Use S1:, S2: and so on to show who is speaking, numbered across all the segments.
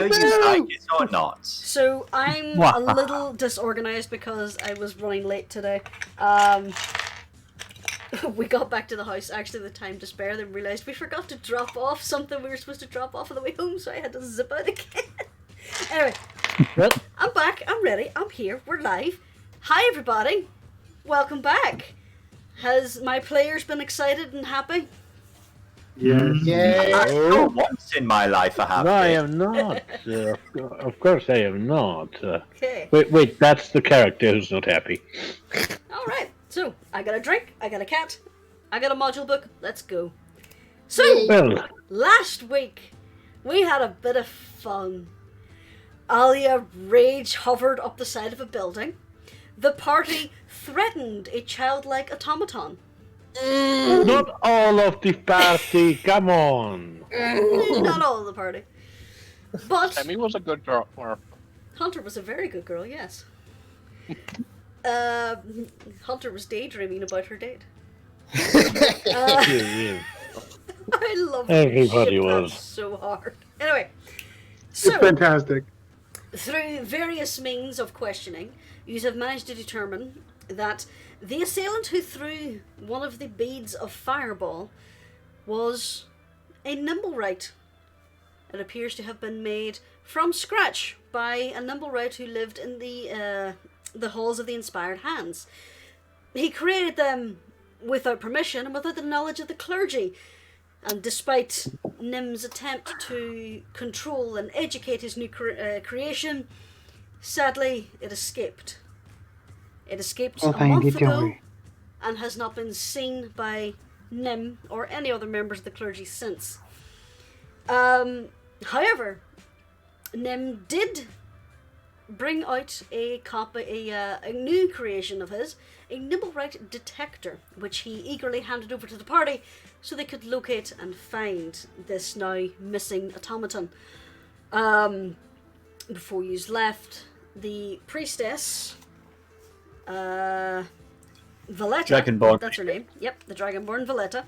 S1: whether you like it or not.
S2: So I'm a little disorganized because I was running late today. We got back to the house actually the time to spare, then realised we forgot to drop off something we were supposed to drop off on the way home, so I had to zip out again. Anyway, I'm back, I'm ready, I'm here, we're live. Hi everybody, welcome back. Has my players been excited and happy?
S1: Yes. Once in my life I have.
S3: No, I am not. Of course I am not.
S2: Okay.
S3: Wait, that's the character who's not happy.
S2: Alright, so I got a drink, I got a cat, I got a module book, let's go. So, last week we had a bit of fun. Alia rage hovered up the side of a building. The party threatened a childlike automaton.
S3: Not all of the party, come on.
S2: Not all of the party. But
S4: Emmy was a good girl.
S2: Hunter was a very good girl, yes. Hunter was daydreaming about her date. I love
S3: Everybody was
S2: so hard. Anyway, so
S5: it's fantastic.
S2: Through various means of questioning, you have managed to determine that the assailant who threw one of the beads of fireball was a nimblewright. It appears to have been made from scratch by a nimblewright who lived in the halls of the Inspired Hands. He created them without permission and without the knowledge of the clergy. And despite Nim's attempt to control and educate his new creation, sadly it escaped. It escaped a month ago and has not been seen by Nim or any other members of the clergy since. However, Nim did bring out a new creation of his, a nimblewright detector, which he eagerly handed over to the party so they could locate and find this now missing automaton. Before you left, the priestess, Valletta,
S1: Dragonborn.
S2: that's her name, yep, the Dragonborn Valletta,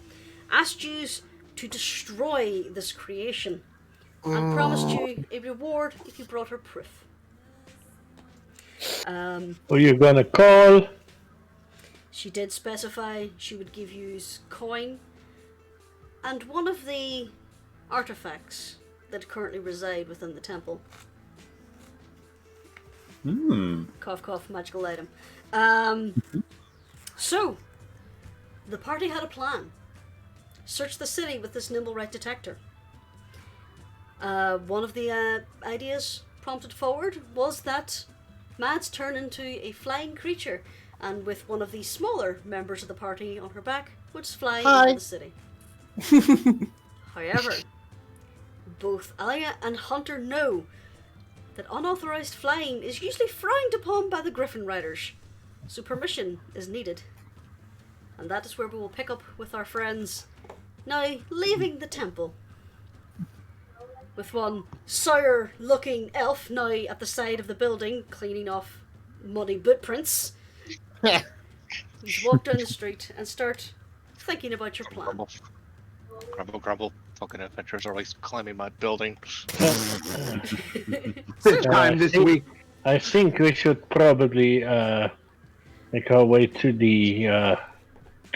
S2: asked you to destroy this creation and promised you a reward if you brought her proof.
S3: Who you gonna call?
S2: She did specify she would give you coin and one of the artifacts that currently reside within the temple. Cough, cough, magical item. So, the party had a plan. Search the city with this nimblewright detector. One of the ideas prompted forward was that Mads turn into a flying creature, and with one of the smaller members of the party on her back, would fly into the city. However, both Alia and Hunter know that unauthorized flying is usually frowned upon by the Griffin Riders, so permission is needed. And that is where we will pick up with our friends now leaving the temple. With one sour-looking elf now at the side of the building, cleaning off muddy bootprints. Just walk down the street and start thinking about your plan.
S4: Grumble. Fucking adventures are always climbing my building.
S5: This time this week.
S3: I think we should probably make our way to the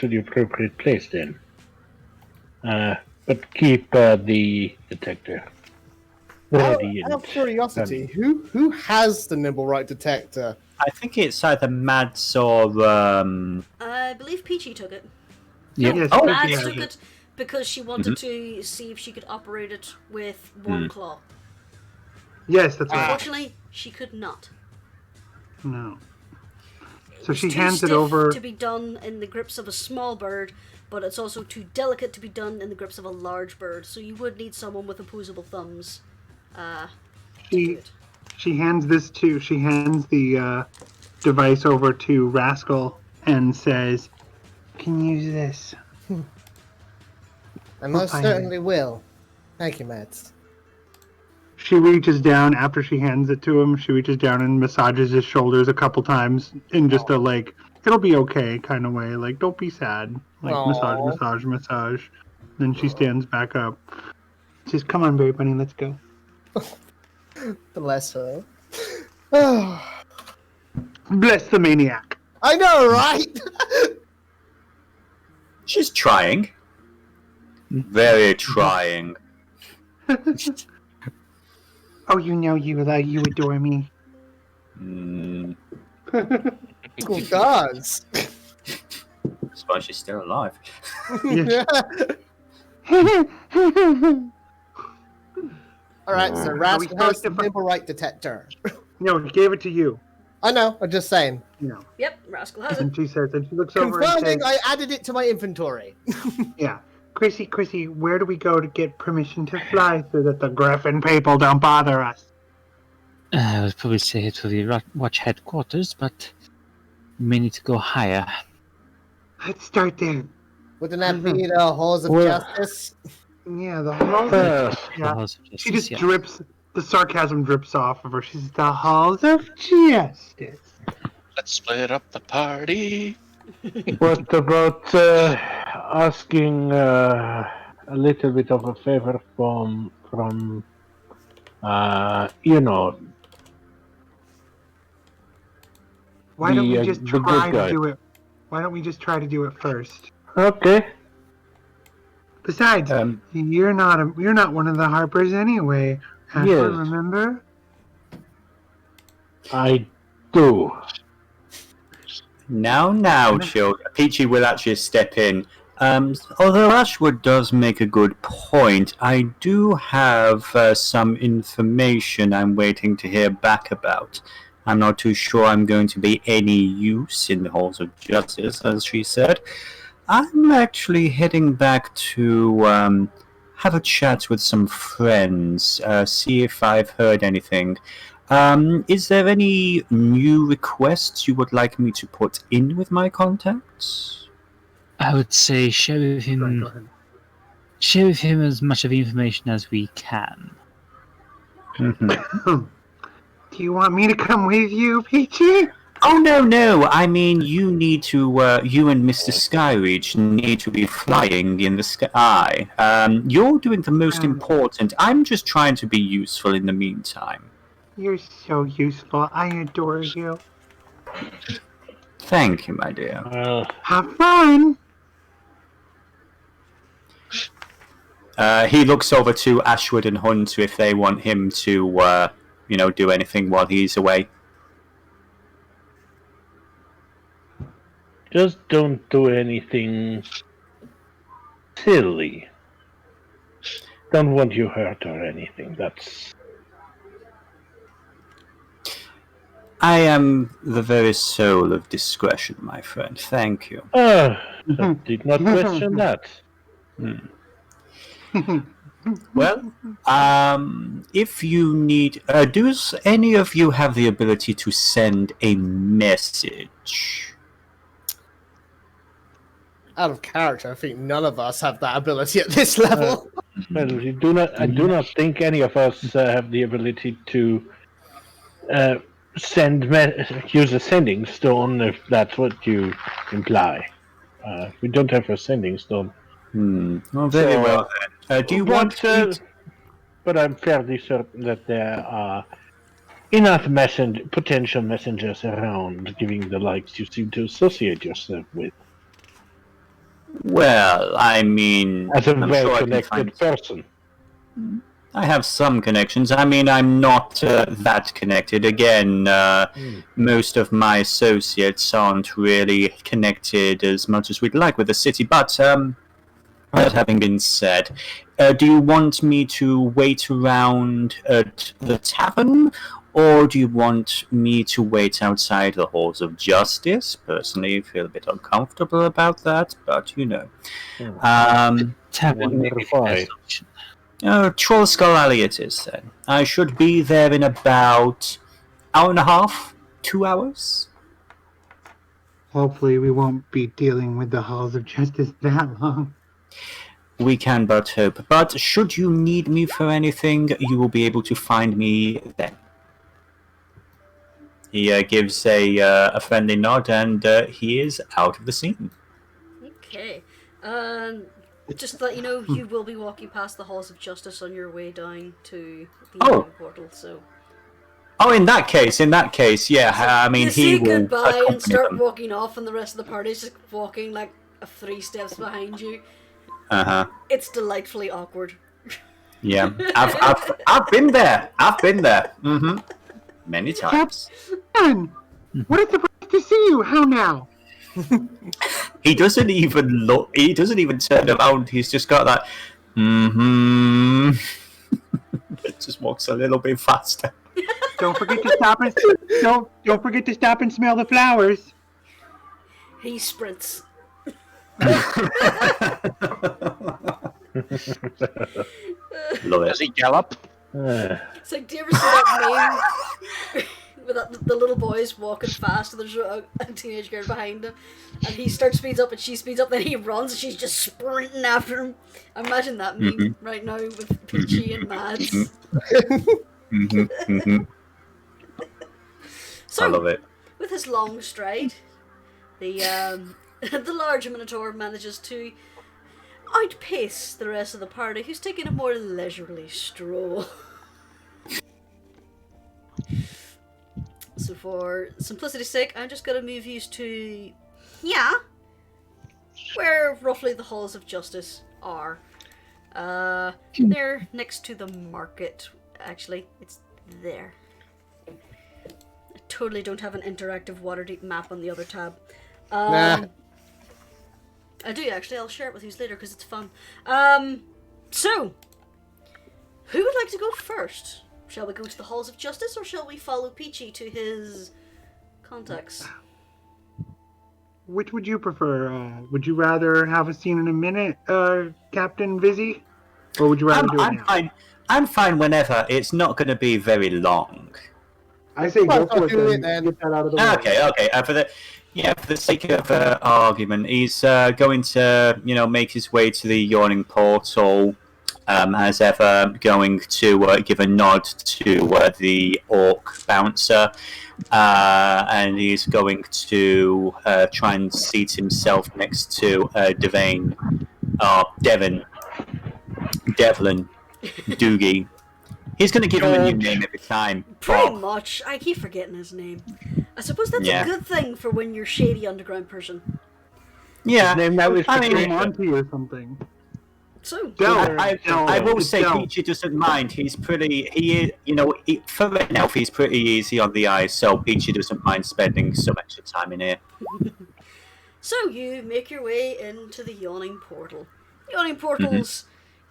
S3: appropriate place then. But keep the detector ready.
S6: Out of curiosity, who has the nimblewright detector?
S1: I think it's either Mads or
S2: I believe Peachy took it.
S1: yeah.
S5: Yes,
S1: Oh,
S2: Mads
S5: yeah.
S2: took it because she wanted to see if she could operate it with one claw.
S5: Yes, that's right.
S2: Unfortunately, she could not.
S5: No.
S2: It
S5: So
S2: was
S5: she
S2: too
S5: hands it
S2: stiff
S5: over.
S2: to be done in the grips of a small bird, but it's also too delicate to be done in the grips of a large bird. So you would need someone with opposable thumbs. To do it.
S5: She hands the device over to Rascal and says, "Can you use this?"
S6: I most certainly will. Thank you, Mads.
S5: She reaches down after she hands it to him. She reaches down and massages his shoulders a couple times in just a like, it'll be okay kind of way. Like, don't be sad. Like, massage. Then she stands back up. She says, "Come on, Berry Bunny, let's go."
S6: Bless her. Oh,
S5: Bless the maniac.
S6: I know, right?
S1: She's trying. Very trying.
S5: Oh, you adore me.
S1: Mm,
S6: School does.
S1: that's why she's still alive.
S6: Yeah. All right, so
S5: Are we
S6: Rascal
S5: supposed
S6: has
S5: to
S6: the
S5: fi-
S6: nimble right detector.
S5: No, he gave it to you.
S6: I know. I'm just saying.
S5: No.
S2: Yep, Rascal has it.
S5: And she says, and she looks over and
S6: Confirming,
S5: says,
S6: I added it to my inventory.
S5: yeah. Chrissy, where do we go to get permission to fly so that the Griffin people don't bother us?
S7: I would probably say it for the watch headquarters, but we may need to go higher.
S5: Let's start there.
S6: Wouldn't that be the halls of
S3: Well-
S6: justice?
S5: Yeah, the halls.
S7: The
S5: Yeah.
S7: halls of
S5: She
S7: justice,
S5: just
S7: yeah.
S5: drips. The sarcasm drips off of her. She's the halls of justice.
S4: Let's split up the party.
S3: What about asking a little bit of a favor from
S5: Why don't we
S3: The,
S5: just
S3: the good
S5: try to
S3: guy.
S5: do it? Why don't we just try to do it first?
S3: Okay.
S5: Besides, you're not one of the Harpers anyway. Ashford,
S3: Yes.
S5: remember?
S3: I do.
S1: Now, children. Peachy will actually step in. Although Ashwood does make a good point, I do have some information I'm waiting to hear back about. I'm not too sure I'm going to be any use in the halls of justice, as she said. I'm actually heading back to have a chat with some friends, see if I've heard anything. Is there any new requests you would like me to put in with my contacts?
S7: I would say share with
S5: Sorry,
S7: him
S5: go ahead.
S7: share with him as much of the information as we can.
S1: Mm-hmm.
S5: Do you want me to come with you, Peachy?
S1: Oh, no. I mean, you need to, you and Mr. Skyreach need to be flying in the sky. You're doing the most important. I'm just trying to be useful in the meantime.
S5: You're so useful. I adore you.
S1: Thank you, my dear.
S5: Have fun.
S1: He looks over to Ashwood and Hunter if they want him to, do anything while he's away.
S3: Just don't do anything silly. Don't want you hurt or anything. That's.
S1: I am the very soul of discretion, my friend. Thank you.
S3: Did not question that.
S1: Well, if you need... does any of you have the ability to send a message?
S6: Out of character, I think none of us have that ability at this level.
S3: Well, I do not think any of us have the ability to use a sending stone, if that's what you imply. We don't have a sending stone.
S1: Well, very well then. Do you want me to...
S3: But I'm fairly certain that there are enough potential messengers around, giving the likes you seem to associate yourself with.
S1: Well, I mean...
S3: As a
S1: I'm
S3: very
S1: sure I can
S3: connected
S1: find-
S3: person.
S1: I have some connections. I mean, I'm not that connected. Again, most of my associates aren't really connected as much as we'd like with the city. But, that having been said, do you want me to wait around at the tavern? Or do you want me to wait outside the halls of justice? Personally, I feel a bit uncomfortable about that, but
S7: Tavern may be the best option.
S1: Troll Skull Alley it is, then. I should be there in about hour and a half, 2 hours.
S5: Hopefully we won't be dealing with the halls of justice that long.
S1: We can but hope. But should you need me for anything, you will be able to find me then. He gives a friendly nod, and he is out of the scene.
S2: Okay. Just to let you know, you will be walking past the halls of justice on your way down to the
S1: Oh.
S2: portal. So.
S1: Oh, in that case, yeah. I mean,
S2: you
S1: he
S2: say
S1: will
S2: goodbye and
S1: accompany
S2: start
S1: them.
S2: walking off, and the rest of the party's just walking like 3 steps behind you. It's delightfully awkward.
S1: Yeah, I've been there. Mm-hmm. Many times.
S5: Captain, what a surprise to see you. How now?
S1: He doesn't even look. He doesn't even turn around. He's just got that. Mm-hmm. It just walks a little bit faster.
S5: Don't forget to stop and don't forget to stop and smell the flowers.
S2: He sprints.
S1: Love it.
S4: Does he gallop?
S2: It's like, do you ever see that meme with the little boys walking fast and there's a teenage girl behind him and he speeds up and she speeds up, then he runs and she's just sprinting after him. Imagine that meme right now with Peachy and Mads. So,
S1: I love it.
S2: with his long stride, the the large Minotaur manages to outpace the rest of the party, who's taking a more leisurely stroll. So for simplicity's sake, I'm just going to move you to where roughly the halls of justice are. They're next to the market. Actually, it's there. I totally don't have an interactive Waterdeep map on the other tab.
S6: Nah.
S2: I do actually. I'll share it with you later because it's fun. So, who would like to go first? Shall we go to the halls of justice, or shall we follow Peachy to his contacts?
S5: Which would you prefer? Would you rather have a scene in a minute, Captain Vizzy? Or would you rather do it now?
S1: Fine. I'm fine whenever. It's not going to be very long.
S5: I say
S6: Well,
S5: go for
S6: do
S5: it
S6: it
S5: then.
S6: then.
S5: Get that out of the way.
S1: Okay. For the sake of argument, he's going to, make his way to the yawning portal. As ever, going to give a nod to the orc bouncer, and he's going to try and seat himself next to Devlin, Doogie. He's going to give him a new name every time.
S2: Pretty
S1: Bob.
S2: much. I keep forgetting his name. I suppose that's
S1: Yeah.
S2: a good thing for when you're shady underground person.
S1: Yeah,
S3: His name now is
S1: I mean,
S3: Patricia.
S5: Monty or something.
S2: So,
S1: I will say
S5: Del.
S1: Peachy doesn't mind. He's pretty. For right now, he's pretty easy on the eyes. So Peachy doesn't mind spending some extra time in here.
S2: so you make your way into the yawning portal. The yawning portal's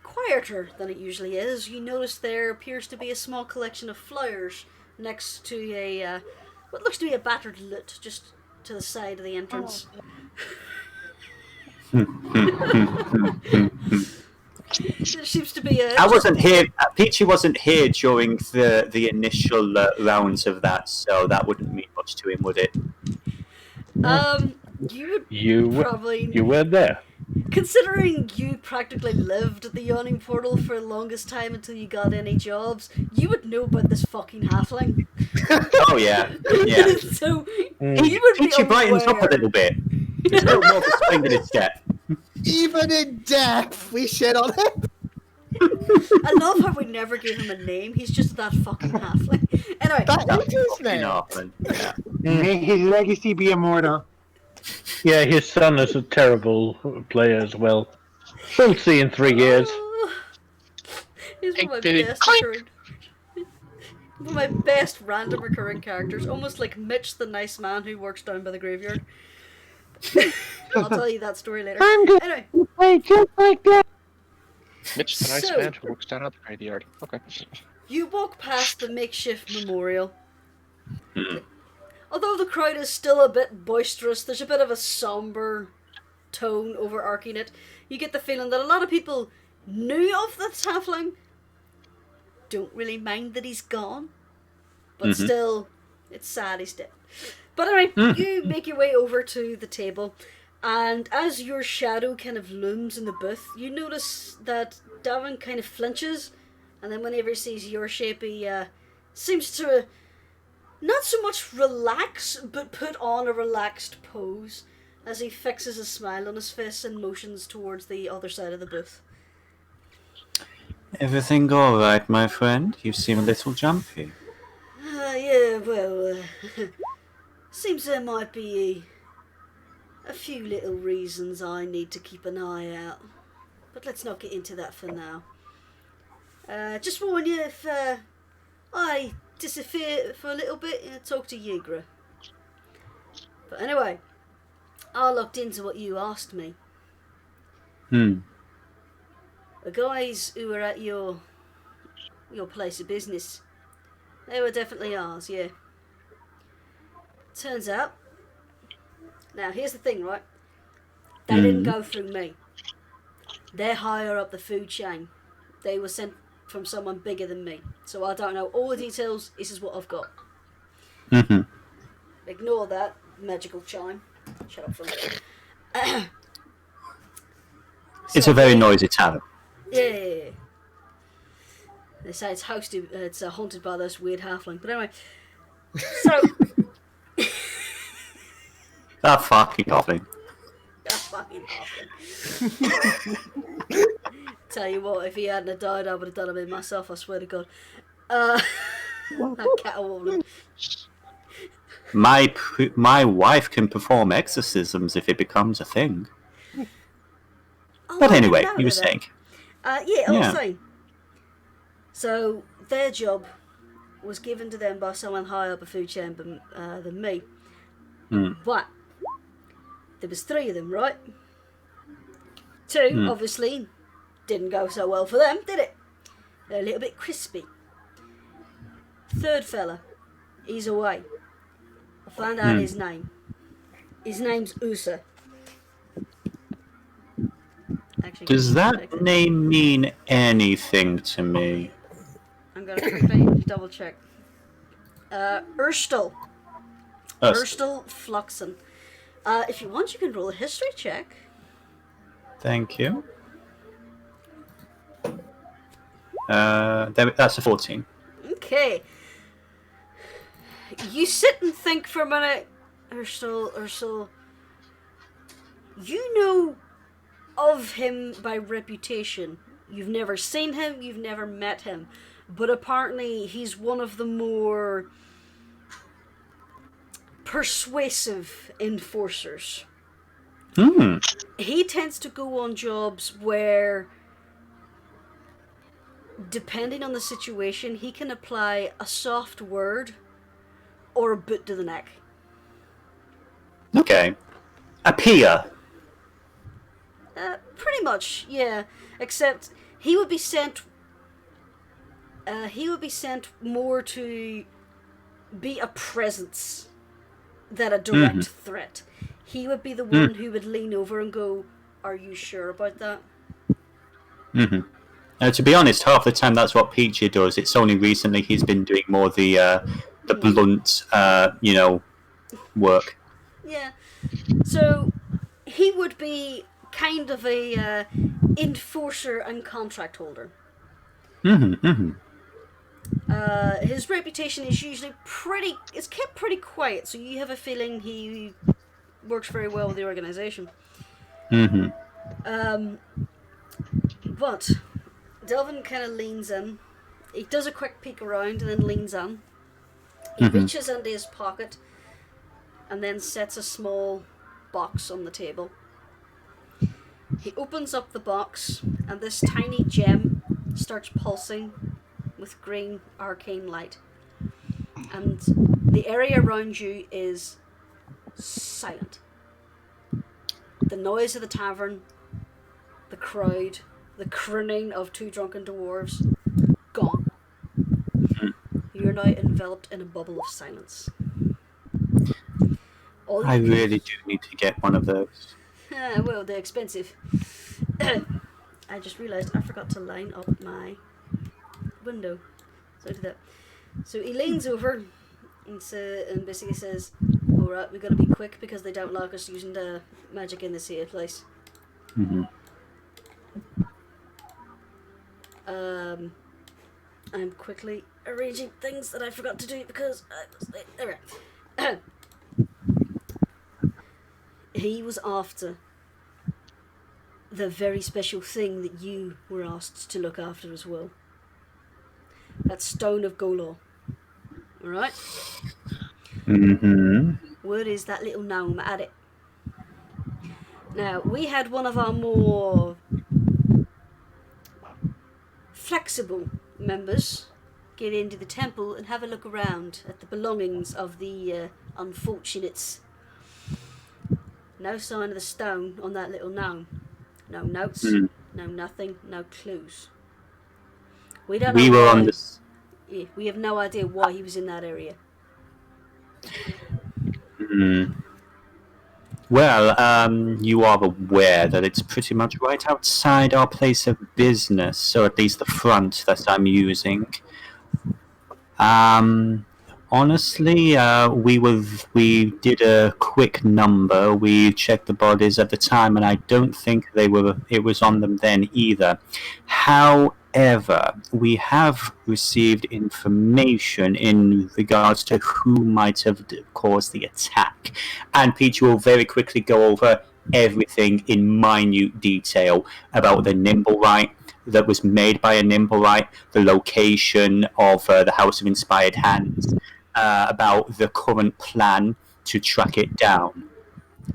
S2: quieter than it usually is. You notice there appears to be a small collection of flowers next to a what looks to be a battered lute just to the side of the entrance. There seems to be a.
S1: I wasn't here. Peachy wasn't here during the initial rounds of that, so that wouldn't mean much to him, would it?
S2: You would probably.
S3: You were there.
S2: Considering you practically lived at the yawning portal for the longest time until you got any jobs, you would know about this fucking halfling.
S1: Oh yeah.
S2: So you would be
S1: Peachy brightens up a
S2: aware.
S1: little bit. There's a little more of a spring in his step.
S6: Even in death, we shit on him.
S2: I love how we never gave him a name. He's just that fucking halfling. Anyway,
S6: That is his
S1: Fucking
S6: name.
S1: Northman. Yeah.
S5: May his legacy be immortal.
S3: Yeah, his son is a terrible player as well. We'll see in 3 years.
S2: He's one of my
S4: Did it
S2: best
S4: clink?
S2: recurring. One of my best random recurring characters, almost like Mitch, the nice man who works down by the graveyard. I'll tell you that story later. Anyway,
S3: Play just like that.
S4: Mitch, the nice
S2: So-
S4: man who works down at the graveyard. Okay.
S2: you walk past the makeshift memorial. Although the crowd is still a bit boisterous, there's a bit of a somber tone overarching it. You get the feeling that a lot of people knew of this halfling, don't really mind that he's gone, but still, it's sad he's dead. But anyway, you make your way over to the table, and as your shadow kind of looms in the booth, you notice that Davin kind of flinches, and then whenever he sees your shape, he seems to not so much relax, but put on a relaxed pose. as he fixes a smile on his face and motions towards the other side of the booth.
S1: Everything all right, my friend? You seem a little jumpy.
S2: Yeah, well, seems there might be a few little reasons I need to keep an eye out. But let's not get into that for now. Just warn you, if I disappear for a little bit, talk to Yugra. But anyway, I looked into what you asked me. The guys who were at your place of business, they were definitely ours, yeah. Turns out, now here's the thing, right? They didn't go through me. They're higher up the food chain. They were sent from someone bigger than me. So I don't know all the details. This is what I've got. Ignore that magical chime. Shut up for a minute.
S1: It's a very noisy tavern.
S2: Yeah. They say it's hosted, it's haunted by those weird halfling. But anyway, so
S1: That fucking halfling.
S2: that's fucking halfling. Tell you what, if he hadn't have died, I would have done him in myself. I swear to God. That Caterwauling.
S1: My wife can perform exorcisms if it becomes a thing.
S2: Oh,
S1: But
S2: I
S1: anyway,
S2: didn't know
S1: you were
S2: that.
S1: saying.
S2: I was saying. So their job was given to them by someone higher up a food chain than me. But there was 3 of them, right? 2, obviously, didn't go so well for them, did it? They're a little bit crispy. 3rd fella, he's away. I found out his name. His name's Usa. Actually,
S1: Does that name mean anything to me?
S2: I'm gonna quickly double check. Urstel. Urstel Fluxen. If you want, you can roll a history check.
S1: Thank you. That's a 14.
S2: Okay. You sit and think for a minute, Ursel. You know of him by reputation. You've never seen him, you've never met him. But apparently he's one of the more persuasive enforcers. He tends to go on jobs where, depending on the situation, he can apply a soft word or a boot to the neck.
S1: Okay. A peer.
S2: Pretty much, yeah. Except he would be sent. He would be sent more to be a presence than a direct threat. He would be the one who would lean over and go, "Are you sure about that?"
S1: To be honest, half the time that's what Peachy does. It's only recently he's been doing more the blunt, work.
S2: Yeah. So he would be kind of a enforcer and contract holder. His reputation is usually it's kept pretty quiet, so you have a feeling he works very well with the organization. But Delvin kind of leans in. He does a quick peek around and then leans in. He reaches into his pocket and then sets a small box on the table. He opens up the box and this tiny gem starts pulsing with green arcane light. And the area around you is silent. The noise of the tavern, the crowd, the crooning of 2 drunken dwarves, gone. You're now enveloped in a bubble of silence.
S1: I really do need to get one of those.
S2: Well, they're expensive. I just realised I forgot to line up my window. So I did that. So he leans over and basically says, "Alright, we've got to be quick because they don't like us using the magic in this here place." I'm quickly arranging things that I forgot to do because I was late. Alright. he was after the very special thing that you were asked to look after as well. That Stone of Golor. Alright?
S1: Mm-hmm.
S2: Word is that little gnome at it. Now, we had one of our more flexible members get into the temple and have a look around at the belongings of the unfortunates. No sign of the stone on that little gnome. No notes, no nothing, no clues. We don't know
S1: We were
S2: why.
S1: on this.
S2: Yeah, we have no idea why he was in that area.
S1: Well, you are aware that it's pretty much right outside our place of business, or at least the front that I'm using. Honestly, we did a quick number. We checked the bodies at the time, and I don't think it was on them then either. However, we have received information in regards to who might have caused the attack, and Peter will very quickly go over everything in minute detail about the Nimblewright that was made by a Nimblewright, the location of the House of Inspired Hands, about the current plan to track it down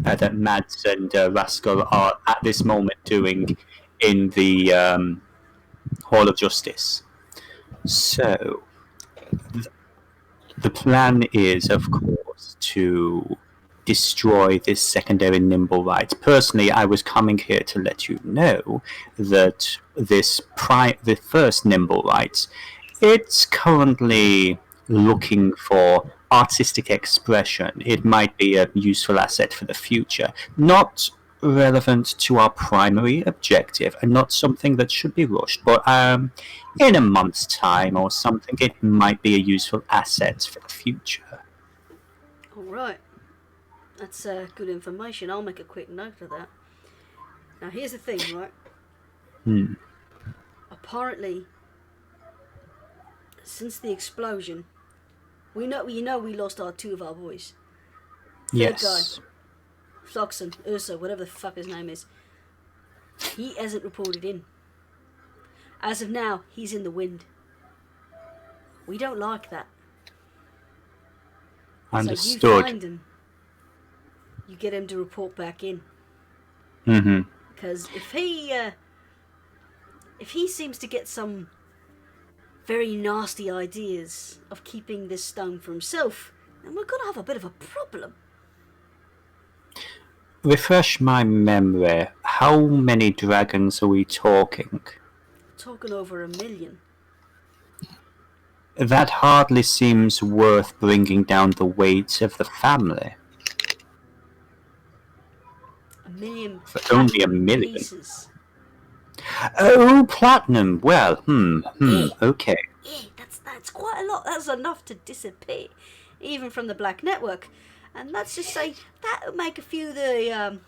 S1: that Mads and Rascal are at this moment doing in the Hall of Justice. So, the plan is, of course, to destroy this secondary Nimblewright. Personally, I was coming here to let you know that the first Nimblewright, it's currently looking for artistic expression. It might be a useful asset for the future. Not relevant to our primary objective, and not something that should be rushed, but in a month's time or something, it might be a useful asset for the future.
S2: Alright. That's good information. I'll make a quick note of that. Now, here's the thing, right? Apparently, since the explosion, we lost two of our boys. Third guy, Floxen, Ursa, whatever the fuck his name is. He hasn't reported in. As of now, he's in the wind. We don't like that.
S1: Understood.
S2: So you find him. You get him to report back in. Because if he seems to get some very nasty ideas of keeping this stone for himself, then we're gonna have a bit of a problem.
S1: Refresh my memory. How many dragons are we talking?
S2: Talking over 1 million.
S1: That hardly seems worth bringing down the weight of the family.
S2: 1 million.
S1: For only 1 million.
S2: Pieces.
S1: Oh, platinum. Well, okay.
S2: Yeah, that's quite a lot. That's enough to disappear, even from the Black Network. And let's just say that would make a few of the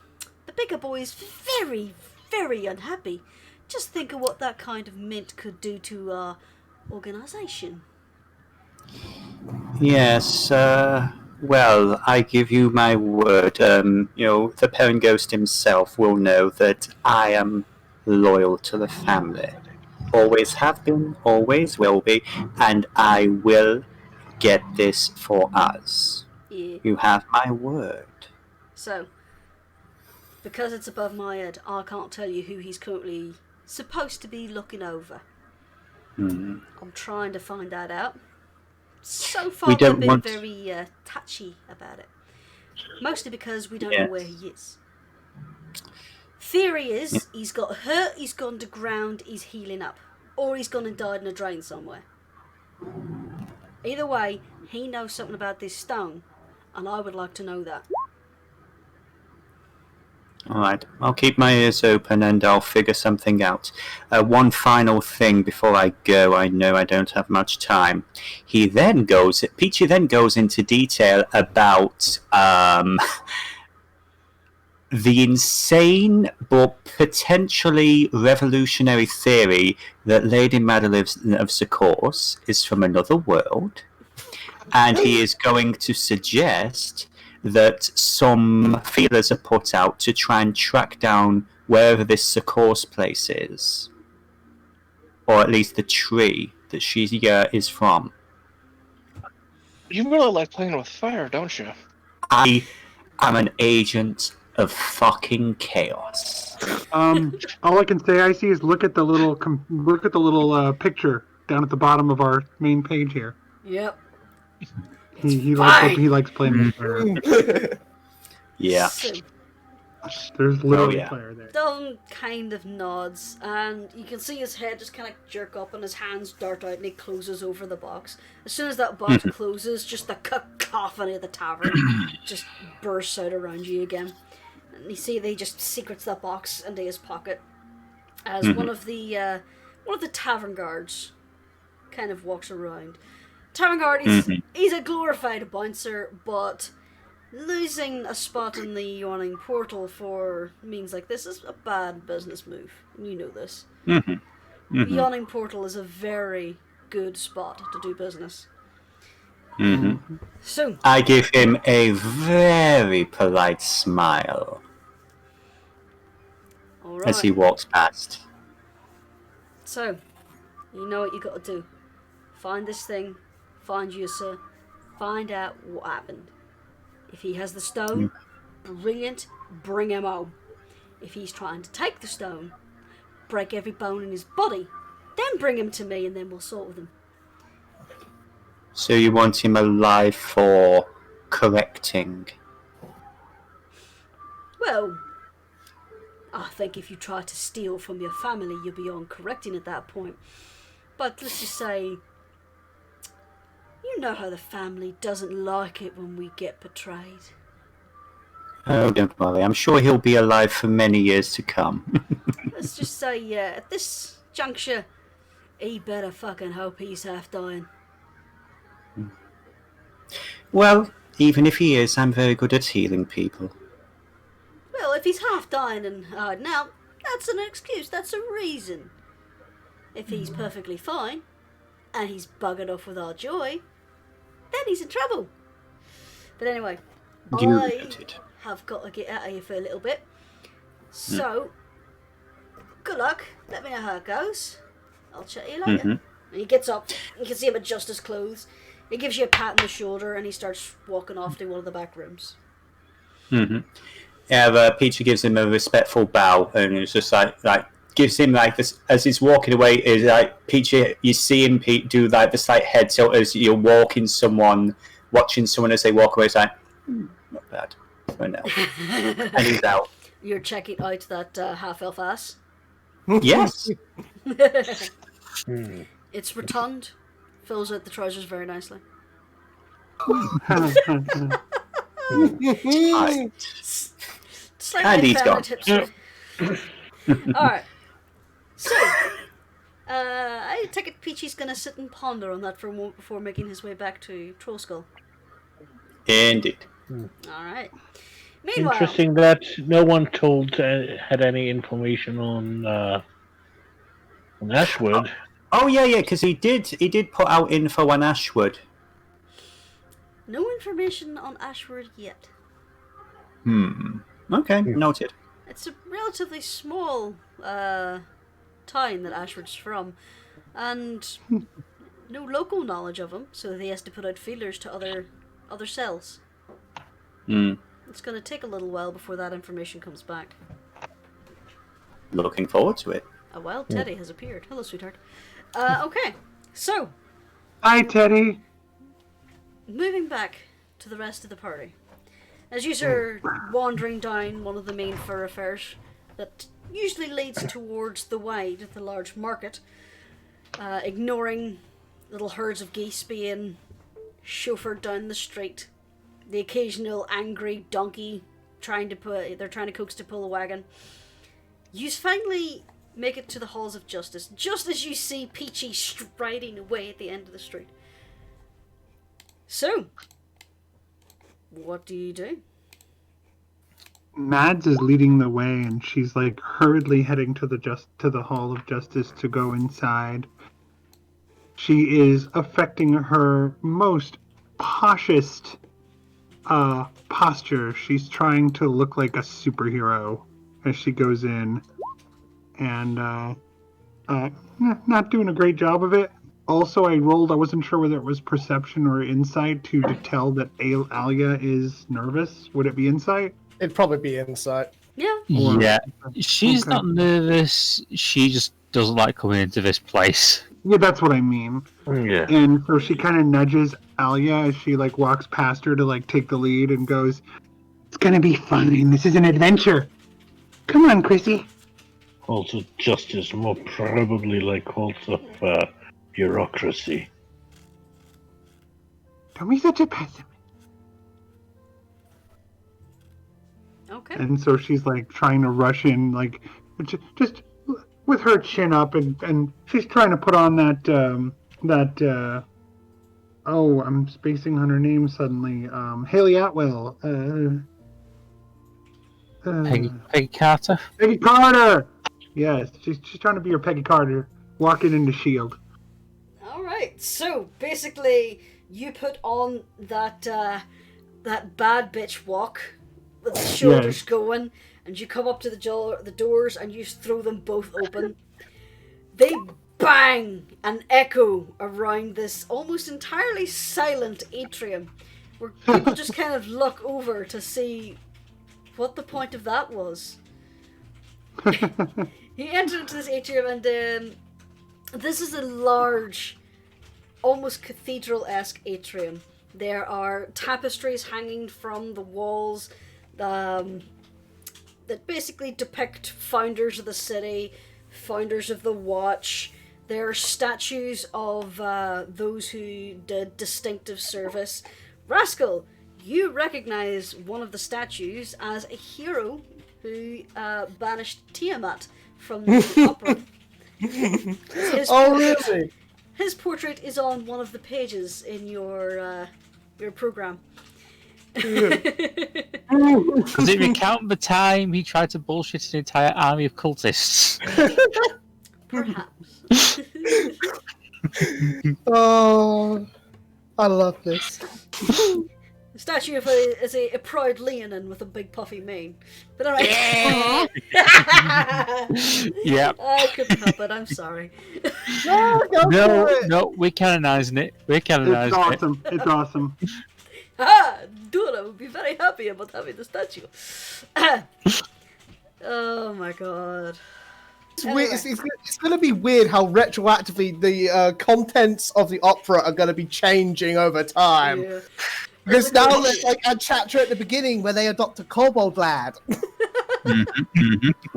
S2: bigger boys very, very unhappy. Just think of what that kind of mint could do to our organisation.
S1: Yes, well, I give you my word. The parent ghost himself will know that I am loyal to the family. Always have been, always will be, and I will get this for us.
S2: Yeah.
S1: You have my word.
S2: So, because it's above my head, I can't tell you who he's currently supposed to be looking over. I'm trying to find that out. So far, they've been very touchy about it. Mostly because we don't know where he is. Theory is he's got hurt, he's gone to ground, he's healing up. Or he's gone and died in a drain somewhere. Either way, he knows something about this stone, and I would like to know that.
S1: Alright, I'll keep my ears open and I'll figure something out. One final thing before I go, I know I don't have much time. Peachy then goes into detail about the insane but potentially revolutionary theory that Lady Madeline of Secors is from another world, and he is going to suggest that some feelers are put out to try and track down wherever this Socor's place is. Or at least the tree that she is from.
S4: You really like playing with fire, don't you?
S1: I am an agent of fucking chaos.
S5: All I can say I see is look at the little picture down at the bottom of our main page here.
S2: Yep.
S5: He likes playing with fire.
S1: Yeah.
S2: So,
S5: There's literally
S1: yeah.
S5: fire there.
S2: Dom kind of nods, and you can see his head just kind of jerk up, and his hands dart out, and he closes over the box. As soon as that box closes, just the cacophony of the tavern just bursts out around you again. And you see they just secrets that box into his pocket as one of the tavern guards kind of walks around. Tavern guard, he's a glorified bouncer, but losing a spot in the yawning portal for means like this is a bad business move. You know this. The yawning portal is a very good spot to do business. So
S1: I give him a very polite smile
S2: alright.
S1: as he walks past.
S2: So, you know what you gotta do. Find this thing, find Yusa, find out what happened. If he has the stone, brilliant, bring him home. If he's trying to take the stone, break every bone in his body, then bring him to me and then we'll sort with him.
S1: So you want him alive for correcting?
S2: Well, I think if you try to steal from your family, you're beyond correcting at that point. But let's just say, you know how the family doesn't like it when we get betrayed.
S1: Oh, don't worry. I'm sure he'll be alive for many years to come.
S2: Let's just say, at this juncture, he better fucking hope he's half dying.
S1: Well, even if he is, I'm very good at healing people.
S2: Well, if he's half dying and hiding out, that's an excuse, that's a reason. If he's perfectly fine, and he's buggered off with our joy, then he's in trouble. But anyway, I have got to get out of here for a little bit. So, good luck. Let me know how it goes. I'll chat to you later. And he gets up. You can see him adjust his clothes. He gives you a pat on the shoulder, and he starts walking off to one of the back rooms.
S1: Yeah, Peachy gives him a respectful bow, and it's just like gives him like this as he's walking away. Is like Peachy, you see him do like this like head tilt as you're watching someone as they walk away. It's like not bad for now, and he's out.
S2: You're checking out that half-elf ass.
S1: Yes.
S2: It's rotund, fills out the trousers very nicely. Slightly
S1: And he's gone.
S2: hipster. Alright. So, I take it Peachy's gonna sit and ponder on that for a moment before making his way back to Trollskull.
S1: Indeed.
S2: Alright. Meanwhile,
S3: Interesting that no one had any information on Ashwood.
S1: Oh yeah, because he did put out info on Ashwood.
S2: no information on Ashford yet.
S1: Okay, noted.
S2: It's a relatively small town that Ashford's from, and no local knowledge of him, so he has to put out feelers to other cells. It's going to take a little while before that information comes back.
S1: Looking forward to it.
S2: A wild Teddy has appeared. Hello, sweetheart. Okay, so
S5: Hi, Teddy.
S2: moving back to the rest of the party. As you are wandering down one of the main thoroughfares that usually leads towards the Wide, the large market, ignoring little herds of geese being chauffeured down the street, the occasional angry donkey trying to coax to pull a wagon. You finally make it to the halls of justice, just as you see Peachy striding away at the end of the street. So, what do you do?
S5: Mads is leading the way, and she's like hurriedly heading to the Hall of Justice to go inside. She is affecting her most cautious posture. She's trying to look like a superhero as she goes in, and not doing a great job of it. Also, I wasn't sure whether it was perception or insight to tell that Alia is nervous. Would it be insight?
S6: It'd probably be insight.
S2: Yeah.
S7: Yeah, she's
S5: Okay.
S7: not nervous. She just doesn't like coming into this place.
S5: Yeah, that's what I mean.
S3: Yeah.
S5: And so she kind of nudges Alia as she like walks past her to like take the lead and goes, "It's gonna be fine. This is an adventure. Come on, Chrissy."
S3: Also, justice more probably like halts of bureaucracy.
S5: Don't be such a pessimist.
S2: Okay.
S5: And so she's like trying to rush in, like just with her chin up, and she's trying to put on that oh, I'm spacing on her name suddenly. Haley Atwell.
S7: Peggy Carter.
S5: Peggy Carter. Yes, she's trying to be your Peggy Carter, walking into Shield.
S2: All right. So basically, you put on that that bad bitch walk with the shoulders going, and you come up to the doors and you throw them both open. They bang and echo around this almost entirely silent atrium, where people just kind of look over to see what the point of that was. You enter into this atrium, and this is a large, almost cathedral-esque atrium. There are tapestries hanging from the walls that basically depict founders of the city, founders of the Watch. There are statues of those who did distinctive service. Rascal, you recognize one of the statues as a hero who banished Tiamat from the opera.
S6: Really?
S2: His portrait is on one of the pages in your program.
S7: Does it recount the time he tried to bullshit an entire army of cultists?
S2: Perhaps.
S6: Oh, I love this.
S2: The statue of is a proud Leonin with a big puffy mane. But anyway.
S7: Yeah.
S2: I couldn't help it, I'm sorry.
S7: No, we're canonizing it. We're canonizing
S5: It's awesome. It's awesome.
S2: Dora would be very happy about having the statue. Oh my god.
S6: It's weird. It's going to be weird how retroactively the contents of the opera are going to be changing over time.
S2: Yeah.
S6: Because now there's like a chapter at the beginning where they adopt a kobold lad.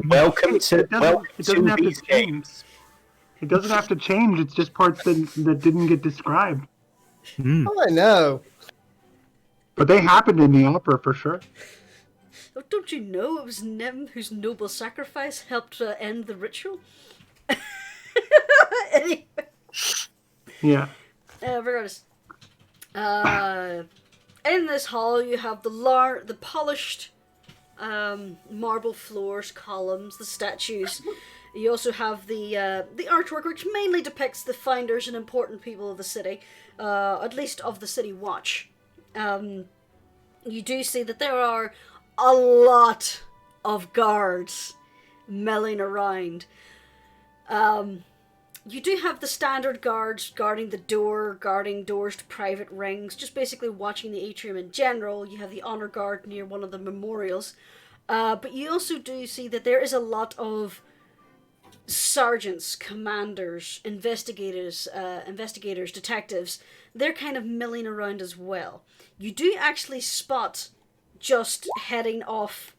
S1: Welcome to
S5: It doesn't have to
S1: these
S5: change.
S1: games.
S5: It doesn't have to change. It's just parts that didn't get described.
S6: Oh, I know.
S5: But they happened in the opera for sure.
S2: Oh, don't you know it was Nim whose noble sacrifice helped end the ritual? Anyway.
S5: Yeah.
S2: Regardless. In this hall, you have the polished marble floors, columns, the statues. You also have the artwork, which mainly depicts the founders and important people of the city, at least of the City Watch. You do see that there are a lot of guards milling around. You do have the standard guards guarding the door, guarding doors to private rings, just basically watching the atrium in general. You have the honor guard near one of the memorials. But you also do see that there is a lot of sergeants, commanders, investigators, detectives. They're kind of milling around as well. You do actually spot, just heading off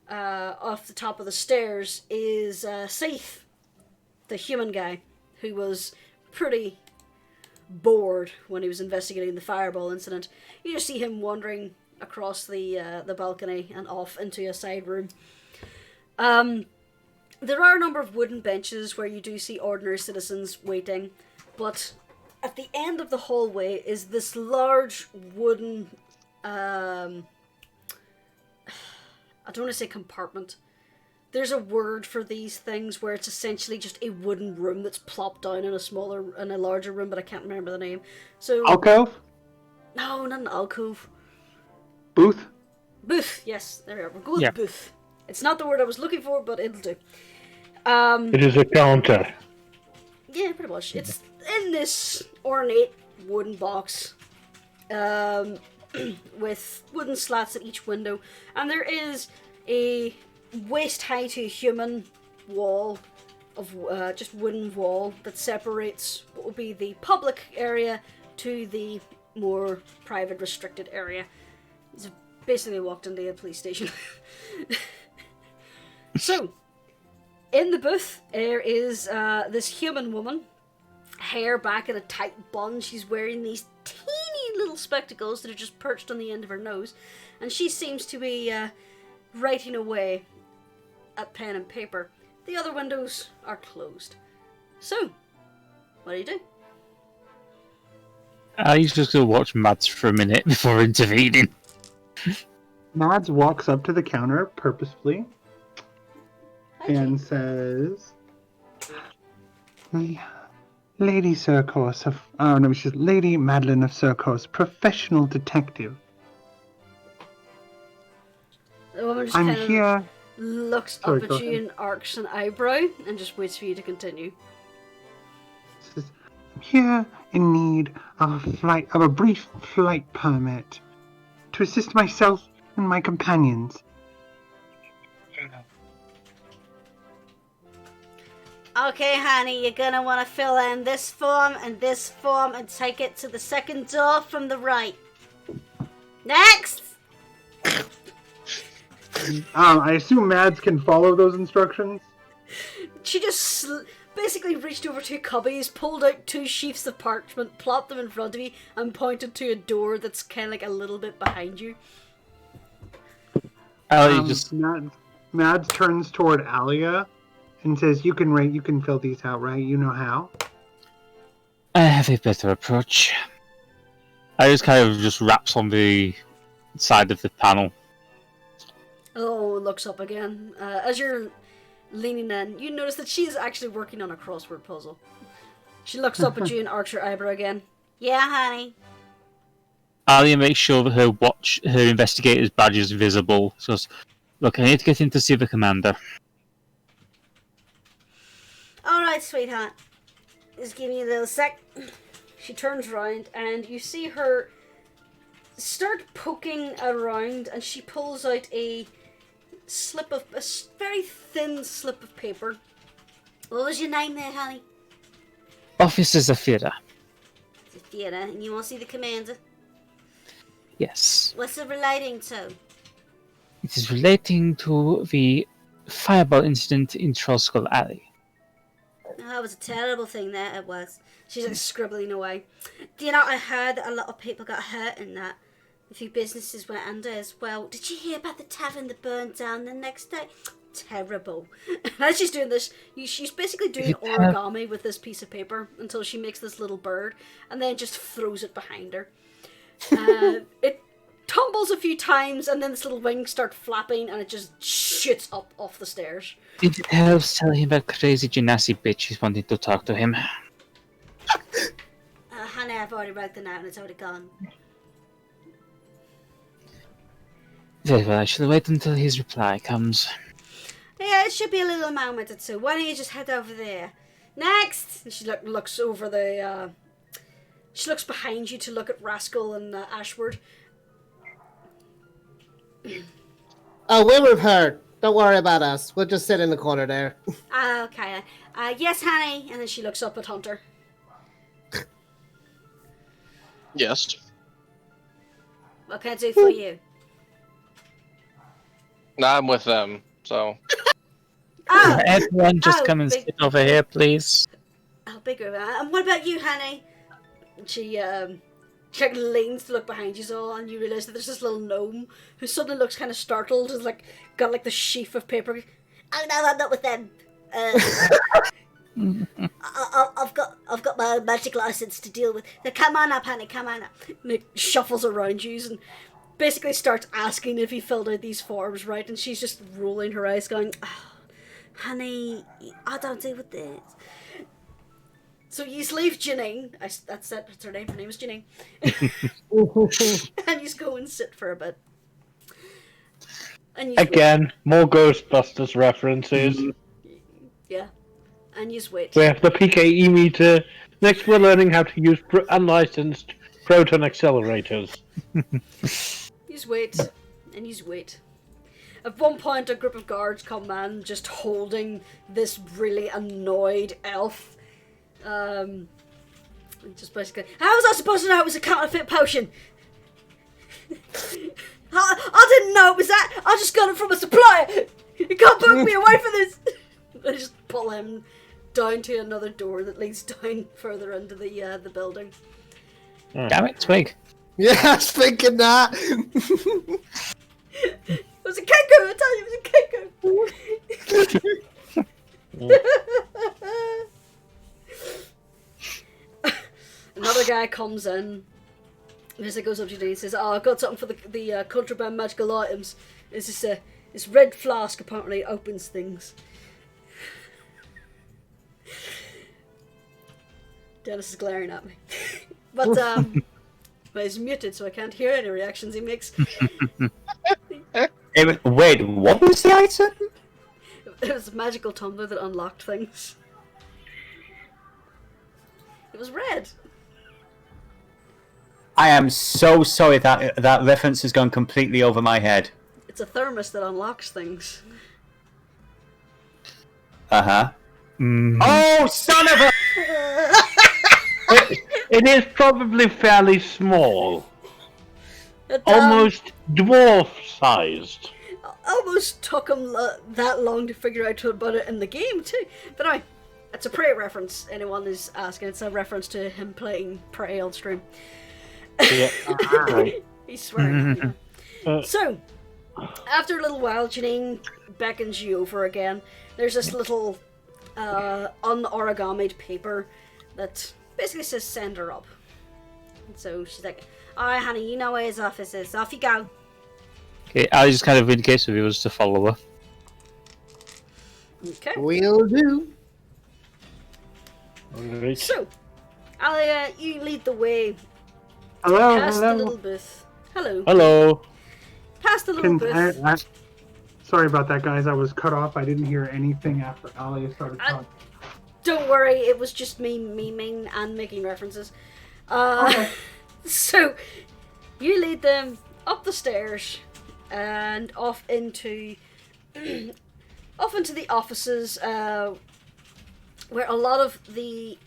S2: the top of the stairs, is Seath, the human guy, who was pretty bored when he was investigating the fireball incident. You just see him wandering across the balcony and off into a side room. There are a number of wooden benches where you do see ordinary citizens waiting, but at the end of the hallway is this large wooden, I don't want to say compartment. There's a word for these things where it's essentially just a wooden room that's plopped down in a larger room, but I can't remember the name. So
S5: Alcove?
S2: no, not an alcove.
S5: Booth?
S2: Booth, yes, there we are. We'll go with
S7: Yeah.
S2: booth. It's not the word I was looking for, but it'll do.
S3: It is a counter.
S2: Yeah, pretty much. It's in this ornate wooden box, with wooden slats at each window, and there is a waist-high to human wall of just wooden wall that separates what would be the public area to the more private, restricted area. He's basically walked into a police station. So, in the booth, there is this human woman, hair back in a tight bun. She's wearing these teeny little spectacles that are just perched on the end of her nose, and she seems to be writing away at pen and paper. The other windows are closed. So, what do you do?
S7: He's just going to watch Mads for a minute before intervening.
S5: Mads walks up to the counter purposefully and says, Lady Circos of... Oh, no, she's Lady Madeline of Circos, professional detective.
S2: The woman just
S5: I'm
S2: kind of
S5: here...
S2: looks
S5: Sorry,
S2: up at
S5: go
S2: you
S5: ahead.
S2: and arcs an eyebrow and just waits for you to continue.
S5: Says, I'm here in need of a brief flight permit to assist myself and my companions.
S2: Okay, honey, you're gonna want to fill in this form and take it to the second door from the right. Next!
S5: I assume Mads can follow those instructions.
S2: She just basically reached over to cubbies, pulled out 2 sheafs of parchment, plopped them in front of you, and pointed to a door that's kind of like a little bit behind you.
S5: Mads turns toward Alia and says, "You can fill these out, right? You know how."
S7: I have a better approach. I just kind of just raps on the side of the panel.
S2: Oh, looks up again. As you're leaning in, you notice that she's actually working on a crossword puzzle. She looks up at you and arcs her eyebrow again. Yeah, honey.
S7: Alia makes sure that her investigator's badge is visible. So, look, I need to get in to see the commander.
S2: Alright, sweetheart. Just give me a little sec. She turns around and you see her start poking around, and she pulls out a very thin slip of paper. What was your name there, honey?
S7: Officer Zafira.
S2: Zafira, and you want to see the commander?
S7: Yes.
S2: What's it relating to?
S7: It is relating to the fireball incident in Trollskull Alley.
S2: Oh, that was a terrible thing there, it was. She's like scribbling away. Do you know, I heard that a lot of people got hurt in that. A few businesses went under as well. Did you hear about the tavern that burned down the next day? Terrible. As she's doing this, she's basically doing origami with this piece of paper until she makes this little bird and then just throws it behind her. It tumbles a few times and then this little wings start flapping and it just shoots up off the stairs.
S7: Did it help telling him about crazy Genasi bitch who's wanting to talk to him?
S2: Honey, I've already wrote the note and it's already gone.
S7: Very well, I shall wait until his reply comes.
S2: Yeah, it should be a little moment or two. Why don't you just head over there? Next! And she looks over the, she looks behind you to look at Rascal and Ashward.
S6: Oh, we're with her. Don't worry about us. We'll just sit in the corner there.
S2: Okay. Yes, honey. And then she looks up at Hunter.
S4: Yes.
S2: What can I do for you?
S4: No, I'm with them, so.
S2: Oh!
S7: Everyone just come and
S2: big-
S7: sit over here, please.
S2: Oh, bigger. And what about you, honey? And she like leans to look behind you all, and you realise that there's this little gnome who suddenly looks kind of startled, has like got like the sheaf of paper. Oh no, I'm not with them. I've got my magic license to deal with. Now, come on up, honey, come on up. And it shuffles around you and basically starts asking if he filled out these forms right, and she's just rolling her eyes, going, oh, honey, I don't deal with this. So you leave Janine. That's her name. Her name is Janine. And you go and sit for a bit. And you
S3: Again, more Ghostbusters references.
S2: wait. Yeah. And you wait.
S3: We have the PKE meter. Next, we're learning how to use unlicensed proton accelerators.
S2: You wait. And you wait. At one point, a group of guards come in, just holding this really annoyed elf. Just basically, how was I supposed to know it was a counterfeit potion? I didn't know it was that. I just got it from a supplier. You can't book me away for this. They just pull him down to another door that leads down further into the building.
S7: Damn it, Twig.
S6: Yeah, I was thinking that.
S2: It was a Kenku. I tell you, it was a Kenku. Another guy comes in. As he goes up to you and he says, "Oh, I've got something for the contraband magical items. It's this red flask apparently opens things." Dennis is glaring at me, but he's muted, so I can't hear any reactions he makes.
S1: Wait, what was the item?
S2: It was a magical tumbler that unlocked things. It was red.
S1: I am so sorry that that reference has gone completely over my head.
S2: It's a thermos that unlocks things.
S1: Uh-huh.
S7: Mm.
S1: Oh, son of a...
S3: It is probably fairly small.
S2: It,
S3: Almost dwarf-sized.
S2: almost took him that long to figure out about it in the game too. But anyway, it's a Prey reference. Anyone is asking, it's a reference to him playing Prey on stream.
S3: Yeah.
S2: He's swearing. So, after a little while, Janine beckons you over again. There's this little unorigamied paper that basically says "send her up." And so she's like, "Alright, honey, you know where his office is. Off you go."
S7: Okay, I just kind of indicates if he was to follow her.
S2: Okay.
S6: Will do.
S3: Alright.
S2: So, Alia, you lead the way
S5: Hello,
S2: past the
S5: hello.
S2: little booth. Hello.
S3: Hello.
S2: Past the little
S5: Can
S2: booth.
S5: Sorry about that, guys. I was cut off. I didn't hear anything after Alia started talking.
S2: Don't worry, it was just me memeing and making references. So, you lead them up the stairs and off into the offices where a lot of the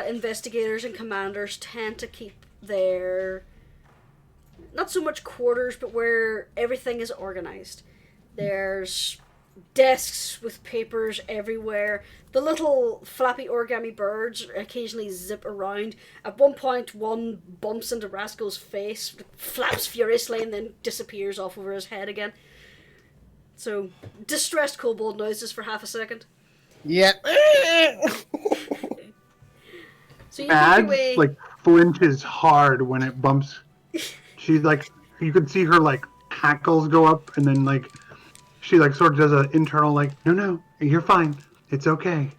S2: investigators and commanders tend to keep their, not so much quarters, but where everything is organized. There's desks with papers everywhere. The little flappy origami birds occasionally zip around. At one point, one bumps into Rascal's face, flaps furiously, and then disappears off over his head again. So, distressed kobold noises for half a second.
S6: Yep.
S2: So you make your
S5: Mads
S2: way.
S5: like flinches hard when it bumps. She's like, you could see her like hackles go up, and then like she like sort of does an internal like, no, you're fine, it's okay.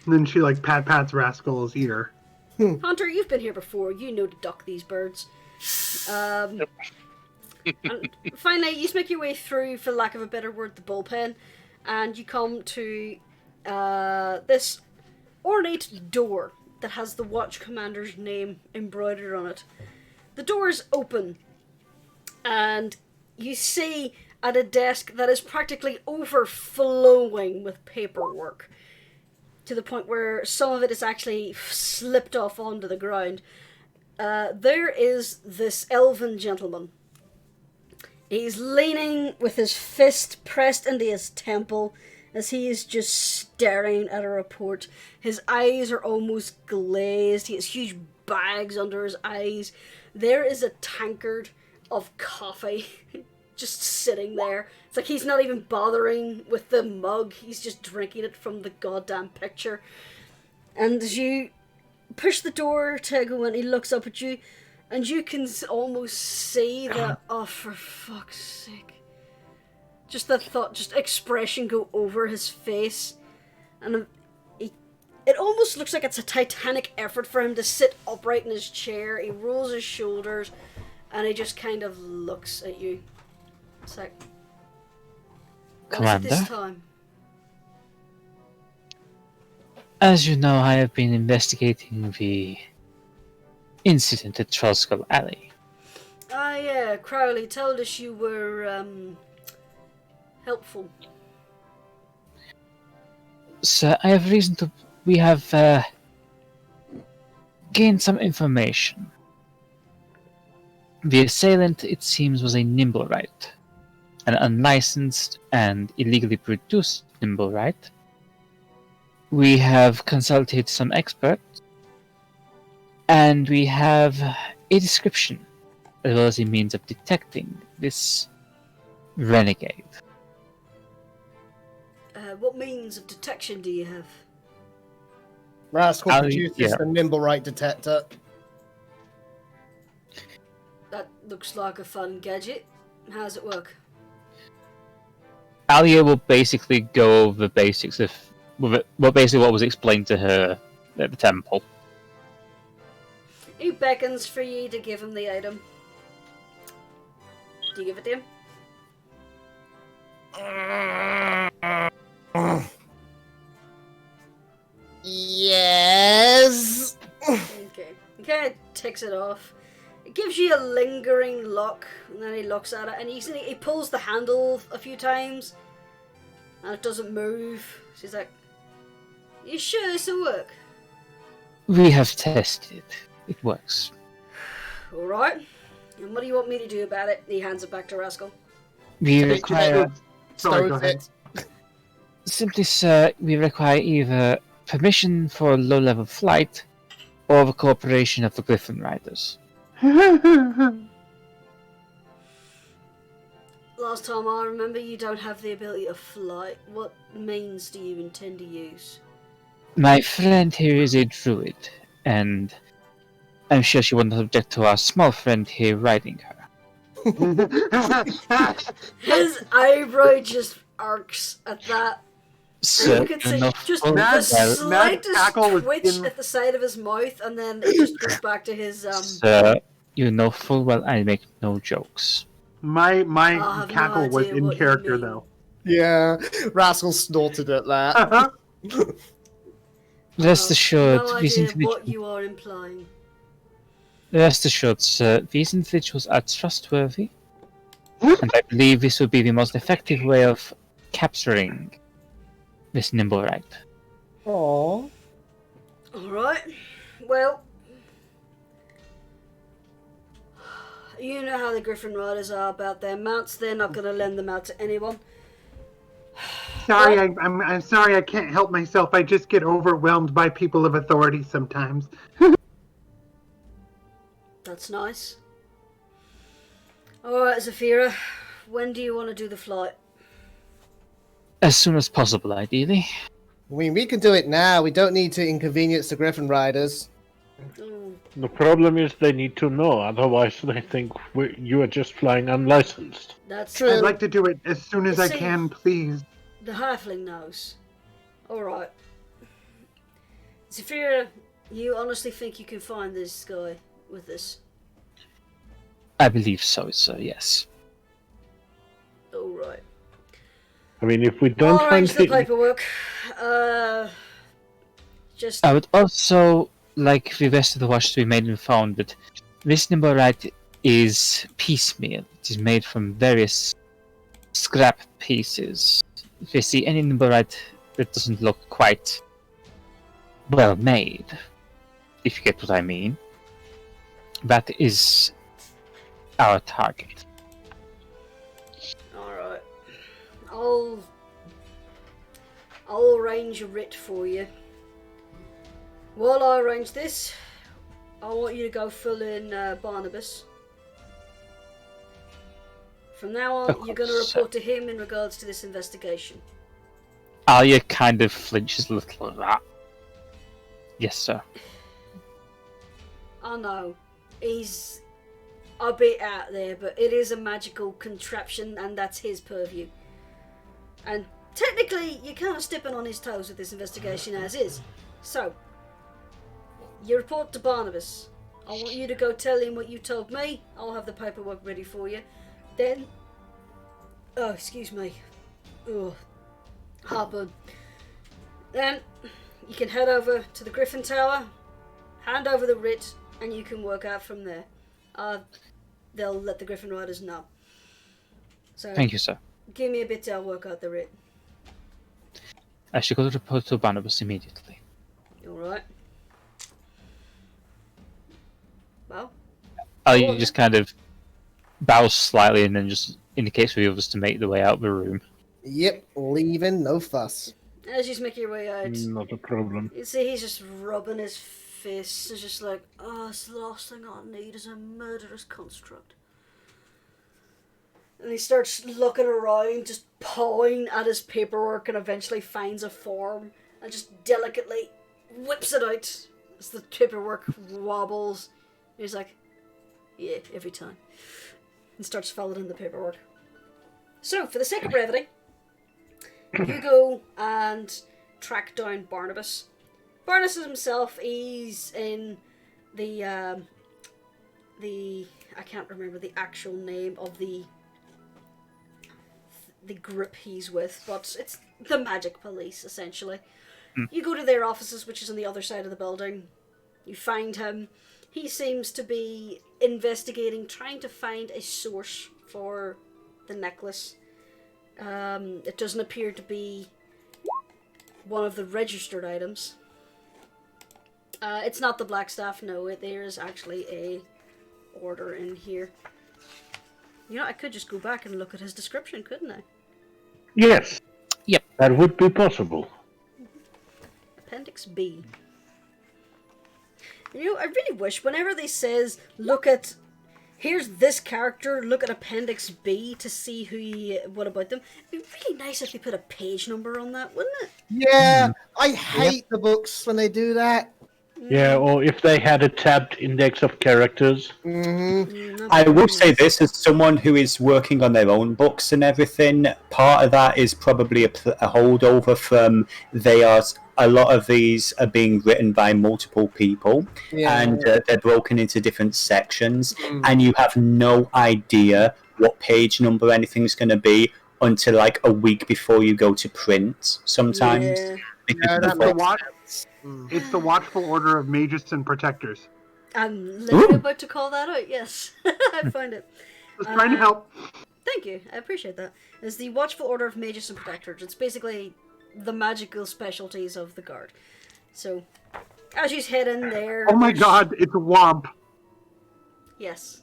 S5: And then she like pats Rascal's ear.
S2: Hunter, you've been here before. You know to duck these birds. And finally, you make your way through, for lack of a better word, the bullpen, and you come to this ornate door that has the watch commander's name embroidered on it. The door is open, and you see at a desk that is practically overflowing with paperwork, to the point where some of it is actually slipped off onto the ground. There is this elven gentleman. He's leaning with his fist pressed into his temple as he is just staring at a report. His eyes are almost glazed. He has huge bags under his eyes. There is a tankard of coffee just sitting there. It's like he's not even bothering with the mug. He's just drinking it from the goddamn picture. And as you push the door to go in, he looks up at you, and you can almost see the, oh, for fuck's sake. Just that thought, just expression go over his face. And it almost looks like it's a titanic effort for him to sit upright in his chair. He rolls his shoulders, and he just kind of looks at you. So, what's it
S7: Commander?
S2: this time?
S7: As you know, I have been investigating the incident at Rascal Alley.
S2: Ah, yeah, Crowley told us you were, helpful.
S7: Sir, I have reason to... We have gained some information. The assailant, it seems, was a Nimblewright. An unlicensed and illegally produced Nimblewright. We have consulted some experts, and we have a description, as well as a means of detecting this renegade.
S2: What means of detection do you have?
S6: Rascal produces
S7: yeah.
S6: the Nimblewright detector.
S2: That looks like a fun gadget. How's it work?
S7: Alia will basically go over the basics of what was explained to her at the temple.
S2: He beckons for you to give him the item. Do you give it to him?
S6: Yes.
S2: Okay. He kind of takes it off. It gives you a lingering lock, and then he looks at it, and he pulls the handle a few times, and it doesn't move. She's like, "You sure this will work?"
S7: We have tested it. It works.
S2: Alright. And what do you want me to do about it? He hands it back to Rascal.
S7: We
S6: Take it
S7: require...
S6: out.
S5: Sorry, go
S6: Stows
S5: ahead.
S6: it.
S7: Simply, sir, we require either permission for low-level flight or the cooperation of the Griffin Riders.
S2: Last time I remember, you don't have the ability to fly. What means do you intend to use?
S7: My friend here is a druid, and I'm sure she wouldn't object to our small friend here riding her.
S2: His eyebrow just arcs at that.
S7: Sir,
S2: You can see just
S7: full
S2: the
S5: Mad
S2: slightest
S5: Cackle was
S2: twitch
S5: in-
S2: at the side of his mouth, and then it just goes back to his
S7: Sir, you know full well I make no jokes.
S5: My
S2: I have no
S5: cackle was
S2: idea
S5: in
S2: what you
S5: character
S2: mean.
S5: though.
S6: Yeah, Rascal snorted at that.
S7: Rest assured,
S2: no
S7: these
S2: idea
S7: individuals.
S2: what you are implying.
S7: Rest assured, sir, these individuals are trustworthy, and I believe this would be the most effective way of capturing this Nimblewright.
S6: Aww.
S2: Alright. Well, you know how the Griffin Riders are about their mounts. They're not going to lend them out to anyone.
S5: Sorry, I'm sorry. I can't help myself. I just get overwhelmed by people of authority sometimes.
S2: That's nice. Alright, Zafira. When do you want to do the flight?
S7: As soon as possible, ideally.
S6: I mean, we can do it now. We don't need to inconvenience the Griffin Riders.
S2: Oh,
S3: The problem is they need to know, otherwise they think you are just flying unlicensed.
S2: that's
S6: True.
S5: I'd like to do it as soon as I
S2: See-
S5: can, please.
S2: The halfling knows. Alright. Zafira, you honestly think you can find this guy with this?
S7: I believe so, sir, yes.
S2: Alright.
S3: I mean, if we don't
S2: I'll
S3: find
S2: arrange the
S3: him,
S2: paperwork. Just
S7: I would also like the rest of the watch to be made and found that this Nimblewright is piecemeal. It is made from various scrap pieces. If you see any Nimblewright that doesn't look quite well made, if you get what I mean, that is our target.
S2: alright. I'll arrange a writ for you. While I arrange this, I want you to go fill in Barnabas. From now on,
S7: Of
S2: you're going to
S7: course,
S2: report to him in regards to this investigation.
S7: Alia kind of flinches a little at that. Yes, sir.
S2: I know, he's a bit out there, but it is a magical contraption, and that's his purview. And technically, you're kind of stepping on his toes with this investigation as is. So, you report to Barnabas. I want you to go tell him what you told me. I'll have the paperwork ready for you. Then, Oh, excuse me. Oh, happen. Then you can head over to the Griffin Tower, hand over the writ, and you can work out from there. They'll let the Griffin Riders know. So
S7: Thank you, sir.
S2: give me a bit till I'll work out the writ.
S7: I should go to report to Barnabas immediately.
S2: Alright. Well,
S7: Ali just kind of bows slightly and then just indicates for the others to make their way out of the room.
S6: Yep, leaving, no fuss.
S2: as you make your way out,
S3: Not a problem.
S2: you see he's just rubbing his fists. It's just like, oh, it's the last thing I need is a murderous construct. And he starts looking around, just pawing at his paperwork, and eventually finds a form and just delicately whips it out as the paperwork wobbles. He's like, yeah, every time. And starts filling in the paperwork. So, for the sake of brevity, you go and track down Barnabas. Barnabas himself, he's in the I can't remember the actual name of the group he's with, but it's the Magic Police, essentially. You go to their offices, which is on the other side of the building. You find him. He seems to be investigating, trying to find a source for the necklace. It doesn't appear to be one of the registered items. It's not the black staff, no. There is actually a order in here. You know, I could just go back and look at his description, couldn't I?
S3: Yes.
S7: Yep.
S3: That would be possible.
S2: Appendix B. You know, I really wish whenever they says, look at, here's this character, look at Appendix B to see what about them. It'd be really nice if they put a page number on that, wouldn't it?
S6: Yeah, I hate the books when they do that.
S3: Yeah, or if they had a tabbed index of characters.
S1: I will say this, as someone who is working on their own books and everything, part of that is probably a holdover from a lot of these are being written by multiple people, and they're broken into different sections, and you have no idea what page number anything's going to be until like a week before you go to print sometimes.
S2: Yeah.
S1: Because
S5: That's
S1: of
S5: the
S1: the
S5: watch. It's the Watchful Order of Magus and Protectors.
S2: I'm literally about to call that out, yes. I found it.
S5: Just trying to help.
S2: Thank you, I appreciate that. It's the Watchful Order of Magus and Protectors. It's basically the magical specialties of the Guard. So, as you head in there...
S5: Oh my god, it's a Womp.
S2: Yes.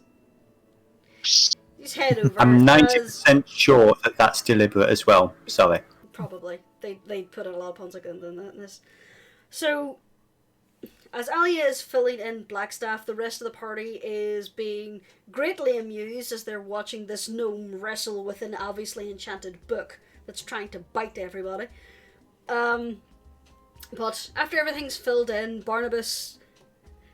S2: Just head over.
S1: I'm 90% sure that that's deliberate as well. Sorry.
S2: Probably. They put in a lot of puns like that in this. So, as Alia is filling in Blackstaff, the rest of the party is being greatly amused as they're watching this gnome wrestle with an obviously enchanted book that's trying to bite everybody. But after everything's filled in, Barnabas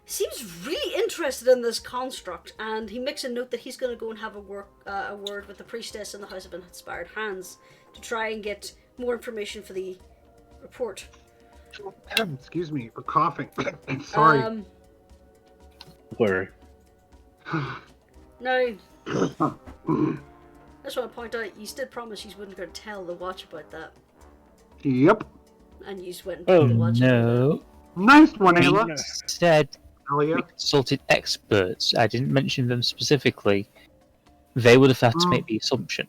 S2: seems really interested in this construct, and he makes a note that he's going to go and have a word with the priestess in the House of Inspired Hands to try and get more information for the report.
S5: Excuse me for coughing. Sorry.
S3: Where?
S2: Now, I just want to point out, you did promise you wouldn't go tell the watch about that,
S5: Yep.
S2: and you just went and told the watch.
S7: No.
S5: Nice one, Ayla.
S7: We said
S5: Alia.
S7: we consulted experts. I didn't mention them specifically. They would have had to make the assumption.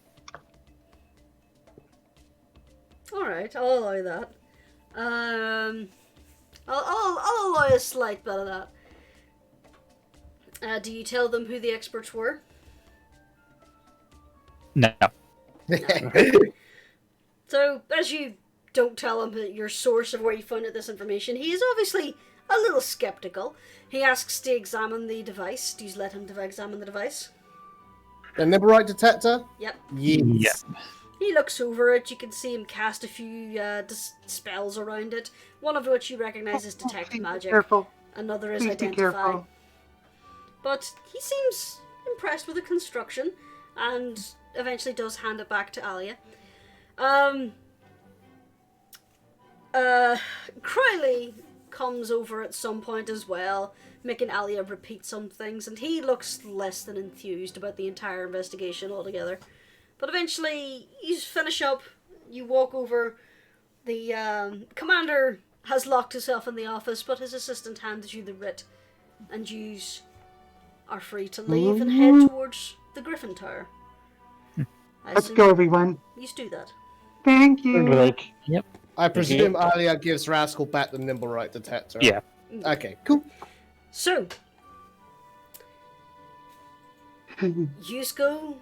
S2: Alright, I'll allow that. I'll allow a slight bit of that. Do you tell them who the experts were?
S7: No.
S2: So, as you don't tell him your source of where you found out this information, he is obviously a little skeptical. He asks to examine the device. Do you let him examine the device?
S6: The Nimberite detector?
S2: Yep.
S6: Yes.
S2: He looks over it. You can see him cast a few spells around it. One of which you recognize as Detect
S5: Please
S2: Magic.
S5: Be careful.
S2: Another is
S5: Please be
S2: Identify.
S5: careful.
S2: But he seems impressed with the construction and eventually does hand it back to Alia. Crowley comes over at some point as well, making Alia repeat some things, and he looks less than enthused about the entire investigation altogether. But eventually, you finish up, you walk over. The commander has locked himself in the office, but his assistant handed you the writ, and you are free to leave and head towards the Griffin Tower.
S5: Let's go, everyone.
S2: You do that.
S5: Thank you.
S3: Right.
S7: Yep.
S6: I presume Alia gives Rascal back the nimble right detector.
S7: Yeah.
S6: Okay, cool.
S2: So, you go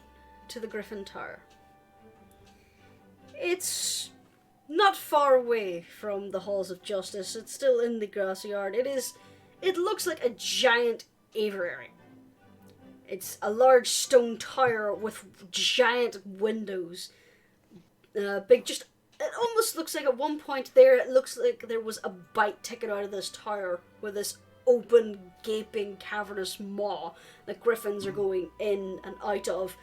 S2: to the Griffin Tower. It's not far away from the Halls of Justice. It's still in the grassy yard. It looks like a giant aviary. It's a large stone tower with giant windows. It almost looks like at one point there, it looks like there was a bite taken out of this tower with this open, gaping, cavernous maw that griffins are going in and out of.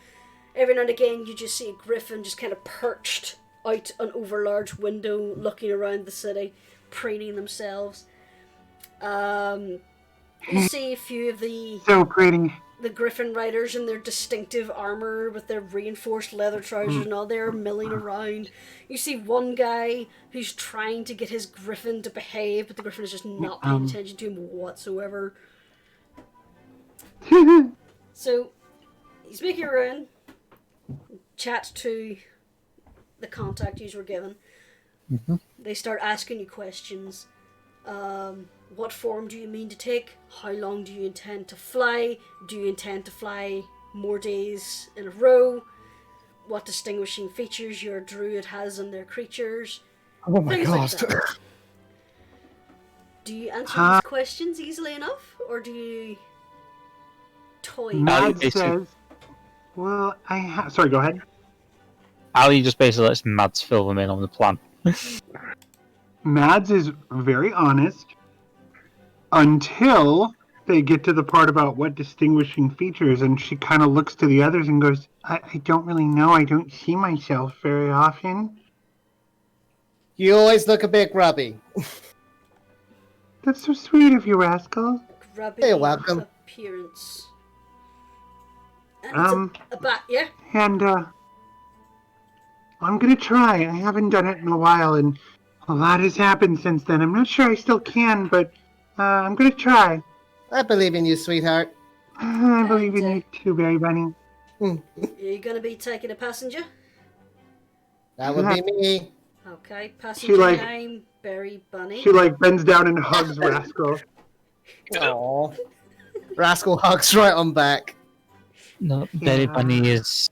S2: Every now and again, you just see a griffin just kind of perched out an overlarge window, looking around the city, preening themselves. You see a few of the Griffin riders in their distinctive armor with their reinforced leather trousers and all, they're milling around. You see one guy who's trying to get his griffin to behave, but the griffin is just not paying attention to him whatsoever. So, he's making around, chat to the contact you were given.
S7: Mm-hmm.
S2: They start asking you questions. What form do you mean to take? How long do you intend to fly? Do you intend to fly more days in a row? What distinguishing features your druid has on their creatures?
S6: Oh my
S2: Things
S6: god.
S2: like that. Do you answer these questions easily enough? Or do you toy?
S5: Matt
S7: basically-
S5: says, well, sorry, go ahead.
S7: Ali just basically lets Mads fill them in on the plan.
S5: Mads is very honest until they get to the part about what distinguishing features, and she kind of looks to the others and goes, I don't really know. I don't see myself very often.
S6: You always look a bit grubby.
S5: That's so sweet of you, Rascal.
S2: Grubby
S6: You're welcome.
S2: appearance. And it's a bat, yeah?
S5: And, I'm gonna try. I haven't done it in a while, and a lot has happened since then. I'm not sure I still can, but, I'm gonna try.
S6: I believe in you, sweetheart.
S5: I believe in you too, Berry Bunny.
S2: Are you going to be taking a passenger?
S6: That would be me.
S2: Okay, passenger
S5: like-
S2: name, Berry Bunny.
S5: She, bends down and hugs Rascal.
S6: Aww. Rascal hugs right on back.
S7: No, Berry Bunny is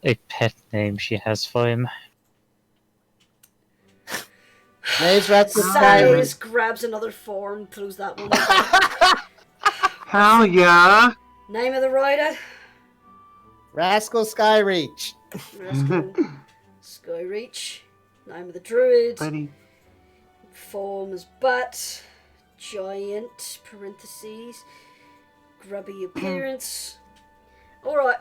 S7: a pet name she has for him.
S6: Name's Rascal
S2: Sighs, grabs another form, throws that one.
S5: Hell yeah.
S2: Name of the rider?
S6: Rascal Skyreach.
S2: Rascal Skyreach. Name of the druid.
S5: Buddy.
S2: Form is bat. Giant, parentheses. Grubby appearance. Alright.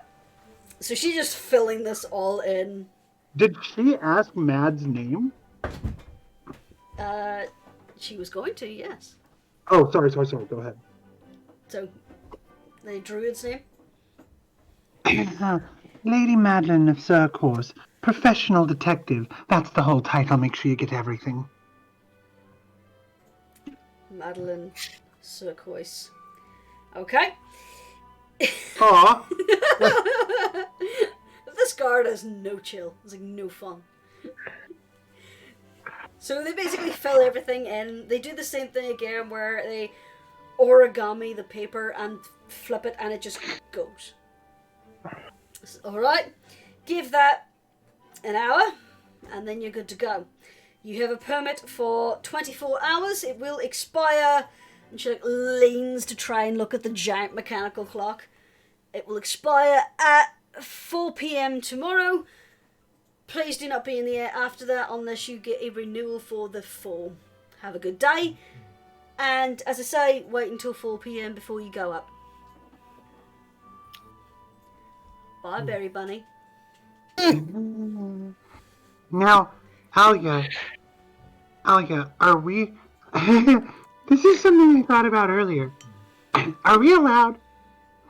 S2: So she's just filling this all in.
S5: Did she ask Mad's name?
S2: She was going to, yes.
S5: Oh, sorry. Go ahead.
S2: So, the druid's name?
S5: Lady Madeline of Circourse. Professional detective. That's the whole title. Make sure you get everything.
S2: Madeline Circourse. Okay.
S5: Aw.
S2: This guard has no chill. It's no fun. So they basically fill everything in. They do the same thing again where they origami the paper and flip it and it just goes. Alright. Give that an hour and then you're good to go. You have a permit for 24 hours. It will expire. And she leans to try and look at the giant mechanical clock. It will expire at 4 p.m. tomorrow. Please do not be in the air after that unless you get a renewal for the fall. Have a good day. And as I say, wait until 4 p.m. before you go up. Bye, Berry Bunny.
S5: Now, Alia, are we... This is something I thought about earlier. Are we allowed...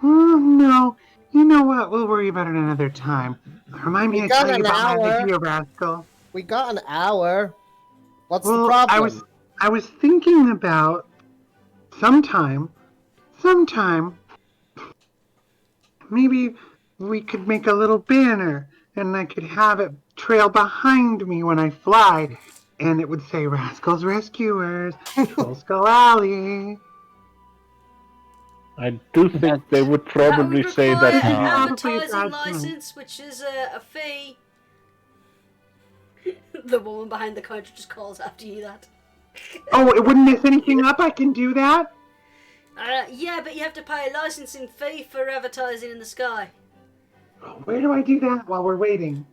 S5: Oh, no. You know what? We'll worry about it another time. Remind me
S6: We
S5: to tell
S6: got
S5: you
S6: an
S5: about my
S6: hour.
S5: idea, Rascal.
S6: We got an hour. What's the
S5: Well,
S6: problem?
S5: I was thinking about sometime, maybe we could make a little banner, and I could have it trail behind me when I fly, and it would say Rascal's Rescuers, Troll Skull Alley.
S3: I do think they would probably
S2: that
S3: say
S2: would require
S3: that.
S2: an
S5: Probably a
S2: advertising
S5: bad plan.
S2: license, which is a fee. The woman behind the counter just calls after you that.
S5: Oh, it wouldn't mess anything up. I can do that.
S2: Yeah, but you have to pay a licensing fee for advertising in the sky.
S5: Where do I do that while we're waiting?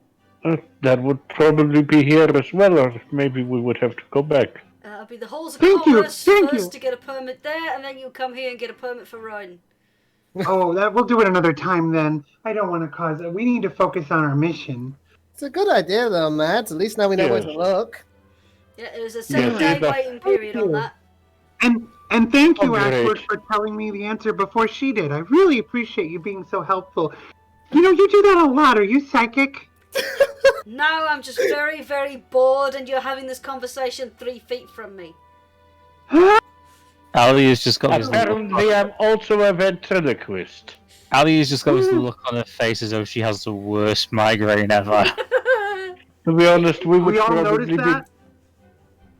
S3: That would probably be here as well, or maybe we would have to go back.
S2: It'll be the halls of
S5: Thank you,
S2: commerce
S5: thank
S2: first
S5: you.
S2: to get a permit there, and then you'll come here and get a permit for riding.
S5: Oh, we'll do it another time then. I don't want to cause it. We need to focus on our mission.
S6: It's a good idea, though, Matt. At least now we know where
S3: Yes.
S6: to look.
S2: Yeah, there's a
S3: Yeah,
S2: 7-day
S3: but-
S2: waiting period on that.
S5: And thank you,
S3: Oh, great.
S5: Ashford, for telling me the answer before she did. I really appreciate you being so helpful. You know, you do that a lot. Are you psychic?
S2: No, I'm just very, very bored, and you're having this conversation 3 feet from me.
S7: Ali has just got this look.
S3: Apparently, I'm also a ventriloquist.
S7: Ali has just got this look on her face as though she has the worst migraine ever.
S3: To be honest, we would
S5: We all
S3: probably
S5: noticed that?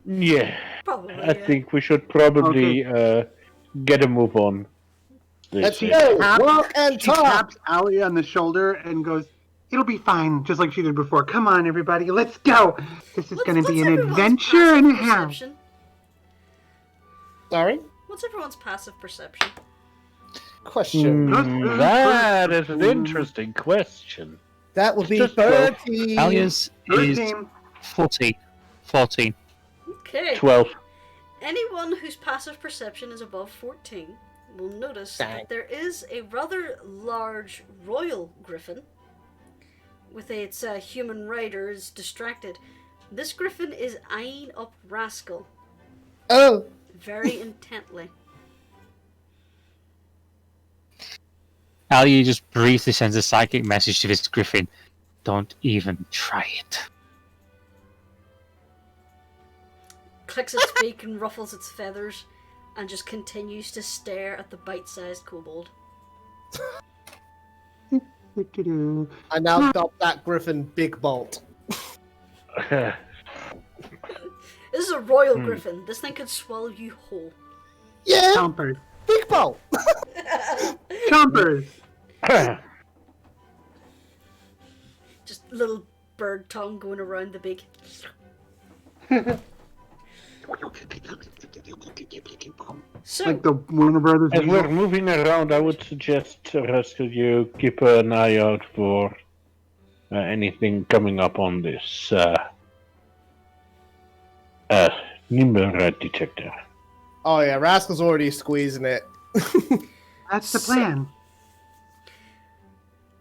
S3: Yeah,
S2: Probably.
S3: I think we should probably get a move on.
S6: Let's
S3: This,
S6: go. Walk and
S5: She
S6: talk.
S5: taps Allie on the shoulder and goes, "It'll be fine," just like she did before. Come on, everybody, let's go. This is going to be an
S2: everyone's
S5: adventure and a
S2: passive
S5: half.
S2: perception?
S6: Sorry?
S2: What's everyone's passive perception?
S6: Question.
S3: That is an interesting question.
S6: That would be
S3: Just
S6: 30.
S7: Alia's is
S5: 13.
S7: 14. 14.
S2: Okay.
S3: 12.
S2: Anyone whose passive perception is above 14 will notice
S6: Dang.
S2: that there is a rather large royal griffin with its human riders distracted. This griffin is eyeing up Rascal
S6: Oh,
S2: very intently.
S7: Ali just briefly sends a psychic message to this griffin. Don't even try it.
S2: Clicks its beak and ruffles its feathers and just continues to stare at the bite-sized kobold.
S6: I now got that griffin big bolt.
S2: This is a royal griffin. This thing could swallow you whole.
S6: Yeah,
S5: Chompers.
S6: big bolt.
S5: Chompers.
S2: Just little bird tongue going around the beak. So,
S5: Like the Warner Brothers.
S3: As we're
S5: music.
S3: moving around, I would suggest, Rascal, you keep an eye out for anything coming up on this number detector.
S6: Oh yeah, Rascal's already squeezing it.
S5: That's the plan.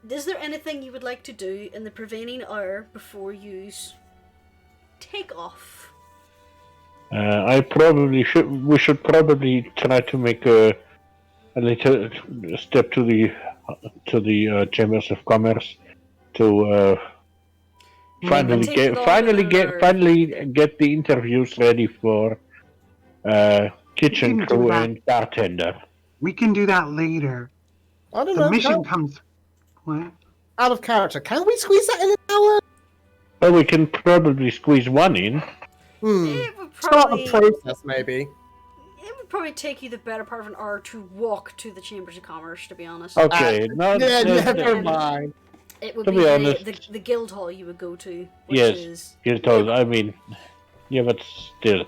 S2: is there anything you would like to do in the prevailing hour before you take off?
S3: I probably should. We should probably try to make a little step to the chambers of commerce to finally get the interviews ready for kitchen
S5: We can do
S3: crew
S5: that.
S3: and bartender.
S5: We can do that later.
S6: I don't
S5: The
S6: know.
S5: mission comes. What?
S6: Out of character. Can we squeeze that in an hour?
S3: Well, we can probably squeeze one in.
S2: It would
S6: Start
S2: probably
S6: the process, maybe.
S2: it would probably take you the better part of an hour to walk to the chambers of commerce. To be honest,
S3: Okay,
S6: Yeah, never
S2: no.
S6: mind.
S2: it would
S3: to
S2: be
S3: be
S2: the,
S3: honest-
S2: the guild hall you would go to, which
S3: Yes.
S2: is.
S3: You're told. I mean, yeah, but still,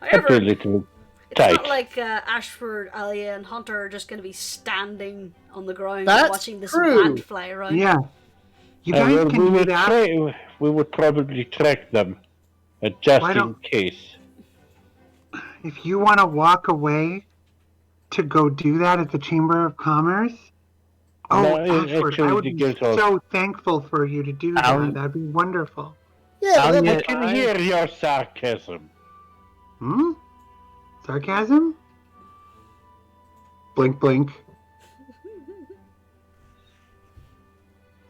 S2: However,
S3: a little
S2: it's
S3: tight.
S2: not like Ashford, Alia, and Hunter are just going to be standing on the ground
S6: That's
S2: watching this
S6: true.
S2: ant fly around.
S5: Yeah. You guys
S3: Well,
S5: can do that.
S3: we would probably track them, just
S5: Why
S3: in
S5: don't-
S3: case.
S5: If you want to walk away to go do that at the Chamber of Commerce,
S3: No,
S5: Ashford,
S3: actually,
S5: I would
S3: the
S5: be
S3: Guild Hall.
S5: so thankful for you to do that. That'd be wonderful.
S6: Yeah,
S7: Alia-
S6: that'll
S3: I
S6: be
S3: can
S6: fine.
S3: hear your sarcasm.
S5: Hmm? Sarcasm? Blink, blink.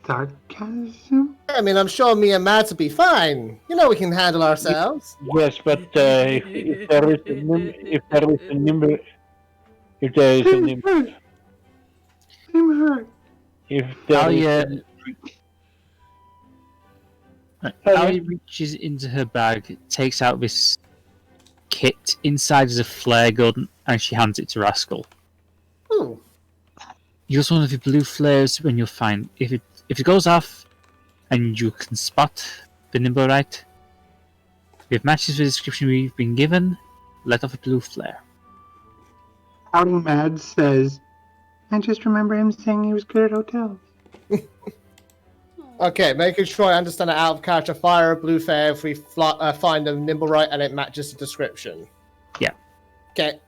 S5: sarcasm?
S6: I mean, I'm sure me and Mads will be fine. You know we can handle ourselves.
S3: Yes, but if there is a nimble, if there is a nimble,
S5: I'm hurt.
S3: if there is
S7: Ali reaches into her bag, takes out this kit. Inside is a flare gun, and she hands it to Rascal.
S6: Ooh.
S7: Use one of the blue flares when you find if it goes off, and you can spot the Nimblewright. If it matches the description we've been given, let off a blue flare.
S5: Outing Mads says, I just remember him saying he was good at hotels.
S6: Okay, making sure I understand that out of character fire a blue flare if we find a Nimblewright and it matches the description.
S7: Yeah.
S6: Okay,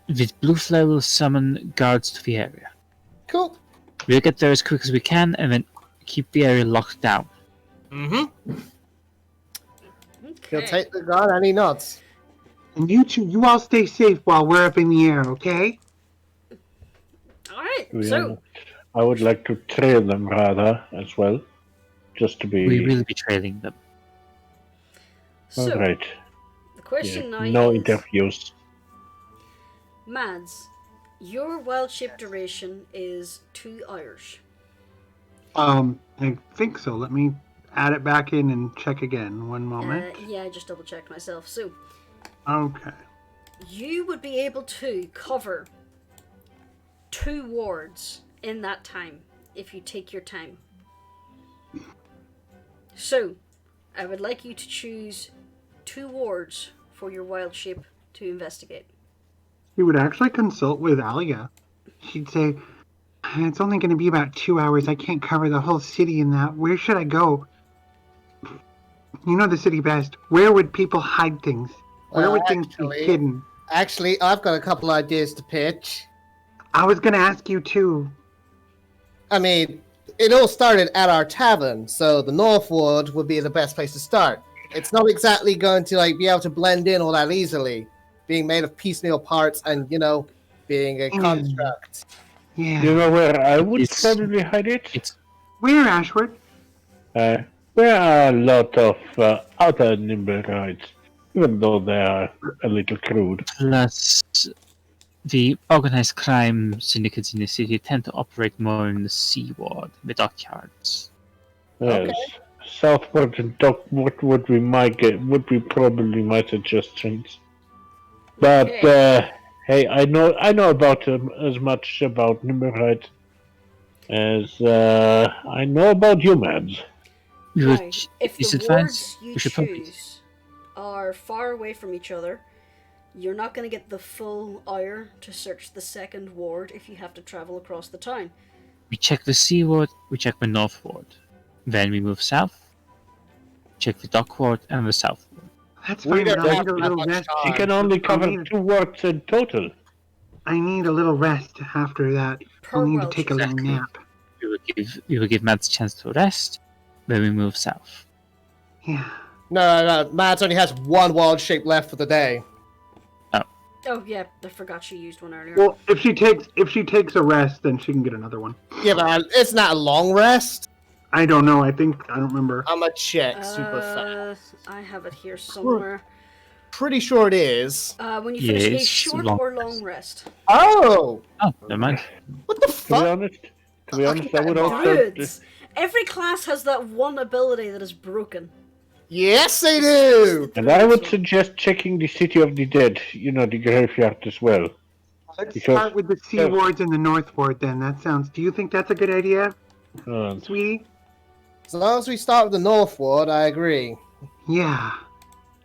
S7: The blue flare will summon guards to the area.
S6: cool.
S7: We'll get there as quick as we can, and then keep the area locked down.
S6: Mm-hmm. He'll
S2: Okay.
S6: take the gun and he nods.
S5: And you all stay safe while we're up in the air, okay?
S2: All right.
S3: we
S2: So
S3: are- I would like to trail them rather as well, just to be
S7: We will be trailing them.
S2: so
S3: right.
S2: the question now
S3: No
S2: is,
S3: interviews.
S2: Mads, your wild shape duration is 2 hours.
S5: I think so. Let me add it back in and check again. One moment.
S2: Yeah, I just double checked myself. So
S5: Okay.
S2: you would be able to cover 2 wards in that time if you take your time. So I would like you to choose 2 wards for your wild shape to investigate.
S5: We would actually consult with Alia. She'd say, it's only going to be about 2 hours. I can't cover the whole city in that. Where should I go? You know the city best. Where would people hide things? Where would things be hidden?
S6: Actually, I've got a couple ideas to pitch.
S5: I was going to ask you too.
S6: I mean, it all started at our tavern, so the North Ward would be the best place to start. It's not exactly going to be able to blend in all that easily, being made of piecemeal parts and being a construct.
S5: Yeah.
S3: You know where I would
S7: It's-
S3: probably hide it?
S7: It's
S5: Where, Ashford?
S3: There are a lot of other Nimblewrights, even though they are a little crude.
S7: plus the organized crime syndicates in the city tend to operate more in the sea ward, the dockyards.
S3: Yes. Southward and Dockwood would be probably my suggestions. But hey, I know about as much about Nimblewright as I know about humans.
S7: We would
S2: Right. If the
S7: disadvance.
S2: wards you
S7: We should probably
S2: choose are far away from each other, you're not going to get the full hour to search the second ward if you have to travel across the town.
S7: we check the sea ward, we check the north ward, then we move south, check the dock ward and the south ward.
S5: That's
S6: We
S5: fine,
S6: don't
S5: but I
S6: have
S5: need a
S6: that
S5: little
S6: much
S5: rest.
S3: She
S6: time.
S3: can only cover
S5: need-
S3: 2 words in total.
S5: I need a little rest after that.
S2: Per
S5: I'll need to
S2: wild
S5: take a
S2: shape.
S5: little nap.
S7: We will give Mads a chance to rest, then we move south.
S5: Yeah.
S6: No. Mads only has 1 wild shape left for the day.
S2: Oh yeah, I forgot she used one earlier.
S5: Well, if she takes a rest, then she can get another one.
S6: Yeah, but it's not a long rest.
S5: I don't know. I don't remember.
S6: I'm gonna check super fast.
S2: I have it here somewhere.
S6: Pretty sure it is.
S2: When you finish a
S7: Yes,
S2: short
S7: long
S2: or
S7: rest.
S2: long rest.
S6: Oh!
S7: Oh, never mind.
S6: What the
S3: To be
S6: fuck?
S3: honest, I would also.
S2: Druids! Every class has that one ability that is broken.
S6: Yes, they do!
S3: And I would suggest checking the City of the Dead, the graveyard as well.
S5: Let's
S3: Because-
S5: start with the sea wards and the north ward then. Do you think that's a good idea, sweetie?
S6: As long as we start with the North Ward, I agree.
S5: Yeah.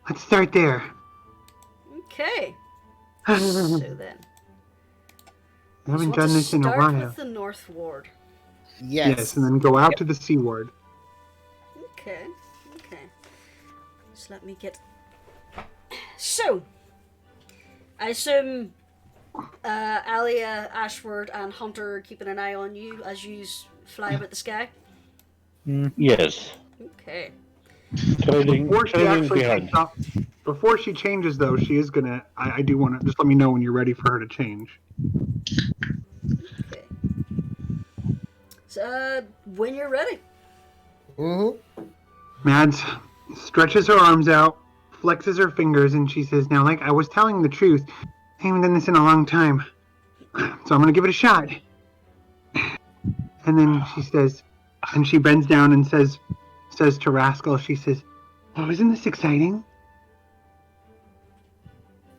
S5: Let's start there.
S2: Okay.
S5: I
S2: So then.
S5: haven't done this in a
S2: Start
S5: while.
S2: with the North Ward.
S6: Yes.
S5: And then go out to the sea ward.
S2: Okay. Just let me get. So, I assume Alia, Ashford, and Hunter are keeping an eye on you as you fly about the sky.
S3: Yes.
S2: Okay.
S3: Trailing behind.
S5: Before she changes, though, she is gonna. I do want to just let me know when you're ready for her to change.
S2: Okay. So, when you're ready.
S6: Mm-hmm.
S5: Mads stretches her arms out, flexes her fingers, and she says, "Now, like I was telling the truth, I haven't done this in a long time, so I'm gonna give it a shot." And then she says, and she bends down and says to Rascal, she says, "Oh, isn't this exciting?"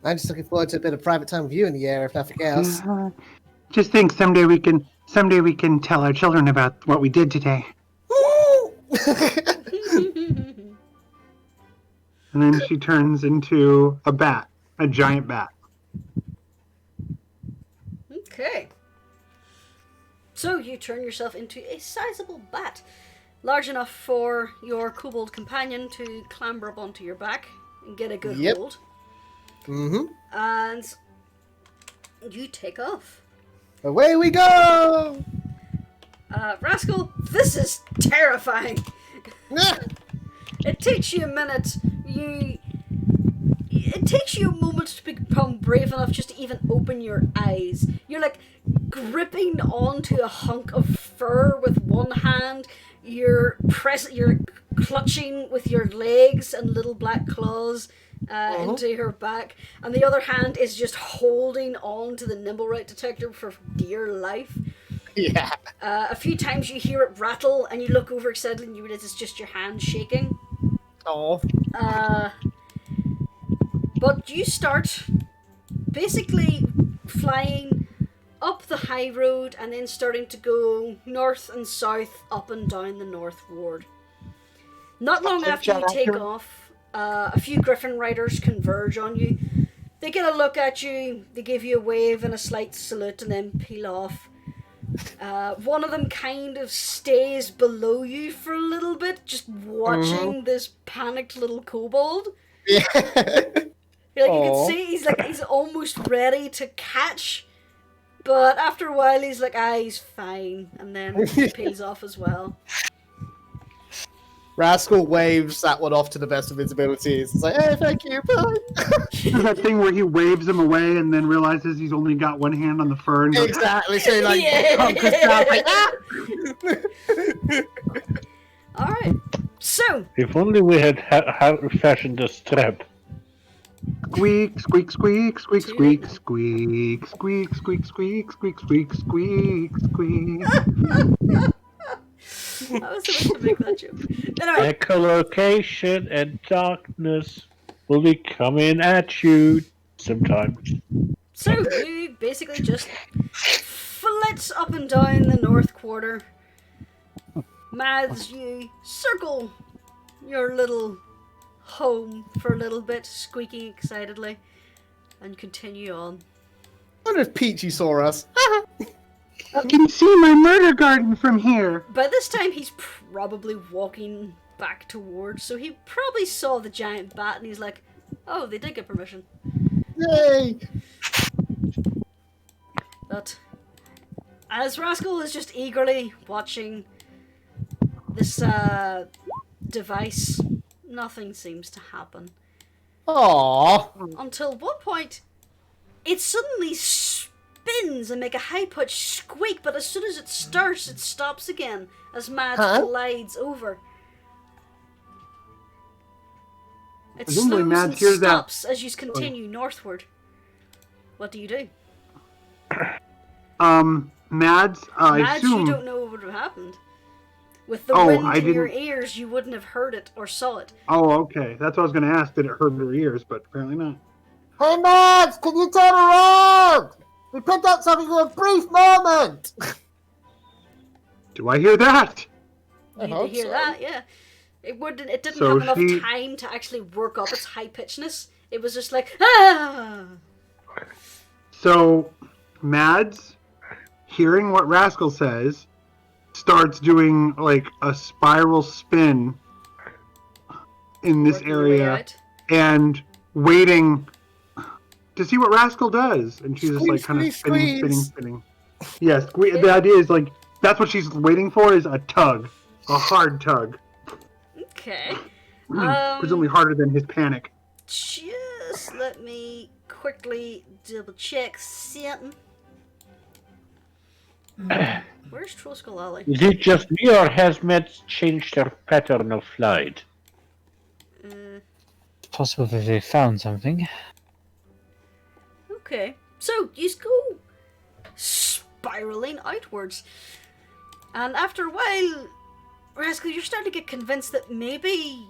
S6: I'm just looking forward to a bit of private time with you in the air, if nothing else.
S5: Just think, someday we can tell our children about what we did today. And then she turns into a bat, a giant bat.
S2: Okay. So you turn yourself into a sizable bat, large enough for your kobold companion to clamber up onto your back and get a good hold.
S6: Mm-hmm.
S2: And you take off.
S6: Away we go!
S2: Rascal, this is terrifying. It takes you a minute. It takes you a moment to become brave enough just to even open your eyes. You're like gripping onto a hunk of fur with one hand. You're clutching with your legs and little black claws into her back, and the other hand is just holding on to the Nimblewright detector for dear life.
S6: Yeah.
S2: A few times you hear it rattle, and you look over excitedly and you realize it's just your hand shaking.
S6: Oh.
S2: But you start basically flying up the high road and then starting to go north and south, up and down the North Ward. Not long after you take off, a few Griffin riders converge on you. They get a look at you, they give you a wave and a slight salute and then peel off. One of them kind of stays below you for a little bit, just watching this panicked little kobold.
S6: Yeah.
S2: You can see he's almost ready to catch, but after a while he's like, he's fine, and then he peels off as well.
S6: Rascal waves that one off to the best of his abilities. It's like, hey, thank you, bye.
S5: There's that thing where he waves him away and then realizes he's only got one hand on the fur and goes,
S6: Exactly. So like, hunkers down, like,
S2: Alright, so
S3: If only we had fashioned a strap.
S5: squeak, squeak, squeak, squeak, squeak, squeak, squeak, squeak, squeak, squeak, squeak, squeak, squeak.
S2: I was supposed to make that joke. Anyway,
S3: Echolocation and darkness will be coming at you sometimes.
S2: so you basically just flits up and down the North Quarter. Mads, you circle your little home for a little bit, squeaking excitedly, and continue on.
S6: I wonder if Peachy saw us.
S5: I can see my murder garden from here.
S2: By this time, he's probably walking back towards, so he probably saw the giant bat, and he's like, oh, they did get permission.
S6: Yay!
S2: But as Rascal is just eagerly watching this device, nothing seems to happen.
S6: Aww.
S2: Until one point, it suddenly spins and make a high-pitched squeak, but as soon as it starts, it stops again as Mads glides over. It
S5: Presumably
S2: slows
S5: Mads
S2: and
S5: hears that.
S2: stops as you continue northward. What do you do?
S5: Mads, I
S2: Mads,
S5: assume.
S2: you don't know what would have happened. With the
S5: Oh,
S2: wind
S5: I
S2: in your
S5: didn't-
S2: ears, you wouldn't have heard it or saw it.
S5: Oh, okay. That's what I was going to ask. Did it hurt her ears? But apparently not.
S6: Hey, Mads, can you turn around? We picked up something for a brief moment.
S5: Do I hear that?
S6: I
S2: You
S6: hope
S2: hear
S6: so.
S2: that, yeah. It didn't
S5: So
S2: have enough
S5: she-
S2: time to actually work up its high pitchness. It was just like, ah!
S5: So, Mads, hearing what Rascal says, starts doing like a spiral spin in this
S2: Working your way
S5: area
S2: out.
S5: and waiting to see what Rascal does. And she's just like
S6: Squeeze,
S5: kind of
S6: squeeze,
S5: spinning.
S6: squeeze.
S5: Yes, the idea is like that's what she's waiting for is a tug, a hard tug,
S2: Okay.
S5: presumably harder than his panic.
S2: Just let me quickly double check something. Where's Trollskull Alley?
S3: Is it just me or has Meds changed their pattern of flight?
S7: It's possible that they found something.
S2: Okay, so you go spiraling outwards, and after a while, Rascal, you're starting to get convinced that maybe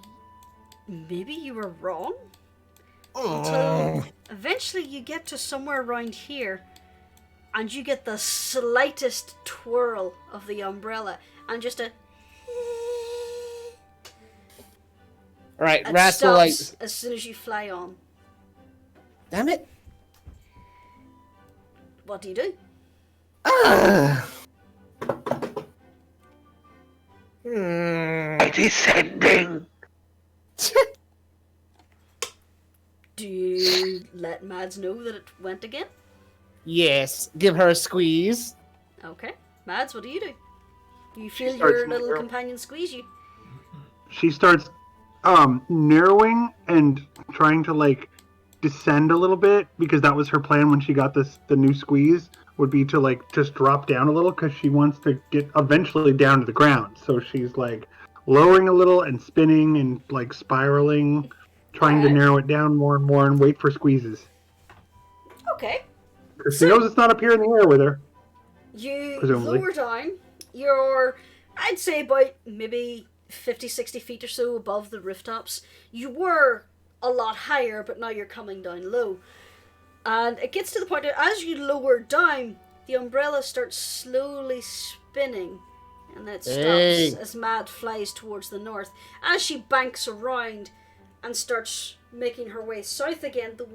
S2: you were wrong. Until eventually you get to somewhere around here, and you get the slightest twirl of the umbrella, and just a.
S6: Right,
S2: It
S6: Rascal, like,
S2: stops as soon as you fly on.
S6: damn it.
S2: What do you do?
S3: Descending.
S2: Do you let Mads know that it went again?
S6: Yes, give her a squeeze.
S2: Okay. Mads, what do? You feel
S5: starts
S2: your little
S5: narrow-
S2: companion squeeze you?
S5: She starts narrowing and trying to like descend a little bit, because that was her plan when she got the new squeeze, would be to like just drop down a little, because she wants to get eventually down to the ground. So she's like lowering a little and spinning and like spiraling, trying to
S2: Alright.
S5: narrow it down more and more and wait for squeezes.
S2: Okay.
S5: Because she knows it's not up here in the air with her.
S2: You
S5: Presumably.
S2: lower down. You're, I'd say, about maybe 50, 60 feet or so above the rooftops. You were a lot higher, but now you're coming down low. And it gets to the point that as you lower down, the umbrella starts slowly spinning. And then it stops
S6: Hey.
S2: as Mad flies towards the north. As she banks around and starts making her way south again, the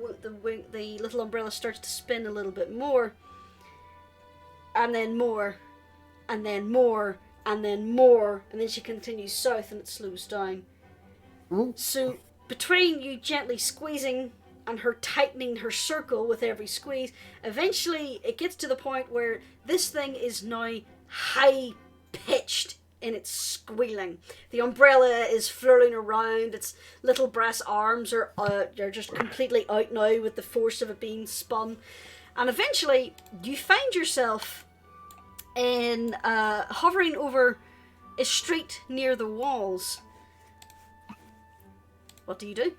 S2: little umbrella starts to spin a little bit more. And then more. And then more. And then more. And then she continues south and it slows down.
S6: Ooh.
S2: So between you gently squeezing and her tightening her circle with every squeeze, eventually it gets to the point where this thing is now high pitched in its squealing. The umbrella is flurling around, its little brass arms are they're just completely out now with the force of it being spun. And eventually you find yourself in hovering over a street near the walls. What do you do?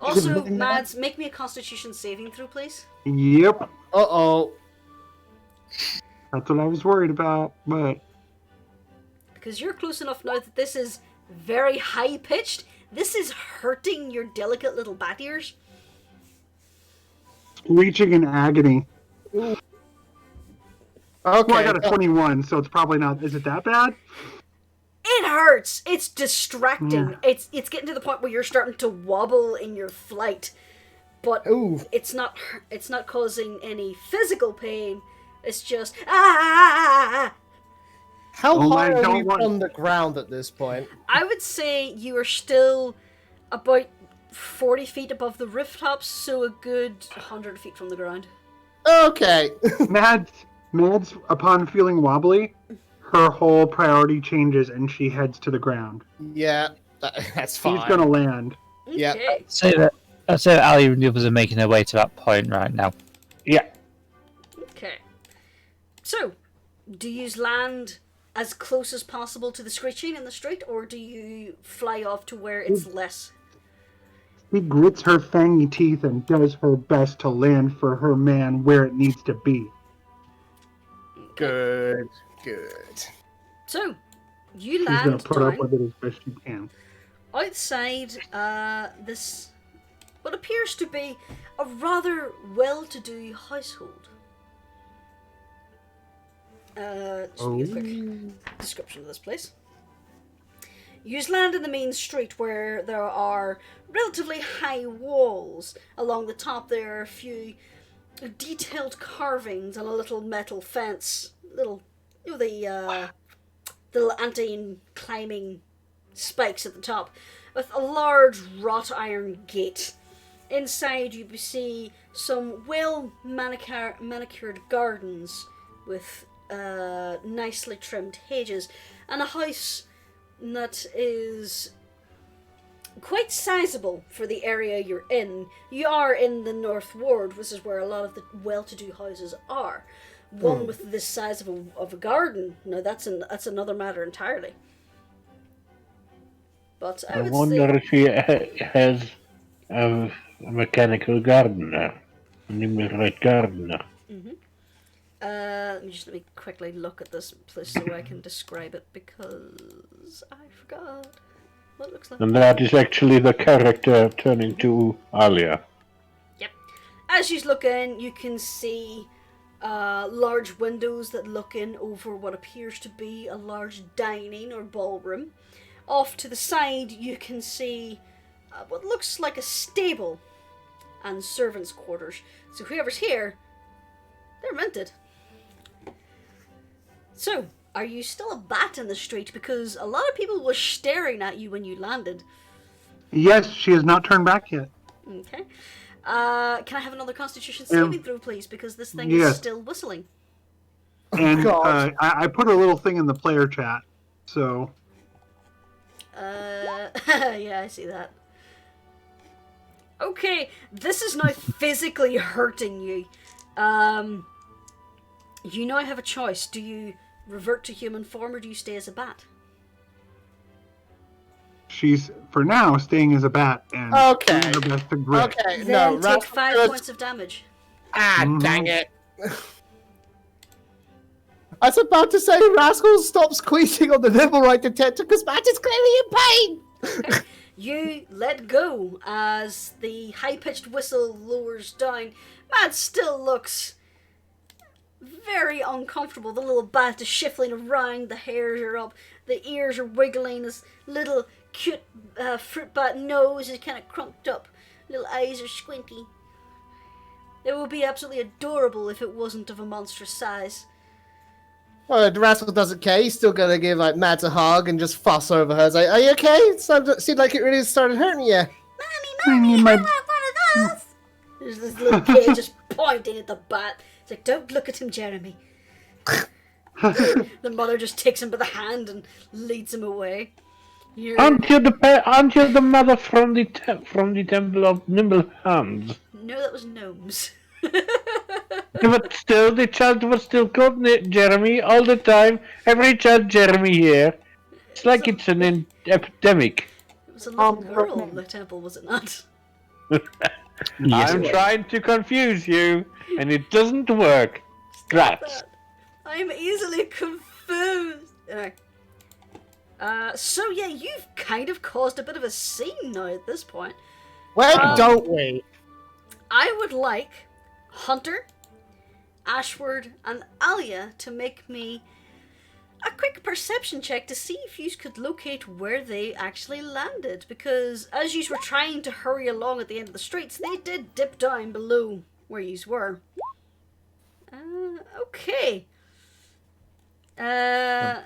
S2: Also, Mads, make me a Constitution saving throw, please.
S5: Yep,
S6: Uh-oh.
S5: that's what I was worried about. But
S2: Because you're close enough now that this is very high pitched. This is hurting your delicate little bat ears.
S5: reaching in agony.
S6: Okay.
S5: Well, I got a 21, so it's probably not. Is it that bad?
S2: It hurts. It's distracting.
S5: Yeah.
S2: It's getting to the point where you're starting to wobble in your flight, but
S6: Ooh.
S2: it's not causing any physical pain. It's just ah.
S6: How
S5: Oh,
S6: high
S5: I
S6: are
S5: don't
S6: we
S5: want-
S6: from the ground at this point?
S2: I would say you are still about 40 feet above the rooftops, so a good 100 feet from the ground.
S6: Okay.
S5: Mads, upon feeling wobbly, her whole priority changes and she heads to the ground.
S6: Yeah, that's fine.
S5: She's gonna land.
S6: Yeah.
S2: Okay.
S7: I'd say that Ali and the others are making their way to that point right now.
S3: Yeah.
S2: Okay. So, do you land as close as possible to the screeching in the street, or do you fly off to where it's less?
S5: She grits her fangy teeth and does her best to land for her man where it needs to be.
S6: Good. Good.
S2: So, you
S5: She's gonna
S2: land
S5: put up
S2: down
S5: with it as best she can.
S2: outside this, what appears to be a rather well-to-do household. Just give you a quick description of this place. You land in the main street where there are relatively high walls. Along the top there are a few detailed carvings and a little metal fence. Little, the little anti-climbing spikes at the top, with a large wrought iron gate. Inside you see some well manicured gardens with nicely trimmed hedges, and a house that is quite sizable for the area you're in. You are in the North Ward, which is where a lot of the well-to-do houses are. One with this size of a garden, no, that's another matter entirely. But I would
S3: wonder
S2: say...
S3: if he has a mechanical gardener, a numerate gardener.
S2: Let me quickly look at this place so I can describe it, because I forgot what it looks like.
S3: And that is actually the character turning to Alia.
S2: Yep. As you look in, you can see large windows that look in over what appears to be a large dining or ballroom. Off to the side, you can see what looks like a stable and servants' quarters. So whoever's here, they're minted. So, are you still a bat in the street? Because a lot of people were staring at you when you landed.
S5: Yes, she has not turned back yet.
S2: Okay. Can I have another Constitution saving throw, please? Because this thing
S5: yes.
S2: is still whistling.
S5: And I put a little thing in the player chat, so...
S2: yeah, I see that. Okay, this is now physically hurting you. You now have a choice. Do you revert to human form or do you stay as a bat?
S5: She's, for now, staying as a bat and
S6: Okay.
S5: doing her best to grit.
S6: Okay,
S2: Then
S6: no,
S2: take
S6: Rascal
S2: 5
S6: just-
S2: points of damage.
S6: Dang it. I was about to say, Rascal, stop squeezing on the nibble right detector because Matt is clearly in pain!
S2: You let go as the high-pitched whistle lowers down. Matt still looks very uncomfortable. The little bat is shuffling around, the hairs are up, the ears are wiggling, his little cute fruit bat nose is kind of crunked up, little eyes are squinty. It would be absolutely adorable if it wasn't of a monstrous size.
S6: Well, the Rascal doesn't care. He's still gonna give like Matt a hug and just fuss over her. It's like, are you okay? It seemed like it really started hurting you.
S2: Mommy, I want one of those! There's this little kid just pointing at the bat. It's like, don't look at him, Jeremy. The mother just takes him by the hand and leads him away.
S3: Aren't you the mother from the Temple of Nimble Hands?
S2: No, that was gnomes.
S3: But still, the child was still called Jeremy all the time. Every child Jeremy here. It's like it's an epidemic.
S2: It was a little girl in the temple, was it not?
S1: Yes,
S3: I'm trying to confuse you, and it doesn't work. Drats.
S2: I'm easily confused. Anyway. So yeah, you've kind of caused a bit of a scene now at this point.
S6: Well, don't we?
S2: I would like Hunter, Ashward, and Alia to make me a quick perception check to see if you could locate where they actually landed. Because as you were trying to hurry along at the end of the streets, they did dip down below where you were. Okay. As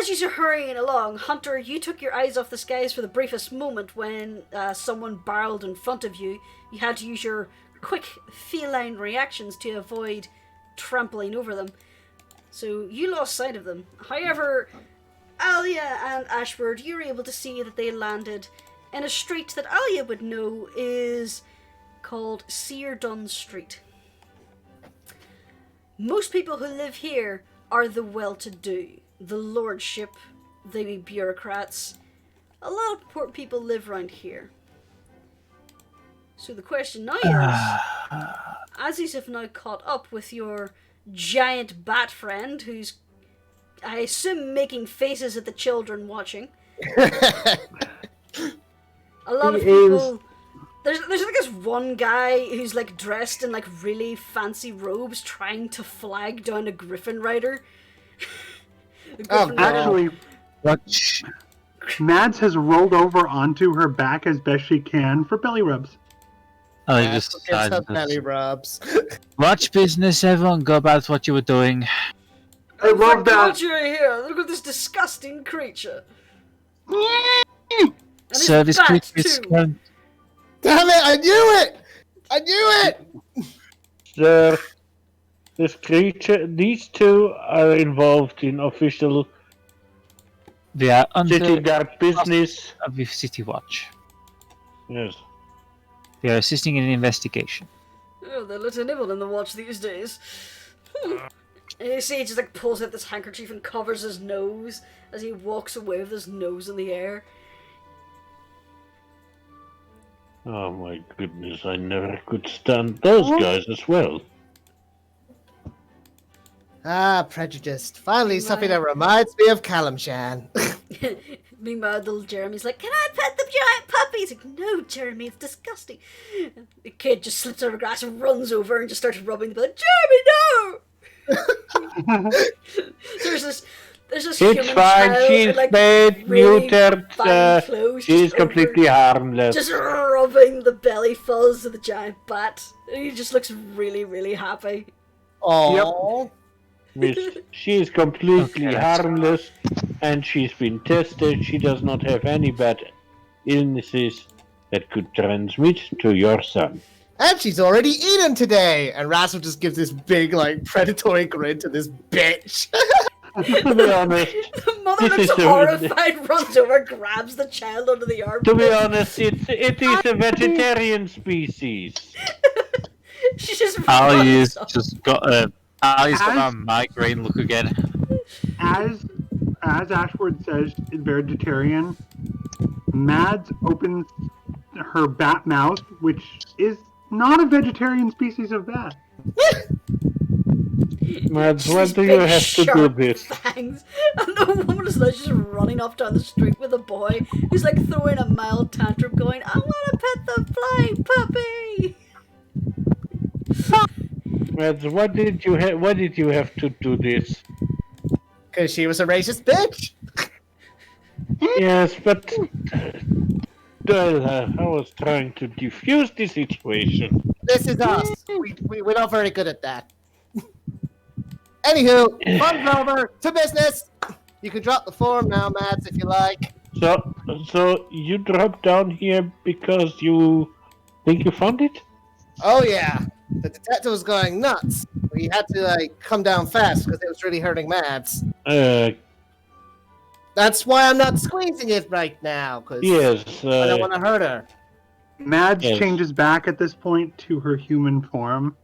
S2: you are hurrying along, Hunter, you took your eyes off the skies for the briefest moment when someone barreled in front of you. You had to use your quick feline reactions to avoid trampling over them. So you lost sight of them. However, Alia and Ashford, you were able to see that they landed in a street that Alia would know is called Seardun Street. Most people who live here are the well-to-do, the lordship, the bureaucrats. A lot of poor people live around here. So the question now is, as you have now caught up with your giant bat friend, who's, I assume, making faces at the children watching. A lot of people... There's like this one guy who's like dressed in like really fancy robes trying to flag down a griffin rider.
S5: Actually, Mads has rolled over onto her back as best she can for belly rubs.
S7: Oh, you
S6: That's
S7: just
S6: what gets her
S7: decided
S6: belly
S7: to
S6: rubs.
S7: watch business. Everyone, go about what you were doing.
S5: I love that.
S2: You're here. Look at this disgusting creature. And it's
S7: Service
S2: bat,
S7: creatures.
S2: too.
S6: Damn it! I knew it! I knew it!
S3: Sir, these two are involved in official
S7: We are
S3: City
S7: under
S3: guard business.
S7: with City Watch.
S3: Yes.
S7: We are assisting in an investigation.
S2: Oh, they're let anyone in the watch these days. And you see he just like pulls out this handkerchief and covers his nose as he walks away with his nose in the air.
S3: Oh my goodness, I never could stand those guys as well.
S6: Ah, prejudiced. Finally, something that reminds me of Calamshan.
S2: Meanwhile, little Jeremy's like, "Can I pet the giant puppy?" He's like, "No, Jeremy, it's disgusting." The kid just slips over grass and runs over and just starts rubbing the belly. Jeremy, no! there's this
S3: It's
S2: human
S3: fine,
S2: child
S3: she's
S2: in, like,
S3: made,
S2: really
S3: neutered,
S2: fine clothes,
S3: she's
S2: just over-
S3: completely harmless.
S2: just rubbing the belly fuzz of the giant bat. And he just looks really, really happy.
S6: Oh,
S3: Miss, she's completely
S7: Okay.
S3: harmless, and she's been tested. She does not have any bad illnesses that could transmit to your son.
S6: and she's already eaten today. And Rascal just gives this big, like, predatory grin to this bitch.
S3: To be honest,
S2: The mother
S3: This
S2: looks
S3: is the-
S2: horrified, runs over, grabs the child under the arm.
S3: to be honest, it is a vegetarian species.
S2: She just
S7: Ali's
S2: runs off.
S7: just got a migraine look again.
S5: As Ashwood says, vegetarian, Mads opens her bat mouth, which is not a vegetarian species of bat.
S3: Mads,
S2: She's
S3: when do you
S2: big,
S3: have to do
S2: sharp
S3: this?
S2: fangs. And the woman is now just running off down the street with a boy who's like throwing a mild tantrum going, "I want to pet the flying puppy!"
S3: Mads, why did you have to do this?
S6: Because she was a racist bitch.
S3: Yes, but I was trying to defuse the situation.
S6: This is us. We're not very good at that. Anywho, fun's over. To business. You can drop the form now, Mads, if you like.
S3: So you dropped down here because you think you found it?
S6: Oh yeah, the detective was going nuts. We had to like come down fast because it was really hurting Mads. That's why I'm not squeezing it right now, because
S3: Yes.
S6: I don't want to hurt her.
S5: Mads
S3: Yes.
S5: changes back at this point to her human form,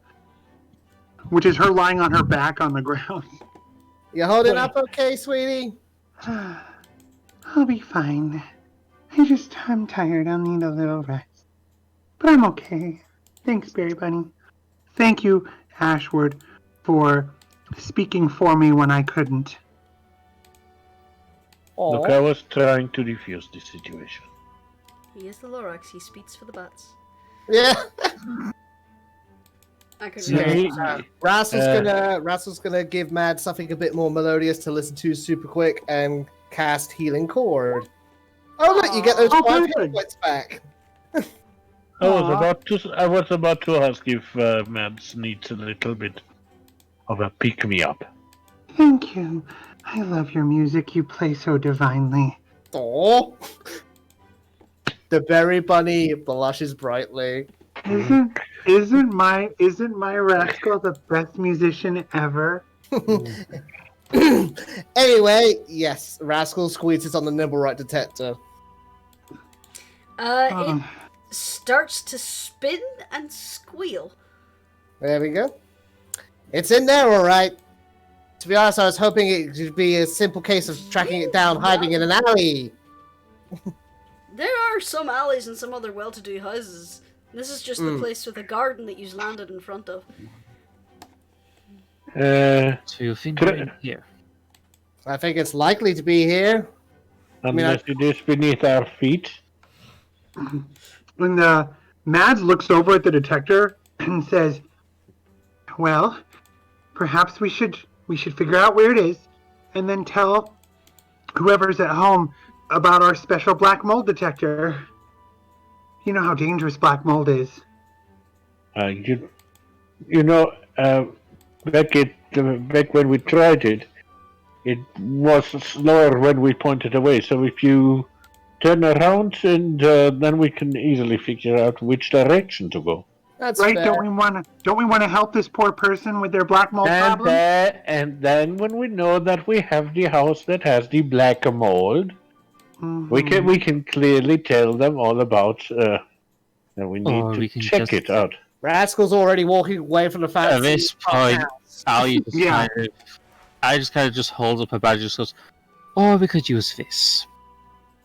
S5: which is her lying on her back on the ground.
S6: You holding up okay, sweetie?
S5: I'll be fine. I'm tired. I'll need a little rest. But I'm okay. Thanks, Berry Bunny. Thank you, Ashwood, for speaking for me when I couldn't.
S3: Look, I was trying to defuse the situation.
S2: He is the Lorax, he speaks for the bats.
S6: Yeah.
S2: I could
S3: Yeah,
S2: really
S3: he-
S6: Rascal's gonna give Mads something a bit more melodious to listen to super quick and cast Healing Chord. Oh look, you get those
S5: Oh,
S6: 5 hit
S5: perfect.
S6: points back.
S3: I was about to ask if Mads needs a little bit of a pick-me-up.
S5: Thank you. I love your music. You play so divinely.
S6: Oh. The berry bunny blushes brightly.
S5: Isn't my Rascal the best musician ever?
S6: Anyway, yes, Rascal squeezes on the nimble right detector.
S2: It starts to spin and squeal.
S6: There we go. It's in there, all right. To be honest, I was hoping it would be a simple case of tracking it down, hiding in an alley.
S2: There are some alleys and some other well-to-do houses. This is just the place with a garden that you landed in front of.
S7: So you think we're in here?
S6: I think it's likely to be here.
S3: Unless it is beneath our feet.
S5: When Mads looks over at the detector and says, "Well, perhaps we should figure out where it is, and then tell whoever's at home about our special black mold detector. You know how dangerous black mold is."
S3: Back when we tried it, it was slower when we pointed away. So if you turn around, and then we can easily figure out which direction to go.
S6: That's
S5: Right?
S6: fair.
S5: Don't we want to help this poor person with their black mold problem?
S3: And then when we know that we have the house that has the black mold, we can clearly tell them all about that we need
S7: Or
S3: to
S7: we can
S3: check
S7: just-
S3: it out.
S6: Rascal's already walking away from the fancy
S7: At this
S6: top
S7: point,
S6: house.
S7: Ali just
S5: Yeah.
S7: I just kind of just holds up her badge and just goes, "Or we could use this."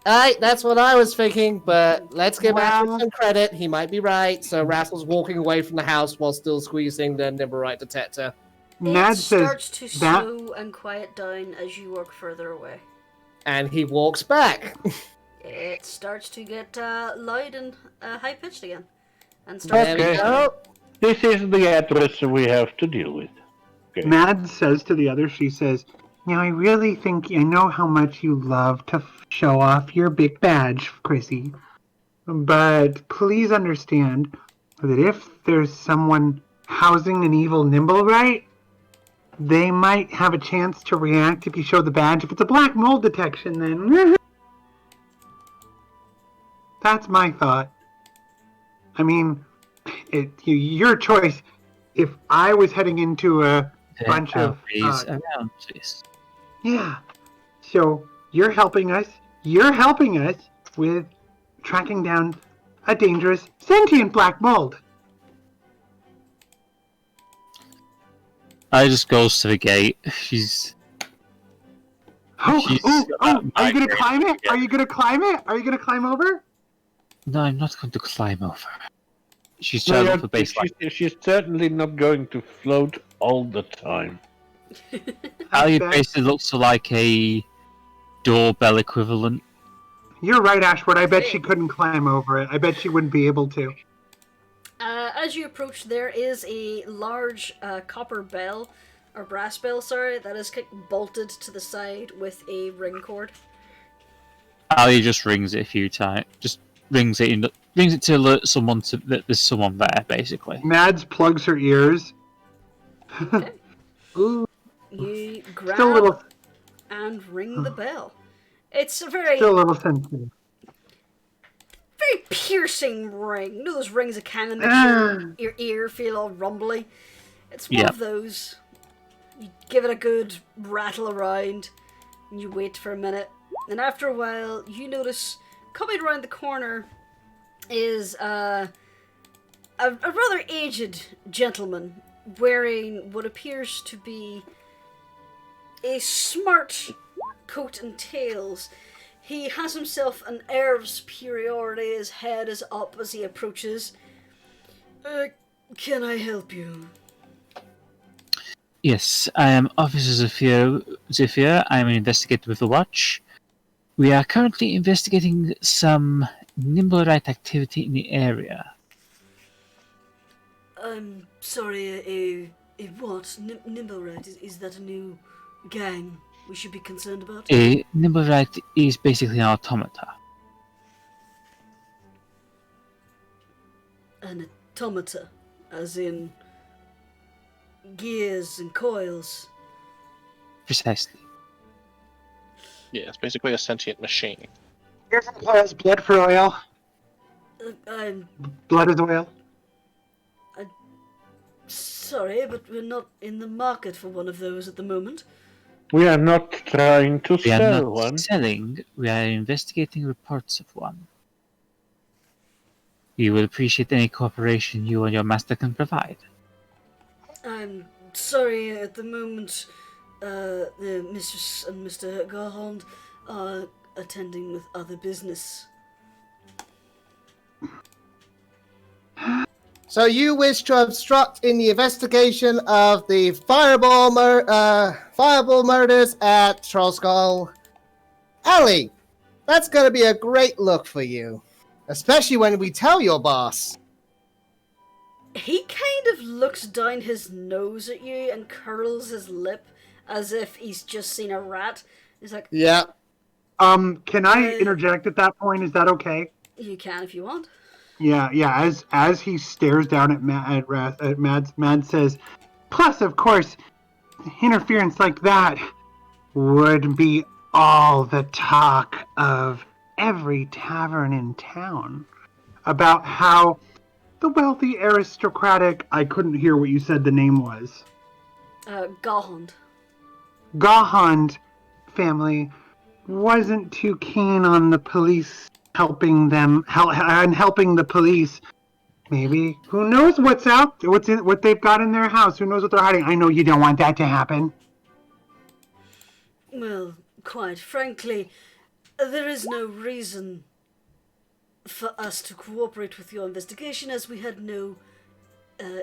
S6: Alright, that's what I was thinking, but let's give Rascal
S5: Well-
S6: some credit. He might be right. So Rascal's walking away from the house while still squeezing the Nimblewright detector.
S5: Mad
S2: It
S5: says
S2: starts to
S5: that
S2: slow and quiet down as you walk further away.
S6: And he walks back.
S2: It starts to get loud and high pitched again, and
S6: There
S2: starts.
S6: we
S3: Okay.
S6: go.
S3: This is the address we have to deal with. Okay.
S5: Mad says to the other, she says, "Now I really think I know how much you love to show off your big badge, Chrissy. But please understand that if there's someone housing an evil Nimblewright, they might have a chance to react if you show the badge. If it's a black mold detection, then that's my thought. I mean, your choice. If I was heading into a bunch of
S7: around, please.
S5: yeah, so you're helping us. You're helping us with tracking down a dangerous sentient black mold."
S7: I just goes to the gate. She's
S5: Oh,
S7: She's
S5: oh,
S7: got
S5: oh! Are you gonna
S7: migraine
S5: climb it?
S7: again.
S5: Are you gonna climb it? Are you gonna climb over?
S7: no, I'm not going to climb over. She's
S3: No,
S7: trying
S3: yeah,
S7: for baseline.
S3: she's certainly not going to float all the time.
S7: Ali
S5: bet.
S7: basically looks like a doorbell equivalent.
S5: You're right, Ashford. I bet she couldn't climb over it. I bet she wouldn't be able to.
S2: As you approach, there is a large copper bell, or brass bell, sorry, that is bolted to the side with a ring cord.
S7: Ali just rings it a few times. Just rings it to alert someone that there's someone there, basically.
S5: Mads plugs her ears.
S2: Okay.
S5: Ooh,
S2: You
S5: still a
S2: grab
S5: little,
S2: and ring the bell. It's a very,
S5: still a little sensitive.
S2: very piercing ring. You know those rings that kind of make your ear feel all rumbly? It's one
S7: Yeah.
S2: of those. You give it a good rattle around, and you wait for a minute. And after a while, you notice coming around the corner is a rather aged gentleman wearing what appears to be a smart coat and tails. He has himself an air of superiority. His head is up as he approaches. Can I help you?
S7: Yes, I am Officer Zephyr. I am an investigator with the Watch. We are currently investigating some Nimblewright activity in the area.
S2: I'm sorry, what? Nimblewright? Is that a new gang we should be concerned about?
S7: A Nimblewright is basically an automata.
S2: An automata, as in gears and coils.
S7: Precisely.
S4: Yeah, it's basically a sentient machine.
S5: Here's oil's blood for oil.
S2: I'm
S5: Blood is oil.
S2: sorry, but we're not in the market for one of those at the moment.
S3: We are not trying to
S7: We are
S3: sell
S7: not
S3: one.
S7: selling, we are investigating reports of one. We will appreciate any cooperation you and your master can provide.
S2: I'm sorry, at the moment, the Mistress and Mr. Garhond are attending with other business.
S6: So you wish to obstruct in the investigation of the fireball murders at Trollskull Alley. That's going to be a great look for you, especially when we tell your boss.
S2: He kind of looks down his nose at you and curls his lip as if he's just seen a rat. He's like,
S6: Yeah.
S5: Can I interject at that point? Is that okay?
S2: you can if you want.
S5: Yeah. As he stares down at Mads says, plus, of course, interference like that would be all the talk of every tavern in town about how the wealthy aristocratic, I couldn't hear what you said the name was.
S2: Gahond.
S5: Gahond family wasn't too keen on the police helping them, and helping the police. Maybe. Who knows what they've got in their house? Who knows what they're hiding? I know you don't want that to happen.
S2: Well, quite frankly, there is no reason for us to cooperate with your investigation as we had no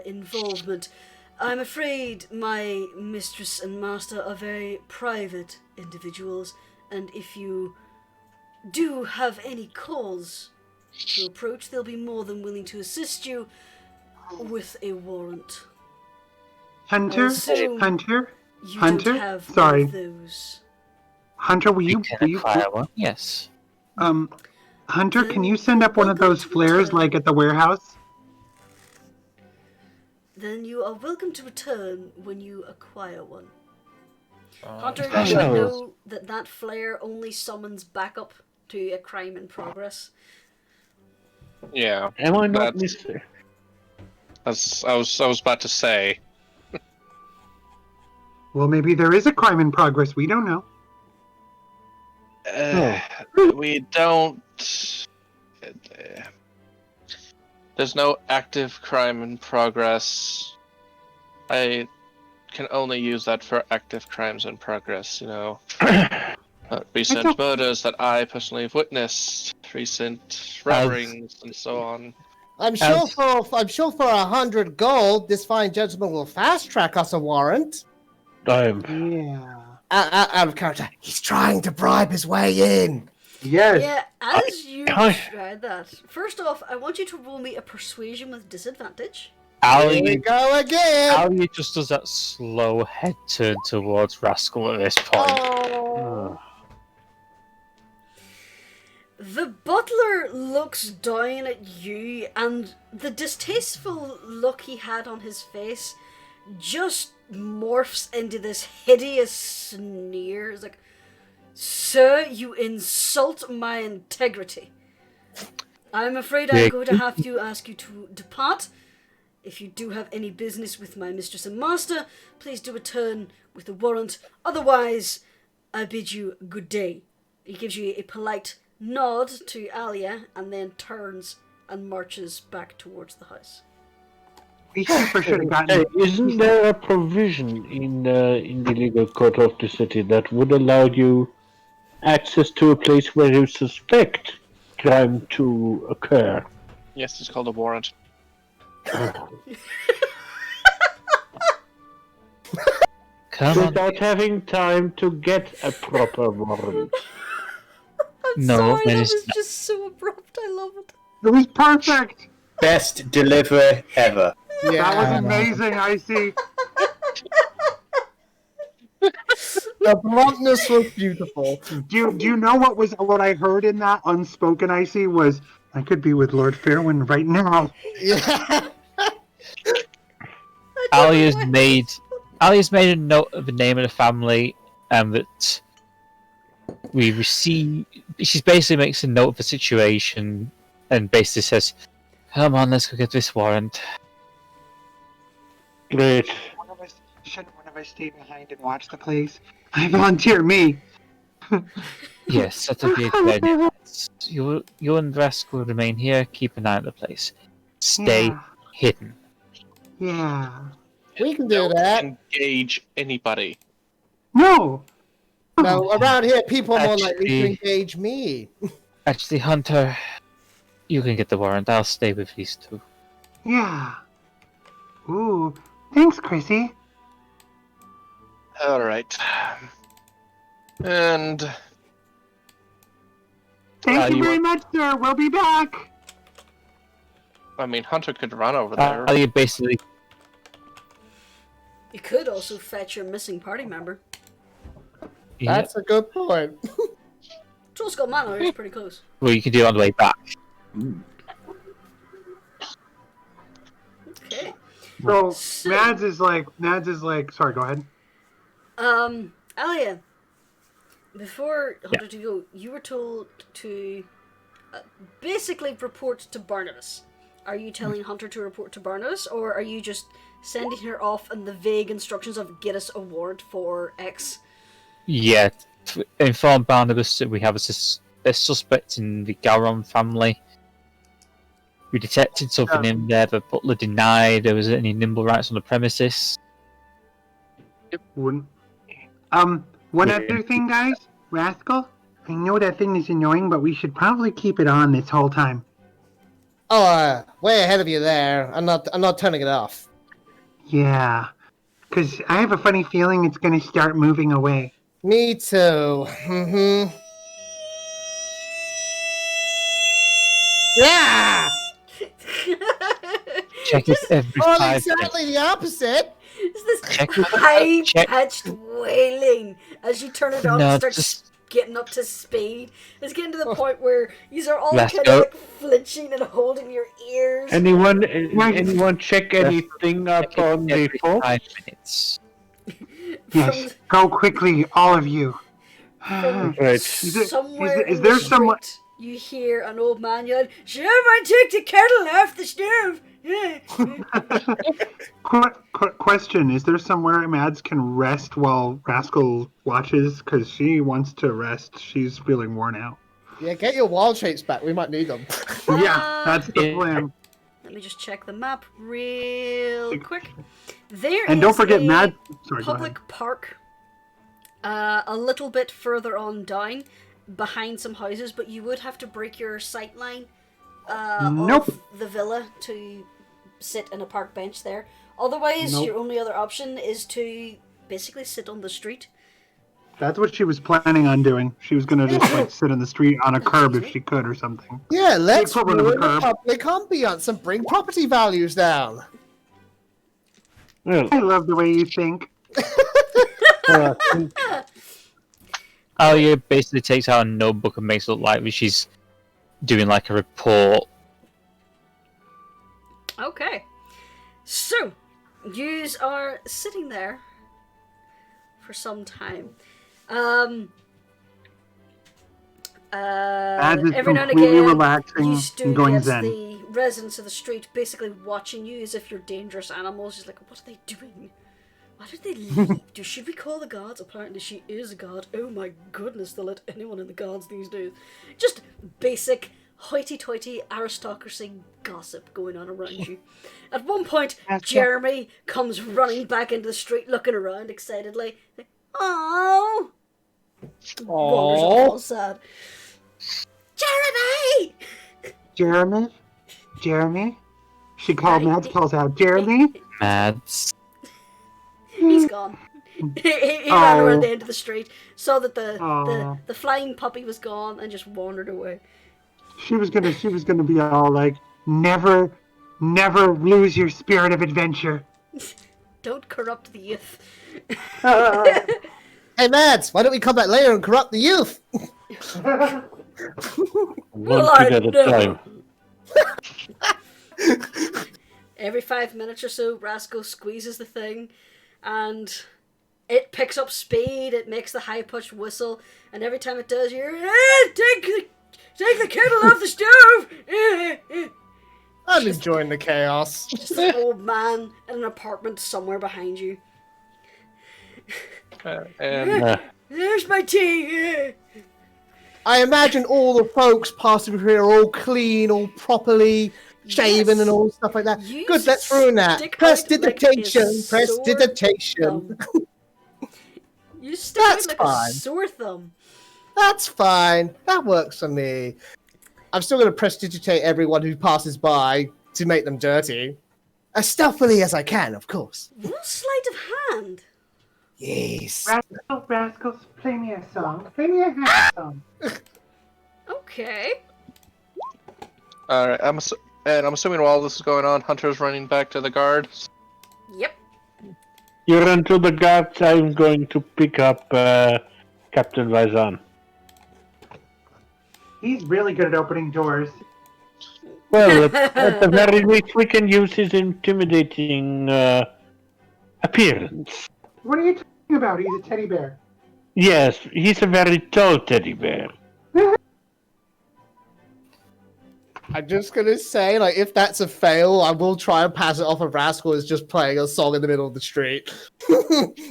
S2: involvement. I'm afraid my mistress and master are very private individuals, and if you do have any cause to approach, they'll be more than willing to assist you with a warrant.
S5: Hunter?
S2: You
S5: Hunter?
S2: don't have
S5: Sorry.
S2: one of those.
S5: Hunter, will you
S7: acquire one? Yes.
S5: Hunter, can you send up one of those flares like at the warehouse?
S2: Then you are welcome to return when you acquire one. Hunter,
S3: Oh.
S2: you should know that flare only summons backup to a crime in progress.
S4: Yeah.
S3: Am I not
S4: That's-
S3: Mr.
S4: I was about to say.
S5: Well, maybe there is a crime in progress. We don't know.
S4: We don't. There's no active crime in progress. I can only use that for active crimes in progress, you know. Recent murders that I personally have witnessed, recent robberings, and so on.
S6: I'm sure for 100 gold, this fine gentleman will fast track us a warrant.
S5: Yeah.
S6: Out of character, he's trying to bribe his way in.
S5: Yes.
S2: Yeah, as you
S3: Hi.
S2: try that. First off, I want you to roll me a persuasion with disadvantage.
S6: Here we
S7: Ali,
S6: go again.
S7: Ali just does that slow head turn towards Rascal at this point.
S2: Oh. The butler looks down at you, and the distasteful look he had on his face just morphs into this hideous sneer. It's like, "Sir, you insult my integrity. I'm afraid I'm going to have to ask you to depart. If you do have any business with my mistress and master, please do return with a warrant. Otherwise, I bid you good day." He gives you a polite nod to Alia and then turns and marches back towards the house.
S5: We super should have gotten.
S3: Hey, isn't there a provision in the legal code of the city that would allow you access to a place where you suspect crime to occur?
S4: Yes, it's called a warrant.
S7: Come on.
S3: Without having time to get a proper warrant.
S2: I'm
S7: No,
S2: sorry,
S7: that
S2: that
S7: is
S2: was
S7: not-
S2: just so abrupt. I love it.
S5: It was perfect.
S1: Best delivery ever.
S5: That was amazing. I see.
S6: The bluntness was beautiful.
S5: Do you know what I heard in that unspoken icy was, I could be with Lord Fairwind right now.
S6: Yeah.
S7: Ali has made a note of the name of the family, and that we receive. She basically makes a note of the situation, and basically says, "Come on, let's go get this warrant."
S3: Great.
S5: Shouldn't one of us stay behind and watch the place? I volunteer me.
S7: Yes, that would be a good idea. You and Rascal will remain here. Keep an eye on the place. Stay
S5: Yeah.
S7: hidden.
S5: Yeah.
S6: We can do
S4: Don't
S6: that.
S4: engage anybody.
S5: No.
S6: No, around here, people are more likely to
S7: Actually-
S6: engage me.
S7: Actually, Hunter, you can get the warrant. I'll stay with these two.
S5: Yeah. Ooh. Thanks, Chrissy.
S4: Alright. And
S5: Thank you
S4: you
S5: very
S4: were-
S5: much, sir. We'll be back.
S4: I mean, Hunter could run over there.
S7: Ali basically
S2: You could also fetch your missing party member.
S6: That's a good point.
S2: Trollskull Manor is pretty close.
S7: Well, you can do it on the way back.
S2: Okay.
S5: So Mads is like. Sorry, go ahead.
S2: Alia, before Hunter to go, you were told to basically report to Barnabas are you telling Hunter to report to Barnabas, or are you just sending her off in the vague instructions of get us a warrant for X?
S7: Yeah, inform Barnabas that we have a suspect in the Garon family. We detected something in there, but Butler denied there was any nimble rats on the premises.
S5: One other thing, guys. Rascal, I know that thing is annoying, but we should probably keep it on this whole time.
S6: Oh, way ahead of you there. I'm not turning it off.
S5: Yeah, because I have a funny feeling it's going to start moving away.
S6: Me too. Yeah!
S7: Check it every
S6: Oh,
S7: 5
S6: exactly the opposite.
S2: Is this
S7: Check it-
S2: high-pitched wailing as you turn it on
S7: No,
S2: and start
S7: just-
S2: getting up to speed? It's getting to the point where you are all
S7: Let's
S2: kind
S7: go.
S2: of like flinching and holding your ears.
S3: Anyone check anything up
S7: check it
S3: on the
S7: every
S3: fort?
S7: 5 minutes.
S5: Yes, go quickly, all of you.
S2: From
S3: Right.
S2: somewhere
S5: is
S2: in
S5: there
S2: the
S5: someone-
S2: street, you hear an old man yell, "Someone take the kettle off the stove!"
S5: Question: is there somewhere Mads can rest while Rascal watches? Because she wants to rest. She's feeling worn out.
S6: Yeah, get your wild shapes back. We might need them.
S5: Yeah, that's the plan.
S2: Let me just check the map real quick. There
S5: And
S2: is
S5: don't forget
S2: a
S5: Mads. Sorry, go ahead.
S2: public park a little bit further on down, behind some houses, but you would have to break your sight line
S5: Nope.
S2: of the villa to sit in a park bench there. Otherwise,
S5: Nope.
S2: your only other option is to basically sit on the street.
S5: That's what she was planning on doing. She was gonna just like sit in the street on a curb if she could or something.
S6: Yeah, let's
S5: equivalent of a
S6: ruin the
S5: curb.
S6: public ambiance and bring property values down.
S3: Well,
S5: I love the way you think.
S7: Alia basically takes out a notebook and makes it look like she's doing like a report.
S2: Okay. So, yous are sitting there for some time.
S5: Mads is
S2: Every now and
S5: completely
S2: again,
S5: relaxing
S2: you do
S5: and going
S2: get
S5: zen.
S2: the residents of the street basically watching you as if you're dangerous animals. Just like, what are they doing? Why did they leave? Should we call the guards? Apparently she is a guard. Oh my goodness, they'll let anyone in the guards these days. Just basic hoity-toity aristocracy gossip going on around you. At one point, Jeremy comes running back into the street looking around excitedly. Like, "Aww!" Wanders off all sad. Jeremy!
S5: Jeremy? She called Mads, calls out, Jeremy?
S7: Mads.
S2: He's gone. he ran around the end of the street, saw that the flying puppy was gone, and just wandered away.
S5: She was gonna be all like, never lose your spirit of adventure.
S2: Don't corrupt the youth.
S6: Hey, Mads, why don't we come back later and corrupt the youth?
S3: one kid at a
S2: know.
S3: time.
S2: Every 5 minutes or so, Rascal squeezes the thing, and it picks up speed. It makes the high-pitched whistle, and every time it does, you're take the kettle off the stove.
S6: I'm enjoying the chaos.
S2: Just an old man in an apartment somewhere behind you.
S4: And
S2: There's my tea.
S6: I imagine all the folks passing through here are all clean, all properly shaven,
S2: Yes.
S6: and all stuff like that.
S2: You
S6: Good, let's ruin that.
S2: stick
S6: Press
S2: out like
S6: digitation.
S2: a
S6: Press
S2: sore
S6: digitation.
S2: thumb. You stick
S6: That's
S2: out like
S6: fine.
S2: a sore thumb.
S6: That's fine. That works for me. I'm still going to prestidigitate everyone who passes by to make them dirty. As stealthily as I can, of course.
S2: Real sleight of hand.
S6: Yes.
S5: Rascals, play me a song. Play me a happy song.
S2: Okay.
S4: alright, I'm assuming while this is going on, Hunter's running back to the guard.
S2: Yep.
S3: You run to the guards. I'm going to pick up Captain Vizan.
S5: He's really good at opening doors.
S3: Well, at the very least, we can use his intimidating appearance.
S5: What are you talking about? He's a teddy bear.
S3: Yes, he's a very tall teddy bear.
S6: I'm just gonna say, like, if that's a fail, I will try and pass it off of Rascal as just playing a song in the middle of the street.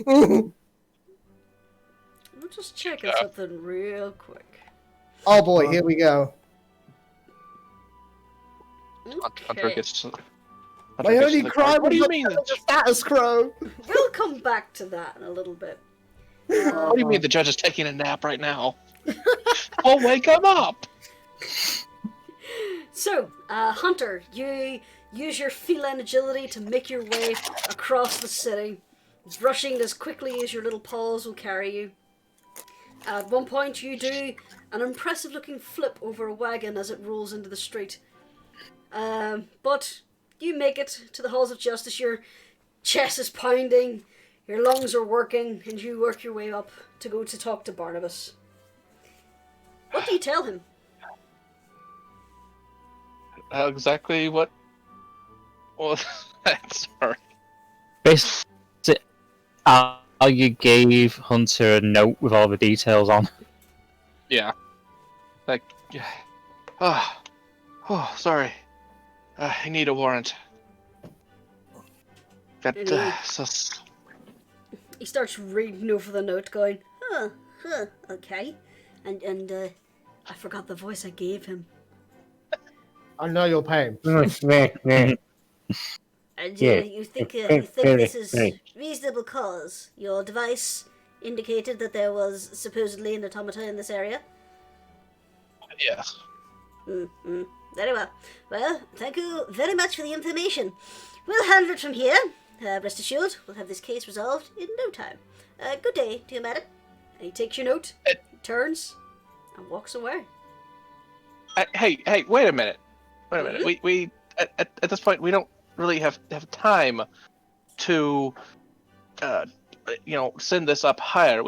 S2: I'm just checking something real quick.
S6: Oh boy, here we go.
S4: Hunter
S2: Okay.
S4: gets.
S6: My only crime
S4: What do you
S6: was
S4: mean?
S6: the status quo.
S2: We'll come back to that in a little bit.
S4: What do you mean the judge is taking a nap right now? Oh, wake him up!
S2: So, Hunter, you use your feline agility to make your way across the city, rushing as quickly as your little paws will carry you. At one point, you do an impressive-looking flip over a wagon as it rolls into the street. But you make it to the halls of justice. Your chest is pounding, your lungs are working, and you work your way up to go to talk to Barnabas. What do you tell him?
S4: Exactly what? Well, sorry.
S7: Basically, you gave Hunter a note with all the details on.
S4: Yeah. Like, oh, sorry. I need a warrant.
S2: He starts reading over the note, going, okay. And I forgot the voice I gave him.
S6: I know your pain.
S2: And you think this is reasonable cause? Your device indicated that there was supposedly an automata in this area?
S4: Yes.
S2: Very well. Well, thank you very much for the information. We'll handle it from here. Rest assured, we'll have this case resolved in no time. Good day to you, madam. And he takes your note, turns, and walks away.
S4: Hey, wait a minute. We at this point, we don't really have time to, send this up higher.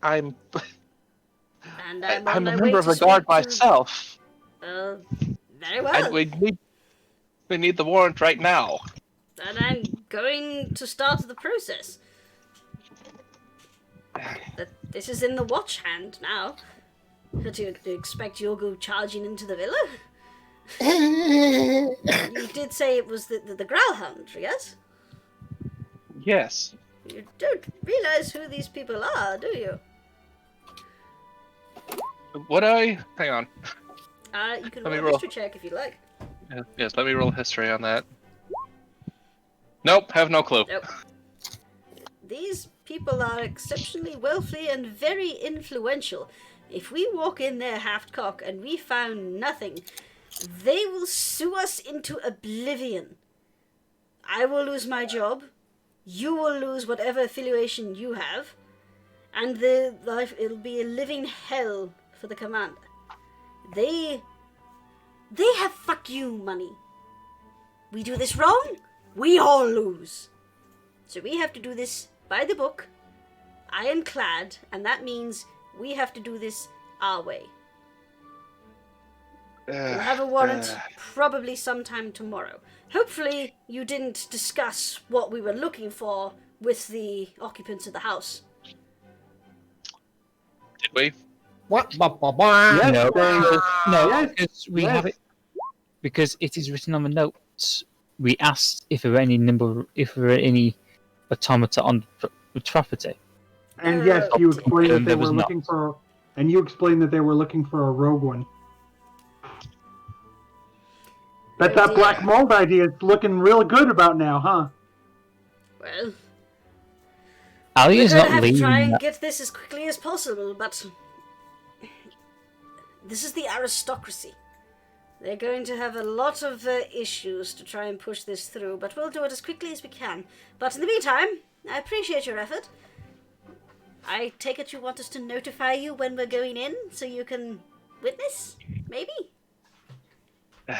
S4: I'm
S2: And
S4: I'm
S2: on
S4: a
S2: my way
S4: member of
S2: to
S4: the guard
S2: speak to-
S4: myself.
S2: Very well.
S4: And we need the warrant right now.
S2: And I'm going to start the process. But this is in the watch hand now. Do you expect you'll go charging into the villa? You did say it was the Growlhound, yes?
S4: Yes.
S2: You don't realize who these people are, do you?
S4: Would I? Hang on.
S2: You can
S4: Let me
S2: roll a
S4: roll.
S2: history check if you like.
S4: Yes, let me roll history on that. Nope, have no clue.
S2: Nope. These people are exceptionally wealthy and very influential. If we walk in there half-cock and we found nothing, they will sue us into oblivion. I will lose my job, you will lose whatever affiliation you have, and it'll be a living hell for the commander. They have fuck you money. We do this wrong, we all lose. So we have to do this by the book, ironclad, and that means we have to do this our way. We'll have a warrant probably sometime tomorrow. Hopefully you didn't discuss what we were looking for with the occupants of the house.
S4: Did we?
S6: What?
S5: Yes,
S7: No,
S5: Yes,
S7: because we
S5: yes.
S7: have it. Because it is written on the notes. We asked if there were any automata on the property.
S5: And yes, you explained that
S7: And
S5: they
S7: there
S5: were
S7: was not.
S5: looking for, and you explained that they were looking for a rogue one. Bet that black mold idea is looking real good about now, huh?
S2: Well,
S7: Ali
S2: we're
S7: is
S2: gonna
S7: not
S2: have to
S7: leaving.
S2: try and
S7: that.
S2: get this as quickly as possible, but this is the aristocracy. They're going to have a lot of issues to try and push this through, but we'll do it as quickly as we can. But in the meantime, I appreciate your effort. I take it you want us to notify you when we're going in, so you can witness, maybe?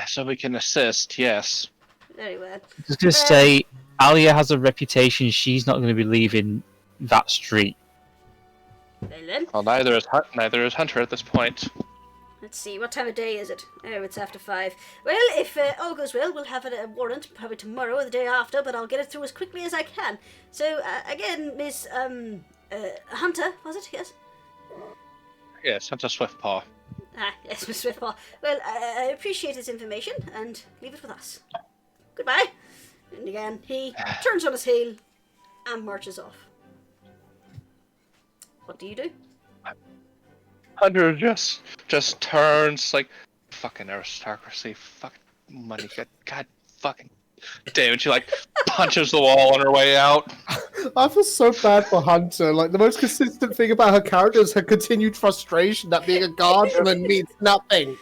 S4: So we can assist, yes.
S2: Very well.
S7: I was going to say, Alia has a reputation. She's not going to be leaving that street.
S2: Well then,
S4: Well, neither is Hunter at this point.
S2: let's see, what time of day is it? Oh, it's after 5. Well, if all goes well, we'll have a warrant probably tomorrow or the day after, but I'll get it through as quickly as I can. So, again, Miss, Hunter, was it? Yes?
S4: Yes, Hunter Swiftpaw.
S2: Yes, Miss Smithpaw. Well, I appreciate his information, and leave it with us. Goodbye. And again, he turns on his heel and marches off. What do you do?
S4: Hunter just turns like, fucking aristocracy, fucking money, god fucking damn it, she like punches the wall on her way out.
S6: I feel so bad for Hunter. Like, the most consistent thing about her character is her continued frustration that being a guardsman means nothing.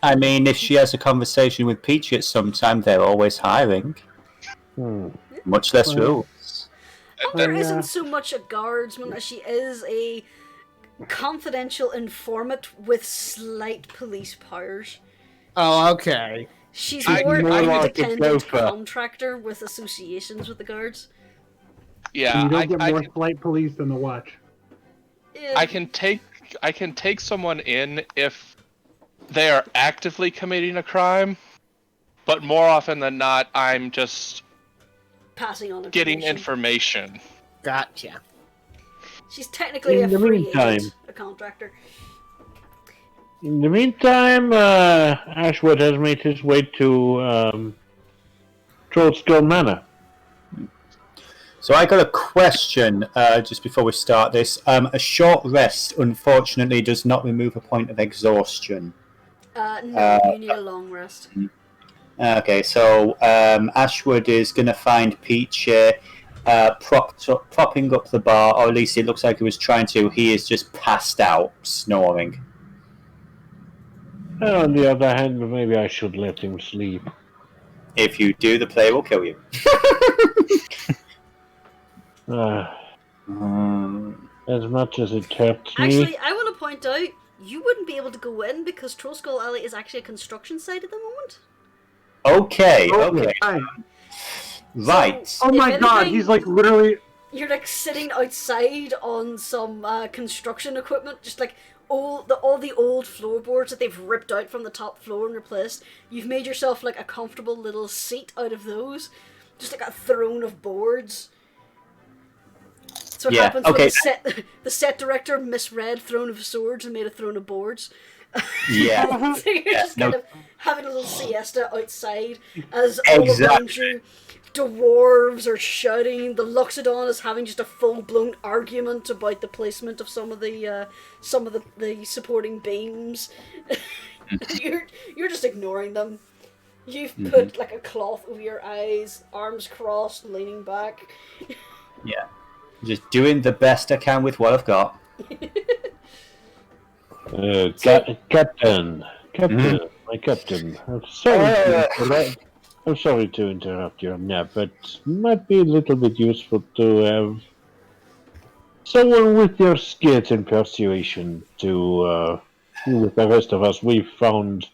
S1: I mean, if she has a conversation with Peachy at some time, they're always hiring. Much less rules.
S2: Hunter isn't so much a guardsman as she is a confidential informant with slight police powers.
S6: Oh, okay.
S2: She's
S4: I-
S2: more
S3: I
S2: an
S3: like a
S2: independent
S3: gopher.
S2: contractor with associations with the guards.
S4: Yeah,
S5: You don't get
S4: I
S5: more
S4: can,
S5: flight police than the watch.
S2: Yeah.
S4: I can take someone in if they are actively committing a crime, but more often than not, I'm just
S2: Passing on information.
S4: getting information.
S6: Gotcha.
S2: She's technically
S3: In
S2: a
S3: the
S2: free
S3: meantime-
S2: agent, a contractor.
S3: In the meantime, Ashwood has made his way to Trollskull Manor.
S1: So I got a question just before we start this. A short rest, unfortunately, does not remove a point of exhaustion.
S2: No, you need a long rest.
S1: Okay, so Ashwood is going to find Peach propping up the bar, or at least it looks like he was trying to. He is just passed out, snoring.
S3: On the other hand, maybe I should let him sleep.
S1: If you do, the player will kill you.
S3: As much as it hurts me.
S2: Actually, I want to point out, you wouldn't be able to go in because Trollskull Alley is actually a construction site at the moment.
S1: Okay,
S5: Oh,
S1: okay.
S5: right.
S1: Right.
S2: So,
S5: Oh
S2: if
S5: my god,
S2: anything,
S5: he's like literally.
S2: You're like sitting outside on some construction equipment, just like all the old floorboards that they've ripped out from the top floor and replaced. You've made yourself like a comfortable little seat out of those, just like a throne of boards. So what happens
S1: okay.
S2: when the set director misread Throne of Swords and made a Throne of Boards.
S1: Yeah.
S2: So you're just
S1: no.
S2: kind of having a little siesta outside as all around
S1: Exactly.
S2: you dwarves are shouting. The Luxodon is having just a full-blown argument about the placement of some of the supporting beams. You're just ignoring them. You've put like a cloth over your eyes, arms crossed, leaning back.
S1: Yeah. Just doing the best I can with what I've got.
S3: Captain, my captain. I'm sorry to interrupt your nap, but it might be a little bit useful to have someone with your skills and persuasion to, with the rest of us, we've found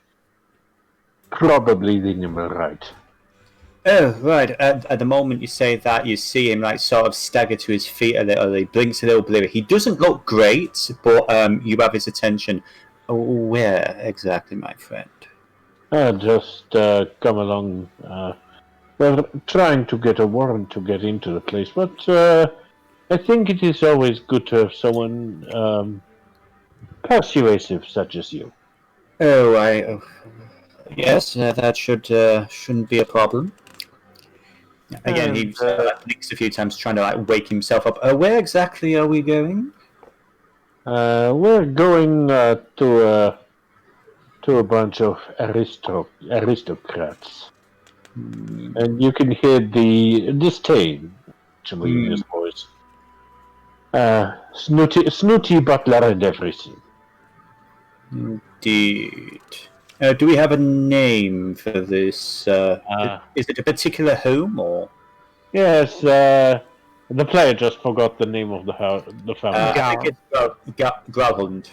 S3: probably the number right.
S1: Oh, right. At the moment you say that, you see him like sort of stagger to his feet a little. He blinks a little bleary. He doesn't look great, but you have his attention. Oh, where exactly, my friend?
S3: Just come along. We're trying to get a warrant to get into the place, but I think it is always good to have someone persuasive such as you.
S1: Oh, yes, that shouldn't be a problem. Again, he blinks a few times, trying to like wake himself up. Where exactly are we going?
S3: We're going to a bunch of aristocrats, and you can hear the disdain actually in his voice. Snooty butler and everything.
S1: Indeed. Do we have a name for this? Is it a particular home or?
S3: Yes, the player just forgot the name of the family.
S1: I think it's Groveland.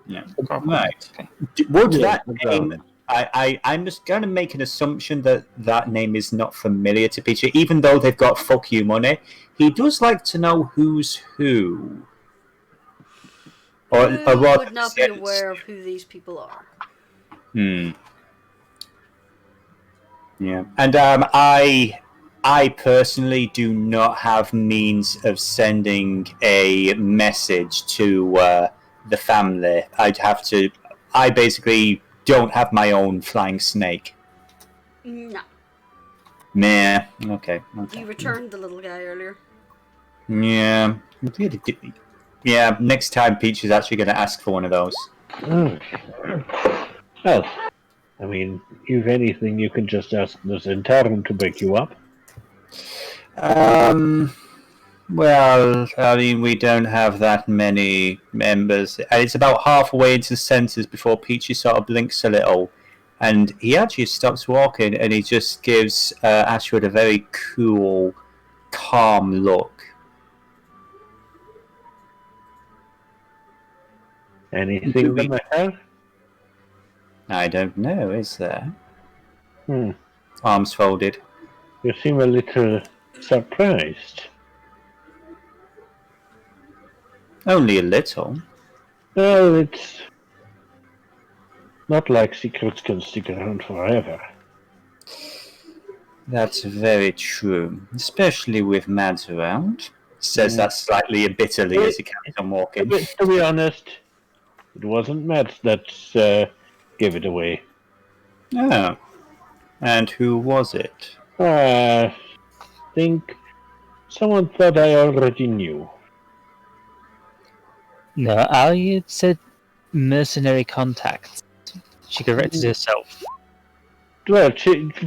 S1: Yeah. Right.
S7: Okay.
S1: Would
S3: Yeah,
S1: that name? I'm just going to make an assumption that that name is not familiar to Peter, even though they've got fuck you money. He does like to know who's who. Or
S2: Who
S1: rather
S2: would not be
S1: sense.
S2: aware of who these people are?
S1: Yeah, and I personally do not have means of sending a message to the family. I basically don't have my own flying snake.
S2: No.
S1: Meh. Okay.
S2: You returned the little guy earlier.
S1: Yeah. Yeah, next time Peach is actually going to ask for one of those.
S3: Well, I mean, if anything, you can just ask the Zentarum to back you up.
S1: Well, I mean, we don't have that many members. And it's about halfway into the census before Peachy sort of blinks a little. And he actually stops walking and he just gives Ashwood a very cool, calm look.
S3: Anything the matter?
S1: I don't know, is there?
S3: Hmm.
S1: Arms folded.
S3: You seem a little surprised.
S1: Only a little.
S3: Well, it's not like secrets can stick around forever.
S1: That's very true, especially with Mads around. Says that slightly bitterly as he carries on walking.
S3: To be honest, it wasn't Matt that gave it away.
S1: Oh. And who was it?
S3: I think someone thought I already knew.
S7: No, Ali had said mercenary contacts. She corrected herself.
S3: Well,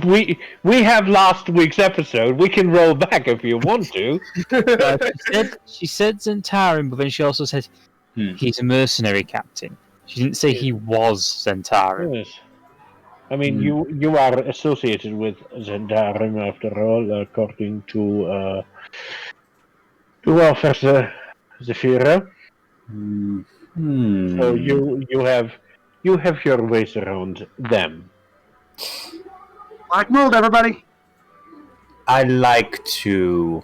S3: we have last week's episode. We can roll back if you want to.
S7: She said Zentarum, but then she also said he's a mercenary captain. She didn't say he was Zentarum.
S3: Yes. I mean, you are associated with Zentarum after all, according to Officer Zephyra. So you have your ways around them.
S5: Black mold, everybody.
S1: I like to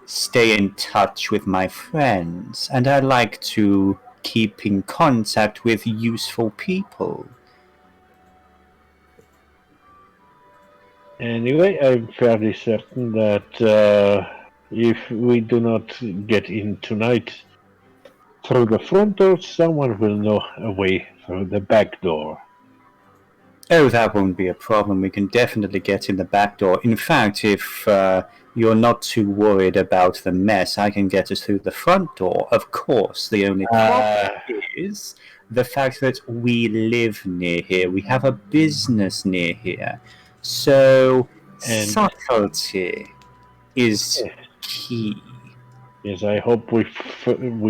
S1: stay in touch with my friends, and I like to keep in contact with useful people.
S3: Anyway, I'm fairly certain that if we do not get in tonight through the front door, someone will know a way through the back door.
S1: Oh, that won't be a problem. We can definitely get in the back door. In fact, if you're not too worried about the mess, I can get us through the front door. Of course, the only problem is the fact that we live near here. We have a business near here. So, subtlety is key.
S3: Yes, I hope we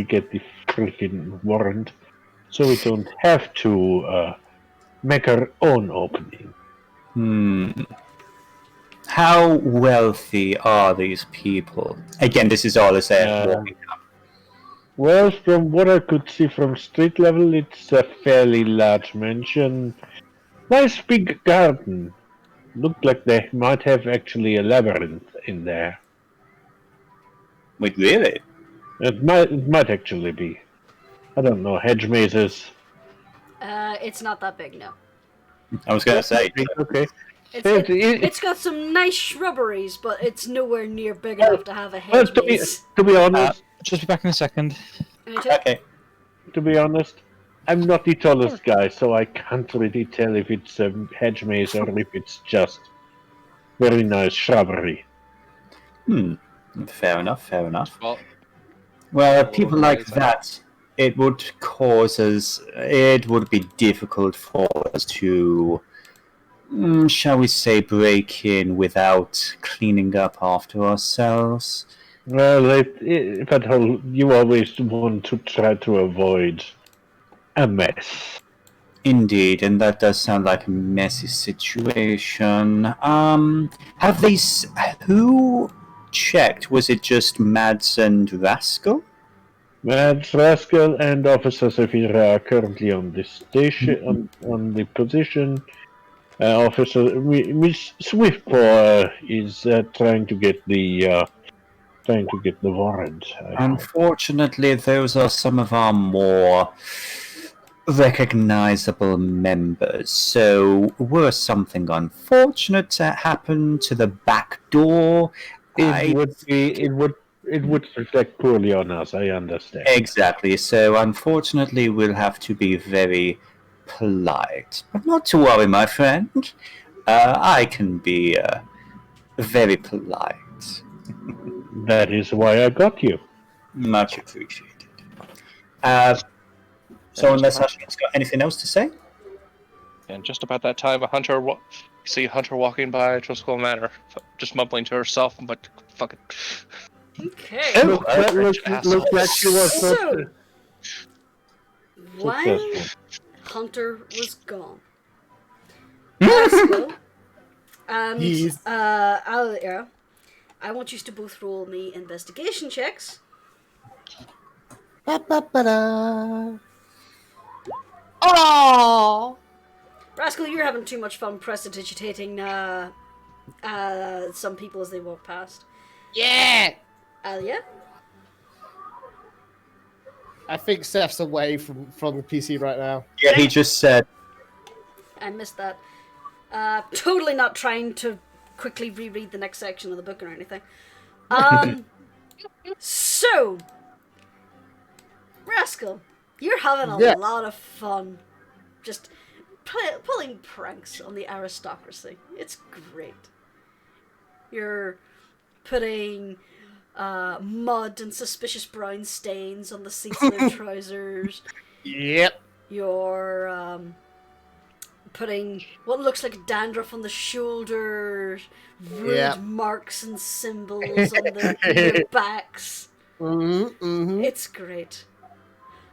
S3: get the freaking warrant so we don't have to make our own opening.
S1: How wealthy are these people? Again, this is all I said. Walking up.
S3: Well, from what I could see from street level, it's a fairly large mansion. Nice big garden. Looked like they might have actually a labyrinth in there.
S1: Wait, really?
S3: It might actually be. I don't know, hedge mazes.
S2: It's not that big, no.
S1: I was going to say.
S3: Okay.
S2: It's got some nice shrubberies, but it's nowhere near big enough to have a hedge maze.
S3: To be honest,
S7: Just be back in a second.
S1: Okay.
S3: to be honest, I'm not the tallest guy, so I can't really tell if it's a hedge maze or if it's just very nice shrubbery.
S1: Fair enough. Well, people like that, it would be difficult for us to, shall we say, break in without cleaning up after ourselves.
S3: Well, you always want to try to avoid a mess.
S1: Indeed, and that does sound like a messy situation. Who checked? Was it just Mads and Rascal?
S3: Mads, Rascal, and Officer Zephyra are currently on the station, on the position. Officer Miss Swiftpaw is trying to get the warrant.
S1: Unfortunately, those are some of our more recognizable members. So, were something unfortunate to happen to the back door,
S3: It it would reflect poorly on us, I understand.
S1: Exactly. So unfortunately, we'll have to be very polite. But not to worry, my friend. I can be very polite.
S3: That is why I got you.
S1: Much appreciated. So unless Ashton's got anything else to say?
S4: And just about that time, you see a hunter walking by Troskull Manor, just mumbling to herself, but fucking.
S2: Okay.
S1: Oh,
S3: Look like she was
S2: So,
S3: not
S2: while
S3: successful.
S2: Hunter was gone, Rascal and
S6: Yes.
S2: Alia, I want you to both roll me investigation checks.
S6: Ba-ba-ba-da. Oh!
S2: Rascal, you're having too much fun prestidigitating some people as they walk past.
S6: Yeah!
S2: Alia?
S6: I think Seth's away from the PC right now.
S1: Yeah, he just said.
S2: I missed that. Totally not trying to quickly reread the next section of the book or anything. So, Rascal, you're having a
S6: Yeah.
S2: lot of fun just pulling pranks on the aristocracy. It's great. You're putting mud and suspicious brown stains on the seats of their trousers.
S6: Yep.
S2: You're putting what looks like dandruff on the shoulders, rude marks and symbols on their backs.
S6: Mm-hmm.
S2: It's great.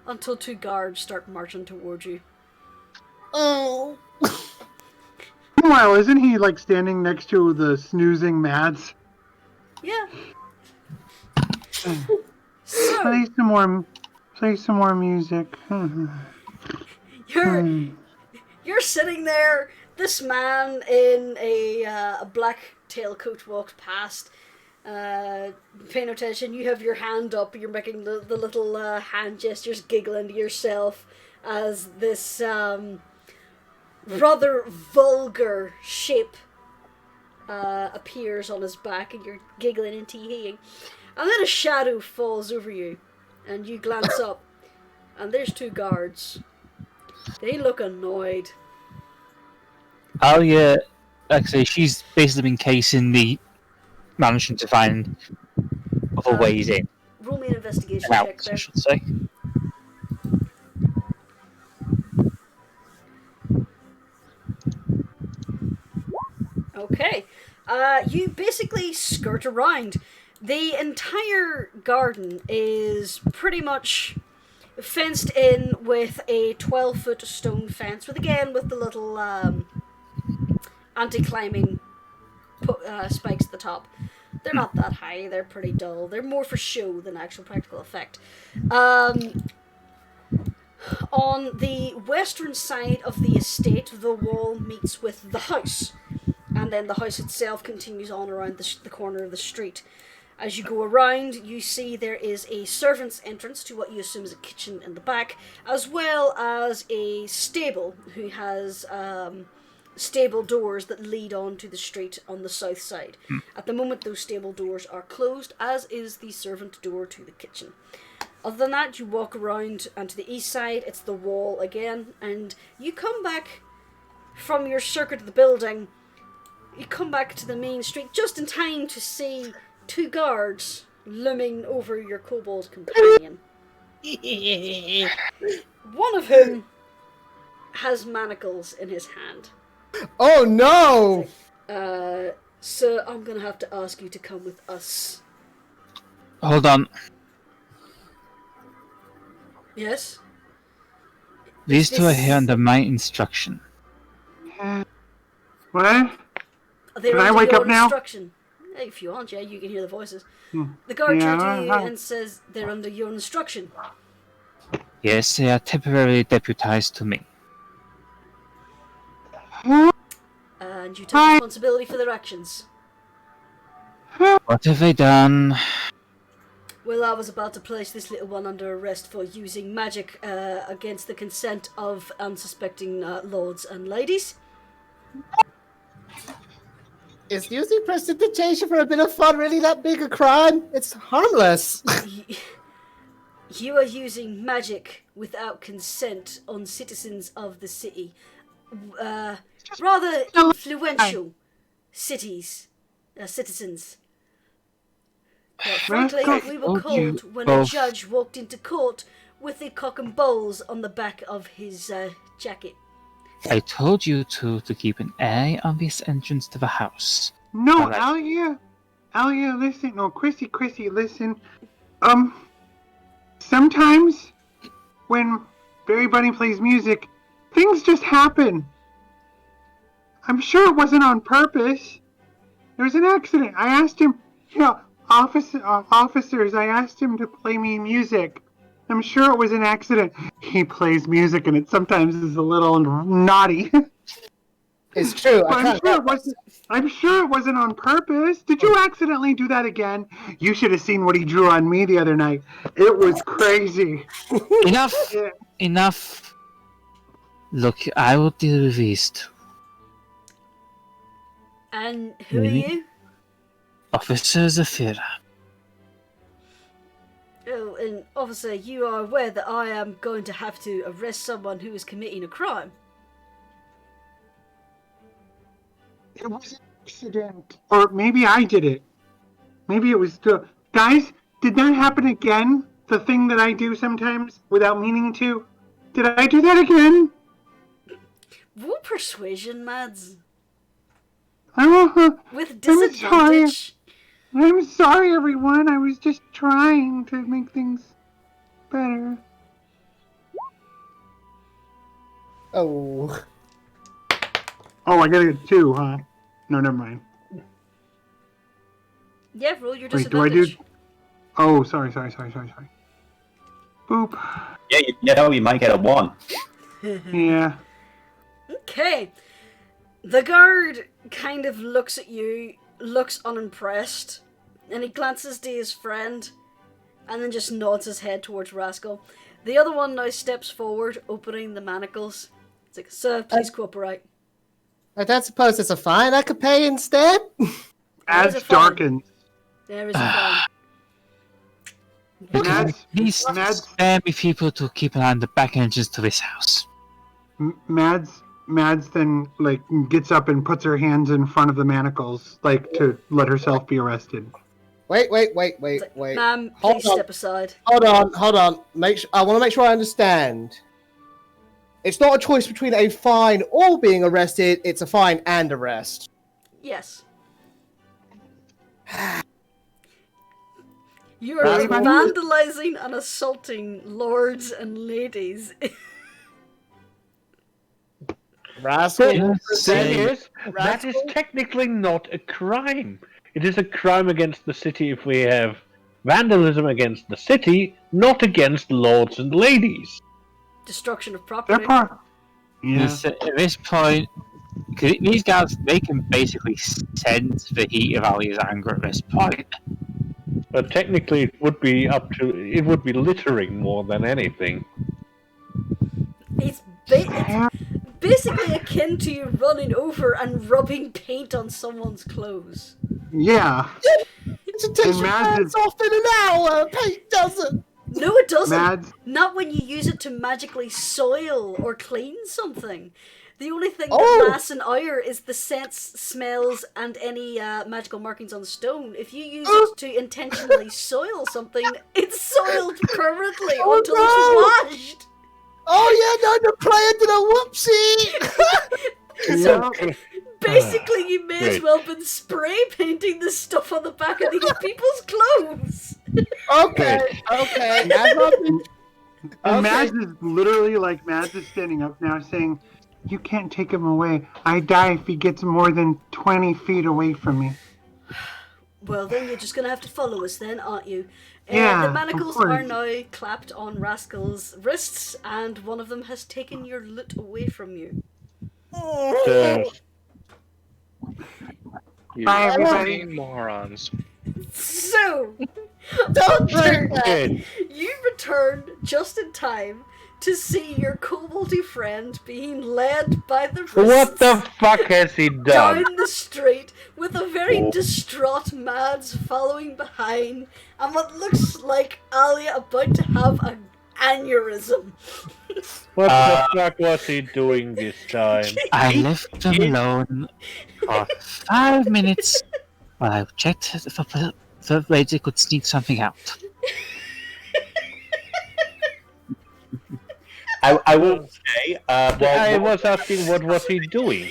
S2: Until two guards start marching towards you.
S6: Oh.
S5: Meanwhile, isn't he like standing next to the snoozing Mads?
S2: Yeah. So
S5: Play some more music.
S2: you're sitting there. This man in a black tailcoat walks past. Pay no attention. You have your hand up. You're making the little hand gestures, giggling to yourself as this rather vulgar shape appears on his back, and you're giggling and tee-heeing. And then a shadow falls over you, and you glance up, and there's two guards. They look annoyed.
S7: Alia, like I say, she's basically been casing the mansion to find other ways in.
S2: Roll me an investigation
S7: Out,
S2: check
S7: I
S2: there.
S7: should say.
S2: Okay. You basically skirt around. The entire garden is pretty much fenced in with a 12-foot stone fence, with the little anti-climbing spikes at the top. They're not that high, they're pretty dull. They're more for show than actual practical effect. On the western side of the estate, the wall meets with the house, and then the house itself continues on around the corner of the street. As you go around, you see there is a servant's entrance to what you assume is a kitchen in the back, as well as a stable who has stable doors that lead onto the street on the south side. At the moment, those stable doors are closed, as is the servant door to the kitchen. Other than that, you walk around, and to the east side, it's the wall again, and you come back from your circuit of the building. You come back to the main street just in time to see two guards looming over your kobold companion. One of whom has manacles in his hand.
S6: Oh no!
S2: Sir, I'm gonna have to ask you to come with us.
S7: Hold on.
S2: Yes?
S7: These two are here under my instruction.
S5: What?
S2: They're
S5: Can I
S2: under
S5: wake
S2: your
S5: up now?
S2: instruction. Hey, if you want, yeah, you can hear the voices. The guard turns to you and says they're under your instruction.
S7: Yes, they are temporarily deputized to me.
S2: And you take responsibility for their actions.
S7: What have they done?
S2: Well, I was about to place this little one under arrest for using magic against the consent of unsuspecting lords and ladies.
S6: Is using prestidigitation for a bit of fun really that big a crime? It's harmless.
S2: You are using magic without consent on citizens of the city. Rather influential citizens. Frankly, we were called when a judge walked into court with a cock and balls on the back of his jacket.
S7: I told you to keep an eye on this entrance to the house.
S5: No,
S7: Alright.
S5: Alia, listen. No, Chrissy, listen. Sometimes when Barry Bunny plays music, things just happen. I'm sure it wasn't on purpose. There was an accident. I asked him, officers, I asked him to play me music. I'm sure it was an accident. He plays music and it sometimes is a little naughty.
S6: It's true.
S5: I'm sure it wasn't on purpose. Did you accidentally do that again? You should have seen what he drew on me the other night. It was crazy.
S7: Enough!
S5: Yeah.
S7: Enough! Look, I will deal with these two.
S2: And who are you?
S7: Officer Zafira.
S2: Oh, and officer, you are aware that I am going to have to arrest someone who is committing a crime.
S5: It was an accident. Or maybe I did it. Maybe it was the... Guys, did that happen again? The thing that I do sometimes without meaning to? Did I do that again?
S2: Roll persuasion, Mads. With
S5: sorry.
S2: disadvantage.
S5: I'm sorry, everyone. I was just trying to make things better.
S6: Oh.
S5: Oh, I gotta get 2, huh? No, never mind.
S2: Yeah, roll your
S5: Wait, do I
S2: disadvantage.
S5: do... Oh, sorry. Boop.
S1: Yeah, you might get a 1.
S5: Yeah.
S2: Okay. The guard kind of looks at you, looks unimpressed, and he glances to his friend, and then just nods his head towards Rascal. The other one now steps forward, opening the manacles. It's like, sir, please cooperate.
S6: I don't suppose it's a fine I could pay instead?
S5: As
S2: a fine.
S5: darkens.
S2: There is a fine.
S7: Please spare me people to keep an eye on the back entrance to this house.
S5: Mads then, gets up and puts her hands in front of the manacles, to let herself be arrested.
S6: Wait.
S2: Ma'am,
S6: Hold
S2: please
S6: on.
S2: step aside.
S6: Hold on. I want to make sure I understand. It's not a choice between a fine or being arrested, it's a fine and arrest.
S2: Yes. You are vandalizing and assaulting lords and ladies.
S6: Rascal.
S3: That is technically not a crime. It is a crime against the city if we have vandalism against the city, not against lords and ladies.
S2: Destruction of property.
S5: Yeah.
S7: At this point, these guys, they can basically sense the heat of Ali's anger at this point.
S3: But technically, it would be littering more than anything.
S2: It's basically akin to you running over and rubbing paint on someone's clothes.
S5: Yeah.
S6: It takes your hands off in an hour. Paint doesn't.
S2: No, it doesn't.
S5: Mads.
S2: Not when you use it to magically soil or clean something. The only thing that lasts an hour is the scents, smells, and any magical markings on the stone. If you use it to intentionally soil something, it's soiled permanently until it's washed.
S6: Oh yeah, no, the player did a whoopsie.
S2: So basically, you may as well have been spray painting the stuff on the back of these people's clothes.
S6: Okay.
S5: And Mads is literally Mads is standing up now saying, "You can't take him away. I die if he gets more than 20 feet away from me."
S2: Well, then you're just going to have to follow us then, aren't you?
S5: Yeah,
S2: the manacles
S5: of course.
S2: are now clapped on Rascal's wrists, and one of them has taken your loot away from you.
S4: You
S5: Bye, everybody.
S4: fucking morons.
S2: So,
S6: Don't do
S2: Hunter,
S6: that.
S2: you return just in time to see your koboldy friend being led by the wrists
S3: What the fuck has he done?
S2: down the street with with a very distraught Mads following behind, and what looks like Alia about to have an aneurysm.
S3: What the fuck was he doing this time?
S7: I left them alone for 5 minutes while I checked for ways they could sneak something out.
S1: I will say,
S3: I was asking what was he doing?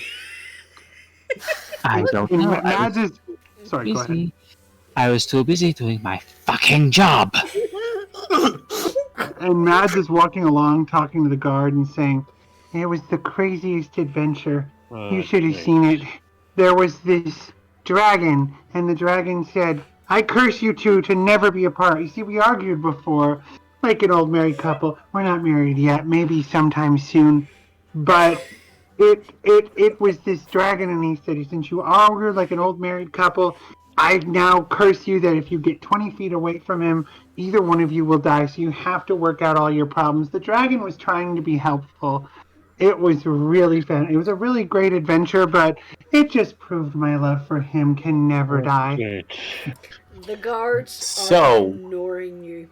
S7: I don't know.
S5: Mads is. Sorry, go ahead.
S7: Busy. I was too busy doing my fucking job.
S5: And Mads is walking along, talking to the guard and saying, "It was the craziest adventure. You should have seen it. There was this dragon, and the dragon said, 'I curse you two to never be apart.' You see, we argued before, like an old married couple. We're not married yet, maybe sometime soon. But it was this dragon, and he said, since you argued like an old married couple, I now curse you that if you get 20 feet away from him, either one of you will die, so you have to work out all your problems." The dragon was trying to be helpful. It was really fun. It was a really great adventure, but it just proved my love for him can never die.
S3: Shit.
S2: The guards
S1: So-
S2: are ignoring you.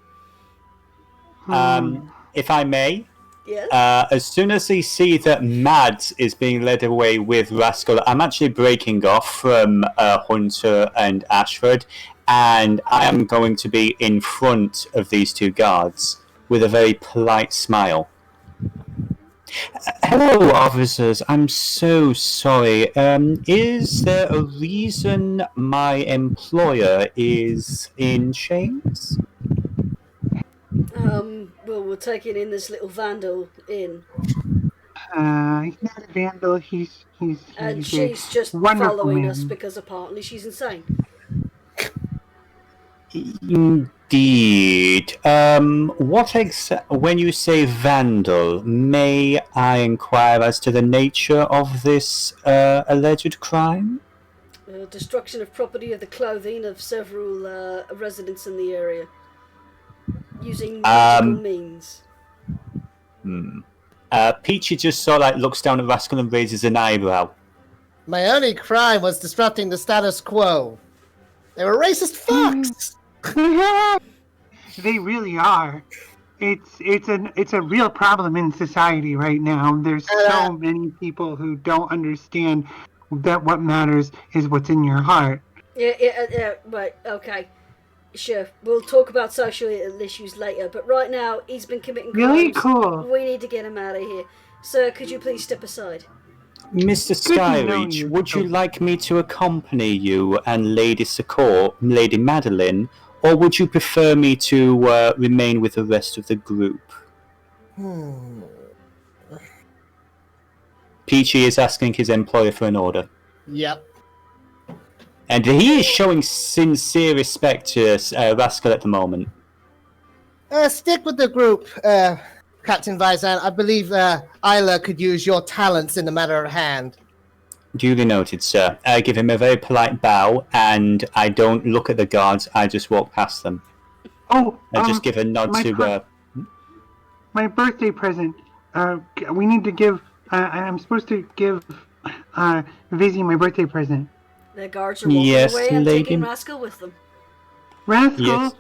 S1: if I may,
S2: Yes?
S1: as soon as they see that Mads is being led away with Rascal, I'm actually breaking off from Hunter and Ashford, and I am going to be in front of these two guards with a very polite smile. Hello, officers. I'm so sorry. Is there a reason my employer is in chains?
S2: Well, we're taking in this little vandal in,
S5: He's not a vandal. He's
S2: and
S5: a
S2: she's just
S5: wonderful
S2: following
S5: man.
S2: us because apparently she's insane.
S1: Indeed. When you say vandal, may I inquire as to the nature of this alleged crime?
S2: Destruction of property of the clothing of several residents in the area. Using magical means.
S1: Peachy just sort of like looks down at Rascal and raises an eyebrow.
S6: My only crime was disrupting the status quo. They were racist fucks.
S5: They really are. It's a real problem in society right now. There's so many people who don't understand that what matters is what's in your heart.
S2: Yeah, right, okay. Sure, we'll talk about social issues later, but right now he's been committing crimes.
S5: Really cool.
S2: We need to get him out of here. Sir, could you please step aside?
S1: Mr.
S5: Good to know
S1: Skyreach,
S5: you.
S1: would you like me to accompany you and Lady Sakor, Lady Madeline, or would you prefer me to remain with the rest of the group? Peachy is asking his employer for an order.
S6: Yep.
S1: And he is showing sincere respect to Rascal at the moment.
S6: Stick with the group, Captain Vizan. I believe Isla could use your talents in the matter at hand.
S1: Duly noted, sir. I give him a very polite bow, and I don't look at the guards, I just walk past them.
S5: Oh,
S1: I just give a nod to...
S5: my birthday present. We need to give. I'm supposed to give Vizzy my birthday present.
S2: The guards are walking
S1: Yes,
S2: away and
S1: lady.
S2: taking Rascal with them.
S5: Rascal.
S1: Yes.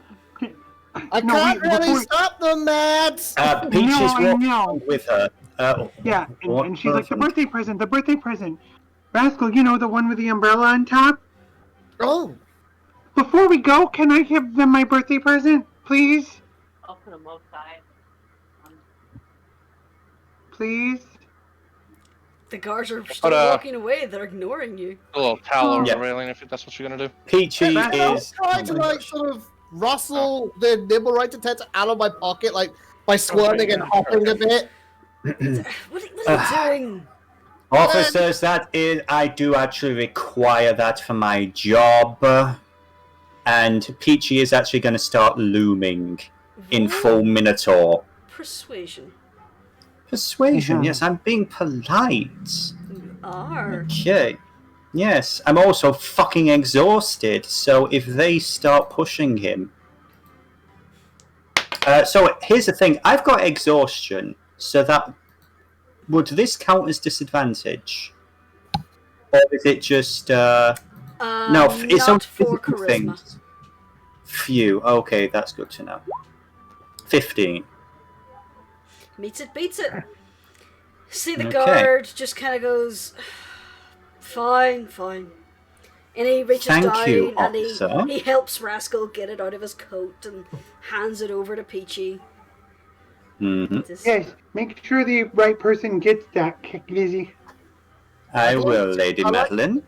S6: I can't really stop them, Mads.
S1: Peach is
S5: I
S1: walking
S5: know.
S1: with her.
S5: Yeah,
S1: What
S5: and she's like, the
S1: present?
S5: birthday present. Rascal, you know, the one with the umbrella on top?
S6: Oh,
S5: Before we go, can I give them my birthday present, please?
S8: I'll put them outside.
S5: Please?
S2: The guards are still walking away. They're ignoring you.
S4: A little towel over
S1: Yeah.
S4: the railing if that's what you're gonna do.
S1: Peachy
S6: I was
S1: is...
S6: trying to like sort of rustle the nibble right to tent out of my pocket, like by squirming and hopping a bit.
S2: What are you doing?
S1: Officers, I do actually require that for my job. And Peachy is actually going to start looming in full Minotaur.
S2: Persuasion.
S1: Persuasion,
S5: Yeah.
S1: yes, I'm being polite.
S2: You are.
S1: Okay. Yes, I'm also fucking exhausted, so if they start pushing him... so here's the thing, I've got exhaustion, so that... Would this count as disadvantage? Or is it just... No, it's
S2: not
S1: only
S2: for
S1: physical
S2: charisma.
S1: things. Phew. Okay, that's good to know. 15.
S2: Meets it, beats it. See the
S1: Okay.
S2: guard just kind of goes, fine. And he reaches
S1: Thank
S2: down
S1: you,
S2: and
S1: officer.
S2: he helps Rascal get it out of his coat and hands it over to Peachy.
S1: Mm-hmm.
S5: Yes, make sure the right person gets that, Lizzie.
S1: I will, Lady Madeline.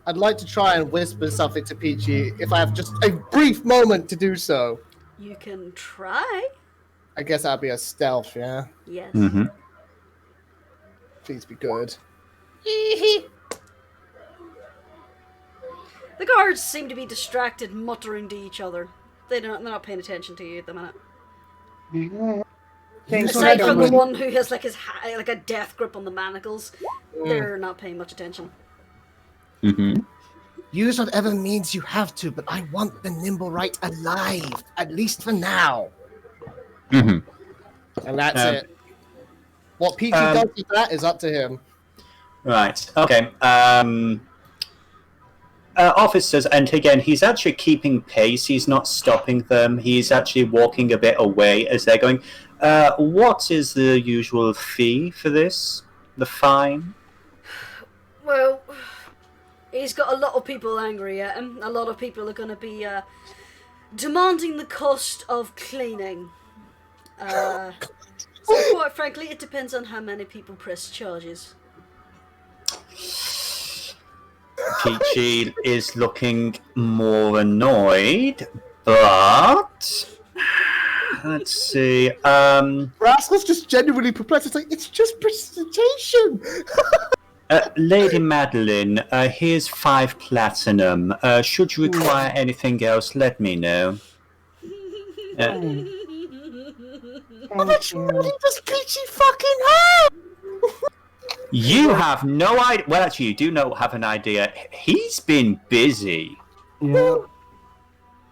S6: I'd like to try and whisper something to Peachy if I have just a brief moment to do so.
S2: You can try.
S6: I guess that'd be a stealth, yeah?
S2: Yes.
S1: Mm-hmm.
S6: Please be good.
S2: The guards seem to be distracted, muttering to each other. They're not paying attention to you at the minute.
S5: Thanks for
S2: Aside from the
S5: that.
S2: one who has like like a death grip on the manacles, they're not paying much attention.
S1: Mm-hmm.
S6: Use whatever means you have to, but I want the nimble right alive, at least for now.
S1: Mm-hmm.
S6: And that's it. What Peachy does with that is up to him.
S1: Right. Okay. Officers, and again, he's actually keeping pace. He's not stopping them. He's actually walking a bit away as they're going. What is the usual fee for this? The fine?
S2: Well, he's got a lot of people angry at him. A lot of people are going to be demanding the cost of cleaning. So quite frankly, it depends on how many people press charges.
S1: Peachy is looking more annoyed, but let's see.
S6: Rascal's just genuinely perplexed. It's like, it's just presentation.
S1: Lady Madeline, here's 5 platinum. Should you require anything else, let me know.
S6: How much money does Peachy fucking have?
S1: You have no idea. Well, actually, you do have an idea. He's been busy.
S5: Yeah.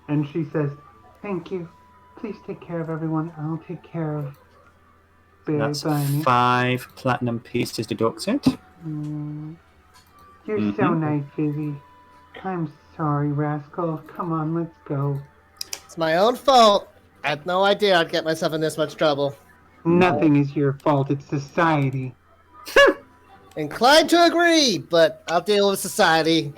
S5: And she says, "Thank you. Please take care of everyone. I'll take care of
S1: That's
S5: Bunny.
S1: 5 platinum pieces deducted.
S5: You're so nice, Fizzy. I'm sorry, Rascal. Come on, let's go.
S6: It's my own fault. I had no idea I'd get myself in this much trouble.
S5: Nothing is your fault. It's society.
S6: Inclined to agree, but I'll deal with society.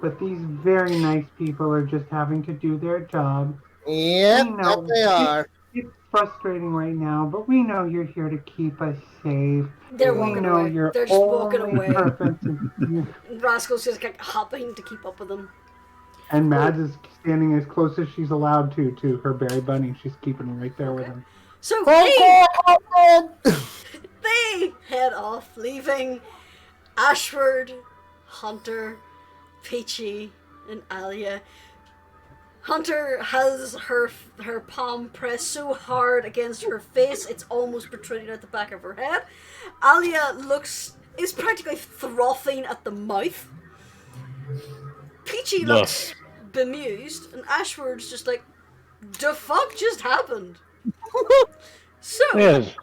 S5: But these very nice people are just having to do their job.
S6: Yep,
S5: We know.
S6: that they are.
S5: It's frustrating right now, but we know you're here to keep us safe.
S2: They're
S5: We
S2: walking
S5: know
S2: away.
S5: your
S2: They're just walking
S5: only
S2: away.
S5: purpose is
S2: Rascal's just like hopping to keep up with them.
S5: And Mads is standing as close as she's allowed to her berry bunny. She's keeping right there with him.
S2: So they head off, leaving Ashford, Hunter, Peachy, and Alia. Hunter has her palm pressed so hard against her face it's almost protruding out the back of her head. Alia is practically frothing at the mouth. Peachy looks bemused, and Ashford's just like, "The fuck just happened?" So,
S3: Yes.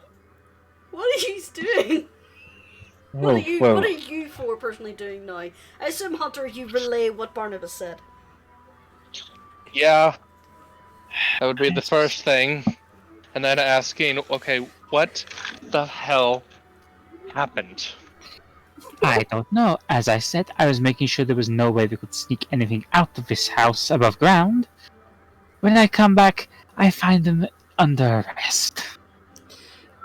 S2: what are you doing? What are you four personally doing now? I assume, Hunter, you relay what Barnabas said.
S4: Yeah. That would be the first thing. And then asking, okay, what the hell happened?
S7: I don't know. As I said, I was making sure there was no way we could sneak anything out of this house above ground. When I come back, I find them under arrest.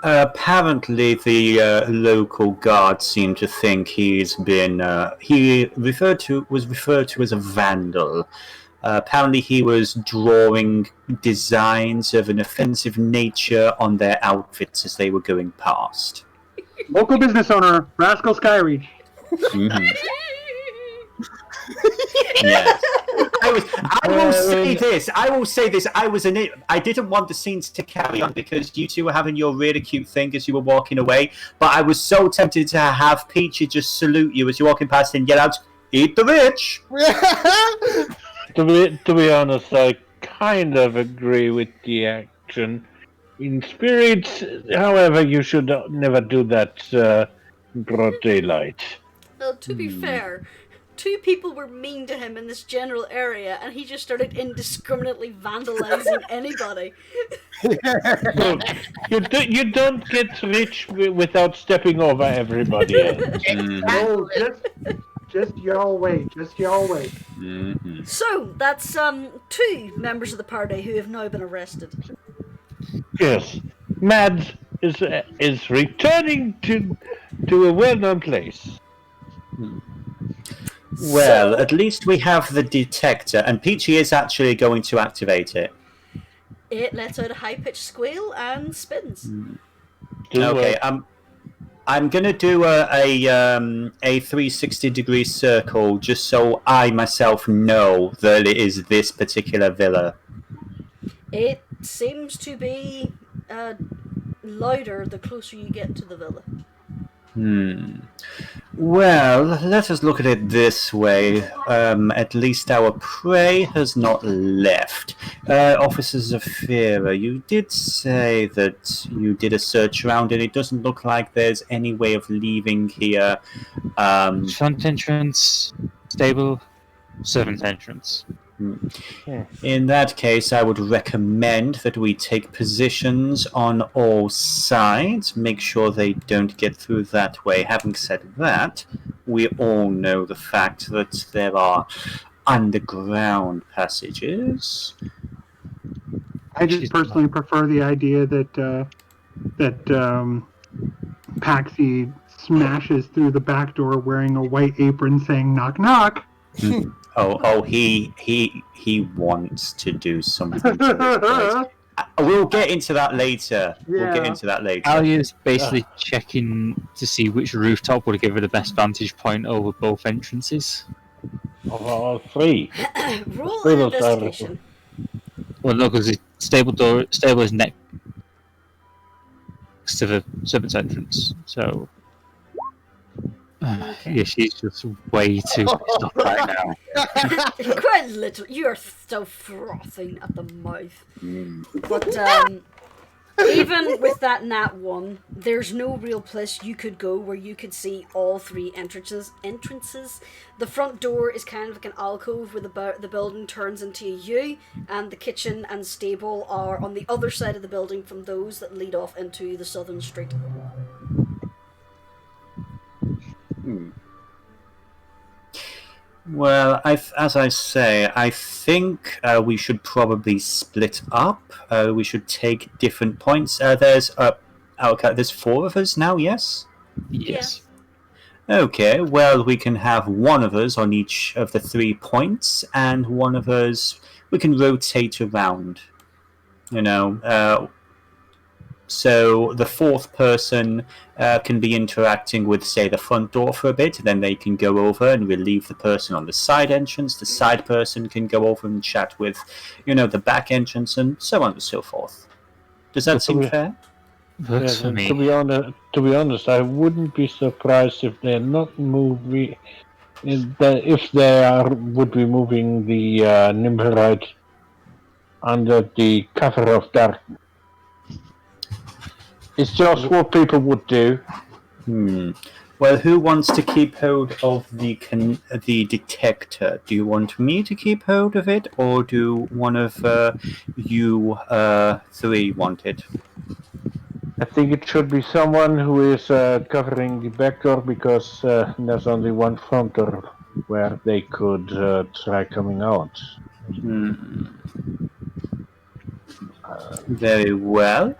S1: Apparently, the local guard seemed to think he's been. Was referred to as a vandal. Apparently, he was drawing designs of an offensive nature on their outfits as they were going past.
S5: Local business owner, Rascal Skyreach.
S1: Mm-hmm. Yes. I will say this. I didn't want the scenes to carry on because you two were having your really cute thing as you were walking away. But I was so tempted to have Peachy just salute you as you're walking past and yell out, "Eat the rich!"
S3: To be honest, I kind of agree with the action. In spirit, however, you should never do that in broad daylight.
S2: Well, to be fair, two people were mean to him in this general area, and he just started indiscriminately vandalizing anybody.
S3: Look, you don't get rich without stepping over everybody else.
S5: Oh, just y'all wait. Just y'all wait.
S1: Mm-hmm.
S2: So that's two members of the party who have now been arrested.
S3: Yes, Mads is returning to a well-known place.
S1: Well,
S2: So-
S1: at least we have the detector, and Peachy is actually going to activate it.
S2: It lets out a high-pitched squeal and spins.
S1: Okay, I'm gonna do a 360-degree circle just so I myself know that it is this particular villa.
S2: It seems to be louder the closer you get to the villa.
S1: Well, let us look at it this way. At least our prey has not left. Officer Zafira, you did say that you did a search around and it doesn't look like there's any way of leaving here.
S7: Front entrance, stable, servant entrance.
S1: In that case, I would recommend that we take positions on all sides, make sure they don't get through that way. Having said that, we all know the fact that there are underground passages.
S5: I just personally prefer the idea that Paxi smashes through the back door wearing a white apron saying knock knock.
S1: He wants to do something to this place. We'll get into that later. We'll get into that later.
S7: Alia's basically checking to see which rooftop would give her the best vantage point over both entrances.
S3: Of all three.
S2: Roll an investigation.
S7: Well, no, because the stable is next to the servant's entrance, so... Yeah, she's just way too pissed off right now.
S2: Quite literally, you are still frothing at the mouth. But even with that nat 1, there's no real place you could go where you could see all three entrances. The front door is kind of like an alcove where the building turns into a U, and the kitchen and stable are on the other side of the building from those that lead off into the southern street.
S1: Well, as I say, I think we should probably split up. We should take different points. There's 4 of us now, yes?
S7: Yes.
S1: Okay, well, we can have one of us on each of the 3 points, and one of us, we can rotate around. So the 4th person can be interacting with, say, the front door for a bit, then they can go over and relieve the person on the side entrance. The side person can go over and chat with, the back entrance, and so on and so forth. Does that seem fair?
S7: Works for me.
S3: To be honest, I wouldn't be surprised if they're not moving. If they would be moving the Nimberite under the cover of darkness. It's just what people would do.
S1: Well, who wants to keep hold of the detector? Do you want me to keep hold of it, or do one of you 3 want it?
S3: I think it should be someone who is covering the back door, because there's only one front door where they could try coming out.
S1: Very well.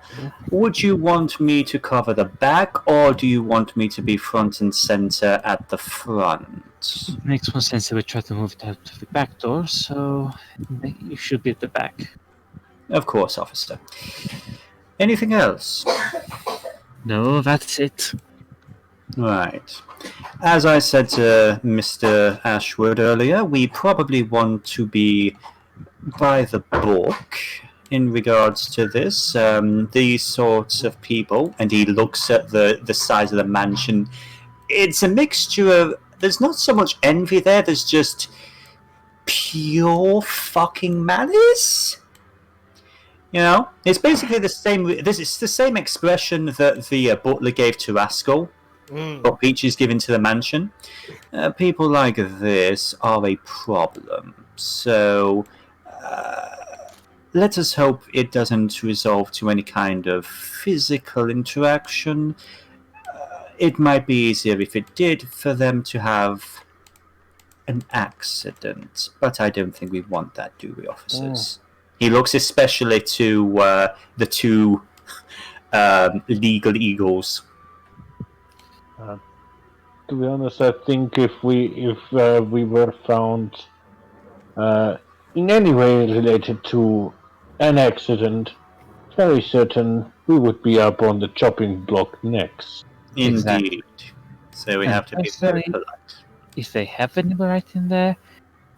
S1: Would you want me to cover the back, or do you want me to be front and center at the front?
S7: Makes more sense if we try to move it out to the back door, so you should be at the back.
S1: Of course, officer. Anything else?
S7: No, that's it.
S1: Right. As I said to Mr. Ashwood earlier, we probably want to be by the book in regards to this. These sorts of people, and he looks at the size of the mansion, it's a mixture of, there's not so much envy there, there's just pure fucking malice. It's basically the same. This is the same expression that the butler gave to Rascal what Peach is given to the mansion. People like this are a problem. So let us hope it doesn't resolve to any kind of physical interaction. It might be easier if it did for them to have an accident, but I don't think we want that, do we, officers? He looks especially to the two legal eagles.
S3: To be honest, I think if we were found in any way related to an accident, very certain we would be up on the chopping block next.
S1: Indeed.
S7: Exactly.
S1: So we
S7: And
S1: have to be very
S7: personally,
S1: polite.
S7: If they have anybody right in there,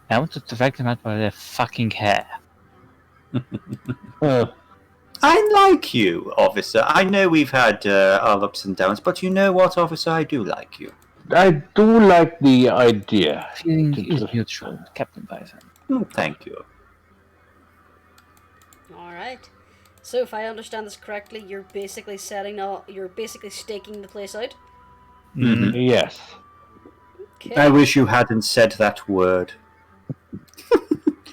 S7: I want to drag them out by their fucking hair.
S1: I like you, officer. I know we've had our ups and downs, but you know what, officer? I do like you.
S3: I do like the idea.
S7: Feeling is mutual, Captain Bison.
S1: Thank you.
S2: Alright. So if I understand this correctly, you're basically staking the place out?
S1: Mm-hmm.
S3: Yes.
S2: Okay.
S1: I wish you hadn't said that word.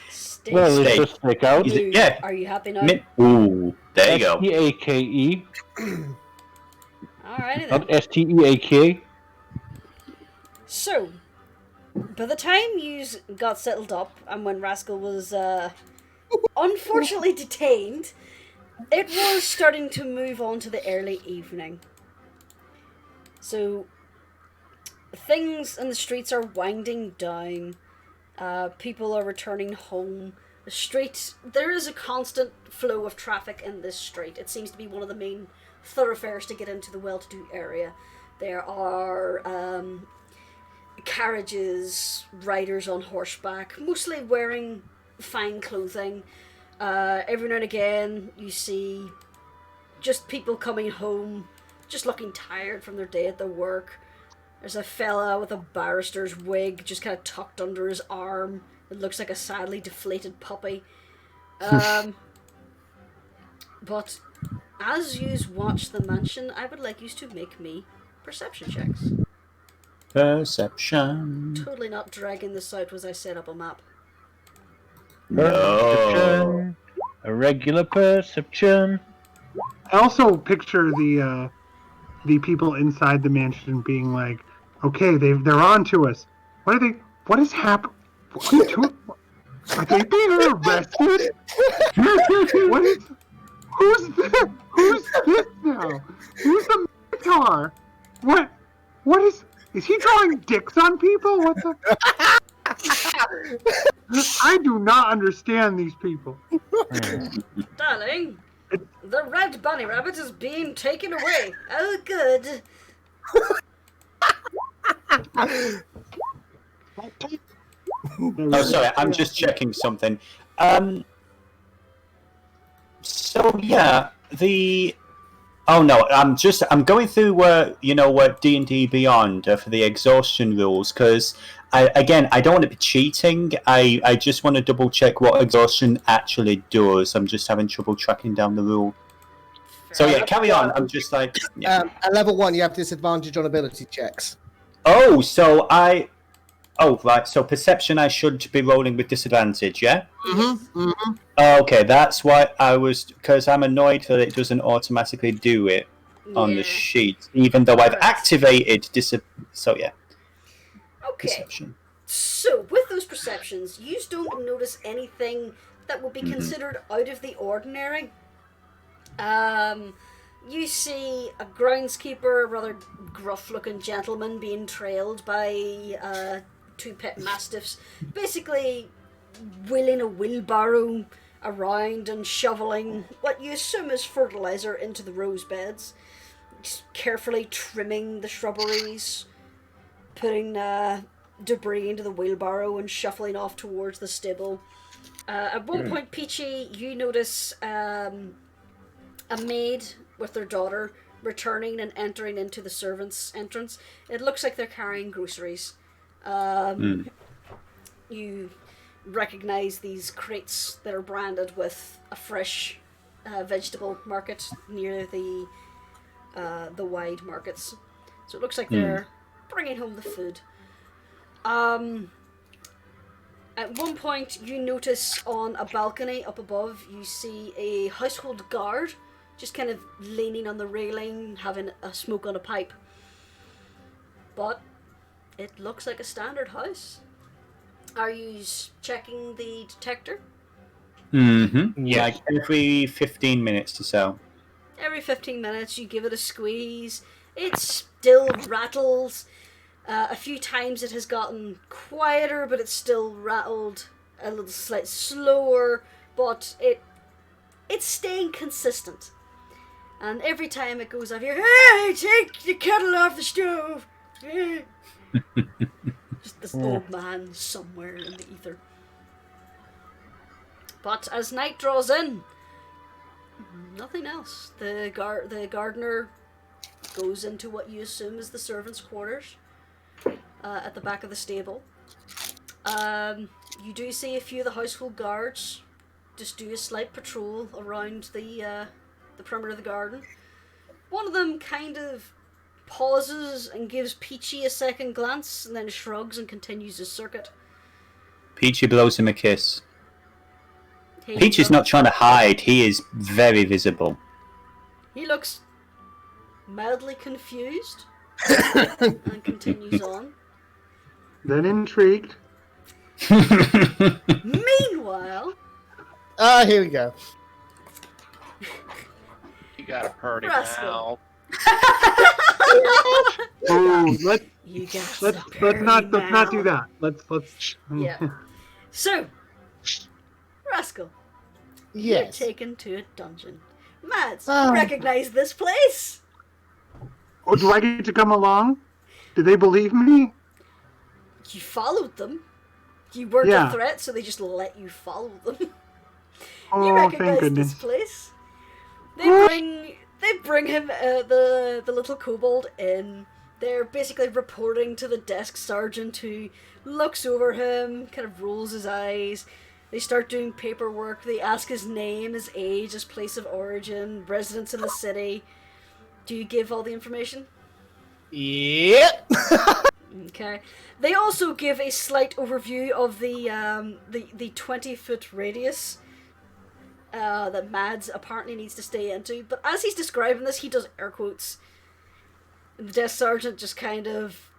S2: Stake.
S3: Well, it's
S1: Stake.
S3: just stick out.
S1: Is it- yeah.
S2: Are you happy now?
S1: Ooh, there you go.
S3: S-T-A-K-E,
S2: Alrighty then.
S3: not S-T-E-A-K.
S2: So, by the time you got settled up, and when Rascal was unfortunately detained, it was starting to move on to the early evening. So, things in the streets are winding down. People are returning home. The street, there is a constant flow of traffic in this street. It seems to be one of the main thoroughfares to get into the well-to-do area. There are carriages, riders on horseback, mostly wearing fine clothing. Every now and again, you see just people coming home, just looking tired from their day at the work. There's a fella with a barrister's wig just kind of tucked under his arm. It looks like a sadly deflated puppy. But as you watch the mansion, I would like you to make me perception checks.
S1: Perception.
S2: Totally not dragging this out as I set up a map.
S1: No.
S3: A regular perception.
S5: I also picture the people inside the mansion being like, "Okay, they're on to us. What is happening? Are they being arrested? Who's this? Who's this now? Who's the Minotaur? What is he drawing dicks on people? What the? I do not understand these people.
S2: Darling, the red bunny rabbit is being taken away. Oh, good.
S1: Oh, sorry, I'm just checking something. So yeah, Oh no, I'm going through what D&D Beyond for the exhaustion rules, because I don't want to be cheating. I just want to double check what exhaustion actually does. I'm just having trouble tracking down the rule. So yeah, carry on. I'm just like
S6: At level 1, you have disadvantage on ability checks.
S1: Oh, so right. So perception, I should be rolling with disadvantage, yeah? Okay, that's why because I'm annoyed that it doesn't automatically do it on the sheet, even though I've activated So yeah.
S2: Okay.
S1: Perception.
S2: So with those perceptions, you don't notice anything that would be considered out of the ordinary. You see a groundskeeper, a rather gruff-looking gentleman, being trailed by 2 pet mastiffs, basically wheeling a wheelbarrow around and shoveling what you assume is fertilizer into the rose beds, just carefully trimming the shrubberies, putting debris into the wheelbarrow and shuffling off towards the stable. At one point, Peachy, you notice a maid with their daughter returning and entering into the servants' entrance. It looks like they're carrying groceries. You recognize these crates that are branded with a fresh vegetable market near the wide markets. So it looks like they're bringing home the food. At one point, you notice on a balcony up above, you see a household guard just kind of leaning on the railing, having a smoke on a pipe. But it looks like a standard house. Are you checking the detector?
S1: Mm-hmm.
S7: Yes.
S1: Like every 15 minutes or so.
S2: Every 15 minutes, you give it a squeeze. It still rattles. A few times it has gotten quieter, but it's still rattled a little slight slower. But it's staying consistent. And every time it goes off, you're, hey, take the kettle off the stove. Hey. Just this old man somewhere in the ether. But as night draws in, nothing else. The gardener goes into what you assume is the servants' quarters at the back of the stable. You do see a few of the household guards just do a slight patrol around the perimeter of the garden. One of them kind of pauses and gives Peachy a second glance and then shrugs and continues his circuit.
S1: Peachy blows him a kiss.
S2: He
S1: Peachy's not trying to hide, he is very visible.
S2: He looks mildly confused and continues on.
S5: Then intrigued.
S2: Meanwhile,
S6: Here we go.
S4: You got a party
S2: Rascal.
S4: now.
S5: Oh, let's
S2: you got
S5: let's not do that. Let's
S2: Yeah. So, Rascal,
S6: Yes.
S2: you're taken to a dungeon. Mads,
S6: Oh.
S2: recognize this place?
S5: Oh, do I get to come along? Do they believe me?
S2: You followed them. You weren't
S5: Yeah.
S2: a threat, so they just let you follow them. You
S5: Oh, thank
S2: recognize
S5: goodness.
S2: this place. They bring him the little kobold in. They're basically reporting to the desk sergeant, who looks over him, kind of rolls his eyes. They start doing paperwork. They ask his name, his age, his place of origin, residence in the city. Do you give all the information?
S6: Yep.
S2: Okay. They also give a slight overview of the 20-foot radius that Mads apparently needs to stay into. But as he's describing this, he does air quotes. And the desk sergeant just kind of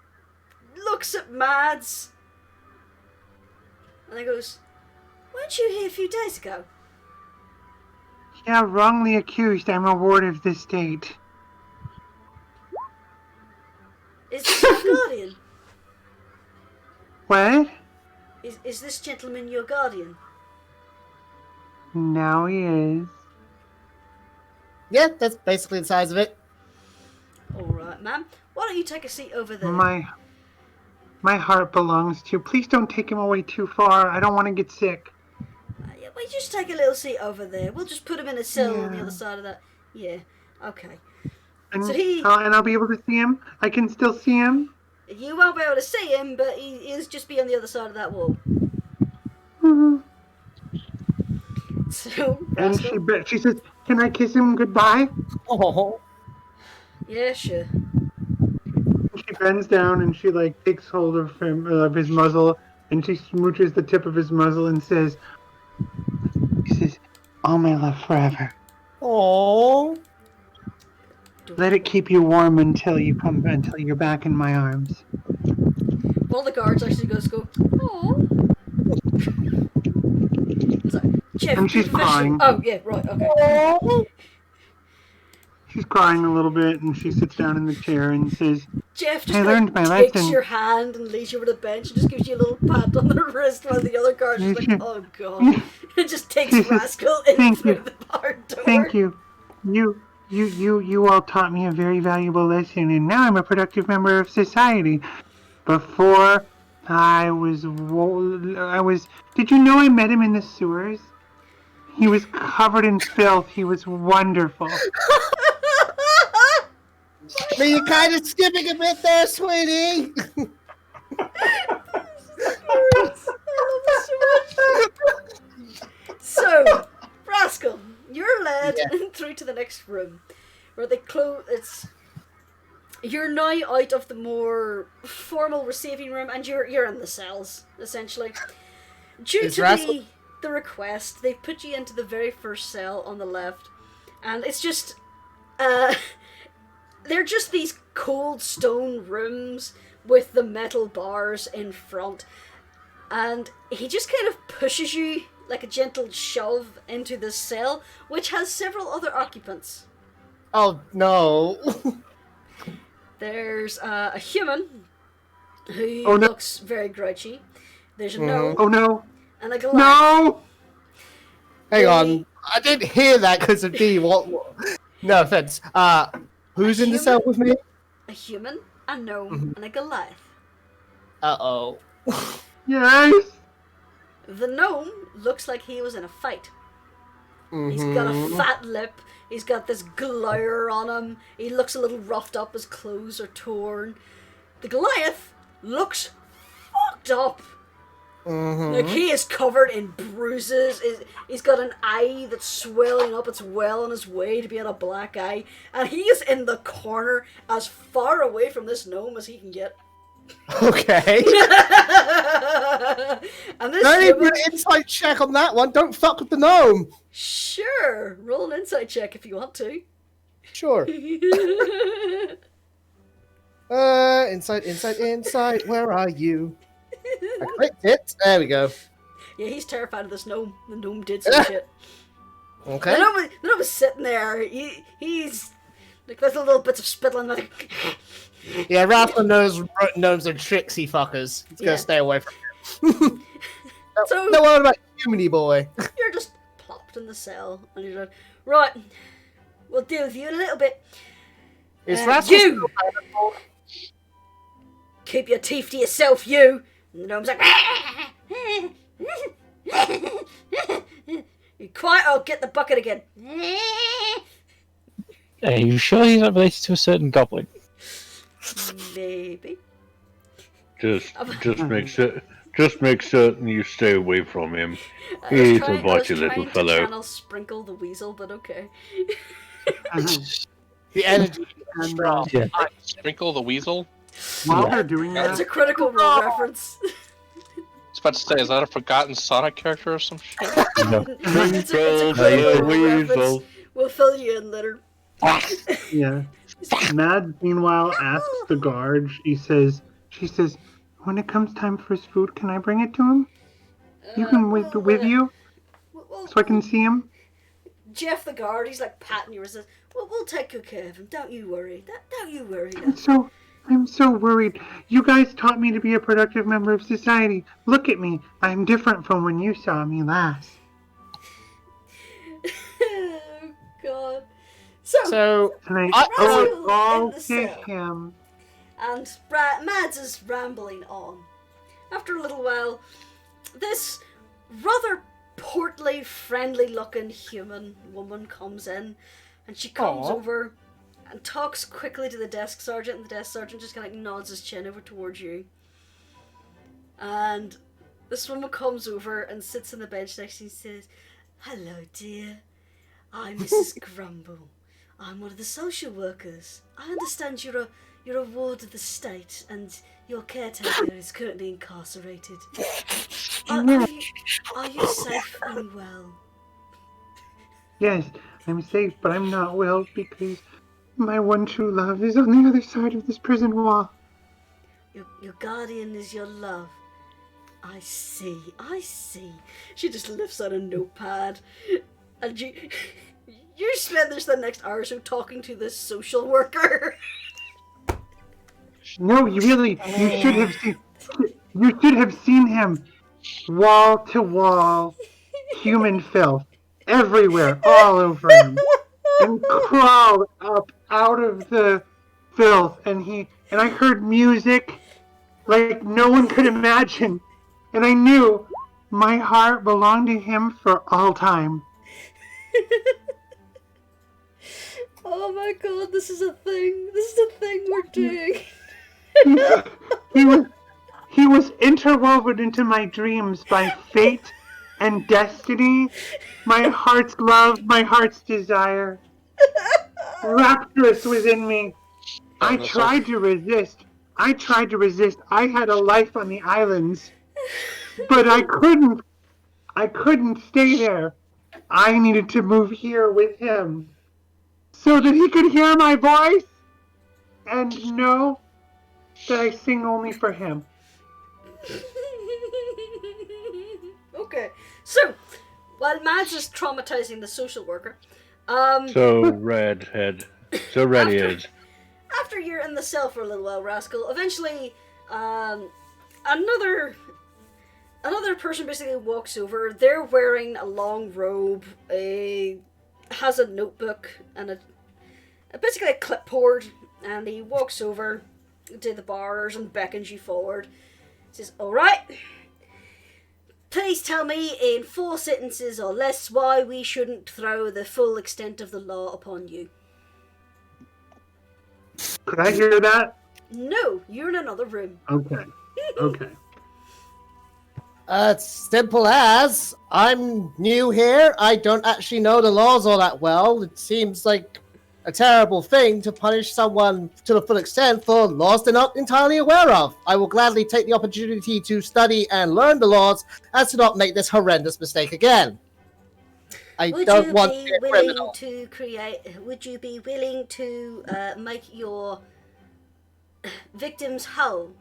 S2: looks at Mads and then goes, "Weren't you here a few days ago?"
S5: Yeah, wrongly accused. I'm a ward of the state.
S2: Is this your guardian?
S5: What?
S2: Is this gentleman your guardian?
S5: Now he is.
S6: Yeah, that's basically the size of it.
S2: Alright, ma'am. Why don't you take a seat over there?
S5: My heart belongs to you. Please don't take him away too far. I don't want to get sick.
S2: Yeah, we just take a little seat over there. We'll just put him in a cell on the
S5: Yeah.
S2: other side of that. Yeah, okay.
S5: And,
S2: So he-
S5: and I'll be able to see him. I can still see him.
S2: You won't be able to see him, but he is just be on the other side of that wall.
S5: Mhm.
S2: So,
S5: And
S2: Rascal?
S5: she says, "Can I kiss him goodbye?"
S6: Oh.
S2: Yeah, sure.
S5: She bends down and she takes hold of him, of his muzzle, and she smooches the tip of his muzzle and says, "This is all my love forever.
S6: Oh.
S5: Let it keep you warm until you're back in my arms."
S2: One of the guards actually goes, "Oh." Jeff,
S5: And she's
S2: be professional.
S5: crying.
S2: Oh, yeah, right, okay.
S6: Oh.
S5: She's crying a little bit, and she sits down in the chair and says,
S2: Jeff just
S5: I
S2: kind
S5: learned
S2: of
S5: my
S2: takes
S5: lesson.
S2: your hand and leads you over the bench and just gives you a little pat on the wrist while the other guard's just like, "Oh, God." And just takes Rascal in
S5: Thank
S2: through
S5: you.
S2: the barn door.
S5: "Thank you. You all taught me a very valuable lesson, and now I'm a productive member of society. Before, I was... Did you know I met him in the sewers? He was covered in filth. He was wonderful."
S6: But you're kind of skipping a bit there, sweetie.
S2: So, Rascal, you're led
S6: Yeah.
S2: through to the next room, where they close. It's You're now out of the more formal receiving room, and you're in the cells essentially. Due
S6: Is
S2: to
S6: Rascal-
S2: the request, they've put you into the very first cell on the left, and it's just they're just these cold stone rooms with the metal bars in front, and he just kind of pushes you like a gentle shove into this cell, which has several other occupants.
S6: Oh no.
S2: There's a human who
S5: Oh, no.
S2: looks very grouchy. There's a gnome
S5: Oh no!
S2: and a Goliath.
S5: No!
S6: Hang on. I didn't hear that because of D. What? No offense. Who's in the cell with me?
S2: A human, a gnome, and a Goliath.
S6: Uh-oh.
S5: Yes!
S2: The gnome looks like he was in a fight. He's got a fat lip. He's got this glower on him. He looks a little roughed up. His clothes are torn. The Goliath looks fucked up. Like, he is covered in bruises. He's got an eye that's swelling up. It's well on his way to being a black eye. And he is in the corner as far away from this gnome as he can get.
S6: Okay.
S2: And this
S6: Don't even
S2: human...
S6: do an insight check on that one. Don't fuck with the gnome.
S2: Sure. Roll an insight check if you want to.
S6: Sure. Insight. Where are you? I clicked it. There we go.
S2: Yeah, he's terrified of this gnome. The gnome did some shit.
S6: Okay.
S2: The gnome was sitting there. He's like, there's little bits of spittle in there.
S6: Yeah, Rascal knows gnomes are tricksy fuckers. He's gonna stay away from him.
S2: So
S6: No one about humany boy.
S2: you're just plopped in the cell, and you're like, right, we'll deal with you in a little bit.
S6: Is Rascal
S2: You keep your teeth to yourself, you. And the gnome's like, you quiet, I'll get the bucket again.
S7: Are you sure he's not related to a certain goblin?
S2: Maybe.
S3: Just make certain you stay away from him.
S2: I was
S3: He's a
S2: trying- I was
S3: mighty little
S2: trying to
S3: fellow.
S2: channel Sprinkle the Weasel, but okay.
S6: The energy.
S5: And
S7: Yeah.
S4: Sprinkle the Weasel?
S5: while they're doing
S2: That's
S5: that,
S2: a Critical Role reference.
S4: I was about to say, is that a forgotten Sonic character or some shit?
S7: No.
S2: It's a
S3: Sprinkle
S2: Critical
S3: the
S2: Role reference.
S3: Weasel.
S2: We'll fill you in later.
S5: yeah. Mad, meanwhile, asks the guard. She says, when it comes time for his food, can I bring it to him? You can wait with you, so I can see him.
S2: Jeff the guard, he's like patting you and says, well, we'll take good care of him. Don't you worry. Don't you worry.
S5: I'm so worried. You guys taught me to be a productive member of society. Look at me. I'm different from when you saw me last.
S2: Oh, God.
S6: So
S5: And I
S6: I-
S5: owe it
S2: in
S5: all
S2: the
S5: to
S2: cell.
S5: him.
S2: And Mads is rambling on. After a little while, this rather portly, friendly-looking human woman comes in, and she comes
S6: Aw.
S2: over and talks quickly to the desk sergeant, and the desk sergeant just kind of nods his chin over towards you. And this woman comes over and sits on the bench next to you and says, hello, dear. I'm Mrs. Grumble. I'm one of the social workers. I understand you're a ward of the state, and your caretaker is currently incarcerated. Are you safe and well?
S5: Yes, I'm safe, but I'm not well because my one true love is on the other side of this prison wall.
S2: Your guardian is your love. I see. She just lifts out a notepad, and you spend the next hour or so talking to this social worker.
S5: No, you should have seen him. Wall to wall, human filth everywhere, all over him, and crawled up out of the filth. And I heard music like no one could imagine, and I knew my heart belonged to him for all time.
S2: Oh my god, this is a thing. This is a thing we're doing.
S5: He was interwoven into my dreams by fate and destiny, my heart's love, my heart's desire. Rapturous within me, I tried to resist. I had a life on the islands, but I couldn't. I couldn't stay there. I needed to move here with him so that he could hear my voice and know that I sing only for him.
S2: Okay, so while Mads is traumatizing the social worker,
S3: So redhead. So red-eared.
S2: after you're in the cell for a little while, Rascal, eventually another person basically walks over. They're wearing a long robe, has a notebook and basically a clipboard, and he walks over to the bars and beckons you forward. He says, "Alright, please tell me in 4 sentences or less why we shouldn't throw the full extent of the law upon you."
S5: Could I hear that?
S2: No, you're in another room.
S5: Okay. Okay.
S6: It's simple as I'm new here. I don't actually know the laws all that well. It seems like a terrible thing to punish someone to the full extent for laws they're not entirely aware of. I will gladly take the opportunity to study and learn the laws as to not make this horrendous mistake again.
S2: Would
S6: don't
S2: you
S6: want
S2: be
S6: to be a
S2: willing
S6: criminal.
S2: to would you be willing to make your victims whole?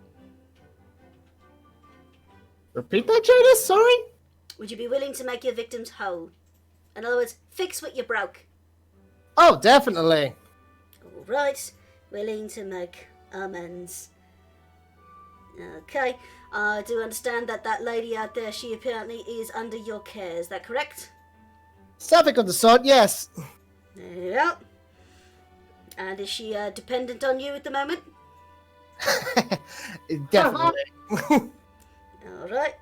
S6: Repeat that, Jurnis? Sorry?
S2: Would you be willing to make your victims whole? In other words, fix what you broke.
S6: Oh, definitely.
S2: Alright, willing to make amends. Okay, I do understand that lady out there, she apparently is under your care, is that correct?
S6: Something of the sort, yes.
S2: Yeah. And is she dependent on you at the moment?
S6: Definitely.
S2: Alright.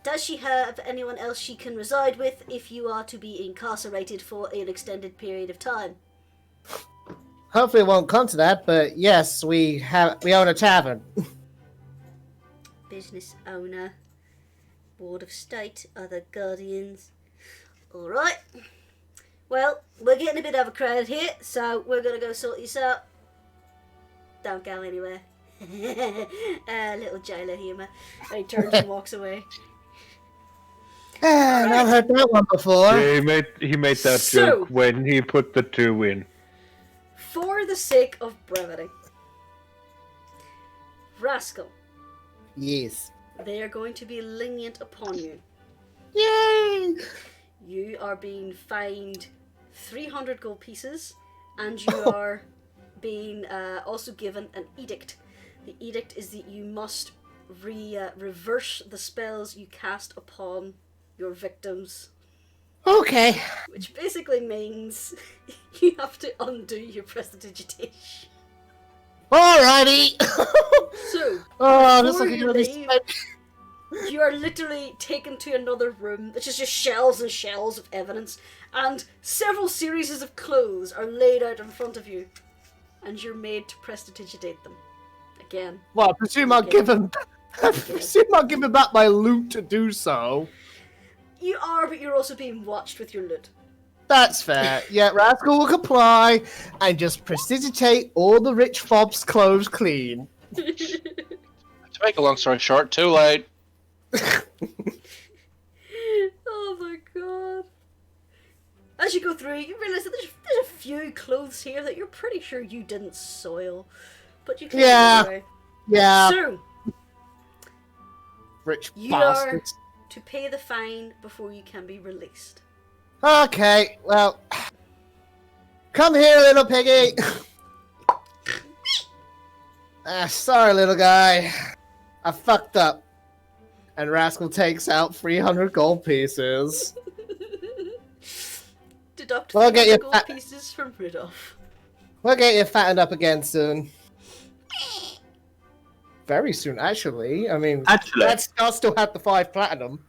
S2: Does she have anyone else she can reside with if you are to be incarcerated for an extended period of time?
S6: Hopefully it won't come to that, but yes, we own a tavern.
S2: Business owner, Ward of State, other guardians. Alright. Well, we're getting a bit of a crowd here, so we're gonna go sort this out. Don't go anywhere. Little jailer humour. And he turns and walks away.
S6: I've heard that one before.
S3: Yeah, he made that
S2: So-
S3: joke when he put the 2 in.
S2: For the sake of brevity, Rascal,
S6: Yes.
S2: they are going to be lenient upon you.
S6: Yay!
S2: You are being fined 300 gold pieces, and you are being also given an edict. The edict is that you must reverse the spells you cast upon your victims,
S6: Okay.
S2: which basically means you have to undo your prestidigitation.
S6: Alrighty.
S2: So,
S6: Oh, this
S2: before
S6: looking
S2: you
S6: really
S2: leave,
S6: sad.
S2: you are literally taken to another room, which is just shelves and shelves of evidence, and several series of clothes are laid out in front of you, and you're made to prestidigitate them. Again.
S6: Well, I presume I'll give him. I presume I'll give him back my loot to do so.
S2: You are, but you're also being watched with your loot.
S6: That's fair. Yeah, Rascal will comply and just prestidigitate all the rich fob's clothes clean.
S4: To make a long story short, too late.
S2: Oh my god. As you go through, you realise that there's a few clothes here that you're pretty sure you didn't soil. But you clean
S6: Yeah.
S2: them anyway.
S6: Yeah,
S2: So,
S6: rich
S2: you
S6: bastards.
S2: are to pay the fine before you can be released.
S6: Okay, well. Come here, little piggy. Sorry, little guy. I fucked up. And Rascal takes out 300 gold pieces.
S2: Deduct
S6: Well, I'll get
S2: 4
S6: you
S2: gold
S6: back.
S2: pieces from Rudolph.
S6: We'll get you fattened up again soon. Very soon, actually. I mean,
S1: Actually,
S6: I'll still have the 5 platinum.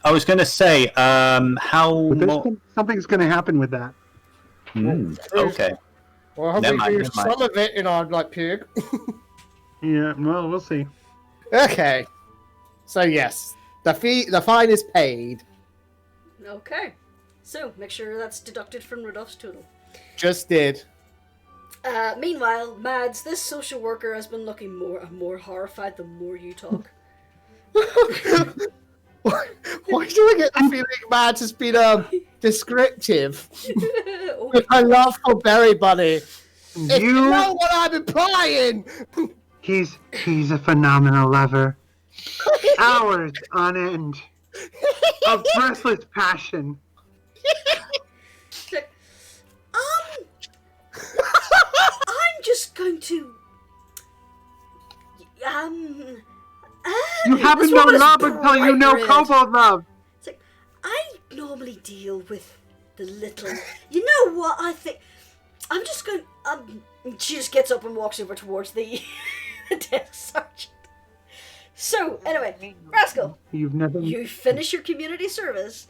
S1: I was going to say, how
S5: But
S1: more?
S5: something's going to happen with that.
S1: Okay.
S6: Well, hopefully
S1: Never mind,
S6: we
S1: never
S6: use
S1: mind.
S6: some of it in our like pig.
S5: Yeah, well, we'll see.
S6: Okay. So yes, the fine is paid.
S2: Okay. So, make sure that's deducted from Rudolph's total.
S6: Just did.
S2: Meanwhile, Mads, this social worker has been looking more and more horrified the more you talk.
S6: Why do I get the feeling Mads has been descriptive with my love for Berry Bunny? If you know what I'm implying!
S5: He's a phenomenal lover. Hours on end of breathless passion.
S2: I'm just going to.
S5: You haven't known love until you know Kobold love.
S2: It's like, I normally deal with the little. You know what? I think I'm just going. She just gets up and walks over towards the desk sergeant. So anyway, Rascal, you finish your community service,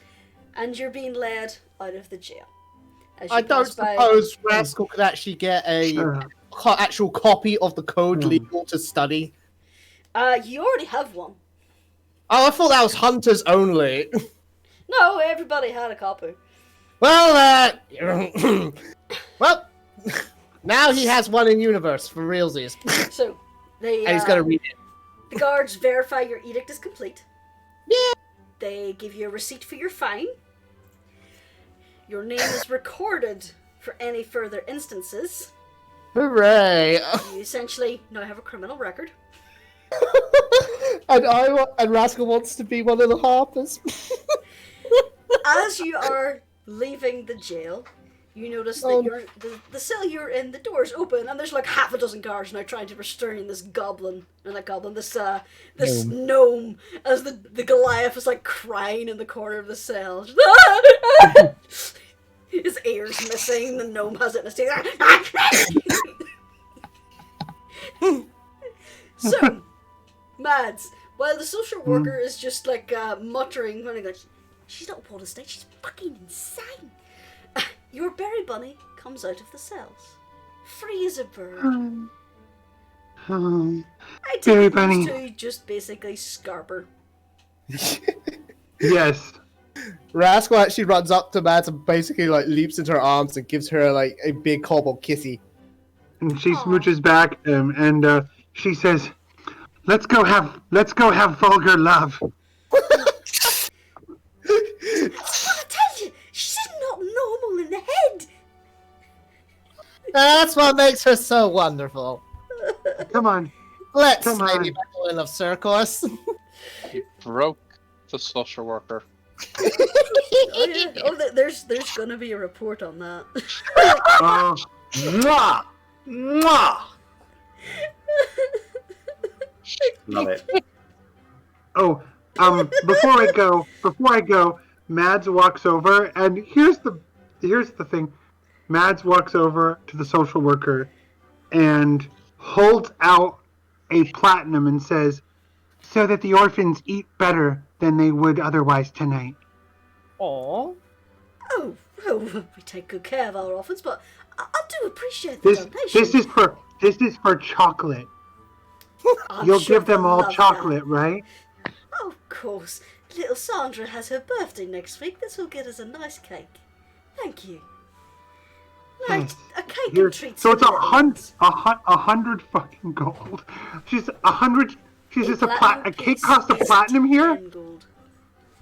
S2: and you're being led out of the jail.
S6: I don't suppose Rascal could actually get a actual copy of the code legal to study.
S2: You already have one.
S6: Oh, I thought that was hunters only.
S2: No, everybody had a copy.
S6: Well, well, now he has one in universe for realsies.
S2: So they
S6: and he's gonna read it.
S2: The guards verify your edict is complete.
S6: Yeah.
S2: They give you a receipt for your fine. Your name is recorded for any further instances.
S6: Hooray!
S2: You essentially now have a criminal record.
S6: and Rascal wants to be one of the harpers.
S2: As you are leaving the jail, you notice that the cell you're in, the door's open, and there's like half a dozen guards now trying to restrain this gnome, as the Goliath is like crying in the corner of the cell. His ear's missing, the gnome has it in his teeth. So, Mads, while the social worker is just like muttering, running like, she's not upon a stage, she's fucking insane. Your berry bunny comes out of the cells, free as a bird. I
S5: Berry
S2: take
S5: bunny.
S2: these two just basically scarper.
S5: Yes.
S6: Rascal actually runs up to Mads and basically like leaps into her arms and gives her like a big kobold kissy.
S5: And she smooches back at him, and she says, "Let's go have vulgar love."
S2: I tell you, she's not normal in the head.
S6: That's what makes her so wonderful.
S5: Come on.
S6: Let's
S5: Come on.
S6: maybe battle of circus.
S4: He broke the social worker.
S2: Oh, yeah. There's gonna be a report on that.
S5: Oh,
S1: Mwah! Mwah! Love it.
S5: oh. Before I go, Mads walks over, and here's the thing. Mads walks over to the social worker and holds out a platinum and says, "So that the orphans eat better than they would otherwise tonight."
S6: Aww.
S2: Oh, well, we take good care of our orphans, but I do appreciate the donation.
S5: This is for chocolate.
S2: I'm
S5: You'll
S2: sure
S5: give them
S2: they'll
S5: all
S2: love
S5: chocolate, right?
S2: that. Oh, of course. Little Sandra has her birthday next week. This will get us a nice cake. Thank you.
S5: Yes.
S2: A cake
S5: Here-
S2: and treats.
S5: so it's
S2: for the little ones.
S5: 100 fucking gold. She's 100. She's just a
S2: platinum
S5: cake
S2: piece
S5: costs a
S2: is
S5: platinum here.
S2: 10 gold.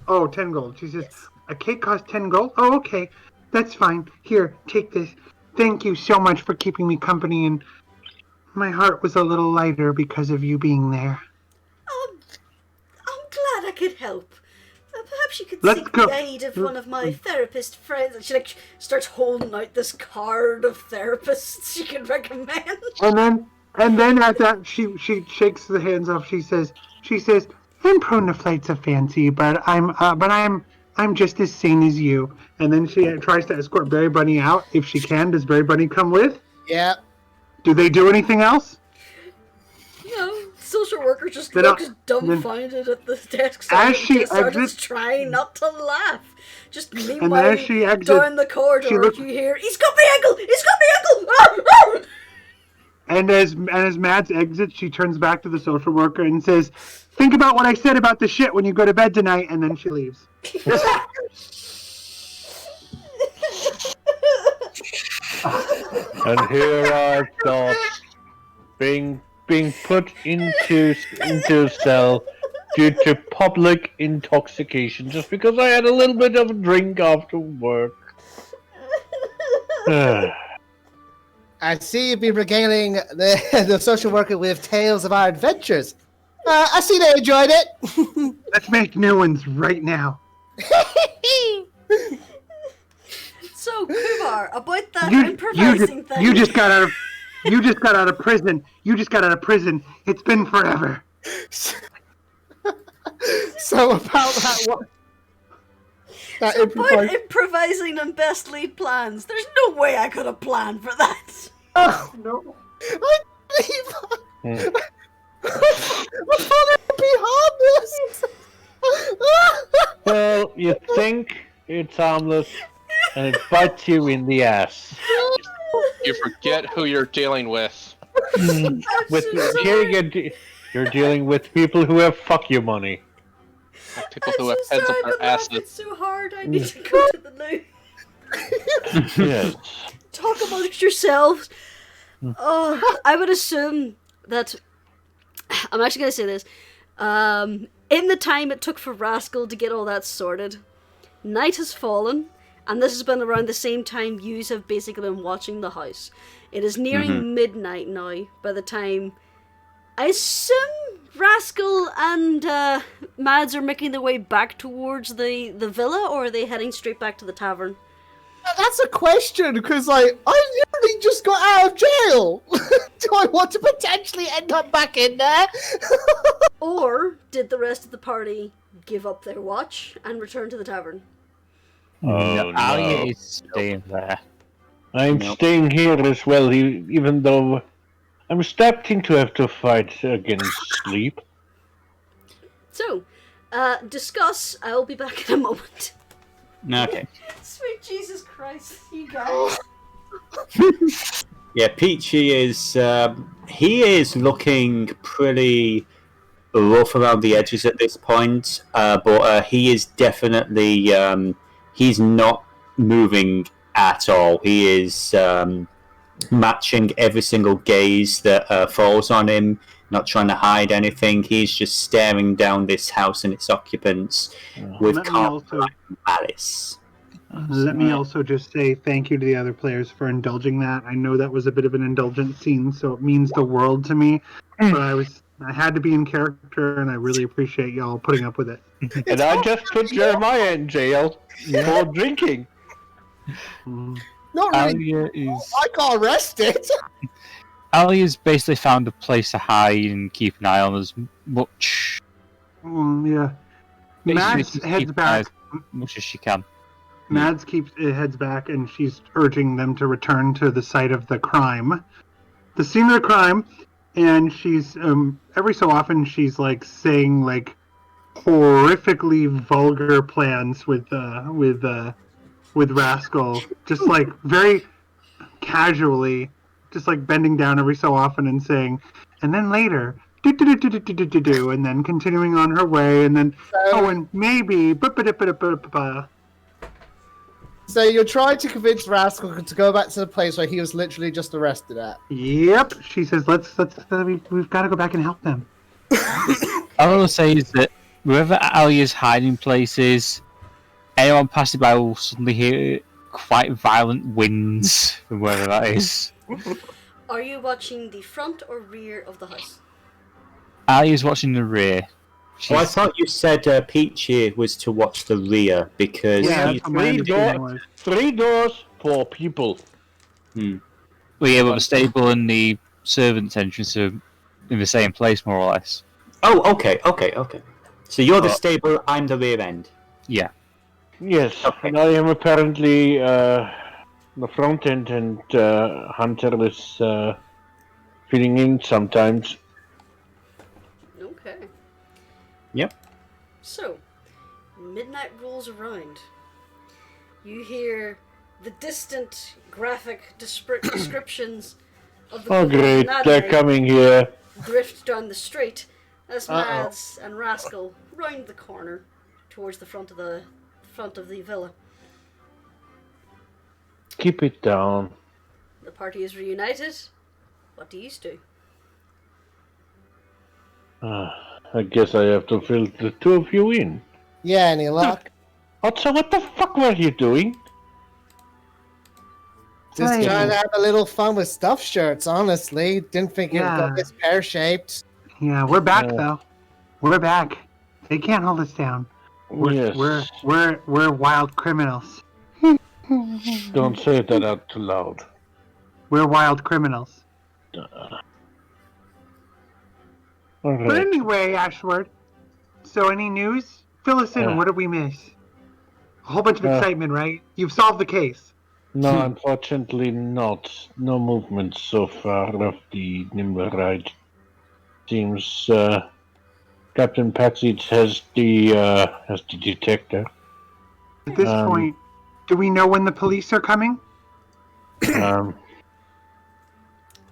S5: Oh, 10 gold. She says,
S2: Yes.
S5: a cake costs 10 gold? Oh, okay. That's fine. Here, take this. Thank you so much for keeping me company, and my heart was a little lighter because of you being there.
S2: I'm glad I could help. Perhaps you could
S5: Let's
S2: seek
S5: go.
S2: the aid of one of my therapist friends. And she starts holding out this card of therapists she can recommend.
S5: And then at that, she shakes the hands off. She says, "I'm prone to flights of fancy, but I'm just as sane as you." And then she tries to escort Berry Bunny out if she can. Does Berry Bunny come with?
S6: Yeah.
S5: Do they do anything else?
S2: No, social worker just
S5: Then
S2: looks
S5: I'll-
S2: dumbfounded at the desk.
S5: As she
S2: starts
S5: exits-
S2: trying not to laugh. Just
S5: then
S2: meanwhile,
S5: as she exits,
S2: down the corridor,
S5: she looks-
S2: you hear, "He's got my ankle! He's got my ankle!" Ah, ah!
S5: And as Mads exits, she turns back to the social worker and says, "Think about what I said about the shit when you go to bed tonight," and then she leaves.
S3: And here I thought, being put into a cell due to public intoxication, just because I had a little bit of a drink after work.
S6: I see you've been regaling the social worker with tales of our adventures. I see they enjoyed it.
S5: Let's make new ones right now.
S2: So, Kumar, about that improvising thing.
S5: You just got out of prison. It's been forever.
S6: So about that one.
S2: So about improvising on best lead plans. There's no way I could have planned for that.
S6: Oh no! I thought it would be harmless.
S3: Well, you think it's harmless, and it bites you in the ass.
S4: You forget who you're dealing with.
S3: You're dealing with people who have fuck you money.
S4: People who have heads up their asses.
S2: It's so hard. I need to go to the loo.
S3: Yes.
S2: Talk amongst yourselves. Oh, I would assume that. I'm actually going to say this. In the time it took for Rascal to get all that sorted, night has fallen, and this has been around the same time yous have basically been watching the house. It is nearing midnight now by the time I assume Rascal and Mads are making their way back towards the villa, or are they heading straight back to the tavern?
S6: That's a question, because I literally just got out of jail. Do I want to potentially end up back in there?
S2: Or did the rest of the party give up their watch and return to the tavern?
S3: Oh,
S7: Alia is staying there.
S3: I'm staying here as well, even though I'm starting to have to fight against sleep.
S2: So, discuss. I'll be back in a moment.
S1: Okay.
S2: Sweet Jesus Christ, you guys.
S1: Yeah, Peachy is he is looking pretty rough around the edges at this point, but he is definitely he's not moving at all. He is matching every single gaze that falls on him, not trying to hide anything. He's just staring down this house and its occupants with calm malice.
S5: Let me also just say thank you to the other players for indulging that. I know that was a bit of an indulgent scene, so it means the world to me. But I had to be in character, and I really appreciate y'all putting up with it.
S3: And I just put Jeremiah in jail for drinking.
S6: Not really. I got arrested.
S7: Alia's basically found a place to hide and keep an eye on as much.
S5: Yeah. Mads heads back.
S7: As much as she can.
S5: Mads heads back, and she's urging them to return to the site of the crime, the scene of the crime, and she's every so often she's like saying like horrifically vulgar plans with Rascal, just like very casually, just like bending down every so often and saying, and then later, do, and then continuing on her way, and then and maybe,
S6: So you're trying to convince Rascal to go back to the place where he was literally just arrested at.
S5: Yep. She says, we've got to go back and help them.
S7: All I will say is that wherever Alia's hiding place is, anyone passing by will suddenly hear quite violent winds from wherever that is.
S2: Are you watching the front or rear of the house?
S7: Alia's watching the rear.
S1: Oh, I thought you said Peachy was to watch the rear because he's
S3: three doors for people.
S7: Well, yeah, but the stable and the servants' entrance are in the same place, more or less.
S1: Oh, okay. So you're the stable, I'm the rear end.
S7: Yeah.
S3: Yes, and I am apparently the front end, and Hunter is filling in sometimes.
S2: Okay.
S1: Yep.
S2: So, midnight rolls around. You hear the distant graphic descriptions of the
S3: great, they're coming here.
S2: drift down the street as Mads and Rascal round the corner towards the front of the villa.
S3: Keep it down.
S2: The party is reunited. What do you do?
S3: I guess I have to fill the two of you in.
S6: Yeah, any luck?
S3: Also, what the fuck were you doing?
S6: Just
S5: Hey.
S6: trying to have a little fun with stuffed shirts, honestly. Didn't think it would
S5: Yeah.
S6: go this pear-shaped.
S5: Yeah, we're back
S3: Yeah.
S5: though. We're back. They can't hold us down.
S3: Yes.
S5: We're wild criminals.
S3: Don't say that out loud.
S5: We're wild criminals. But
S3: Alright.
S5: anyway, Ashford. So any news? Fill us in.
S3: Yeah.
S5: What did we miss? A whole bunch of
S3: Uh,
S5: excitement, right? You've solved the case.
S3: No, unfortunately not. No movement so far of the Nimble-Ride. Seems Captain Patsy has the detector.
S5: At this
S3: Um,
S5: point, do we know when the police are coming?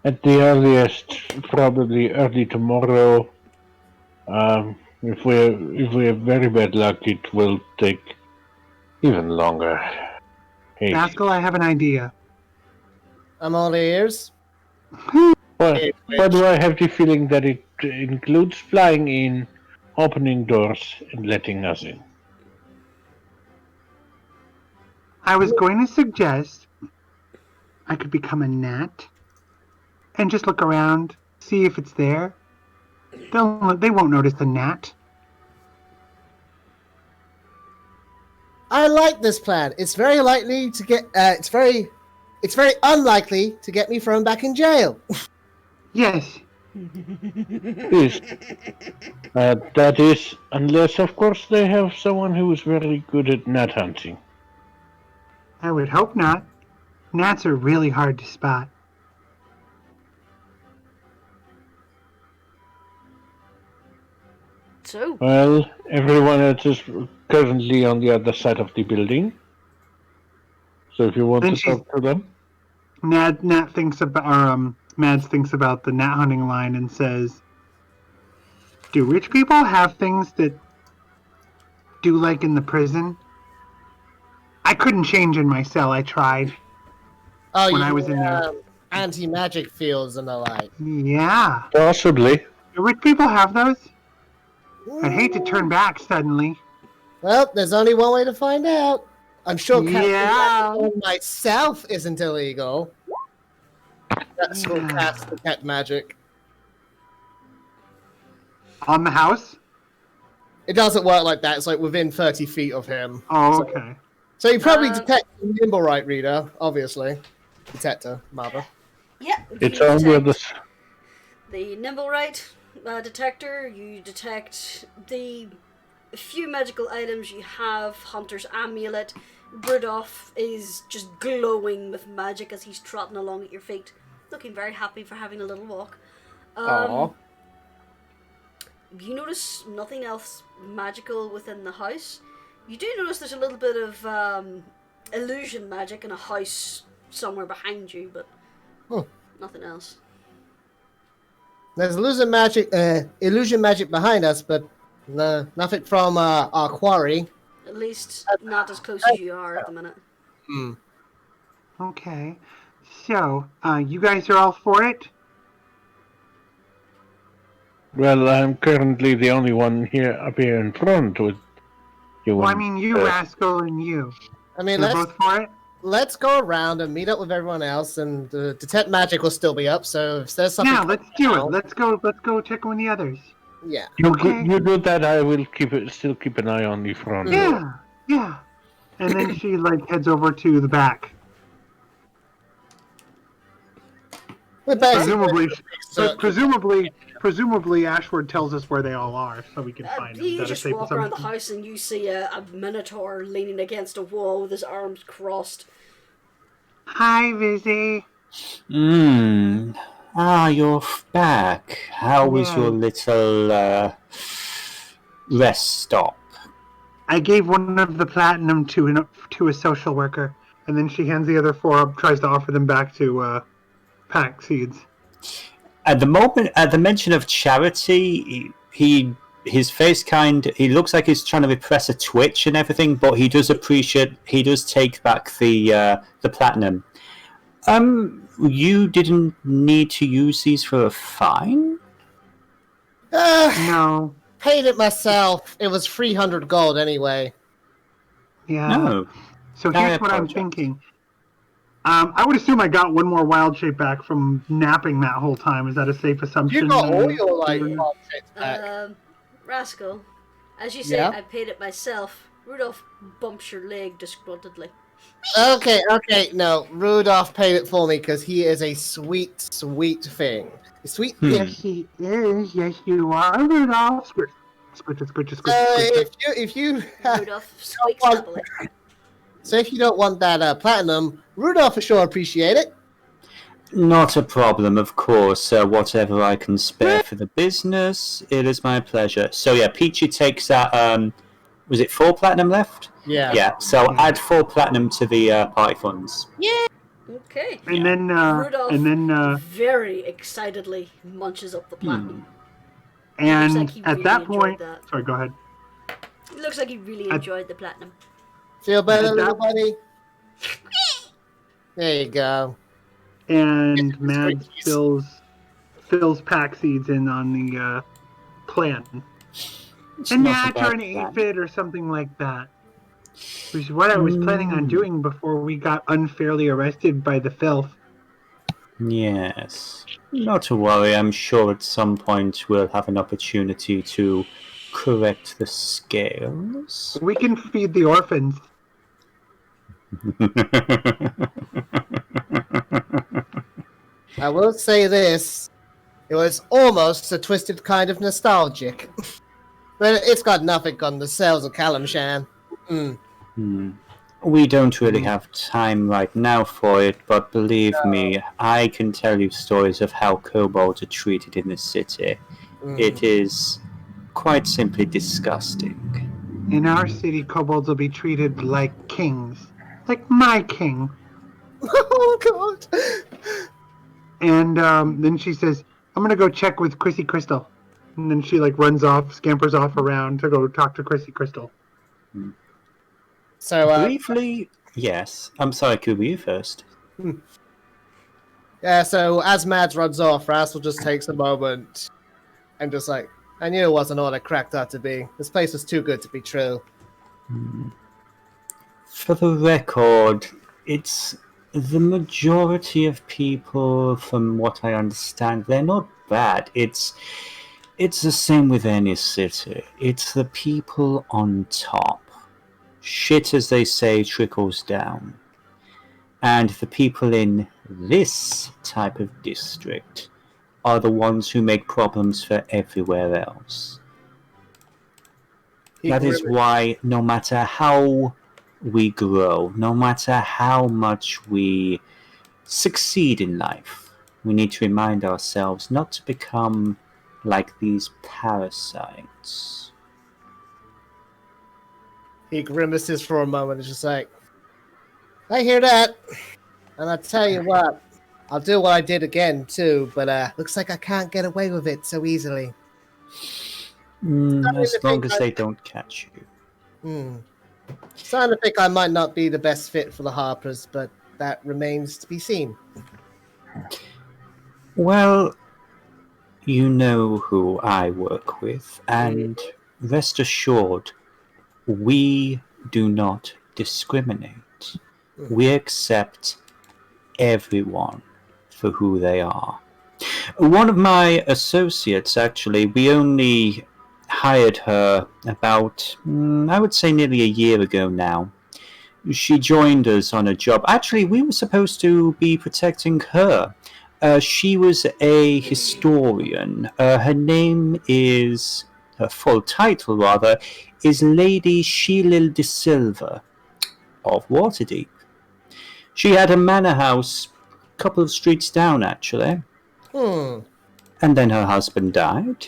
S3: At the earliest, probably early tomorrow. If we have very bad luck, it will take even longer. Hey,
S5: Rascal, I have an idea.
S6: I'm all ears.
S3: why do I have the feeling that it includes flying in, opening doors, and letting us in?
S5: I was going to suggest I could become a gnat and just look around, see if it's there. They won't notice the gnat.
S6: I like this plan. It's very likely to get. It's very unlikely to get me thrown back in jail.
S5: Yes.
S3: Please. That is, unless of course they have someone who is very good at gnat hunting.
S5: I would hope not. Gnats are really hard to spot.
S2: So,
S3: Well, everyone else is currently on the other side of the building. So if you want
S5: Then
S3: to talk to them,
S5: Nat thinks about, Mads thinks about the gnat hunting line and says, "Do rich people have things that do like in the prison? I couldn't change in my cell. I tried.
S6: Oh,
S5: When
S6: you
S5: I was in there.
S6: Anti-magic fields and the like.
S5: Yeah.
S3: possibly.
S5: Do rich people have those? I'd hate to turn back suddenly.
S6: Well, there's only one way to find out. I'm sure casting
S5: Yeah.
S6: magic on myself isn't illegal. That's what
S5: Yeah.
S6: cast detect magic.
S5: On the house?
S6: It doesn't work like that. It's like within 30 feet of him.
S5: Oh,
S6: So-
S5: okay.
S6: So you probably
S2: Uh,
S6: detect the nimble right reader, obviously. Detector, rather.
S2: yeah.
S3: It's
S2: you
S3: on the
S2: detect
S3: other.
S2: the Nimblewright detector. You detect the few magical items you have. Hunter's Amulet. Brudoff is just glowing with magic as he's trotting along at your feet, looking very happy for having a little walk.
S6: Aww.
S2: You notice nothing else magical within the house. You do notice there's a little bit of illusion magic in a house somewhere behind you, but nothing else.
S6: There's illusion magic behind us, but nothing from our quarry.
S2: At least not as close as you are at the minute.
S5: Okay. So, you guys are all for it?
S3: Well, I'm currently the only one here up here in front with you.
S5: Well, I
S3: and,
S5: mean, you, Rascal, and you.
S6: I mean,
S5: You're both for it?
S6: let's go around and meet up with everyone else, and detect magic will still be up. So if there's something,
S5: Yeah, let's do it. Let's go check on the others.
S6: Yeah.
S5: Okay.
S3: You do that. I will still keep an eye on the front.
S5: Yeah. And then she heads over to the back.
S6: We're basically
S5: Presumably, Ashford tells us where they all are, so we can find them.
S2: You
S5: That
S2: just
S5: is
S2: walk around the house and you see a minotaur leaning against a wall with his arms crossed.
S5: Hi, Vizzy.
S1: You're back. How was
S5: Yeah.
S1: your little rest stop?
S5: I gave one of the platinum to a social worker, and then she hands the other 4 up, tries to offer them back to Pack Seeds.
S1: At the mention of charity, his face he looks like he's trying to repress a twitch and everything, but he does take back the platinum. you didn't need to use these for a fine?
S5: No.
S6: Paid it myself. It was 300 gold anyway.
S5: Yeah.
S1: No.
S5: So
S1: I
S5: here's what I'm
S1: apologize.
S5: thinking. I would assume I got one more wild shape back from napping that whole time. Is that a safe assumption?
S6: You got all your wild shapes back.
S2: Rascal, as you say,
S6: Yeah?
S2: I paid it myself. Rudolph bumps your leg disgruntledly.
S6: Okay. No, Rudolph paid it for me because he is a sweet, sweet thing. Sweet.
S5: Yes, he is. Yes, you are, Rudolph. Squirt, squirt, squirt, squirt,
S6: If you
S2: Rudolph squeaks
S6: want-
S2: happily.
S6: so if you don't want that platinum, Rudolph for sure appreciate it.
S1: Not a problem, of course. Whatever I can spare for the business, it is my pleasure. So yeah, Peachy takes that. Was it 4 platinum left?
S6: Yeah.
S1: Yeah. So add 4 platinum to the party funds.
S2: Okay.
S5: And then,
S2: Rudolph very excitedly munches up the platinum.
S5: and
S2: like he
S5: at
S2: really
S5: that
S2: enjoyed
S5: point,
S2: that.
S5: sorry, go ahead.
S2: It looks like he really enjoyed the platinum.
S6: Feel better,
S5: That-
S6: little buddy? There you go.
S5: And Mads fills pack seeds in on the plan.
S1: It's
S5: And
S1: not a
S5: nat or an
S1: bad plan.
S5: 8-bit or something like that. Which is what I was planning on doing before we got unfairly arrested by the filth.
S1: Yes. Not to worry, I'm sure at some point we'll have an opportunity to correct the scales.
S5: We can feed the orphans.
S6: I will say this. It was almost a twisted kind of nostalgic. But it's got nothing on the cells of Kalimshan.
S1: We don't really have time right now for it, but believe me, I can tell you stories of how kobolds are treated in this city. It is quite simply disgusting.
S5: In our city, kobolds will be treated like kings. Like my king.
S6: Oh, God.
S5: And then she says, I'm going to go check with Chrissy Crystal. And then she runs off, scampers off around to go talk to Chrissy Crystal.
S6: So,
S1: Briefly, yes. I'm sorry, Kubur, you first.
S6: yeah, so as Mads runs off, Rascal just takes a moment and just I knew it wasn't all it cracked out to be. This place was too good to be true.
S1: For the record, it's the majority of people, from what I understand, they're not bad. It's the same with any city. It's the people on top. Shit, as they say, trickles down. And the people in this type of district are the ones who make problems for everywhere else. That is why no matter how we grow, no matter how much we succeed in life, we need to remind ourselves not to become like these parasites.
S6: He grimaces for a moment and just I hear that. And I tell you what, I'll do what I did again too, but looks like I can't get away with it so easily.
S1: As long as they don't catch you.
S6: Starting to think I might not be the best fit for the Harpers, but that remains to be seen.
S1: Well, you know who I work with, and rest assured, we do not discriminate. We accept everyone for who they are. One of my associates, actually, we only hired her about, I would say nearly a year ago now. She joined us on a job. Actually, we were supposed to be protecting her. She was a historian. Her name is, her full title rather, is Lady Sheelil de Silva of Waterdeep. She had a manor house a couple of streets down, actually. And then her husband died.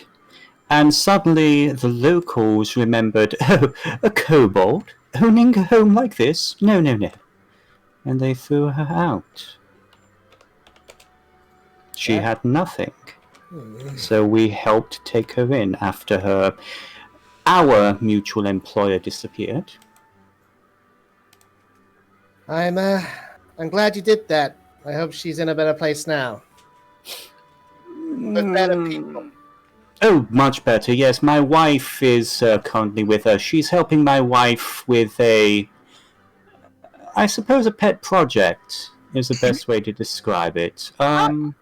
S1: And suddenly the locals remembered, oh, a kobold owning a home like this? No. And they threw her out. She had nothing. So we helped take her in after our mutual employer disappeared.
S6: I'm glad you did that. I hope she's in a better place now. With better people.
S1: Oh, much better. Yes, my wife is currently with her. She's helping my wife with I suppose a pet project is the best way to describe it.
S3: A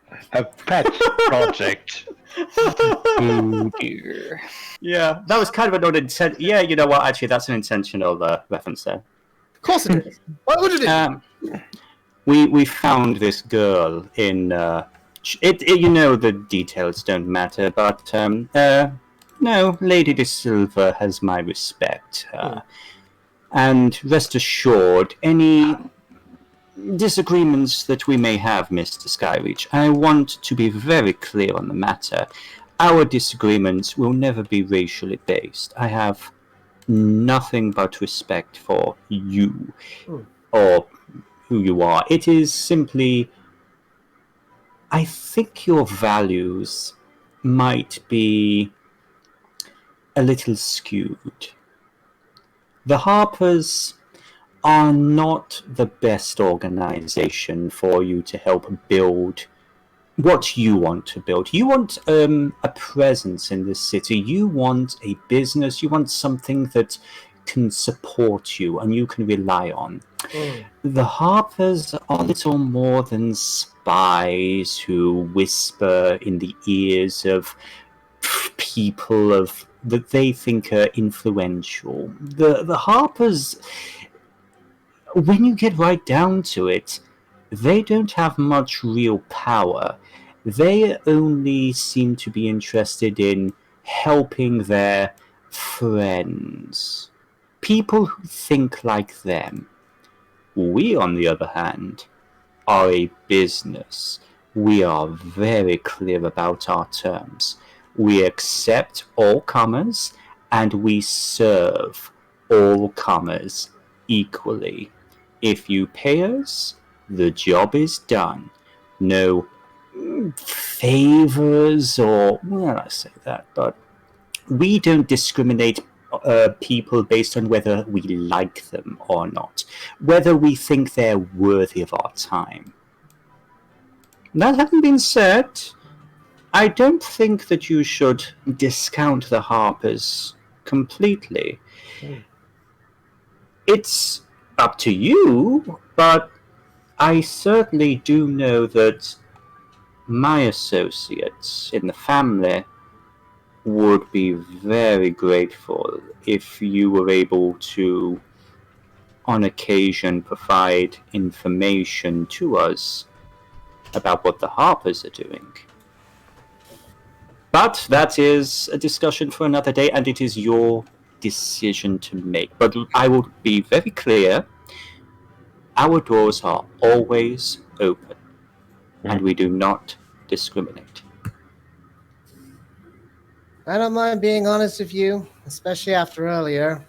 S3: pet project.
S7: Oh dear.
S1: Yeah, that was kind of an unintentional. Yeah, you know what? Actually, that's an intentional reference there.
S6: Of course it is. Why would it is?
S1: We found this girl in. You know the details don't matter, but no, Lady De Silva has my respect, and rest assured, any disagreements that we may have, Mr. Skyreach, I want to be very clear on the matter. Our disagreements will never be racially based. I have nothing but respect for you, or who you are. It is simply, I think your values might be a little skewed. The Harpers are not the best organization for you to help build what you want to build. You want a presence in this city. You want a business. You want something that can support you and you can rely on. The Harpers are little more than spies who whisper in the ears of people that they think are influential. The Harpers, when you get right down to it, they don't have much real power. They only seem to be interested in helping their friends, people who think like them. We, on the other hand, are a business. We are very clear about our terms. We accept all comers, and we serve all comers equally. If you pay us, the job is done. No favors or, well, I say that, but we don't discriminate people based on whether we like them or not, whether we think they're worthy of our time. That having been said, I don't think that you should discount the Harpers completely. It's up to you, but I certainly do know that my associates in the family would be very grateful if you were able to, on occasion, provide information to us about what the Harpers are doing. But that is a discussion for another day, and it is your decision to make. But I will be very clear, our doors are always open, and we do not discriminate.
S6: I don't mind being honest with you, especially after earlier.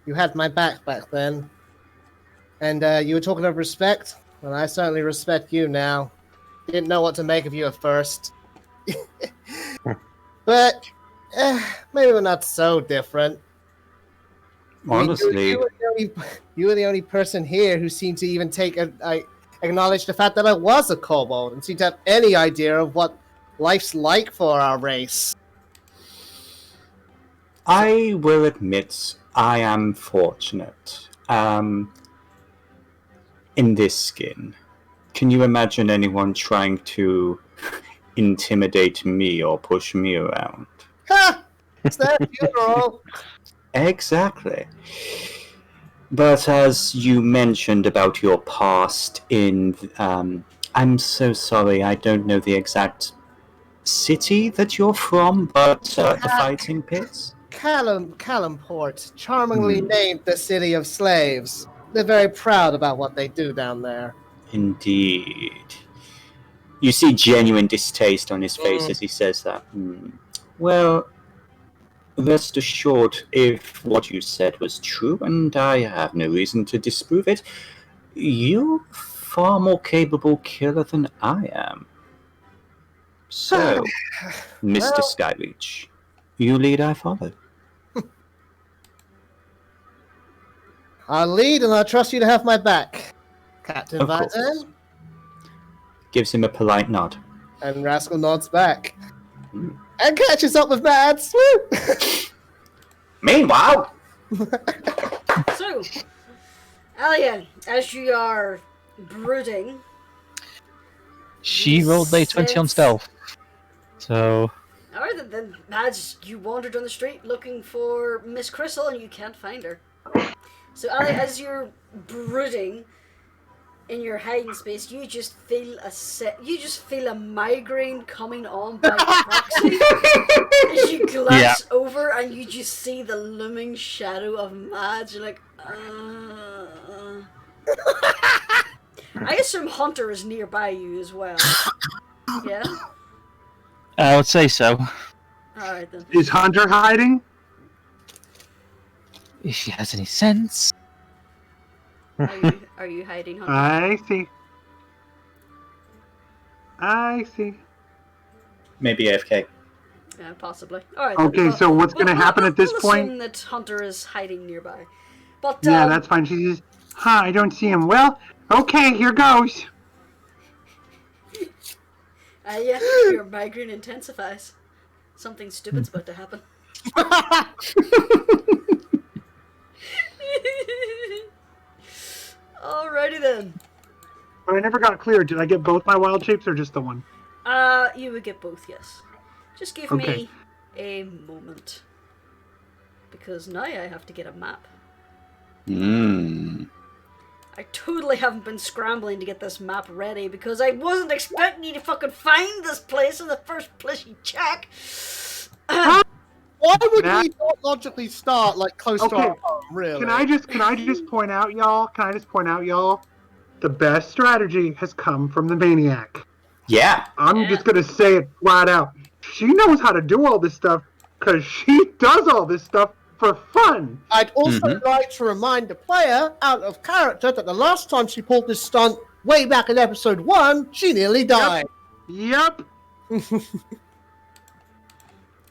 S6: You had my back then. And you were talking of respect, and I certainly respect you now. Didn't know what to make of you at first. But maybe we're not so different.
S1: Honestly,
S6: you were the only person here who seemed to even acknowledge the fact that I was a kobold and seemed to have any idea of what life's like for our race.
S1: I will admit I am fortunate. In this skin. Can you imagine anyone trying to intimidate me or push me around?
S6: Ha! It's their funeral.
S1: Exactly. But as you mentioned about your past in... I'm so sorry, I don't know the exact city that you're from, but the fighting pits?
S6: Calumport, charmingly named the city of slaves. They're very proud about what they do down there.
S1: Indeed. You see genuine distaste on his face as he says that. Well, rest assured, if what you said was true, and I have no reason to disprove it, you're a far more capable killer than I am. So, Mr. Skyreach, you lead, I follow.
S6: I'll lead, and I trust you to have my back, Captain
S1: Of course.
S6: Viten.
S1: gives him a polite nod.
S6: And Rascal nods back. And catches up with Mads. Woo!
S1: Meanwhile,
S2: So, Alia, as you are brooding,
S7: She rolled a 20 on stealth. So,
S2: alright then, as you wander down the street looking for Miss Crystal and you can't find her. So, Alia, as you're brooding in your hiding space, you just feel a migraine coming on by proxy. As you glance over and you just see the looming shadow of Mads, you're like, I assume Hunter is nearby you as well. Yeah?
S7: I would say so.
S2: Alright then.
S5: Is Hunter hiding?
S7: If she has any sense.
S2: Are you hiding, Hunter?
S5: I see.
S1: maybe AFK.
S2: Yeah, possibly. Alright.
S5: Okay, so what's going to happen at this
S2: we'll
S5: point?
S2: assume that Hunter is hiding nearby. But,
S5: Yeah, that's fine. She says, I don't see him. Well, okay, here goes.
S2: Yeah, your migraine intensifies. Something stupid's about to happen. Alrighty then.
S5: But I never got clear. Did I get both my wild shapes or just the one?
S2: You would get both, yes. Just give
S5: Okay.
S2: me a moment. Because now I have to get a map. I totally haven't been scrambling to get this map ready because I wasn't expecting you to fucking find this place in the first place you check.
S6: Why would
S5: That-
S6: we not logically start like close to
S5: Okay.
S6: our home, really?
S5: Can I just point out, y'all? The best strategy has come from the maniac.
S1: Yeah.
S5: I'm just gonna say it flat out. She knows how to do all this stuff because she does all this stuff for fun.
S6: I'd also like to remind the player, out of character, that the last time she pulled this stunt, way back in episode 1, she nearly died.
S5: Yep.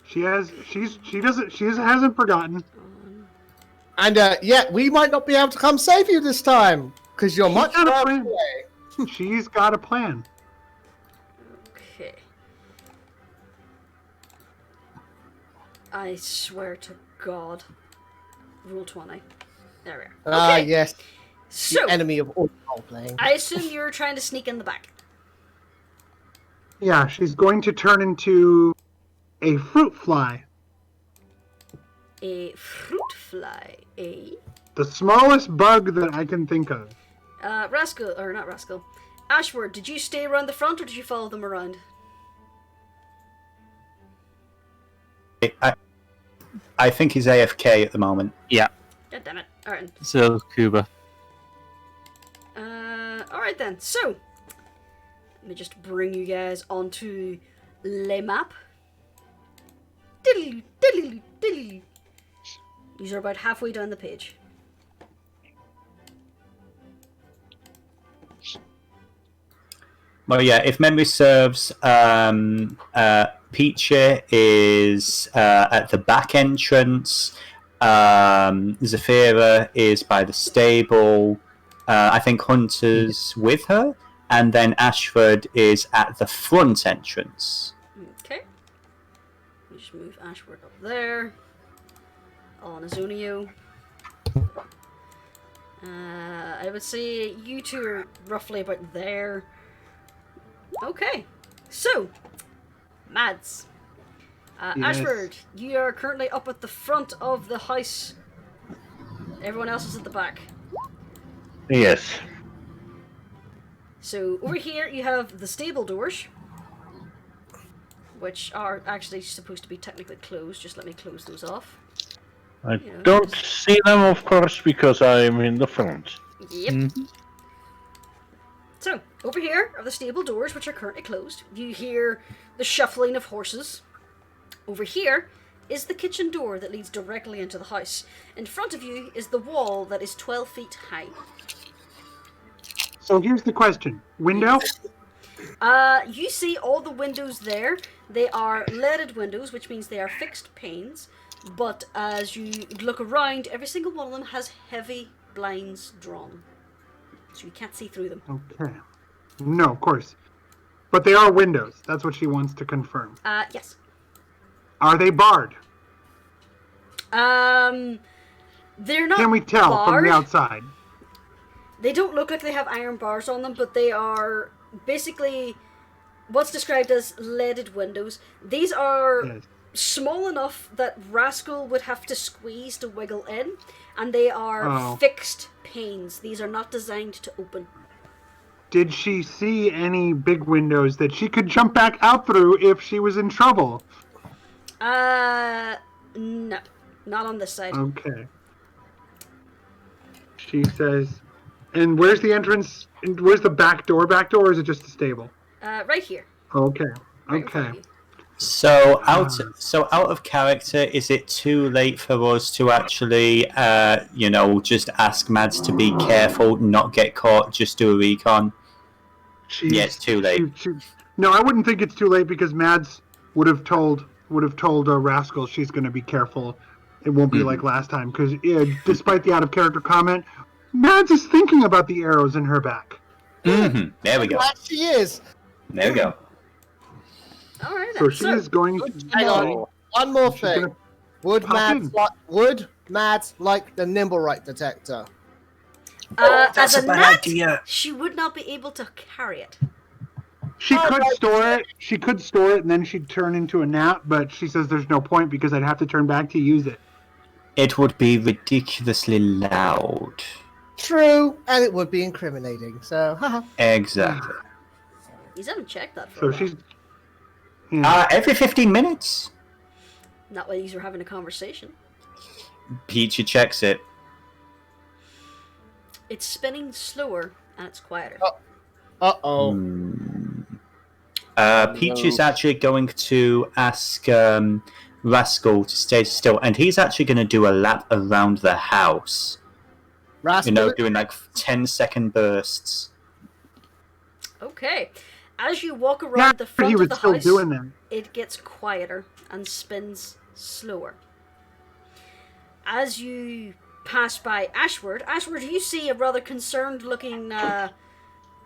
S5: She hasn't forgotten.
S6: And yet, we might not be able to come save you this time, because you're much
S5: got a
S6: far
S5: plan.
S6: away.
S5: She's got a plan.
S2: Okay. I swear to God. Rule 20. There we are.
S6: Ah,
S2: Okay.
S6: yes,
S2: So,
S6: the enemy of all role-playing.
S2: I assume you're trying to sneak in the back.
S5: Yeah, she's going to turn into a fruit fly.
S2: A fruit fly.
S5: The smallest bug that I can think of.
S2: Rascal, or not Rascal. Ashward, did you stay around the front or did you follow them around?
S1: I think he's AFK at the moment.
S7: Yeah.
S2: God damn it. Alright.
S7: So, Kuba.
S2: Alright then. So, let me just bring you guys onto Le Map. Diddly, diddly, diddly. These are about halfway down the page.
S1: Well, yeah, if memory serves, Peachy is at the back entrance. Zafira is by the stable. I think Hunter's with her. And then Ashford is at the front entrance.
S2: Okay. We just move Ashford up there. On Azunio. I would say you two are roughly about there. Okay. So, Mads.
S5: Yes.
S2: Ashford, you are currently up at the front of the house. Everyone else is at the back.
S3: Yes.
S2: So, over here you have the stable doors. Which are actually supposed to be technically closed. Just let me close those off.
S3: I don't see them, of course, because I'm in the front.
S2: Yep. So, over here are the stable doors, which are currently closed. You hear the shuffling of horses. Over here is the kitchen door that leads directly into the house. In front of you is the wall that is 12 feet high.
S5: So here's the question. Window?
S2: You see all the windows there. They are leaded windows, which means they are fixed panes. But as you look around, every single one of them has heavy blinds drawn. So you can't see through them.
S5: Okay. No, of course. But they are windows. That's what she wants to confirm.
S2: Yes.
S5: Are they barred?
S2: They're not
S5: Can we tell
S2: barred.
S5: from the outside?
S2: They don't look like they have iron bars on them, but they are basically what's described as leaded windows. These are small enough that Rascal would have to squeeze to wiggle in, and they are fixed panes. These are not designed to open.
S5: Did she see any big windows that she could jump back out through if she was in trouble?
S2: No. Not on this side.
S5: Okay. She says, and where's the entrance? Where's the back door? Back door, or is it just a stable?
S2: Right here.
S5: Okay.
S2: Right in front of you.
S1: So out of character, is it too late for us to actually, just ask Mads to be careful, not get caught, just do a recon? Yeah, it's too late.
S5: No, I wouldn't think it's too late because Mads would have told Rascal she's going to be careful. It won't be like last time because despite the out of character comment, Mads is thinking about the arrows in her back.
S1: Mm-hmm. There we go.
S6: She is.
S1: There we go.
S2: All right.
S5: So she is going to.
S6: Hang on. One more thing. Would Mads like the nimble right detector?
S2: As a gnat,
S1: idea.
S2: she would not be able to carry it.
S5: She could store it. She could store it, and then she'd turn into a gnat. But she says there's no point because I'd have to turn back to use it.
S1: It would be ridiculously loud.
S6: True, and it would be incriminating. So, haha.
S1: Exactly.
S2: You haven't checked that for
S5: So
S2: a while.
S5: she's. Yeah.
S1: Every 15 minutes.
S2: Not while you were having a conversation.
S1: Peachy checks it.
S2: It's spinning slower and it's quieter.
S1: Peach is actually going to ask Rascal to stay still, and he's actually going to do a lap around the house.
S6: Rascal,
S1: Doing like 10-second bursts.
S2: Okay. As you walk around the front
S5: he
S2: of
S5: was
S2: the
S5: still
S2: house,
S5: doing that.
S2: it gets quieter and spins slower. As you pass by Ashward, you see a rather concerned-looking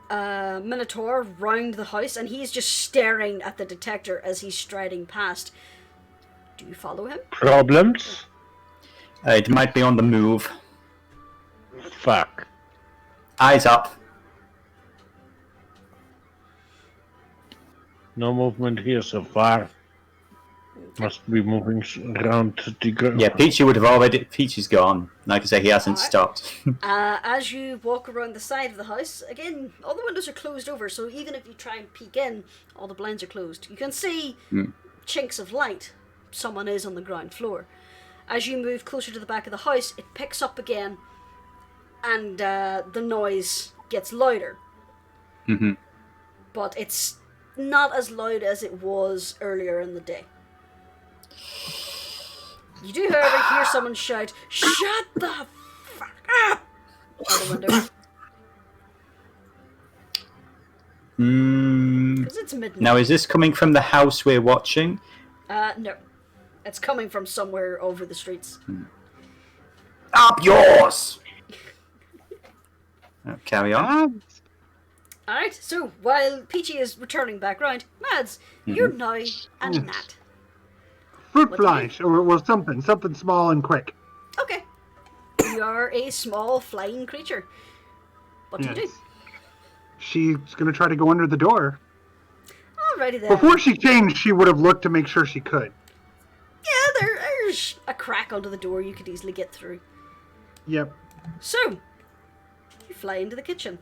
S2: Minotaur round the house, and he's just staring at the detector as he's striding past. Do you follow him?
S3: Problems?
S1: It might be on the move.
S3: Fuck.
S1: Eyes up.
S3: No movement here so far. Must be moving around the ground.
S1: Yeah, Peachy would have already... Peachy's gone. Like I say, he hasn't
S2: Alright.
S1: stopped.
S2: As you walk around the side of the house, again, all the windows are closed over, so even if you try and peek in, all the blinds are closed. You can see chinks of light. Someone is on the ground floor. As you move closer to the back of the house, it picks up again, and the noise gets louder.
S1: Mm-hmm.
S2: But it's not as loud as it was earlier in the day. You do, however, hear someone shout, "Shut the fuck up!" out the window. Because it's midnight.
S1: Now, is this coming from the house we're watching?
S2: No. It's coming from somewhere over the streets.
S1: Up yours! Carry on.
S2: Alright, so while Peachy is returning back round, Mads, you're now a gnat.
S5: Fruit
S2: What do you
S5: fly, or something small and quick.
S2: Okay. You are a small flying creature. What do you do?
S5: She's gonna try to go under the door.
S2: Alrighty then.
S5: Before she changed, she would have looked to make sure she could.
S2: Yeah, there's a crack under the door you could easily get through.
S5: Yep.
S2: So, you fly into the kitchen.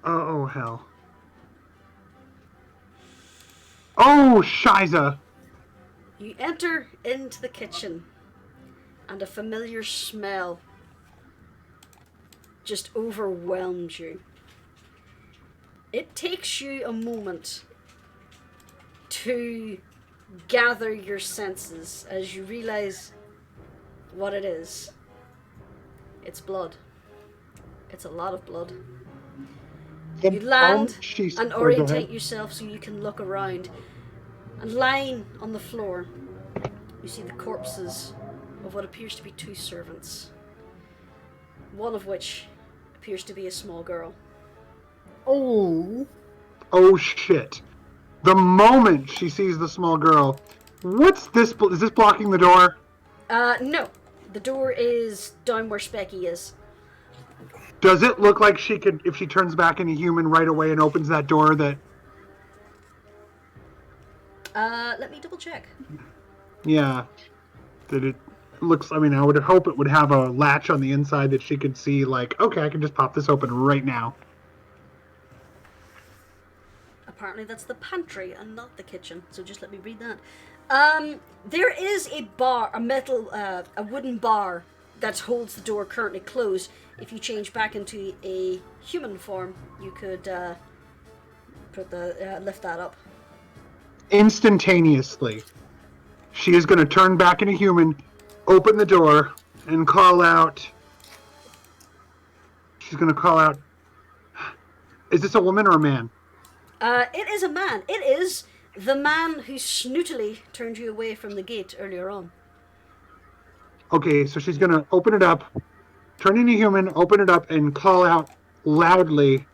S5: Oh hell. Oh, Shiza!
S2: You enter into the kitchen, and a familiar smell just overwhelms you. It takes you a moment to gather your senses as you realize what it is. It's blood. It's a lot of blood. You land and orientate yourself so you can look around. And lying on the floor, you see the corpses of what appears to be two servants. One of which appears to be a small girl.
S6: Oh.
S5: oh shit. The moment she sees the small girl, what's this? Is this blocking the door?
S2: No. The door is down where Specky is.
S5: Does it look like she could, if she turns back into human right away and opens that door, that...
S2: Let me double check.
S5: Yeah. That it looks, I mean, I would hope it would have a latch on the inside that she could see, like, okay, I can just pop this open right now.
S2: Apparently that's the pantry and not the kitchen, so just let me read that. There is a bar, a wooden bar that holds the door currently closed. If you change back into a human form, you could lift that up.
S5: Instantaneously, she is going to turn back into human, open the door, and call out... She's going to call out... Is this a woman or a man?
S2: It is a man. It is the man who snootily turned you away from the gate earlier on.
S5: Okay, so she's going to open it up, turn into human, open it up, and call out loudly,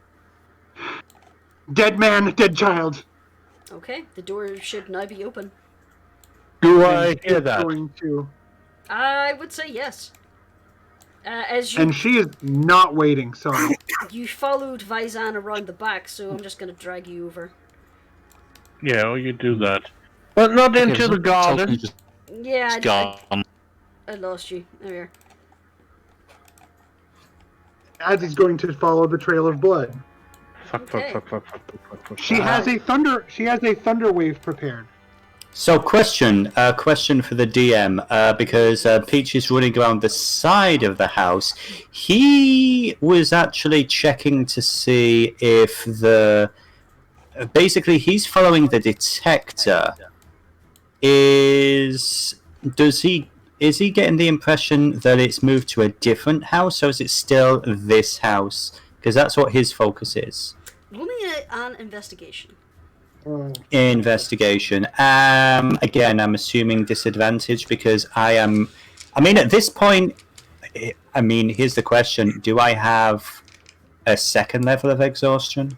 S5: "Dead man, dead child."
S2: Okay, the door should now be open.
S3: Do I hear that?
S5: Going to...
S2: I would say yes. As you...
S5: And she is not waiting, sorry.
S2: You followed Vizan around the back, so I'm just going to drag you over.
S3: Yeah, well, you do that. But not into the garden.
S2: Yeah,
S7: Gone.
S2: I lost you. There we are.
S5: As he's going to follow the trail of blood.
S3: Fuck.
S5: She has a thunder wave prepared.
S1: So, question for the DM, because Peach is running around the side of the house. He was actually checking to see if basically, he's following the detector. Is he getting the impression that it's moved to a different house, or is it still this house? Because that's what his focus is.
S2: Roll me an investigation.
S1: Investigation. Again, I'm assuming disadvantage because I mean, at this point, here's the question: do I have a second level of exhaustion?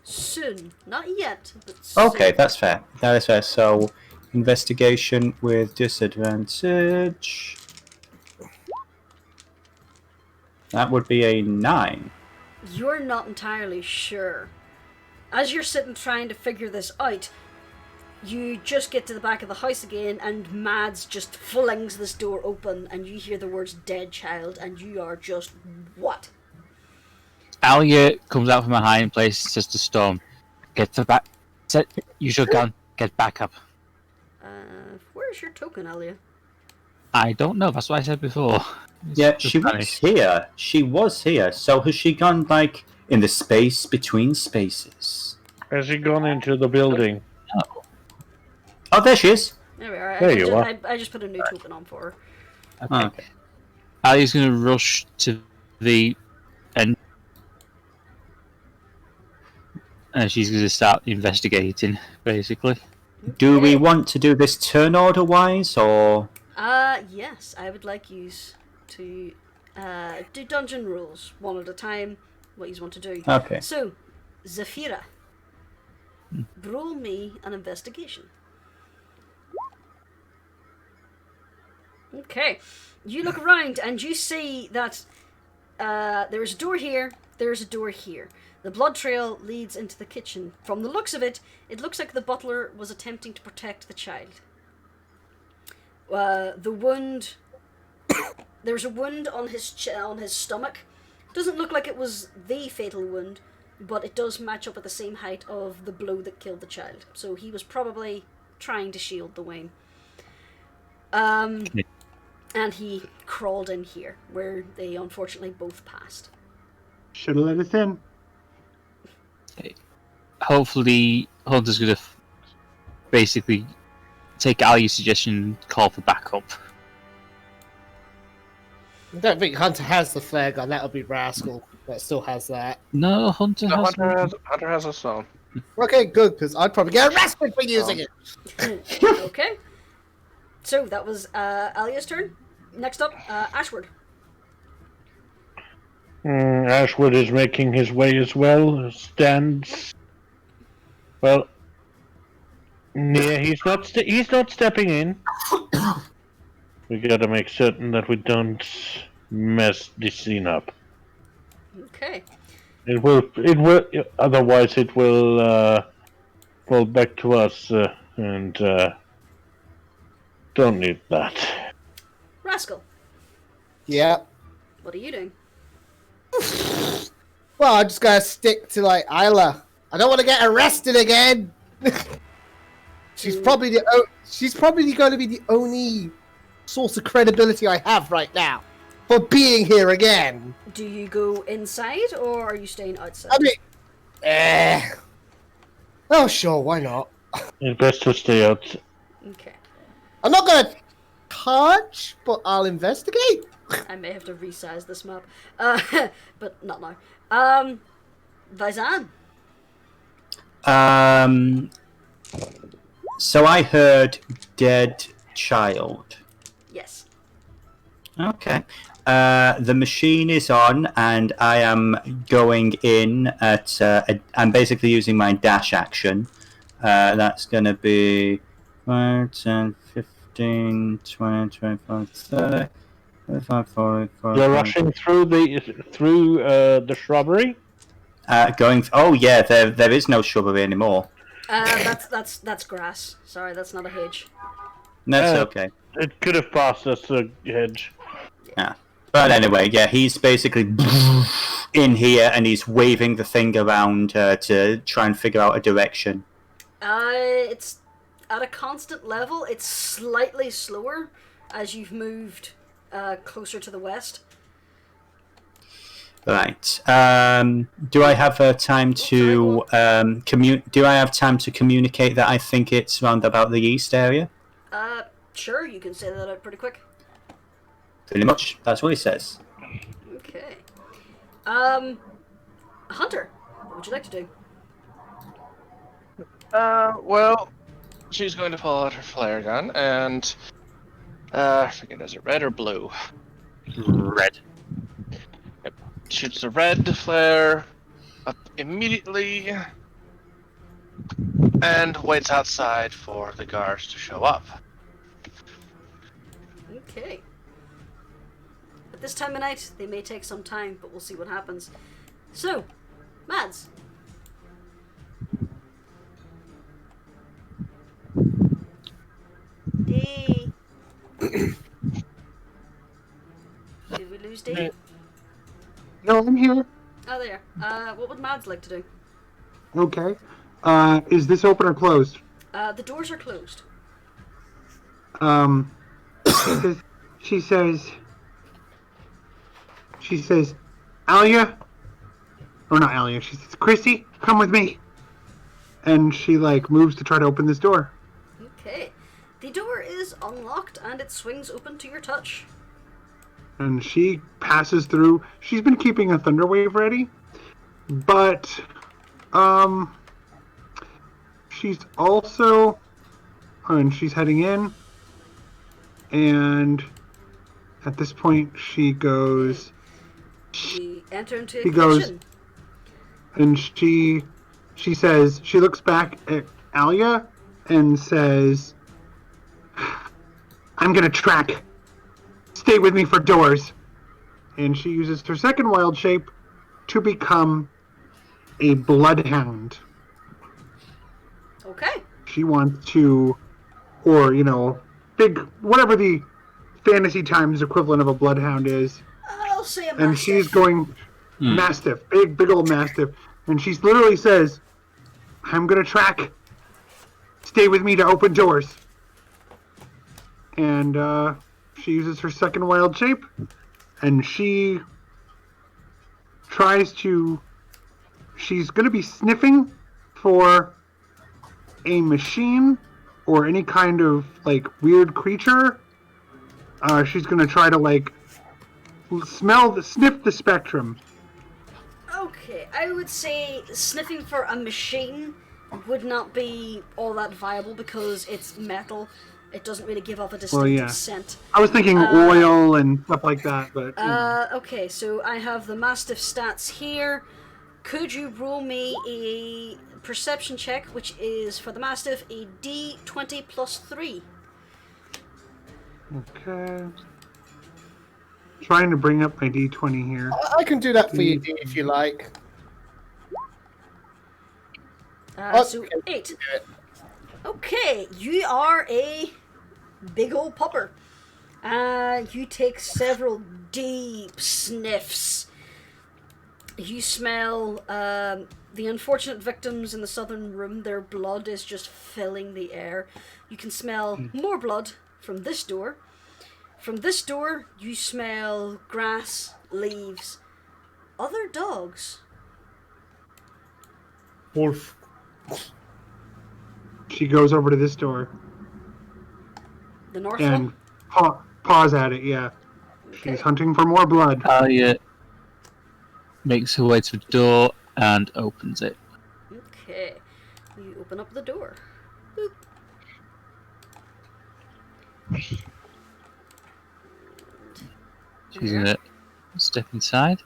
S2: Soon, not yet, but soon.
S1: Okay, that's fair. That is fair. So, investigation with disadvantage. That would be a 9.
S2: You're not entirely sure. As you're sitting trying to figure this out, you just get to the back of the house again, and Mads just flings this door open, and you hear the words "dead child," and you are just, what?
S7: Alia comes out from behind, place, says to Storm, "Get to the back. Use your gun. Get back up."
S2: Where's your token, Alia?
S7: I don't know. That's what I said before.
S1: Yeah, she was here. She was here. So has she gone, like, in the space between spaces?
S3: Has she gone into the building?
S7: No.
S1: Oh, there she is.
S2: There we are.
S3: There you are.
S2: I just put a new token on for her.
S7: Okay.
S1: Okay.
S7: Ali's going to rush to the end. And she's going to start investigating, basically.
S1: Do we want to do this turn order wise, or?
S2: Yes, I would like you to do dungeon rules one at a time. What you want to do.
S1: Okay.
S2: So, Zafira, roll me an investigation. Okay, you look around and you see that there's a door here, there's a door here. The blood trail leads into the kitchen. From the looks of it, it looks like the butler was attempting to protect the child. The wound... There's a wound on his stomach. Doesn't look like it was the fatal wound, but it does match up at the same height of the blow that killed the child. So he was probably trying to shield the wound. And he crawled in here, where they unfortunately both passed.
S5: Should have let us in.
S7: Hopefully, Hunter's going to basically take Ali's suggestion and call for backup.
S6: I don't think Hunter has the flare gun. That'll be Rascal that still has that.
S7: No, Hunter has
S4: Hunter has a phone.
S6: Okay, good, because I'd probably get arrested for using it.
S2: Okay. So that was Alia's turn. Next up, Ashward.
S3: Ashwood is making his way as well. Stands Well, yeah, he's not stepping in. We gotta make certain that we don't mess this scene up.
S2: Okay.
S3: It will. Otherwise, it will fall back to us, and don't need that.
S2: Rascal,
S6: Yeah.
S2: what are you doing?
S6: Well, I just gotta stick to like Isla. I don't want to get arrested again. she's probably going to be the only source of credibility I have right now for being here again.
S2: Do you go inside or are you staying outside?
S6: I mean, oh sure, why not?
S3: It's best to stay out.
S2: Okay.
S6: I'm not gonna touch, but I'll investigate.
S2: I may have to resize this map. But not now. Vizan.
S1: So I heard dead child.
S2: Yes.
S1: Okay. The machine is on, and I am going in at. I'm basically using my dash action. That's going to be 5, 10, 15, 20, 25, 30, 35, 40, 45.
S3: You're rushing through the shrubbery.
S1: Oh yeah, there is no shrubbery anymore.
S2: That's grass. Sorry, that's not a hedge.
S1: That's okay.
S3: It could have passed us a hedge.
S1: Yeah. But anyway, yeah, he's basically in here and he's waving the thing around to try and figure out a direction.
S2: It's at a constant level. It's slightly slower as you've moved closer to the west.
S1: Right. Do I have time to Do I have time to communicate that I think it's round about the east area?
S2: Sure. You can say that out pretty quick.
S1: Pretty much. That's what he says.
S2: Okay. Hunter, what would you like to do?
S4: Well, she's going to pull out her flare gun and I forget, is it red or blue?
S1: Red.
S4: Yep. Shoots the red flare up immediately and waits outside for the guards to show up.
S2: Okay. At this time of night, they may take some time, but we'll see what happens. So, Mads. D. Did we lose D?
S5: No, I'm here.
S2: Oh, there. What would Mads like to do?
S5: Okay. Is this open or closed?
S2: The doors are closed.
S5: She says, Alia, or not Alia, she says, Chrissy, come with me. And she, moves to try to open this door.
S2: Okay. The door is unlocked and it swings open to your touch.
S5: And she passes through. She's been keeping a thunder wave ready, but, she's also, and she's heading in, and at this point she goes,
S2: You enter into a
S5: She goes-
S2: kitchen.
S5: and she says, she looks back at Alia and says, I'm gonna track. Stay with me for doors. And she uses her second wild shape to become a bloodhound.
S2: Okay.
S5: She wants to, or, big, whatever the fantasy times equivalent of a bloodhound is.
S2: I'll say a
S5: And
S2: mastiff.
S5: she's going mastiff, big old mastiff. And she literally says, I'm gonna track. Stay with me to open doors. And she uses her second wild shape, and she tries to. She's gonna be sniffing for a machine or any kind of weird creature. She's gonna try to sniff the spectrum.
S2: Okay, I would say sniffing for a machine would not be all that viable because it's metal. It doesn't really give off a distinctive
S5: yeah.
S2: scent.
S5: I was thinking oil and stuff like that, but
S2: Okay, so I have the Mastiff stats here. Could you roll me a perception check, which is for the Mastiff a D20 plus 3.
S5: Okay. Trying to bring up my D20 here.
S6: I can do that for you, D, if you like.
S2: So 8. Okay, you are a big old pupper. You take several deep sniffs. You smell the unfortunate victims in the southern room. Their blood is just filling the air. You can smell more blood from this door. From this door, you smell grass, leaves, other dogs.
S5: Wolf. She goes over to this door
S2: The north
S5: and
S2: one?
S5: paws at it, yeah.
S2: Okay.
S5: She's hunting for more blood.
S7: Alia makes her way to the door and opens it.
S2: Okay. You open up the door. Boop.
S7: She's gonna step inside.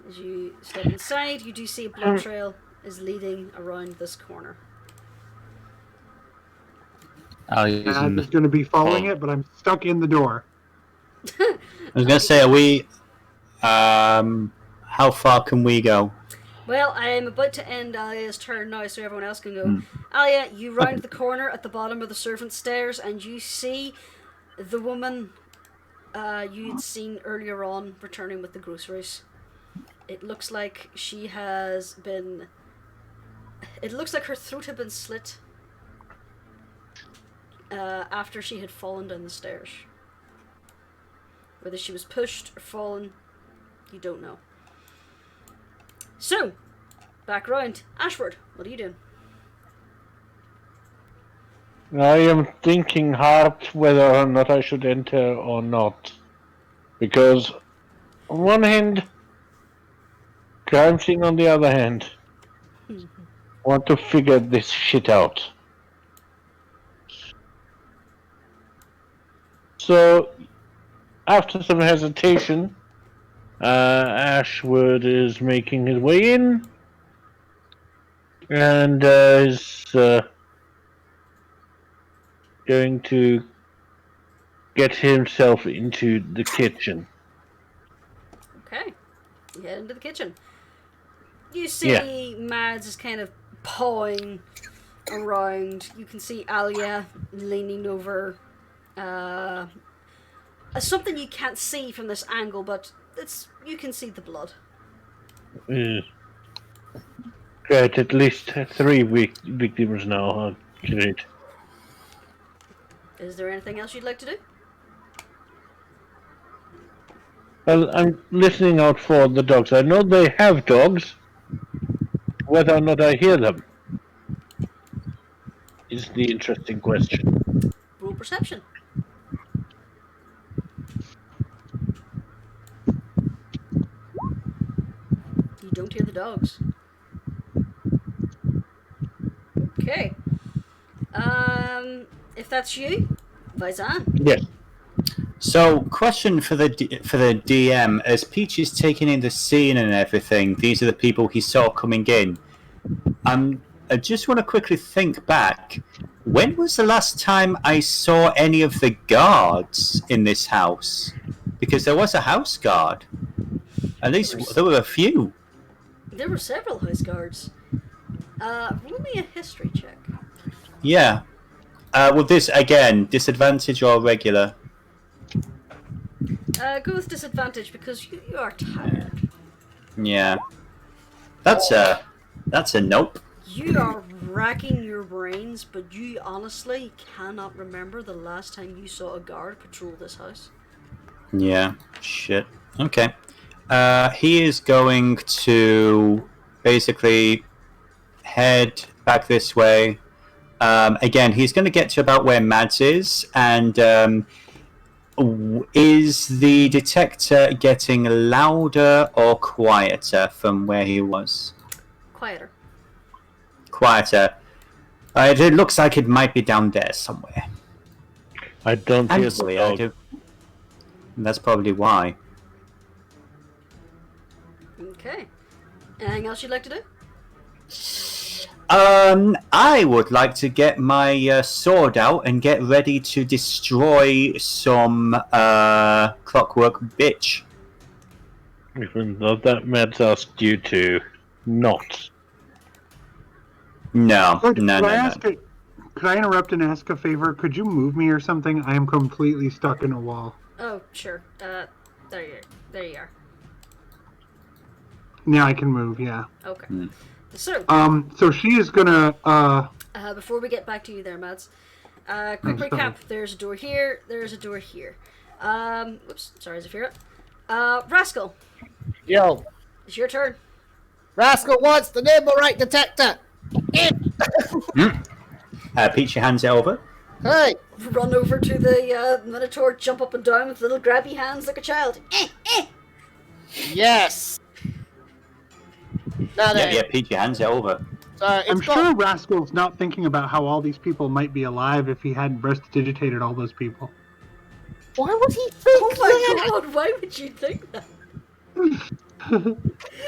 S2: As you step inside, you do see a blood trail is leading around this corner.
S7: Alia's
S5: Dad is going to be following it, but I'm stuck in the door.
S1: I was going to say, are we... how far can we go?
S2: Well, I am about to end Alia's turn now, so everyone else can go. Alia, you round the corner at the bottom of the servants' stairs, and you see the woman you'd seen earlier on returning with the groceries. It looks like she has been... It looks like her throat had been slit after she had fallen down the stairs. Whether she was pushed or fallen, you don't know. So, back round. Ashford, what are you doing?
S3: I am thinking hard whether or not I should enter or not. Because, on one hand, crime scene on the other hand. Want to figure this shit out. So, after some hesitation, Ashwood is making his way in, and is going to get himself into the kitchen.
S2: Okay. You head into the kitchen. You see Mads is kind of pawing around. You can see Alia leaning over something you can't see from this angle, but you can see the blood.
S3: Great, at least 3 victims now. Great.
S2: Is there anything else you'd like to do?
S3: Well, I'm listening out for the dogs. I know they have dogs. Whether or not I hear them is the interesting question.
S2: Roll perception. You don't hear the dogs. Okay. If that's you, Vizan.
S3: Yes.
S1: So, question for the DM: as Peach is taking in the scene and everything, these are the people he saw coming in. I just want to quickly think back. When was the last time I saw any of the guards in this house? Because there was a house guard. At least there were a few.
S2: There were several house guards. Roll me a history check.
S1: Yeah. With this again, disadvantage or regular?
S2: Go with disadvantage because you are tired.
S1: Yeah. That's a nope.
S2: You are racking your brains, but you honestly cannot remember the last time you saw a guard patrol this house.
S1: Yeah. Shit. Okay. He is going to basically head back this way. Again, he's going to get to about where Mads is, and is the detector getting louder or quieter from where he was?
S2: Quieter.
S1: Quieter. It looks like it might be down there somewhere.
S3: I don't hear the
S1: Actually,
S3: dog.
S1: that's probably why.
S2: Okay. Anything else you'd like to do?
S1: I would like to get my sword out and get ready to destroy some clockwork bitch.
S3: Even though that Mads asked you to not.
S1: No,
S5: Could
S1: no,
S5: I
S1: no, no.
S5: ask it? Could I interrupt and ask a favor? Could you move me or something? I am completely stuck in a wall.
S2: Oh, sure. There you are.
S5: Now I can move. Yeah.
S2: Okay.
S1: Hmm.
S2: So,
S5: So she is gonna.
S2: before we get back to you there, Mads, quick
S5: I'm
S2: recap.
S5: sorry.
S2: There's a door here. There's a door here. Oops. Sorry, Zafira. Rascal,
S6: Yo,
S2: it's your turn.
S6: Rascal wants the nimble right detector.
S1: Peachy hands it over.
S6: Hey,
S2: Run over to the Minotaur, jump up and down with little grabby hands like a child.
S6: yes. Now then,
S1: Yeah, Peachy hands it over.
S5: I'm sure Rascal's not thinking about how all these people might be alive if he hadn't prestidigitated all those people.
S6: Why would he think
S2: Oh my god, why would you think that?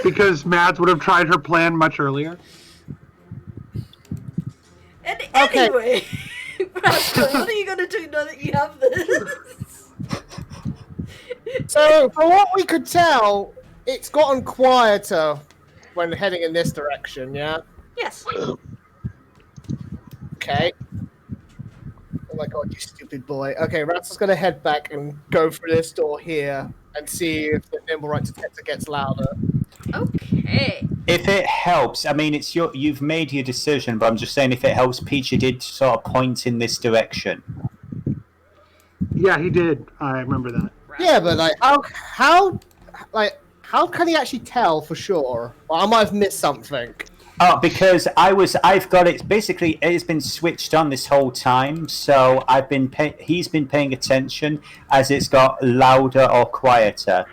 S5: Because Mads would have tried her plan much earlier.
S2: And
S6: Okay.
S2: anyway, Rascal, what are you going to do now that you have this?
S6: So, from what we could tell, it's gotten quieter when heading in this direction, yeah?
S2: Yes.
S6: Okay. Oh my god, you stupid boy. Okay, Rascal's gonna head back and go through this door here and see if the nimble right detector gets louder.
S2: Okay.
S1: If it helps, I mean, you've made your decision, but I'm just saying if it helps, Peachy did sort of point in this direction.
S5: Yeah, he did. I remember that.
S6: Yeah, but like, how can he actually tell for sure? Well, I might have missed something.
S1: Oh, because I've got it. Basically, it's been switched on this whole time, so he's been paying attention as it's got louder or quieter,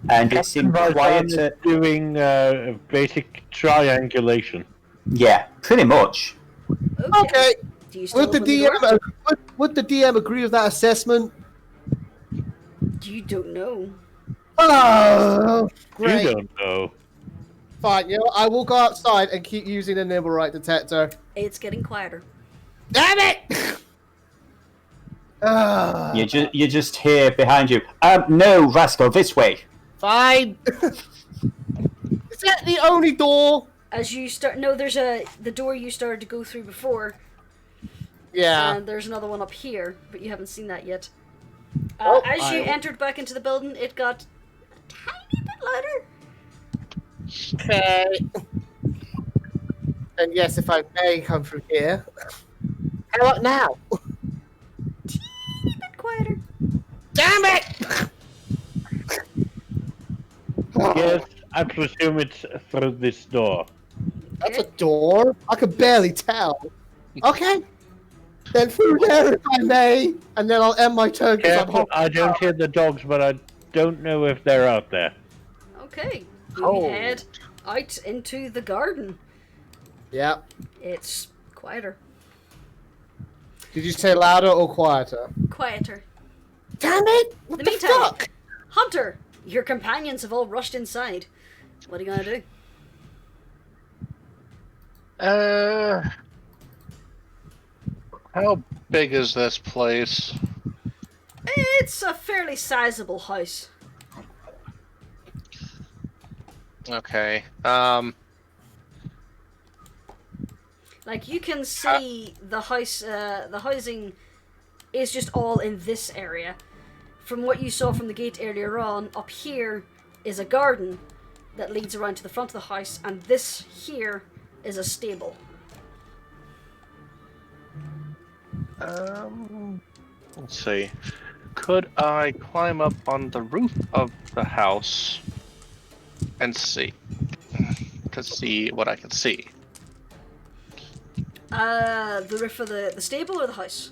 S1: and it seemed quieter.
S3: Doing basic triangulation.
S1: Yeah, pretty much.
S6: Okay.
S2: Do you still
S6: Would the
S2: open the door?
S6: DM would the DM agree with that assessment?
S2: You don't know.
S6: Oh, great.
S3: You don't know.
S6: Fine, you know what? I will go outside and keep using the nimble right detector.
S2: It's getting quieter.
S6: Damn it! Ah,
S1: You just hear behind you. No, Rascal, this way.
S6: fine. Is that the only door?
S2: As you start, no, there's the door you started to go through before,
S6: Yeah.
S2: and there's another one up here, but you haven't seen that yet.
S6: Oh,
S2: As you entered back into the building, it got a tiny bit louder.
S6: Okay. And yes, if I may come through here. How about now?
S2: Teeny bit quieter.
S6: Damn it!
S3: Yes, I presume it's through this door.
S6: That's a door? I could barely tell. Okay. Then through there if I may, and then I'll end my turn because I'm
S3: Careful,
S6: hot.
S3: I don't hear the dogs, but I don't know if they're out there.
S2: Okay, you
S6: Oh.
S2: head out into the garden.
S6: Yeah.
S2: It's quieter.
S6: Did you say louder or quieter?
S2: Quieter.
S6: Damn it! What
S2: In
S6: the
S2: the meantime,
S6: fuck?
S2: Hunter, your companions have all rushed inside. What are you gonna do?
S4: How big is this place?
S2: It's a fairly sizable house.
S4: Okay.
S2: Like, you can see the house, the housing is just all in this area. From what you saw from the gate earlier on, up here is a garden that leads around to the front of the house, and this here is a stable.
S4: Let's see. Could I climb up on the roof of the house and see? To see what I can see.
S2: The roof of the stable or the house?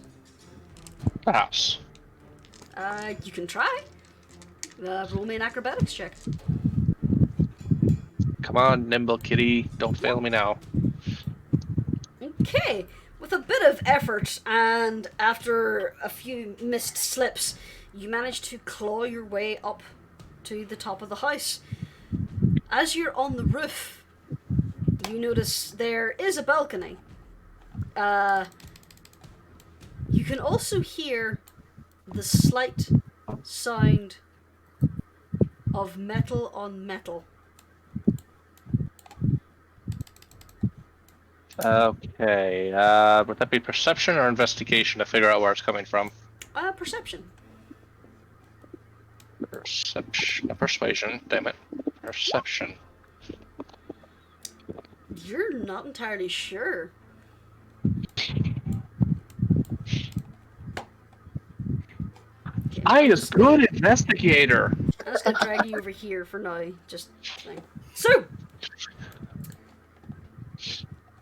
S4: The house.
S2: You can try. Roll me an acrobatics check.
S4: Come on, nimble kitty. Don't fail me now.
S2: Okay. With a bit of effort and after a few missed slips, you manage to claw your way up to the top of the house. As you're on the roof, you notice there is a balcony. You can also hear the slight sound of metal on metal.
S4: Okay. Would that be perception or investigation to figure out where it's coming from?
S2: Perception.
S4: Persuasion. Damn it. Perception.
S2: You're not entirely sure. Okay,
S4: I is good investigator.
S2: I'm just gonna drag you over here for now. Just thing. So,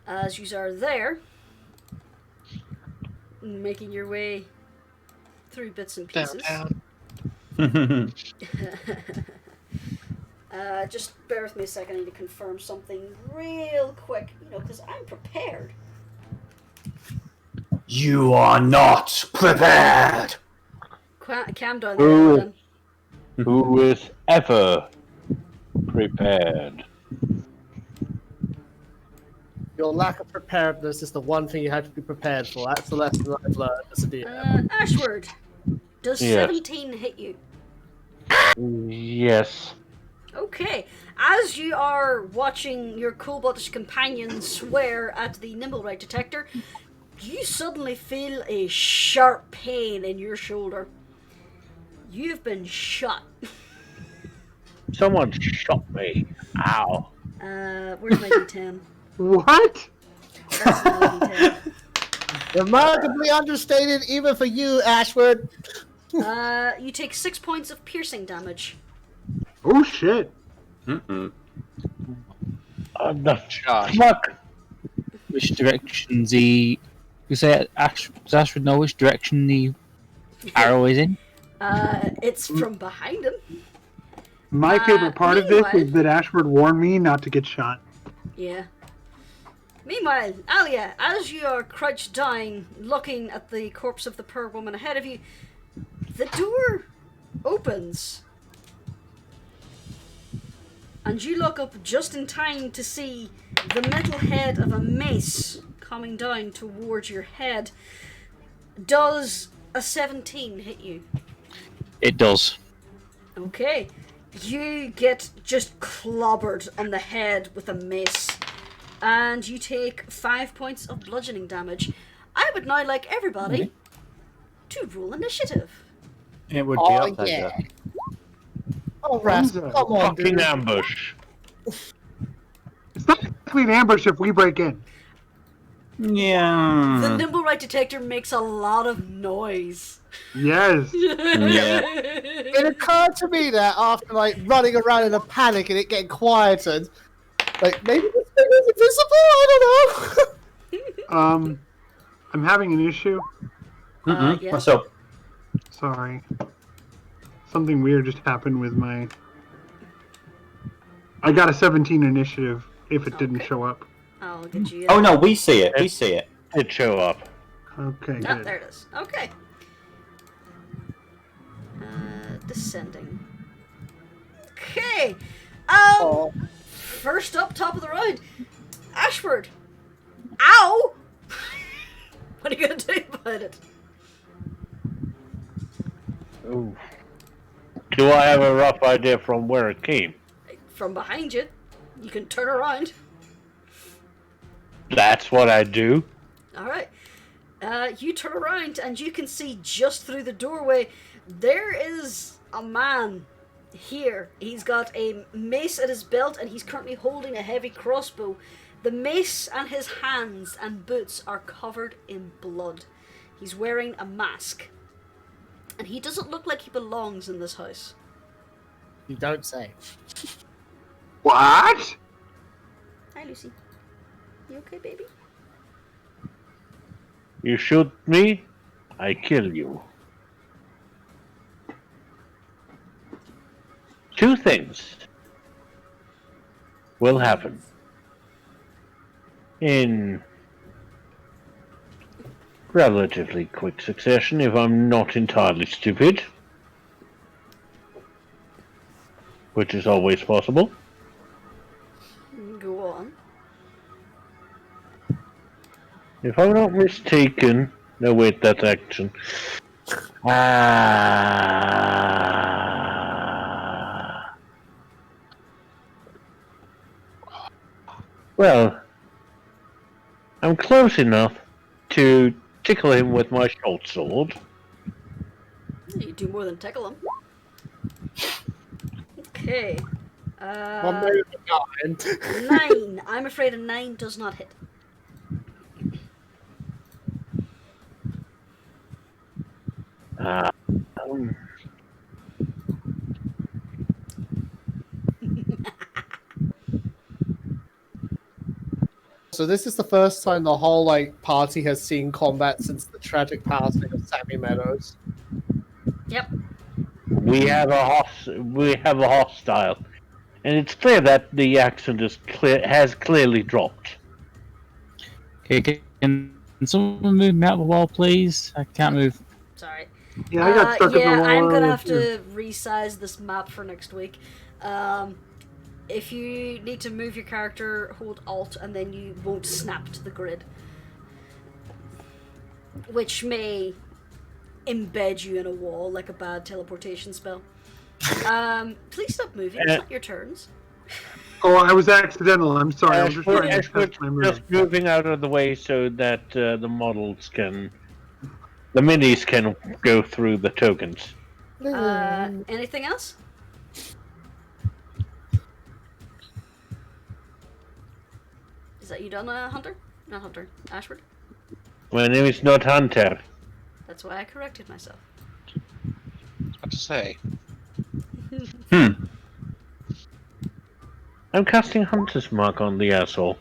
S2: as you are there, making your way through bits and pieces.
S4: Downtown.
S2: Just bear with me a second. I need to confirm something real quick. Because I'm prepared.
S1: You are not prepared.
S2: Calm down there, then.
S3: Who is ever prepared?
S6: Your lack of preparedness is the one thing you have to be prepared for. That's the lesson I've learned as a DM.
S2: Ashward, does
S3: Yes.
S2: 17 hit you?
S3: Yes.
S2: Okay. As you are watching your koboldish companion swear at the Nimblewright detector, you suddenly feel a sharp pain in your shoulder. You've been shot.
S3: Someone shot me. Ow.
S2: Where's my D10?
S5: What?
S2: That's my D10.
S6: Remarkably understated even for you, Ashford.
S2: You take 6 points of piercing damage.
S5: Oh shit.
S1: Mm-mm.
S3: The
S4: Josh.
S3: fuck?
S7: Which direction the... You say does Ashford know which direction the arrow is in?
S2: It's from behind him.
S5: My favorite part of this
S2: meanwhile-
S5: is that Ashford warned me not to get shot.
S2: Yeah. Meanwhile, Alia, as you are crouched down, looking at the corpse of the poor woman ahead of you, the door opens. And you look up just in time to see the metal head of a mace coming down towards your head. Does a 17 hit you?
S7: It does.
S2: Okay. You get just clobbered on the head with a mace. And you take 5 points of bludgeoning damage. I would now like everybody to roll initiative.
S1: It would be
S6: Oh,
S1: a pleasure.
S6: yeah. Oh, Rascal, come on,
S3: Fucking
S6: dude.
S3: ambush.
S5: It's not actually an ambush if we break in.
S1: Yeah.
S2: The Nimblewright detector makes a lot of noise.
S5: Yes.
S1: Yeah.
S6: It occurred to me that after running around in a panic and it getting quieted, maybe this thing is invisible. I don't know.
S5: I'm having an issue.
S1: Mm-mm.
S2: yeah.
S1: What's up?
S5: Sorry. Something weird just happened with my... I got a 17 initiative if it didn't
S2: Okay.
S5: show up.
S2: I'll get you.
S1: Oh no, we see it. We see it.
S3: Did show up.
S5: Okay,
S2: Oh,
S5: good.
S2: there it is. Okay. Descending. Okay.
S6: Oh.
S2: First up, top of the round, Ashford. Ow! What are you gonna do about it?
S3: Ooh. Do I have a rough idea from where it came?
S2: From behind you, you can turn around.
S3: That's what I do.
S2: All right. You turn around and you can see just through the doorway there is a man here. He's got a mace at his belt and he's currently holding a heavy crossbow. The mace and his hands and boots are covered in blood. He's wearing a mask. And he doesn't look like he belongs in this house.
S6: You don't say.
S5: What?
S2: Hi, Lucy. You okay, baby?
S3: You shoot me, I kill you. Two things will happen in relatively quick succession if I'm not entirely stupid, which is always possible.
S2: Go on.
S3: If I'm not mistaken... No, wait, that's action. Well, I'm close enough to tickle him with my short sword.
S2: You do more than tickle him. Okay.
S6: One move of 9.
S2: 9. I'm afraid a 9 does not hit.
S3: Um,
S6: So this is the first time the whole party has seen combat since the tragic passing of Sammy Meadows.
S2: Yep.
S3: we have a hostile, and it's clear that the accent has clearly dropped.
S7: Okay, can someone move me out of the wall, please? I can't move.
S2: Sorry.
S5: Yeah, I got stuck in the wall.
S2: I'm gonna
S5: earlier,
S2: have
S5: too.
S2: to resize this map for next week. If you need to move your character, hold Alt, and then you won't snap to the grid, which may embed you in a wall like a bad teleportation spell. Please stop moving. It's not your turns.
S5: Oh, I was accidental. I'm sorry. I was just trying to
S3: Ashford,
S5: test my move.
S3: just moving out of the way so that the minis can go through the tokens.
S2: Anything else? Is that you done, Hunter? Not Hunter. Ashford?
S3: My name is not Hunter.
S2: That's why I corrected myself.
S4: What to say?
S3: I'm casting Hunter's Mark on the asshole.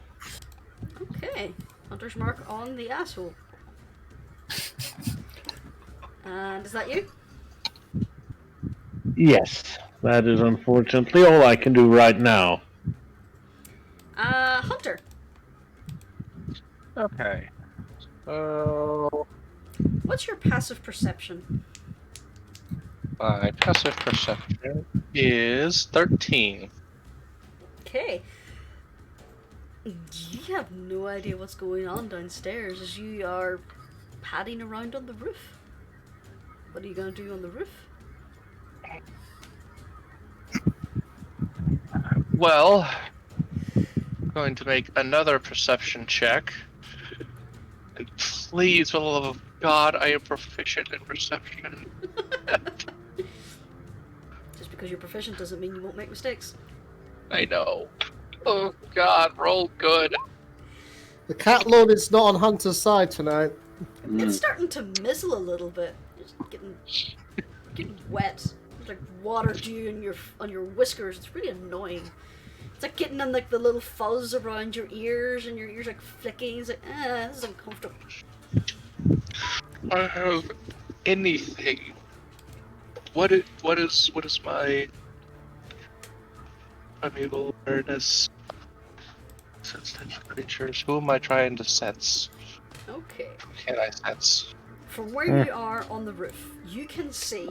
S2: Okay. Hunter's Mark on the asshole. And is that you?
S3: Yes, that is unfortunately all I can do right now.
S2: Hunter.
S4: Okay. So
S2: What's your passive perception?
S4: my passive perception is 13.
S2: Okay. You have no idea what's going on downstairs as you are padding around on the roof. What are you going to do on the roof?
S4: Well, I'm going to make another perception check. And please, for the love of God, I am proficient in perception.
S2: Just because you're proficient doesn't mean you won't make mistakes.
S4: I know. Oh God, roll good.
S6: The cat lord is not on Hunter's side tonight.
S2: It's starting to mizzle a little bit. It's getting wet. There's like water dew on your whiskers. It's really annoying. It's like getting in like the little fuzz around your ears, and your ears like flicking. It's like, this is uncomfortable.
S4: I have anything. What is my unable awareness? Sense creatures. Who am I trying to sense?
S2: Okay.
S4: Can I sense?
S2: From where you are on the roof, you can see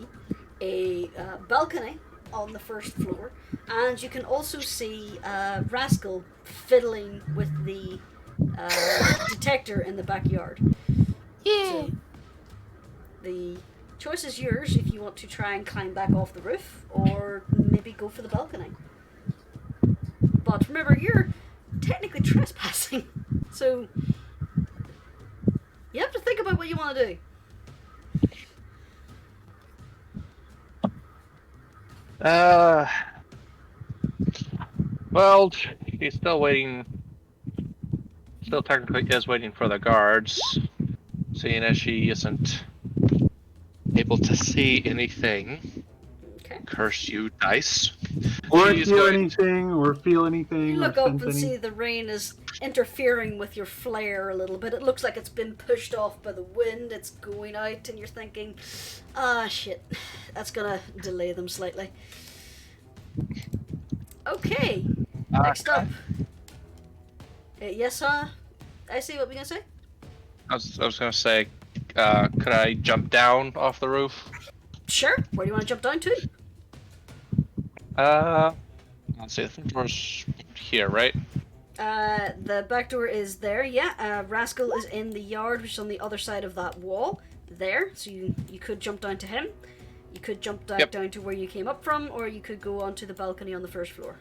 S2: a balcony on the first floor, and you can also see Rascal fiddling with the detector in the backyard. Yeah. So the choice is yours if you want to try and climb back off the roof, or maybe go for the balcony. But remember, you're technically trespassing, so you have to think about what you want to do.
S4: Well, he's still waiting. Still technically is waiting for the guards, seeing as she isn't able to see anything.
S2: Okay.
S4: Curse you, dice.
S5: Or
S4: She's
S5: hear
S4: going-
S5: anything, or feel anything,
S2: You look
S5: or
S2: up
S5: sense
S2: and
S5: any...
S2: see the rain is interfering with your flare a little bit. It looks like it's been pushed off by the wind. It's going out, and you're thinking, shit, that's gonna delay them slightly. Okay, next up. Yes, I see. What we gonna say?
S4: I was gonna say, could I jump down off the roof?
S2: Sure. Where do you want to jump down to?
S4: Let's see. I think it was here, right?
S2: The back door is there, yeah. Rascal is in the yard, which is on the other side of that wall. There, so you could jump down to him. You could jump down to where you came up from, or you could go onto the balcony on the first floor.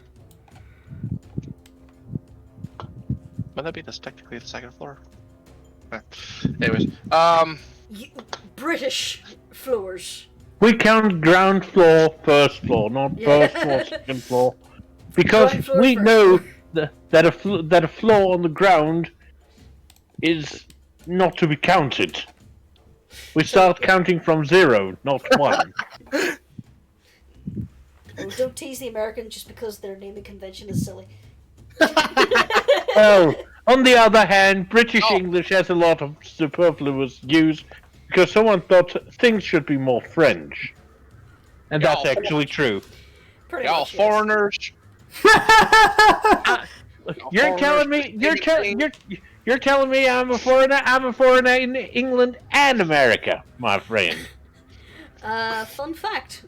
S4: Would that be technically the second floor? Anyways,
S2: British floors.
S3: We count ground floor, first floor, not first floor, second floor, because
S2: Ground floor
S3: we
S2: first
S3: know
S2: floor.
S3: that a floor on the ground is not to be counted. We start counting from 0, not 1.
S2: Oh, don't tease the Americans just because their naming convention is silly.
S3: Well, on the other hand, British English has a lot of superfluous use because someone thought things should be more French. And that's actually true.
S2: Pretty
S4: y'all
S2: much, yes.
S4: foreigners.
S3: You're telling me I'm a foreigner? I'm a foreigner in England and America, my friend.
S2: Fun fact,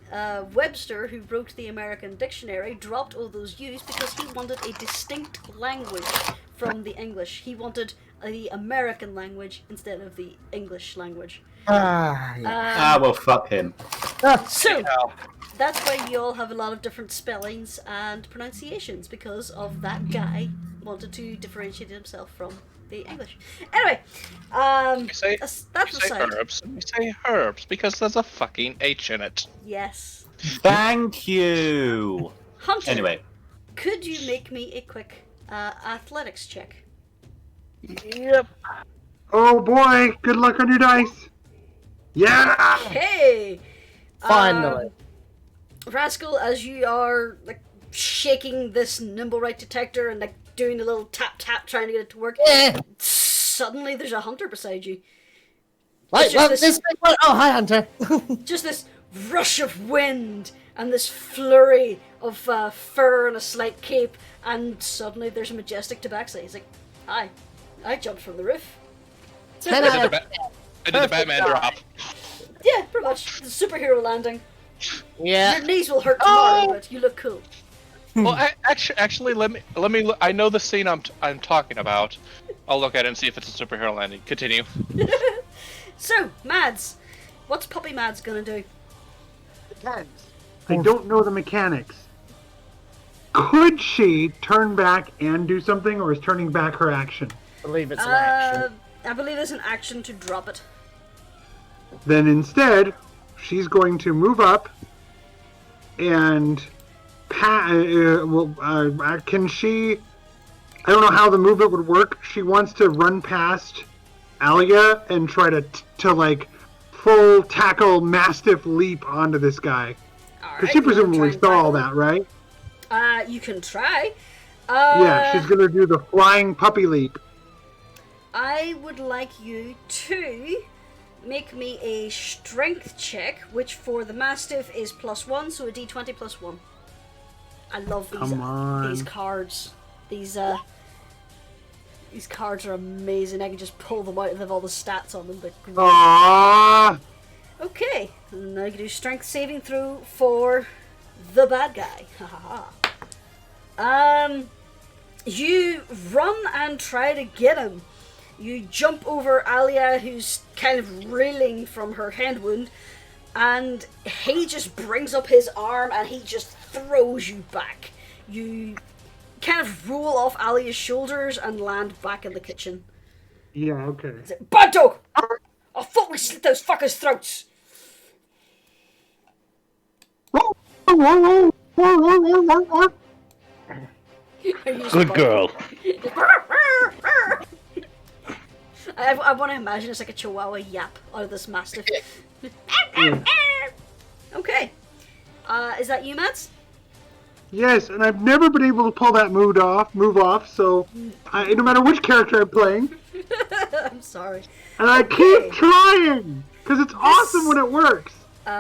S2: Webster, who wrote the American dictionary, dropped all those U's because he wanted a distinct language from the English. He wanted the American language instead of the English language.
S1: Well, fuck him.
S2: So, that's why you all have a lot of different spellings and pronunciations, because of that guy wanted to differentiate himself from the English. Anyway,
S4: We say
S2: that's aside.
S4: herbs. We say herbs because there's a fucking H in it.
S2: Yes.
S1: Thank you.
S2: Hunter,
S1: Anyway,
S2: could you make me a quick athletics check?
S3: Yep.
S5: Oh boy, good luck on your dice. Yeah!
S2: Hey!
S6: Finally.
S2: Rascal, as you are like shaking this nimble right detector and like doing a little tap tap trying to get it to work, suddenly there's a hunter beside you.
S6: Right,
S2: just
S6: well,
S2: this-
S6: oh, hi, Hunter.
S2: Just this rush of wind and this flurry of fur and a slight cape, and suddenly there's a majestic tabaxi. He's like, hi, I jumped from the roof.
S6: Ten
S4: I
S6: out
S4: did
S6: of
S4: the Batman
S6: Perfect
S4: drop.
S2: Yeah, pretty much. The superhero landing.
S6: Yeah.
S2: Your knees will hurt tomorrow, but you look cool.
S4: Well, actually, let me. I know the scene I'm talking about. I'll look at it and see if it's a superhero landing. Continue.
S2: So, Mads, what's Puppy Mads gonna do?
S5: I don't know the mechanics. Could she turn back and do something, or is turning back her action?
S6: I believe it's an action.
S2: I believe there's an action to drop it.
S5: Then instead, she's going to move up and can she? I don't know how the movement would work. She wants to run past Alia and try to like full tackle mastiff leap onto this guy. Because she presumably saw all that, right?
S2: You can try.
S5: Yeah, she's gonna do the flying puppy leap.
S2: I would like you to make me a strength check, which for the Mastiff is +1, so a d20 +1. I love these
S5: Come on.
S2: these cards. These cards are amazing. I can just pull them out and have all the stats on them. They're great.
S5: Aww.
S2: Okay, and now you can do strength saving throw for the bad guy. Ha ha ha. You run and try to get him. You jump over Alia, who's kind of reeling from her hand wound, and he just brings up his arm and he just throws you back. You kind of roll off Alia's shoulders and land back in the kitchen.
S5: Yeah, okay.
S2: He's like, bad dog! I'll fucking slit those fuckers' throats!
S3: Good girl.
S2: I want to imagine it's like a chihuahua yap out of this mastiff. Okay. Is that you, Mads?
S5: Yes, and I've never been able to pull that move off, so no matter which character I'm playing,
S2: I'm sorry.
S5: and I keep trying, because it's awesome when it works.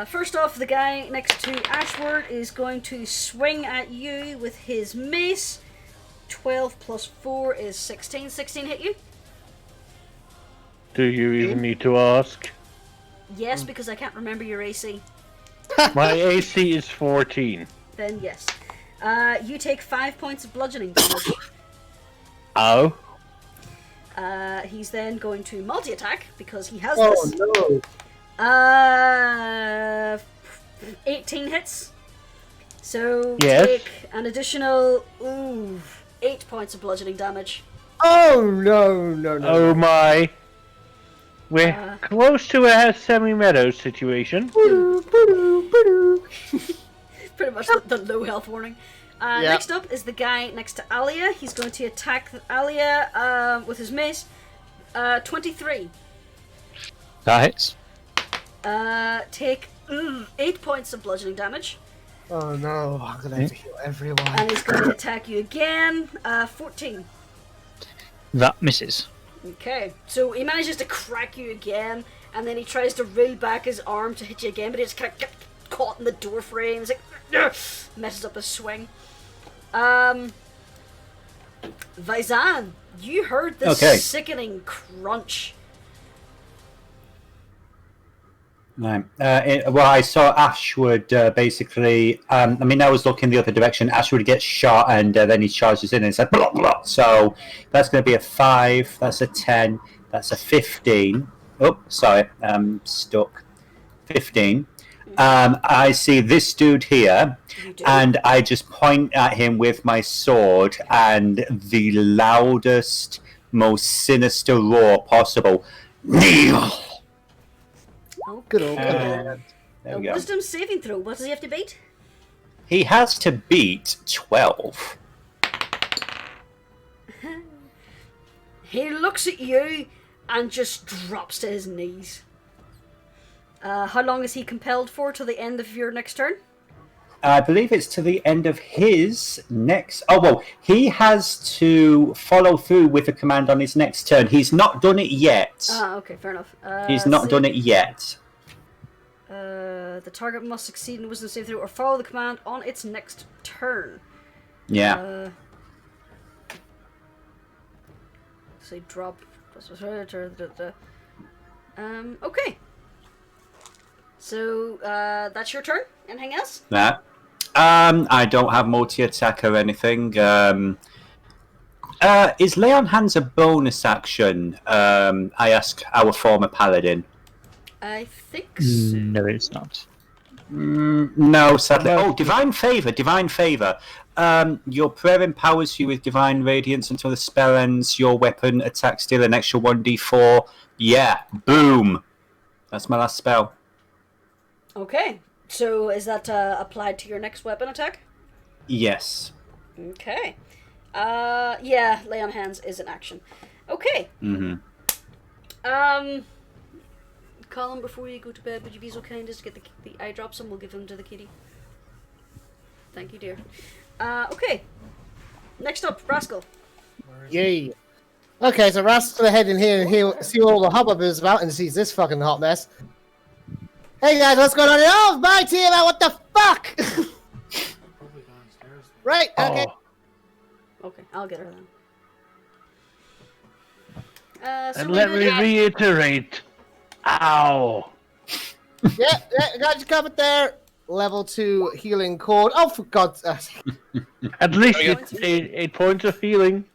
S2: First off, the guy next to Ashword is going to swing at you with his mace. 12 plus 4 is 16. 16 hit you?
S3: Do you even need to ask?
S2: Yes, because I can't remember your AC.
S3: My AC is 14.
S2: Then yes. You take 5 points of bludgeoning damage.
S3: Oh.
S2: He's then going to multi-attack because he has
S6: Oh
S2: this.
S6: no!
S2: 18 hits. So
S3: Yes.
S2: take an additional 8 points of bludgeoning damage.
S6: Oh no!
S3: Oh my. We're close to a semi-meadow situation.
S2: Pretty much the low health warning.
S6: Yep.
S2: Next up is the guy next to Alia. He's going to attack Alia with his mace. 23.
S7: That hits.
S2: Take 8 points of bludgeoning damage.
S6: Oh no! I'm gonna have to heal everyone.
S2: And he's going to attack you again. 14.
S7: That misses.
S2: Okay, so he manages to crack you again, and then he tries to reel back his arm to hit you again, but he just kind of gets caught in the door frame. He's like, messes up his swing. Vaizan, you heard this sickening crunch.
S1: Right. Well, I saw Ashwood basically. I mean, I was looking the other direction. Ashwood gets shot, and then he charges in, and it's like blah blah. So that's going to be a 5. That's a 10. That's a 15. Oh, sorry, I'm stuck. 15. I see this dude here, and I just point at him with my sword, and the loudest, most sinister roar possible. Kneel.
S6: Good old
S1: There
S2: A
S1: we go.
S2: wisdom saving throw. What does he have to beat?
S1: He has to beat 12.
S2: He looks at you and just drops to his knees. How long is he compelled for till the end of your next turn?
S1: I believe it's to the end of his next. Oh, well, he has to follow through with the command on his next turn. He's not done it yet.
S2: Okay, fair enough.
S1: He's not done it yet.
S2: The target must succeed in wisdom save throw or follow the command on its next turn.
S1: Yeah.
S2: Say drop. Okay. So that's your turn. Anything else?
S1: That. I don't have multi-attack or anything. Is lay on hands a bonus action? I ask our former paladin.
S2: I think so.
S7: No, it's not.
S1: No, sadly. Oh, divine favor. Divine favor. Your prayer empowers you with divine radiance until the spell ends. Your weapon attacks deal an extra 1d4. Yeah, boom. That's my last spell.
S2: Okay. So is that applied to your next weapon attack?
S1: Yes.
S2: Okay. Yeah, lay on hands is an action. Okay.
S1: Mm-hmm.
S2: Colin, before you go to bed, would you be so kind as to get the eye drops and we'll give them to the kitty? Thank you, dear. Okay. Next up, Rascal.
S6: Yay. Okay, so Rascal's gonna head in here and see what all the hubbub is about and sees this fucking hot mess. Hey guys, what's going on? Oh, my team, what the fuck? Right, okay.
S2: Okay, I'll get her then.
S3: And let me reiterate. Ow.
S6: Yeah, got you covered there. Level 2 healing cord. Oh, for God's sake.
S3: At least it's 8 points of healing.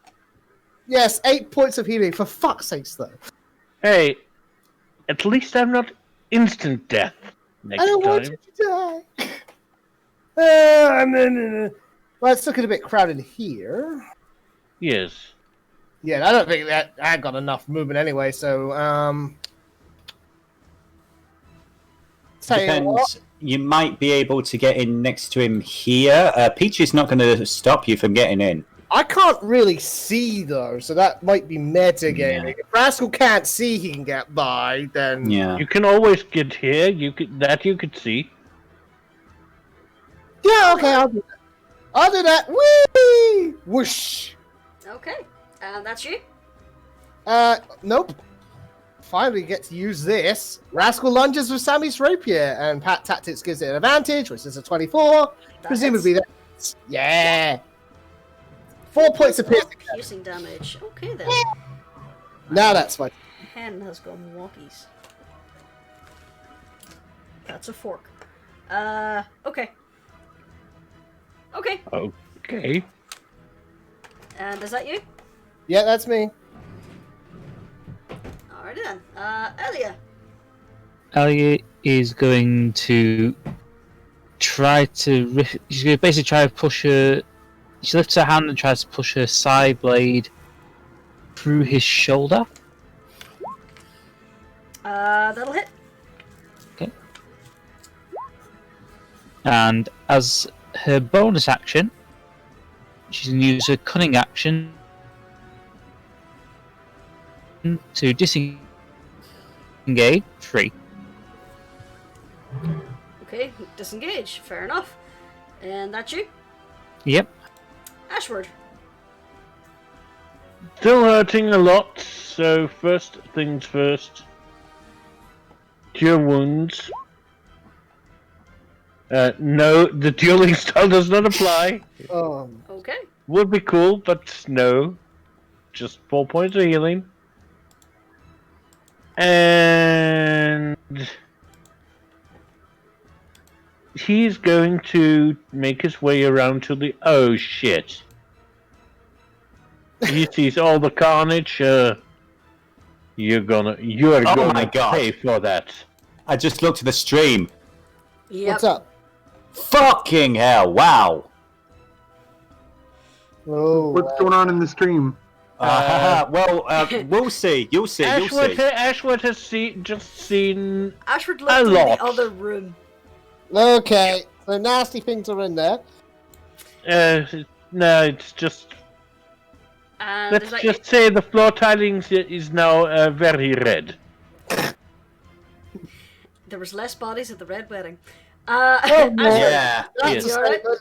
S6: Yes, 8 points of healing, for fuck's sakes, though.
S3: Hey, at least I'm not instant death next
S6: I don't
S3: time.
S6: want you to die. Well, it's looking a bit crowded here.
S3: Yes.
S6: Yeah, I don't think that I got enough movement anyway, so, tell you what.
S1: Depends. You might be able to get in next to him here. Peach is not going to stop you from getting in.
S6: I can't really see, though, so that might be metagaming.
S1: Yeah.
S6: If Rascal can't see he can get by, then...
S1: Yeah.
S3: You can always get here. You could see.
S6: Yeah, okay, I'll do that. I'll do that. Whee! Whoosh!
S2: Okay, that's you.
S6: Nope. Finally get to use this. Rascal lunges with Sammy's rapier, and Pat Tactics gives it an advantage, which is a 24. Presumably that's... Yeah! 4 points of piercing.
S2: Damage. Okay, then.
S6: Now that's fine.
S2: Hen has gone walkies. That's a fork. Okay. Okay.
S3: Okay.
S2: And is that you?
S6: Yeah, that's me.
S2: Alrighty then. Elia.
S7: Elliot is going to try to. She's going to basically try to push her. She lifts her hand and tries to push her side blade through his shoulder.
S2: That'll hit.
S7: Okay. And as her bonus action, she's going to use her cunning action to disengage 3.
S2: Okay, disengage. Fair enough. And that's you,
S7: Yep.
S2: Ashward.
S3: Still hurting a lot, so first things first. Cure wounds. No, the dueling style does not apply.
S2: Okay.
S3: Would be cool, but no. Just 4 points of healing. And he's going to make his way around to the... Oh, shit. He sees all the carnage. You are gonna
S1: my God.
S3: pay for that.
S1: I just looked at the stream.
S2: Yep.
S6: What's up?
S1: Fucking hell! Wow.
S6: Oh,
S5: What's going on in the stream?
S1: We'll see. You'll see.
S3: Ashwood has just seen
S2: Ashford
S3: a
S2: looked in
S3: lot.
S2: the other room.
S6: Okay, so nasty things are in there.
S3: No, it's just...
S2: And
S3: Let's
S2: is that
S3: just say the floor tiling is now very red.
S2: there was less bodies at the red wedding.
S6: Oh, no.
S2: Ashford,
S1: Yeah.
S6: That's
S2: you
S6: a
S2: alright?
S6: statement.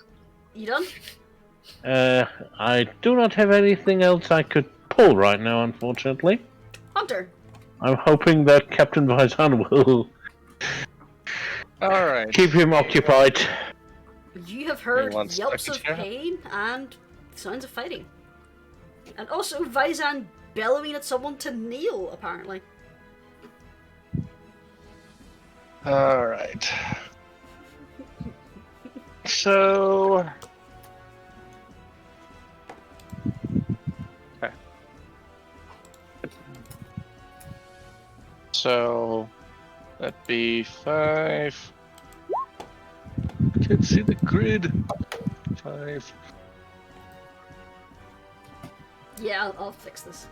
S2: You done?
S3: I do not have anything else I could pull right now, unfortunately.
S2: Hunter.
S3: I'm hoping that Captain Vizan will
S4: Alright.
S3: keep him occupied.
S2: You have heard
S4: One
S2: yelps
S4: second
S2: of
S4: here.
S2: pain and sounds of fighting. And also Vizan bellowing at someone to kneel, apparently.
S4: Alright. So... Okay. So... That'd be 5... Can't see the grid. 5...
S2: Yeah, I'll fix this.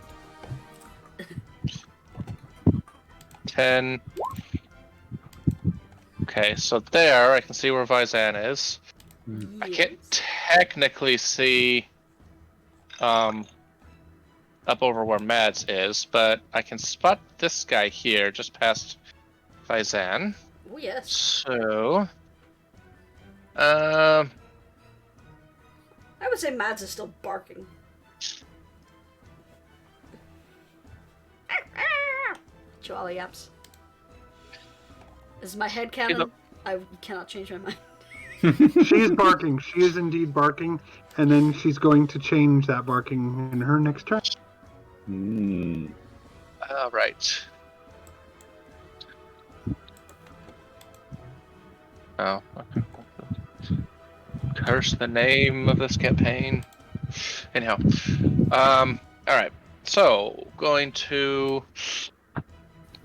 S4: 10... Okay, so there, I can see where Vizan is. I can't technically see up over where Mads is, but I can spot this guy here just past Vizan.
S2: Oh yes.
S4: So
S2: I would say Mads is still barking. Chihuahua yaps. Is my head canon? I cannot change my mind.
S5: She is barking. She is indeed barking, and then she's going to change that barking in her next turn.
S4: right. Oh. Curse the name of this campaign. Anyhow. Alright. So, going to...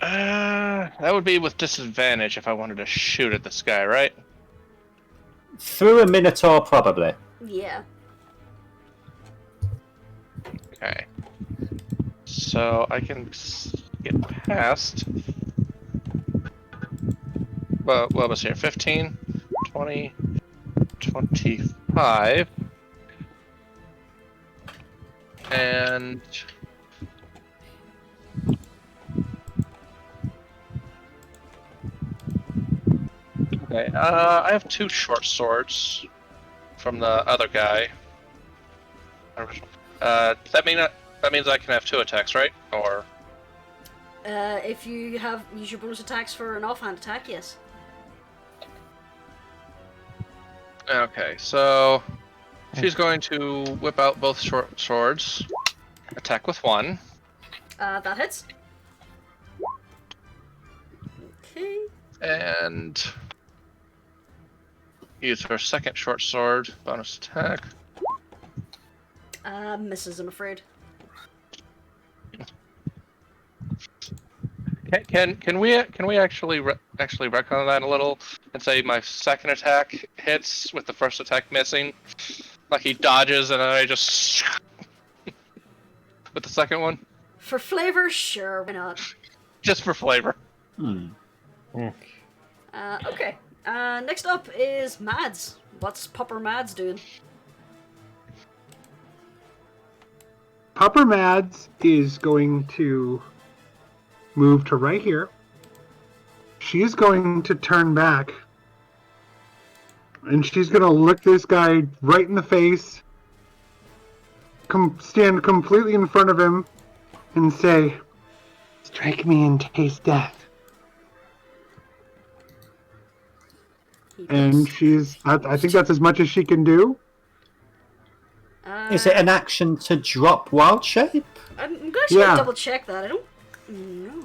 S4: that would be with disadvantage if I wanted to shoot at this guy, right?
S1: Through a Minotaur, probably.
S2: Yeah.
S4: Okay. So, I can get past... Well, what was here? 15, 20, 25... And... Okay, I have 2 short swords from the other guy. Does that mean that means I can have 2 attacks, right? Or
S2: If you use your bonus attacks for an offhand attack, yes.
S4: okay, so she's going to whip out both short swords, attack with 1.
S2: That hits. Okay.
S4: And use her second short sword, bonus attack.
S2: Misses, I'm afraid.
S4: Can we actually retcon that a little and say my second attack hits with the first attack missing, like he dodges and then I just with the second one,
S2: For flavor, sure, why not?
S4: just for flavor.
S2: Okay. Next up is Mads. What's Pupper Mads doing?
S5: Pupper Mads is going to move to right here. She is going to turn back. And she's going to look this guy right in the face. Stand completely in front of him. And say, "Strike me and taste death." And I think that's as much as she can do.
S1: Is it an action to drop wild shape?
S2: I'm going to double check that. I don't know.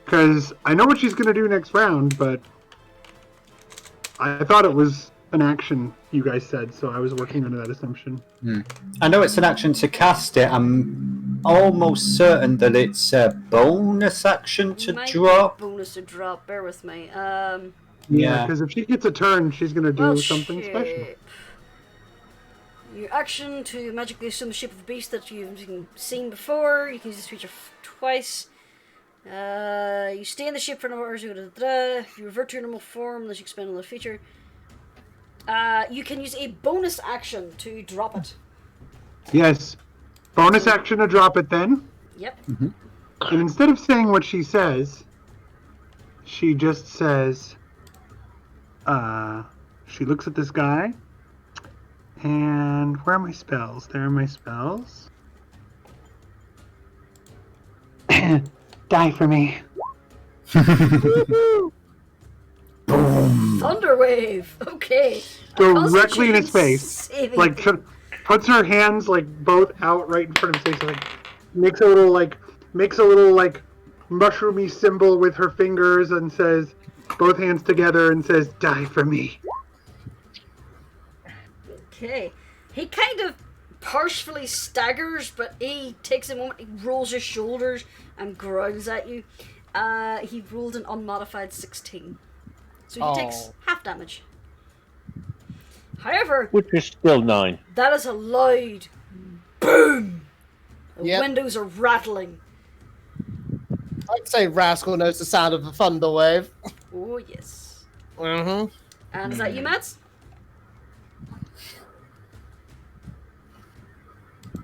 S5: Because I know what she's going to do next round, but I thought it was an action, you guys said, so I was working under that assumption.
S1: I know it's an action to cast it. I'm almost certain that it's a bonus action to drop.
S2: Bonus to drop, bear with me.
S5: Yeah, because if she gets a turn, she's going to do something special.
S2: Your action to magically assume the shape of a beast that you've seen before. You can use this feature twice. You stay in the shape for an hour. If you revert to your normal form, unless you expend another feature. You can use a bonus action to drop it.
S5: Yes. Bonus action to drop it then.
S2: Yep.
S5: And instead of saying what she says, she just says, she looks at this guy. And where are my spells? There are my spells. Die for me.
S1: Boom.
S2: Thunderwave. Okay.
S5: Directly in his face.
S2: Saving
S5: Like puts her hands like both out right in front of his face. Like makes a little mushroomy symbol with her fingers and says, both hands together and says, "Die for me."
S2: Okay. He kind of partially staggers, but he takes a moment, he rolls his shoulders and growls at you. He rolled an unmodified 16. So he takes half damage. However,
S3: Which is still 9.
S2: that is a loud boom. The
S6: Yep.
S2: windows are rattling.
S6: I'd say Rascal knows the sound of a thunder wave.
S2: Oh, yes.
S6: Mm-hmm.
S2: And is that you, Mads?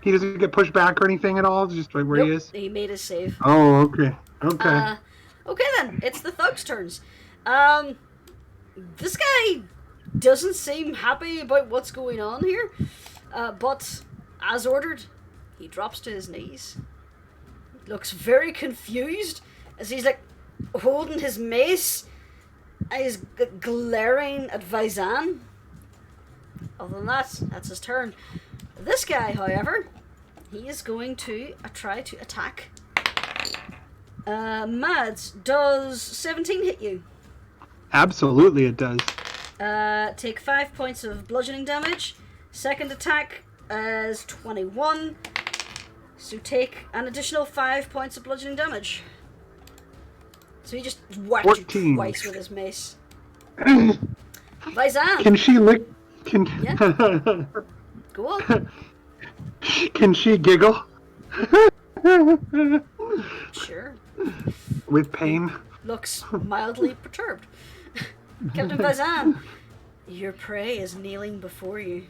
S5: He doesn't get pushed back or anything at all, just right where he is.
S2: He made his save.
S5: Oh, okay. Okay.
S2: Okay then, it's the thugs' turns. This guy doesn't seem happy about what's going on here, but as ordered, he drops to his knees. Looks very confused as he's like holding his mace and he's glaring at Vizan. Other than that, that's his turn. This guy, however, he is going to try to attack. Mads, does 17 hit you?
S5: Absolutely it does.
S2: Take 5 points of bludgeoning damage. Second attack is 21. So take an additional 5 points of bludgeoning damage. So he just whacked
S5: 14.
S2: you twice with his mace. Vizan,
S5: Can she lick?
S2: Yeah. Go on.
S5: Can she giggle?
S2: Sure.
S5: With pain?
S2: Looks mildly perturbed. Captain Vizan, your prey is kneeling before you.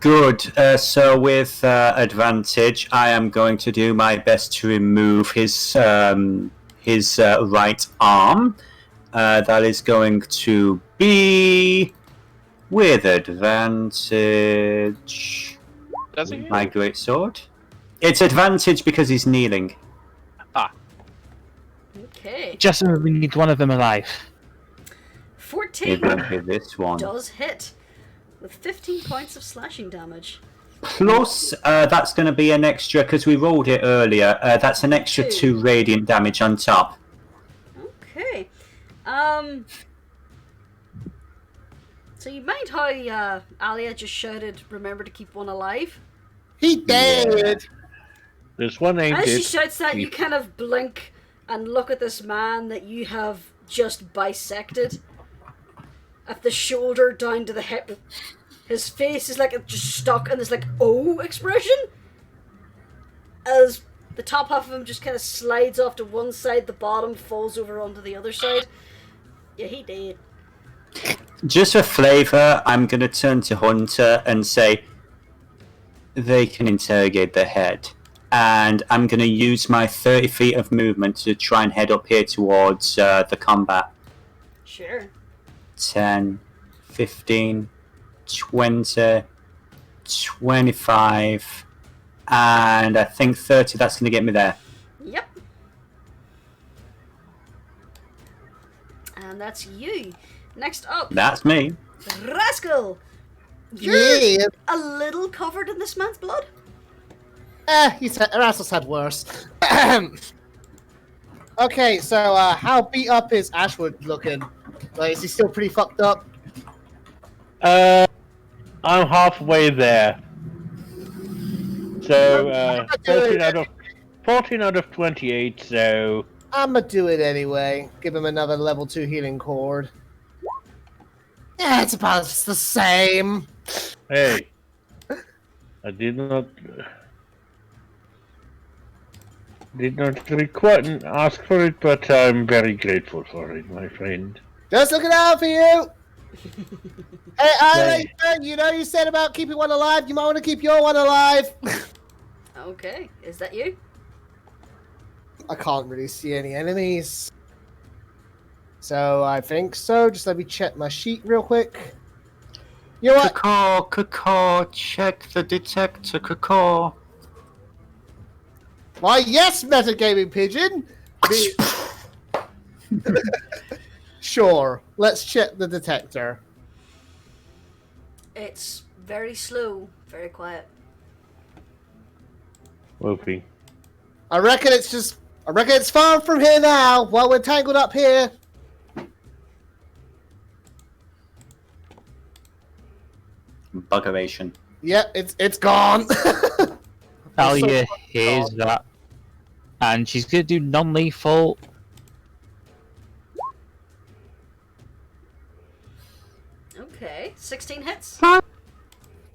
S1: Good. So with advantage, I am going to do my best to remove his right arm. That is going to be with advantage.
S4: Does he?
S1: My great sword. It's advantage because he's kneeling.
S2: Okay.
S7: Just remember, we need one of them alive.
S2: 14
S1: It won't be this one.
S2: does hit with 15 points of slashing damage.
S1: Plus, that's going to be an extra because we rolled it earlier. That's an extra 2 radiant damage on top.
S2: Okay. So you mind how Alia just shouted, "Remember to keep one alive"?
S6: He dead.
S3: There's one aimed
S2: As she
S3: at.
S2: shouts that, you kind of blink and look at this man that you have just bisected. At the shoulder down to the hip. His face is like just stuck in this like O expression. As the top half of him just kind of slides off to one side, the bottom falls over onto the other side. Yeah, he did.
S1: Just for flavour, I'm going to turn to Hunter and say they can interrogate the head. And I'm going to use my 30 feet of movement to try and head up here towards the combat.
S2: Sure.
S1: 10, 15, 20, 25, and I think 30, that's going to get me there.
S2: Yep. And that's you. Next up,
S1: That's me.
S2: Rascal. You're
S6: Yeah.
S2: a little covered in this man's blood.
S6: Rascal's had worse. Okay, so how beat up is Ashwood looking? Like, is he still pretty fucked up?
S3: I'm halfway there. So 14 out of 28. So
S6: I'ma do it anyway. Give him another level 2 healing cord. Yeah, it's about the same.
S3: hey, I did not require ask for it, but I'm very grateful for it, my friend.
S6: Just looking out for you. Hey, Isla, you know you said about keeping one alive. You might want to keep your one alive.
S2: Okay, is that you?
S6: I can't really see any enemies. So I think so. Just let me check my sheet real quick. You know what?
S1: Caw, check the detector, caw.
S6: Why, yes, metagaming pigeon. Sure. Let's check the detector.
S2: It's very slow, very quiet.
S3: Whoopee.
S6: I reckon it's far from here now. While we're tangled up here.
S1: Buggeration.
S6: Yep, it's gone.
S7: Talia hears that, and she's gonna do non-lethal.
S2: Okay, 16 hits.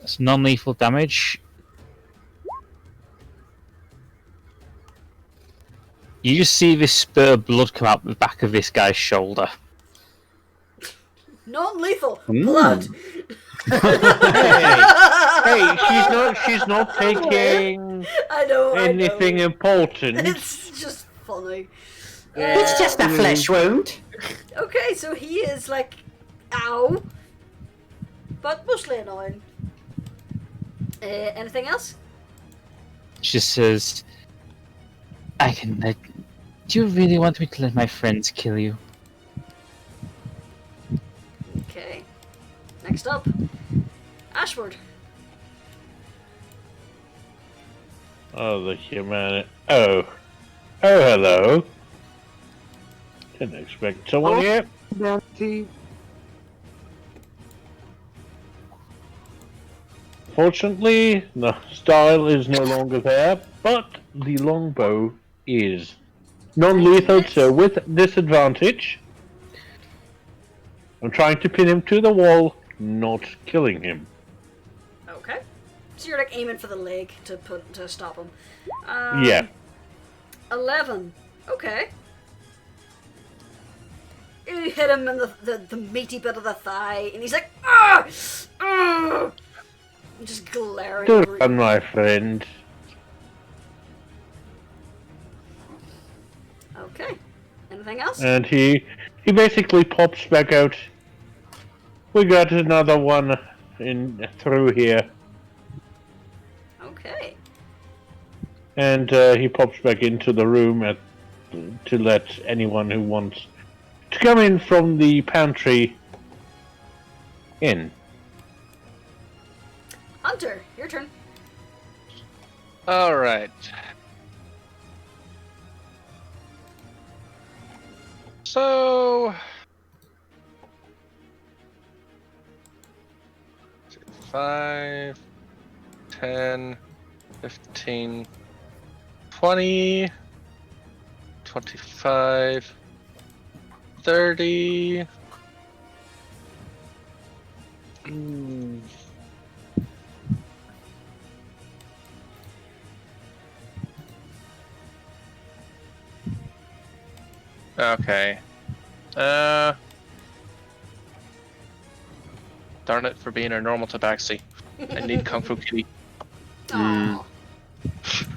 S7: That's non-lethal damage. You just see this spurt of blood come out the back of this guy's shoulder.
S2: Non-lethal blood.
S3: Hey, she's not taking
S2: I know.
S3: anything important.
S2: It's just funny.
S1: It's just a flesh wound.
S2: Okay, so he is like, ow, but mostly annoying. Anything else?
S7: She says, "I can let. Do you really want me to let my friends kill you?"
S2: Okay. Next up, Ashford.
S3: Oh, the humanity. Oh, hello. Didn't expect someone here.
S5: Bounty.
S3: Fortunately, the style is no longer there, but the longbow is non-lethal, so with disadvantage. I'm trying to pin him to the wall, not killing him.
S2: Okay. So you're like aiming for the leg to stop him.
S3: Yeah.
S2: 11. Okay. You hit him in the meaty bit of the thigh, and he's like, ah, ah, just glaring.
S3: Good
S2: over
S3: one,
S2: you.
S3: my friend.
S2: Okay. Anything else?
S3: And he basically pops back out. We got another one in through here.
S2: Okay.
S3: And he pops back into the room to let anyone who wants to come in from the pantry in.
S2: Hunter, your turn.
S4: All right. So 5, 10, 15, 20, 25, 30. Okay. Darn it for being a normal tabaxi. I need Kung Fu Kitty.
S2: Aw.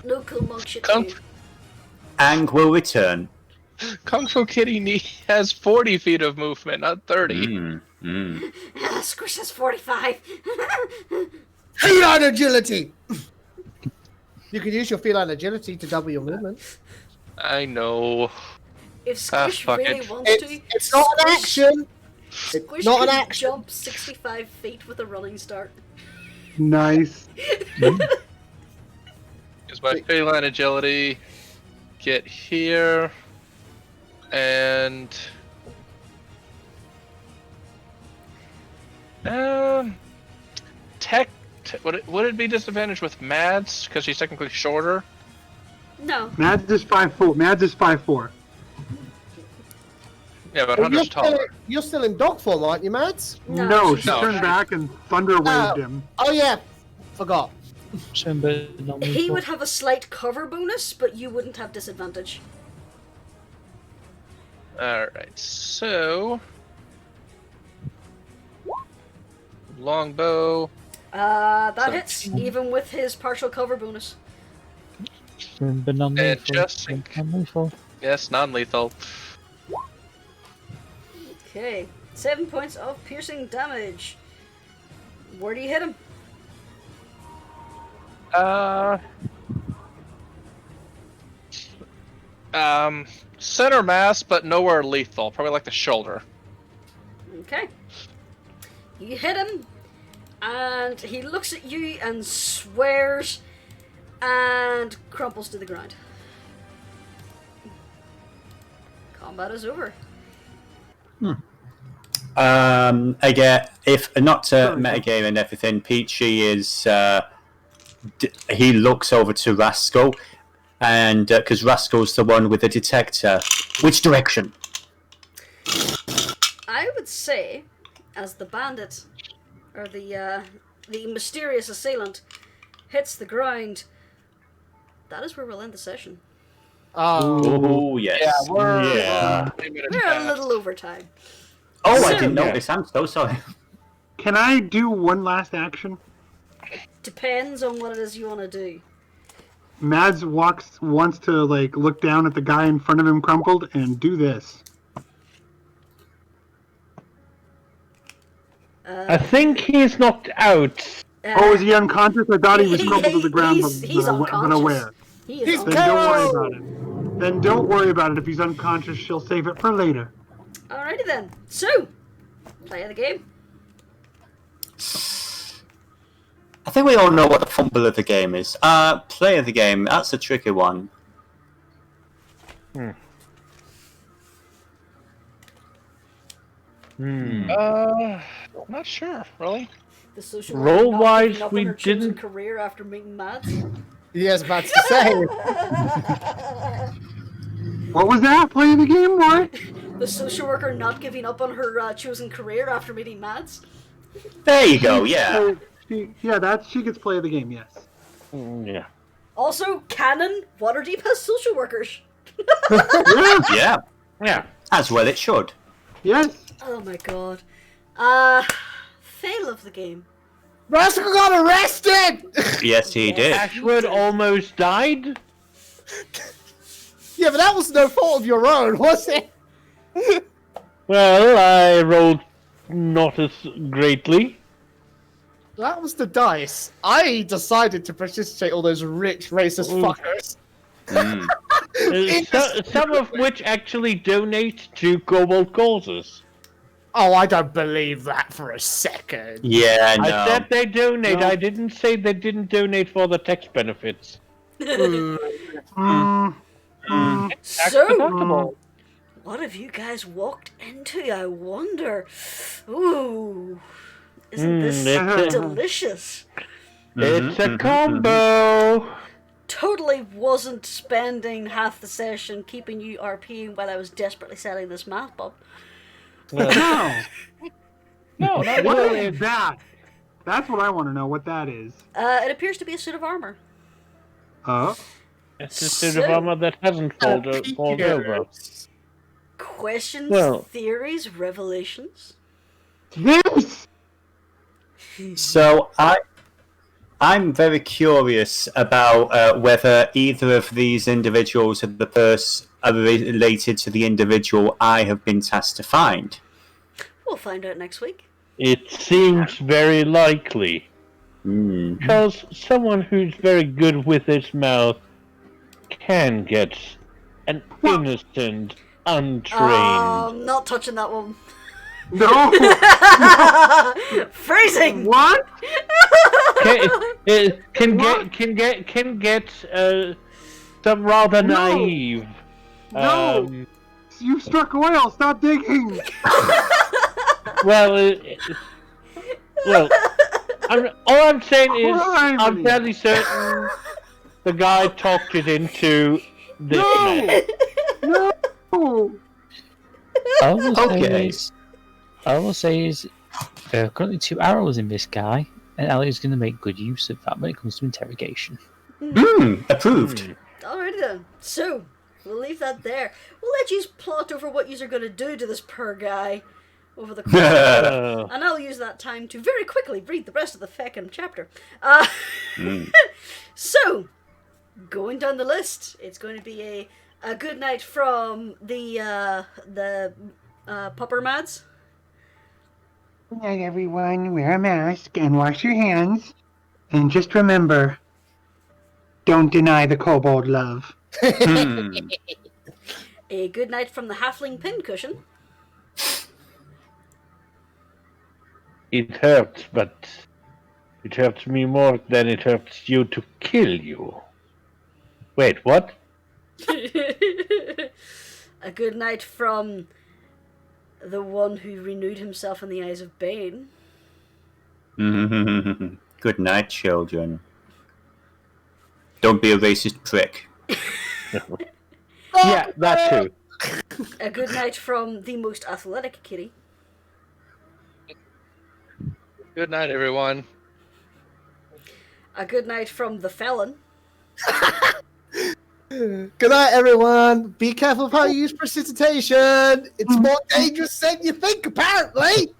S2: No cool monk shit
S4: Kung,
S2: too.
S1: Ang will return.
S4: Kung Fu Kitty has 40 feet of movement, not 30.
S2: Squish has 45.
S6: Feline agility! You can use your feline agility to double your movement.
S4: I know.
S2: If Squish
S4: fuck
S2: really
S4: it.
S2: wants to,
S6: It's not an action!
S2: Squish
S6: not an
S2: can
S6: action.
S2: jump 65 feet with a running start.
S5: Nice.
S4: Use my feline agility. Get here. And... would it be disadvantage with Mads? Because he's technically shorter?
S2: No.
S5: Mads is 5'4". Mads is 5'4".
S4: Yeah, but
S6: Well,
S4: Hunter's taller.
S6: you're still in dog form, aren't you, Mads?
S5: No,
S2: she's
S5: she
S4: No.
S5: turned back and thunder waved him.
S6: Oh yeah, forgot.
S2: He would have a slight cover bonus, but you wouldn't have disadvantage.
S4: Alright, so... Longbow.
S2: That hits, even with his partial cover bonus.
S4: And just... Yes, non-lethal.
S2: Okay, 7 points of piercing damage. Where do you hit him?
S4: Center mass, but nowhere lethal. Probably like the shoulder.
S2: Okay. You hit him, and he looks at you and swears, and crumples to the ground. Combat is over.
S1: Again, if not to metagame and everything, Peachy is he looks over to Rascal, and because Rascal's the one with the detector. Which direction?
S2: I would say, as the bandit, or the mysterious assailant, hits the ground, that is where we'll end the session.
S1: Oh yes.
S3: Yeah,
S2: We're a little over time.
S1: Oh, I
S2: So-
S1: didn't notice. I'm so sorry.
S5: Can I do one last action?
S2: Depends on what it is you want to do.
S5: Mads wants to like look down at the guy in front of him crumpled and do this.
S3: I think he's knocked out.
S5: Oh, is he unconscious? I thought he was crumpled to the ground,
S2: He's
S5: but
S2: unconscious.
S5: aware.
S2: He is
S6: He's
S5: Then don't worry
S6: Carol!
S5: about it. Then don't worry about it. If he's unconscious, she'll save it for later.
S2: Alrighty then. So, play of the game.
S1: I think we all know what the fumble of the game is. Play of the game. That's a tricky one.
S4: Not sure, really.
S2: The social
S3: Roll-wise,
S2: worker not giving up
S3: we
S2: on her chosen
S3: didn't-
S2: career after meeting Mads.
S6: He was about to say.
S5: What was that? Play of the game? What?
S2: The social worker not giving up on her chosen career after meeting Mads.
S1: There you go. Yeah.
S5: She gets play of the game. Yes.
S3: Yeah.
S2: Also, canon, Waterdeep has social workers.
S1: Yeah.
S3: Yeah.
S1: As well it should.
S5: Yes.
S2: Oh my god. Fail of the game.
S6: Rascal got arrested!
S1: Yes, he did.
S3: Ashwood almost died.
S6: Yeah, but that was no fault of your own, was it?
S3: Well, I rolled not as greatly.
S6: That was the dice. I decided to participate all those rich racist fuckers.
S3: Some of which actually donate to Kobold causes.
S6: Oh, I don't believe that for a second.
S1: Yeah, no.
S3: I said they donate.
S5: No.
S3: I didn't say they didn't donate for the tax benefits.
S2: So, what have you guys walked into, I wonder? Ooh. Isn't this
S3: it's
S2: delicious?
S3: It's a combo.
S2: totally wasn't spending half the session keeping you RPing while I was desperately selling this math bob.
S5: No.
S3: No, not
S5: What
S3: really.
S5: is that? That's what I want to know. What that is.
S2: It appears to be a suit of armor.
S5: Oh.
S3: It's a suit of armor that hasn't fallen over.
S2: Questions,
S3: Well-
S2: theories, revelations.
S5: Yes.
S1: So I'm very curious about whether either of these individuals are related to the individual I have been tasked to find.
S2: We'll find out next week.
S3: It seems very likely.
S1: Hmm.
S3: Because someone who's very good with his mouth can get an innocent, untrained.
S2: Not touching that one.
S5: No.
S2: Phrasing.
S5: What?
S3: Can get some rather
S5: No.
S3: naive.
S5: No. You struck oil. Stop digging.
S3: Well, all I'm saying is I'm
S5: Criminy.
S3: fairly certain the guy talked it into this man.
S5: No.
S7: I will say is there are currently 2 arrows in this guy, and Ellie's going to make good use of that when it comes to interrogation.
S1: Approved.
S2: Alrighty then. So, we'll leave that there. We'll let you plot over what you are going to do to this poor guy over the course
S3: Uh,
S2: and I'll use that time to very quickly read the rest of the feckin' chapter. So, going down the list, it's going to be a good night from the pupper mads.
S5: Good night, everyone. Wear a mask and wash your hands. And just remember, don't deny the kobold love.
S2: A good night from the halfling pincushion.
S3: it hurts, but it hurts me more than it hurts you to kill you. Wait, what?
S2: A good night from the one who renewed himself in the eyes of Bane.
S1: Good night, children. Don't be a racist prick.
S3: Yeah, that too.
S2: A good night from the most athletic kitty.
S4: Good night, everyone.
S2: A good night from the felon.
S6: Good night, everyone. Be careful of how you use precipitation. It's more dangerous than you think, apparently.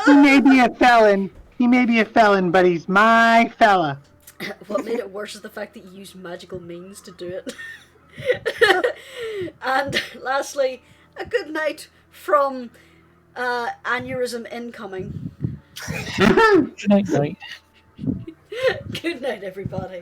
S5: He may be a felon, but he's my fella.
S2: What made it worse is the fact that you used magical means to do it. And lastly, a good night from aneurysm incoming.
S7: Good night, night.
S2: Good night, everybody.